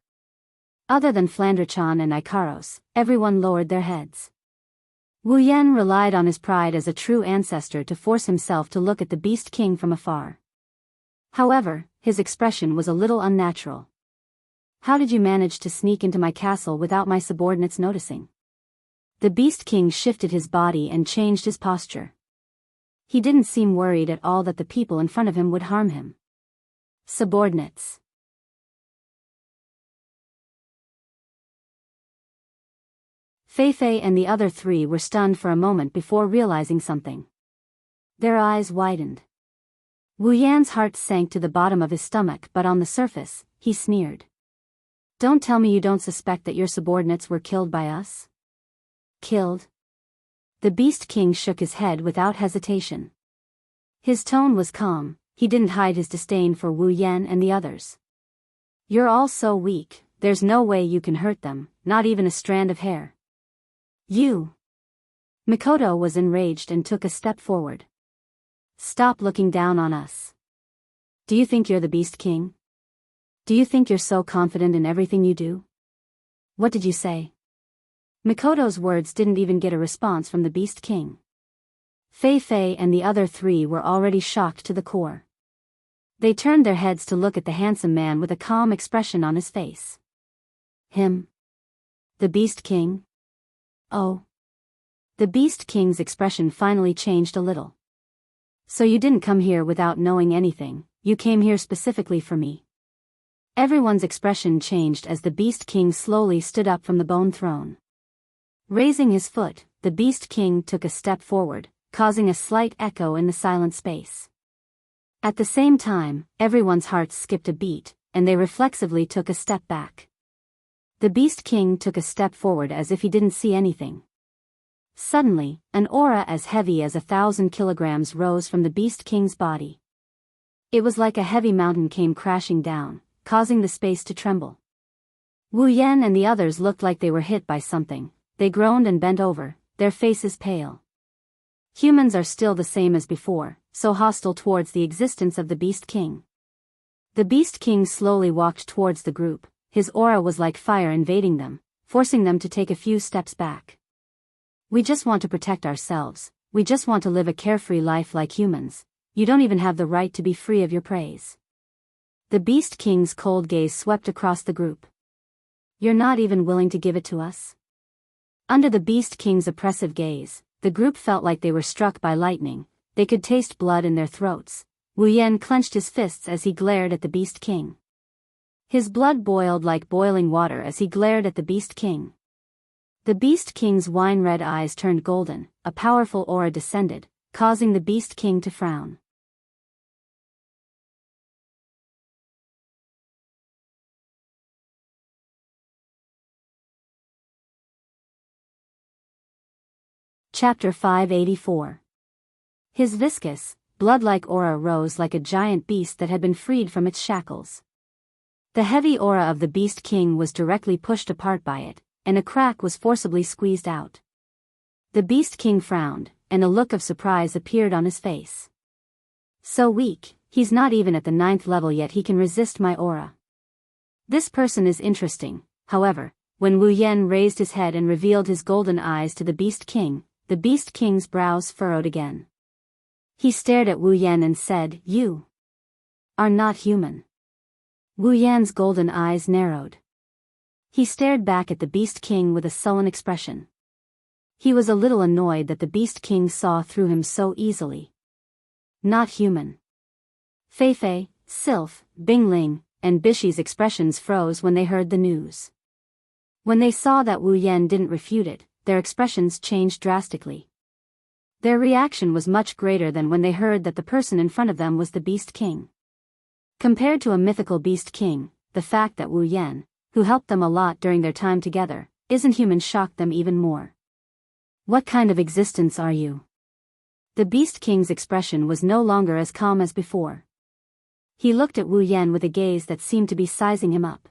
Other than Flandre-chan and Ikaros, everyone lowered their heads. Wu Yan relied on his pride as a true ancestor to force himself to look at the Beast King from afar. However, his expression was a little unnatural. How did you manage to sneak into my castle without my subordinates noticing? The Beast King shifted his body and changed his posture. He didn't seem worried at all that the people in front of him would harm him. Subordinates. Fei and the other three were stunned for a moment before realizing something. Their eyes widened. Wu Yan's heart sank to the bottom of his stomach, but on the surface, he sneered. Don't tell me you don't suspect that your subordinates were killed by us? Killed? The Beast King shook his head without hesitation. His tone was calm, he didn't hide his disdain for Wu Yan and the others. You're all so weak, there's no way you can hurt them, not even a strand of hair. You! Mikoto was enraged and took a step forward. Stop looking down on us. Do you think you're the Beast King? Do you think you're so confident in everything you do? What did you say? Mikoto's words didn't even get a response from the Beast King. Fei and the other three were already shocked to the core. They turned their heads to look at the handsome man with a calm expression on his face. Him? The Beast King? Oh. The Beast King's expression finally changed a little. So you didn't come here without knowing anything, you came here specifically for me. Everyone's expression changed as the Beast King slowly stood up from the bone throne. Raising his foot, the Beast King took a step forward, causing a slight echo in the silent space. At the same time, everyone's hearts skipped a beat, and they reflexively took a step back. The Beast King took a step forward as if he didn't see anything. Suddenly, an aura as heavy as 1,000 kilograms rose from the Beast King's body. It was like a heavy mountain came crashing down, causing the space to tremble. Wu Yan and the others looked like they were hit by something. They groaned and bent over, their faces pale. Humans are still the same as before, so hostile towards the existence of the Beast King. The Beast King slowly walked towards the group, his aura was like fire invading them, forcing them to take a few steps back. We just want to protect ourselves, we just want to live a carefree life like humans, you don't even have the right to be free of your praise. The Beast King's cold gaze swept across the group. You're not even willing to give it to us? Under the Beast King's oppressive gaze, the group felt like they were struck by lightning, they could taste blood in their throats. Wu Yan clenched his fists as he glared at the Beast King. His blood boiled like boiling water as he glared at the Beast King. The Beast King's wine-red eyes turned golden, a powerful aura descended, causing the Beast King to frown. Chapter 584. His viscous, blood-like aura rose like a giant beast that had been freed from its shackles. The heavy aura of the Beast King was directly pushed apart by it, and a crack was forcibly squeezed out. The Beast King frowned, and a look of surprise appeared on his face. So weak, he's not even at the 9th level yet he can resist my aura. This person is interesting, however, when Wu Yan raised his head and revealed his golden eyes to the Beast King's brows furrowed again. He stared at Wu Yan and said, "You are not human." Wu Yan's golden eyes narrowed. He stared back at the Beast King with a sullen expression. He was a little annoyed that the Beast King saw through him so easily. Not human. Fei, Sylph, Bingling, and Bishi's expressions froze when they heard the news. When they saw that Wu Yan didn't refute it, their expressions changed drastically. Their reaction was much greater than when they heard that the person in front of them was the Beast King. Compared to a mythical Beast King, the fact that Wu Yan, who helped them a lot during their time together, isn't human shocked them even more. What kind of existence are you? The Beast King's expression was no longer as calm as before. He looked at Wu Yan with a gaze that seemed to be sizing him up.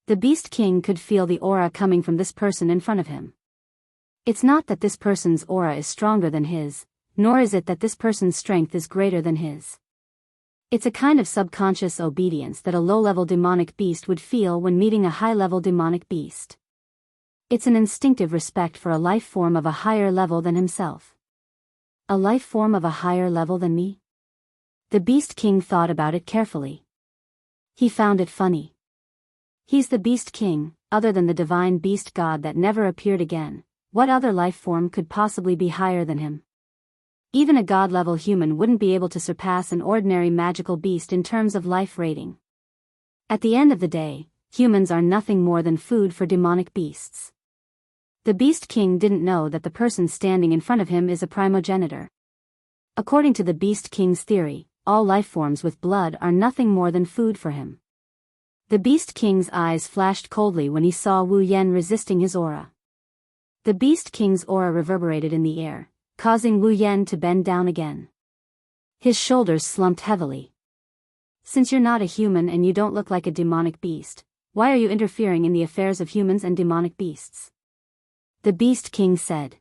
The Beast King could feel the aura coming from this person in front of him. It's not that this person's aura is stronger than his, nor is it that this person's strength is greater than his. It's a kind of subconscious obedience that a low-level demonic beast would feel when meeting a high-level demonic beast. It's an instinctive respect for a life form of a higher level than himself. A life form of a higher level than me? The Beast King thought about it carefully. He found it funny. He's the Beast King, other than the divine beast god that never appeared again. What other life form could possibly be higher than him? Even a god-level human wouldn't be able to surpass an ordinary magical beast in terms of life rating. At the end of the day, humans are nothing more than food for demonic beasts. The Beast King didn't know that the person standing in front of him is a primogenitor. According to the Beast King's theory, all lifeforms with blood are nothing more than food for him. The Beast King's eyes flashed coldly when he saw Wu Yan resisting his aura. The Beast King's aura reverberated in the air, causing Wu Yan to bend down again. His shoulders slumped heavily. Since you're not a human and you don't look like a demonic beast, why are you interfering in the affairs of humans and demonic beasts? The Beast King said.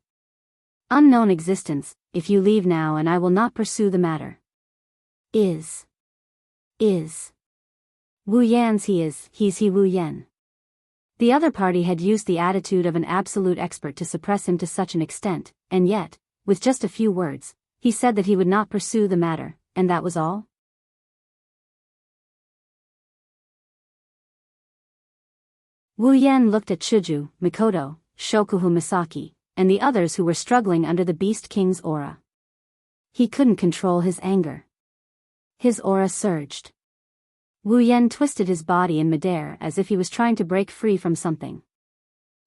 Unknown existence, if you leave now and I will not pursue the matter. Is. Wu Yan's he's he Wu Yan. The other party had used the attitude of an absolute expert to suppress him to such an extent, and yet, with just a few words, he said that he would not pursue the matter, and that was all? Wu Yan looked at Chuju, Mikoto, Shokuhu Misaki, and the others who were struggling under the Beast King's aura. He couldn't control his anger. His aura surged. Wu Yan twisted his body in midair as if he was trying to break free from something.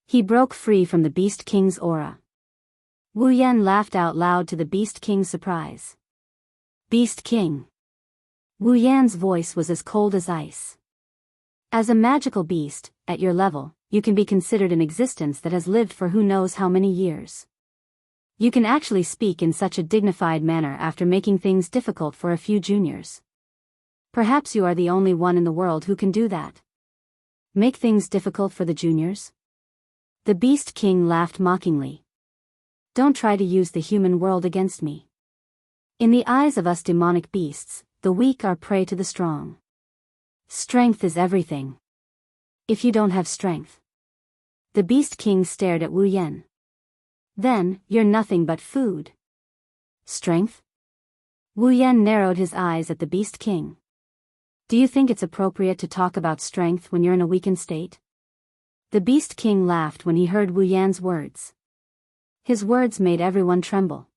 He broke free from the Beast King's aura. Wu Yan laughed out loud to the Beast King's surprise. Beast King. Wu Yan's voice was as cold as ice. As a magical beast, at your level, you can be considered an existence that has lived for who knows how many years. You can actually speak in such a dignified manner after making things difficult for a few juniors. Perhaps you are the only one in the world who can do that. Make things difficult for the juniors? The Beast King laughed mockingly. Don't try to use the human world against me. In the eyes of us demonic beasts, the weak are prey to the strong. Strength is everything. If you don't have strength. The Beast King stared at Wu Yan. Then, you're nothing but food. Strength? Wu Yan narrowed his eyes at the Beast King. Do you think it's appropriate to talk about strength when you're in a weakened state? The Beast King laughed when he heard Wu Yan's words. His words made everyone tremble.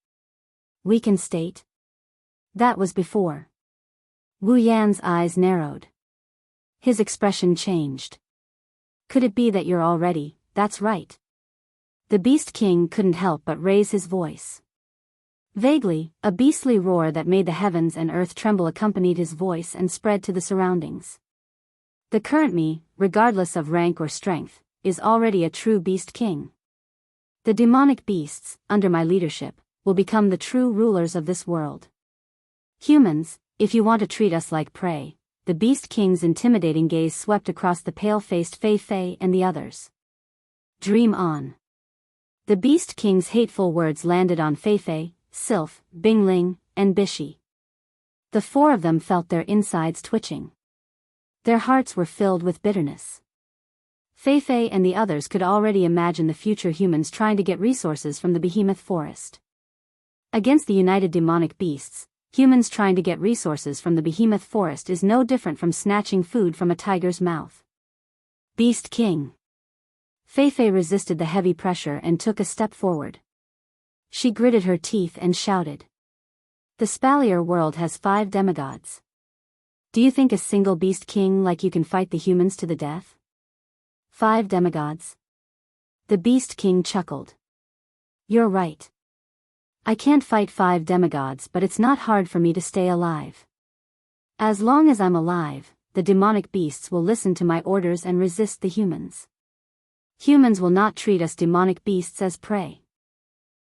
Weakened state? That was before. Wu Yan's eyes narrowed. His expression changed. Could it be that you're already, that's right. The Beast King couldn't help but raise his voice. Vaguely, a beastly roar that made the heavens and earth tremble accompanied his voice and spread to the surroundings. The current me, regardless of rank or strength, is already a true Beast King. The demonic beasts, under my leadership, will become the true rulers of this world. Humans, if you want to treat us like prey, the Beast King's intimidating gaze swept across the pale-faced Fei Fei and the others. Dream on. The Beast King's hateful words landed on Fei Fei, Sylph, Bingling, and Bishi. The four of them felt their insides twitching. Their hearts were filled with bitterness. Fei Fei and the others could already imagine the future humans trying to get resources from the behemoth forest. Against the united demonic beasts, humans trying to get resources from the behemoth forest is no different from snatching food from a tiger's mouth. Beast King. Fei Fei resisted the heavy pressure and took a step forward. She gritted her teeth and shouted. The Spalier world has 5 demigods. Do you think a single Beast King like you can fight the humans to the death? 5 demigods? The Beast King chuckled. You're right. I can't fight 5 demigods, but it's not hard for me to stay alive. As long as I'm alive, the demonic beasts will listen to my orders and resist the humans. Humans will not treat us demonic beasts as prey.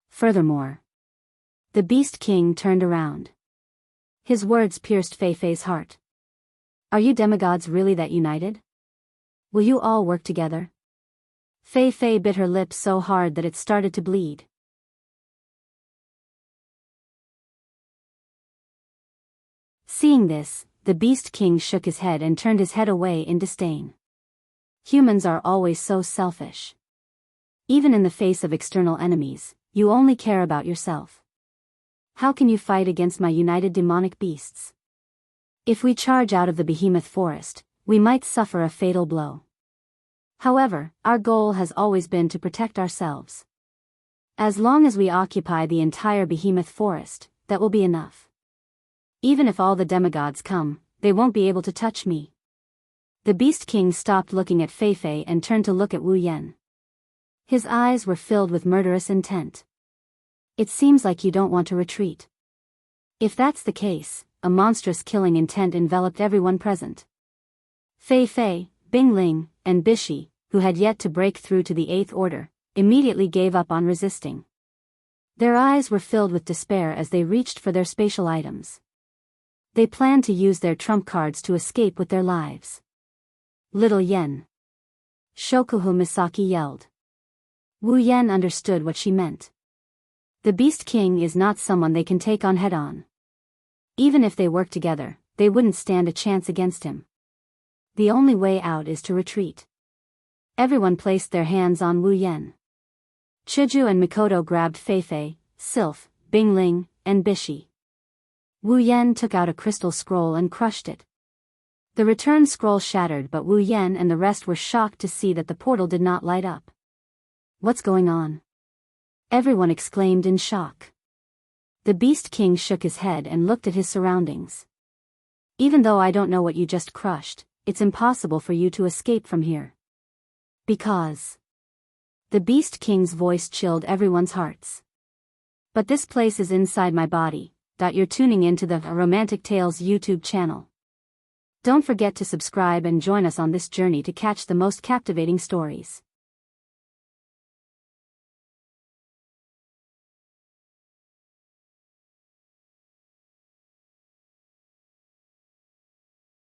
Furthermore, the Beast King turned around. His words pierced Fei Fei's heart. Are you demigods really that united? Will you all work together? Fei Fei bit her lips so hard that it started to bleed. Seeing this, the Beast King shook his head and turned his head away in disdain. Humans are always so selfish. Even in the face of external enemies, you only care about yourself. How can you fight against my united demonic beasts? If we charge out of the behemoth forest, we might suffer a fatal blow. However, our goal has always been to protect ourselves. As long as we occupy the entire behemoth forest, that will be enough. Even if all the demigods come, they won't be able to touch me. The Beast King stopped looking at Fei Fei and turned to look at Wu Yan. His eyes were filled with murderous intent. It seems like you don't want to retreat. If that's the case, a monstrous killing intent enveloped everyone present. Fei Fei, Bing Ling, and Bishi, who had yet to break through to the Eighth Order, immediately gave up on resisting. Their eyes were filled with despair as they reached for their spatial items. They planned to use their trump cards to escape with their lives. Little Yen. Shokuhu Misaki yelled. Wu Yen understood what she meant. The Beast King is not someone they can take on head-on. Even if they work together, they wouldn't stand a chance against him. The only way out is to retreat. Everyone placed their hands on Wu Yen. Chiju and Mikoto grabbed Fei Fei, Sylph, Bing Ling, and Bishi. Wu Yen took out a crystal scroll and crushed it. The return scroll shattered, but Wu Yen and the rest were shocked to see that the portal did not light up. What's going on? Everyone exclaimed in shock. The Beast King shook his head and looked at his surroundings. Even though I don't know what you just crushed, it's impossible for you to escape from here. Because... The Beast King's voice chilled everyone's hearts. But this place is inside my body. You're tuning into the Romantic Tales YouTube channel. Don't forget to subscribe and join us on this journey to catch the most captivating stories.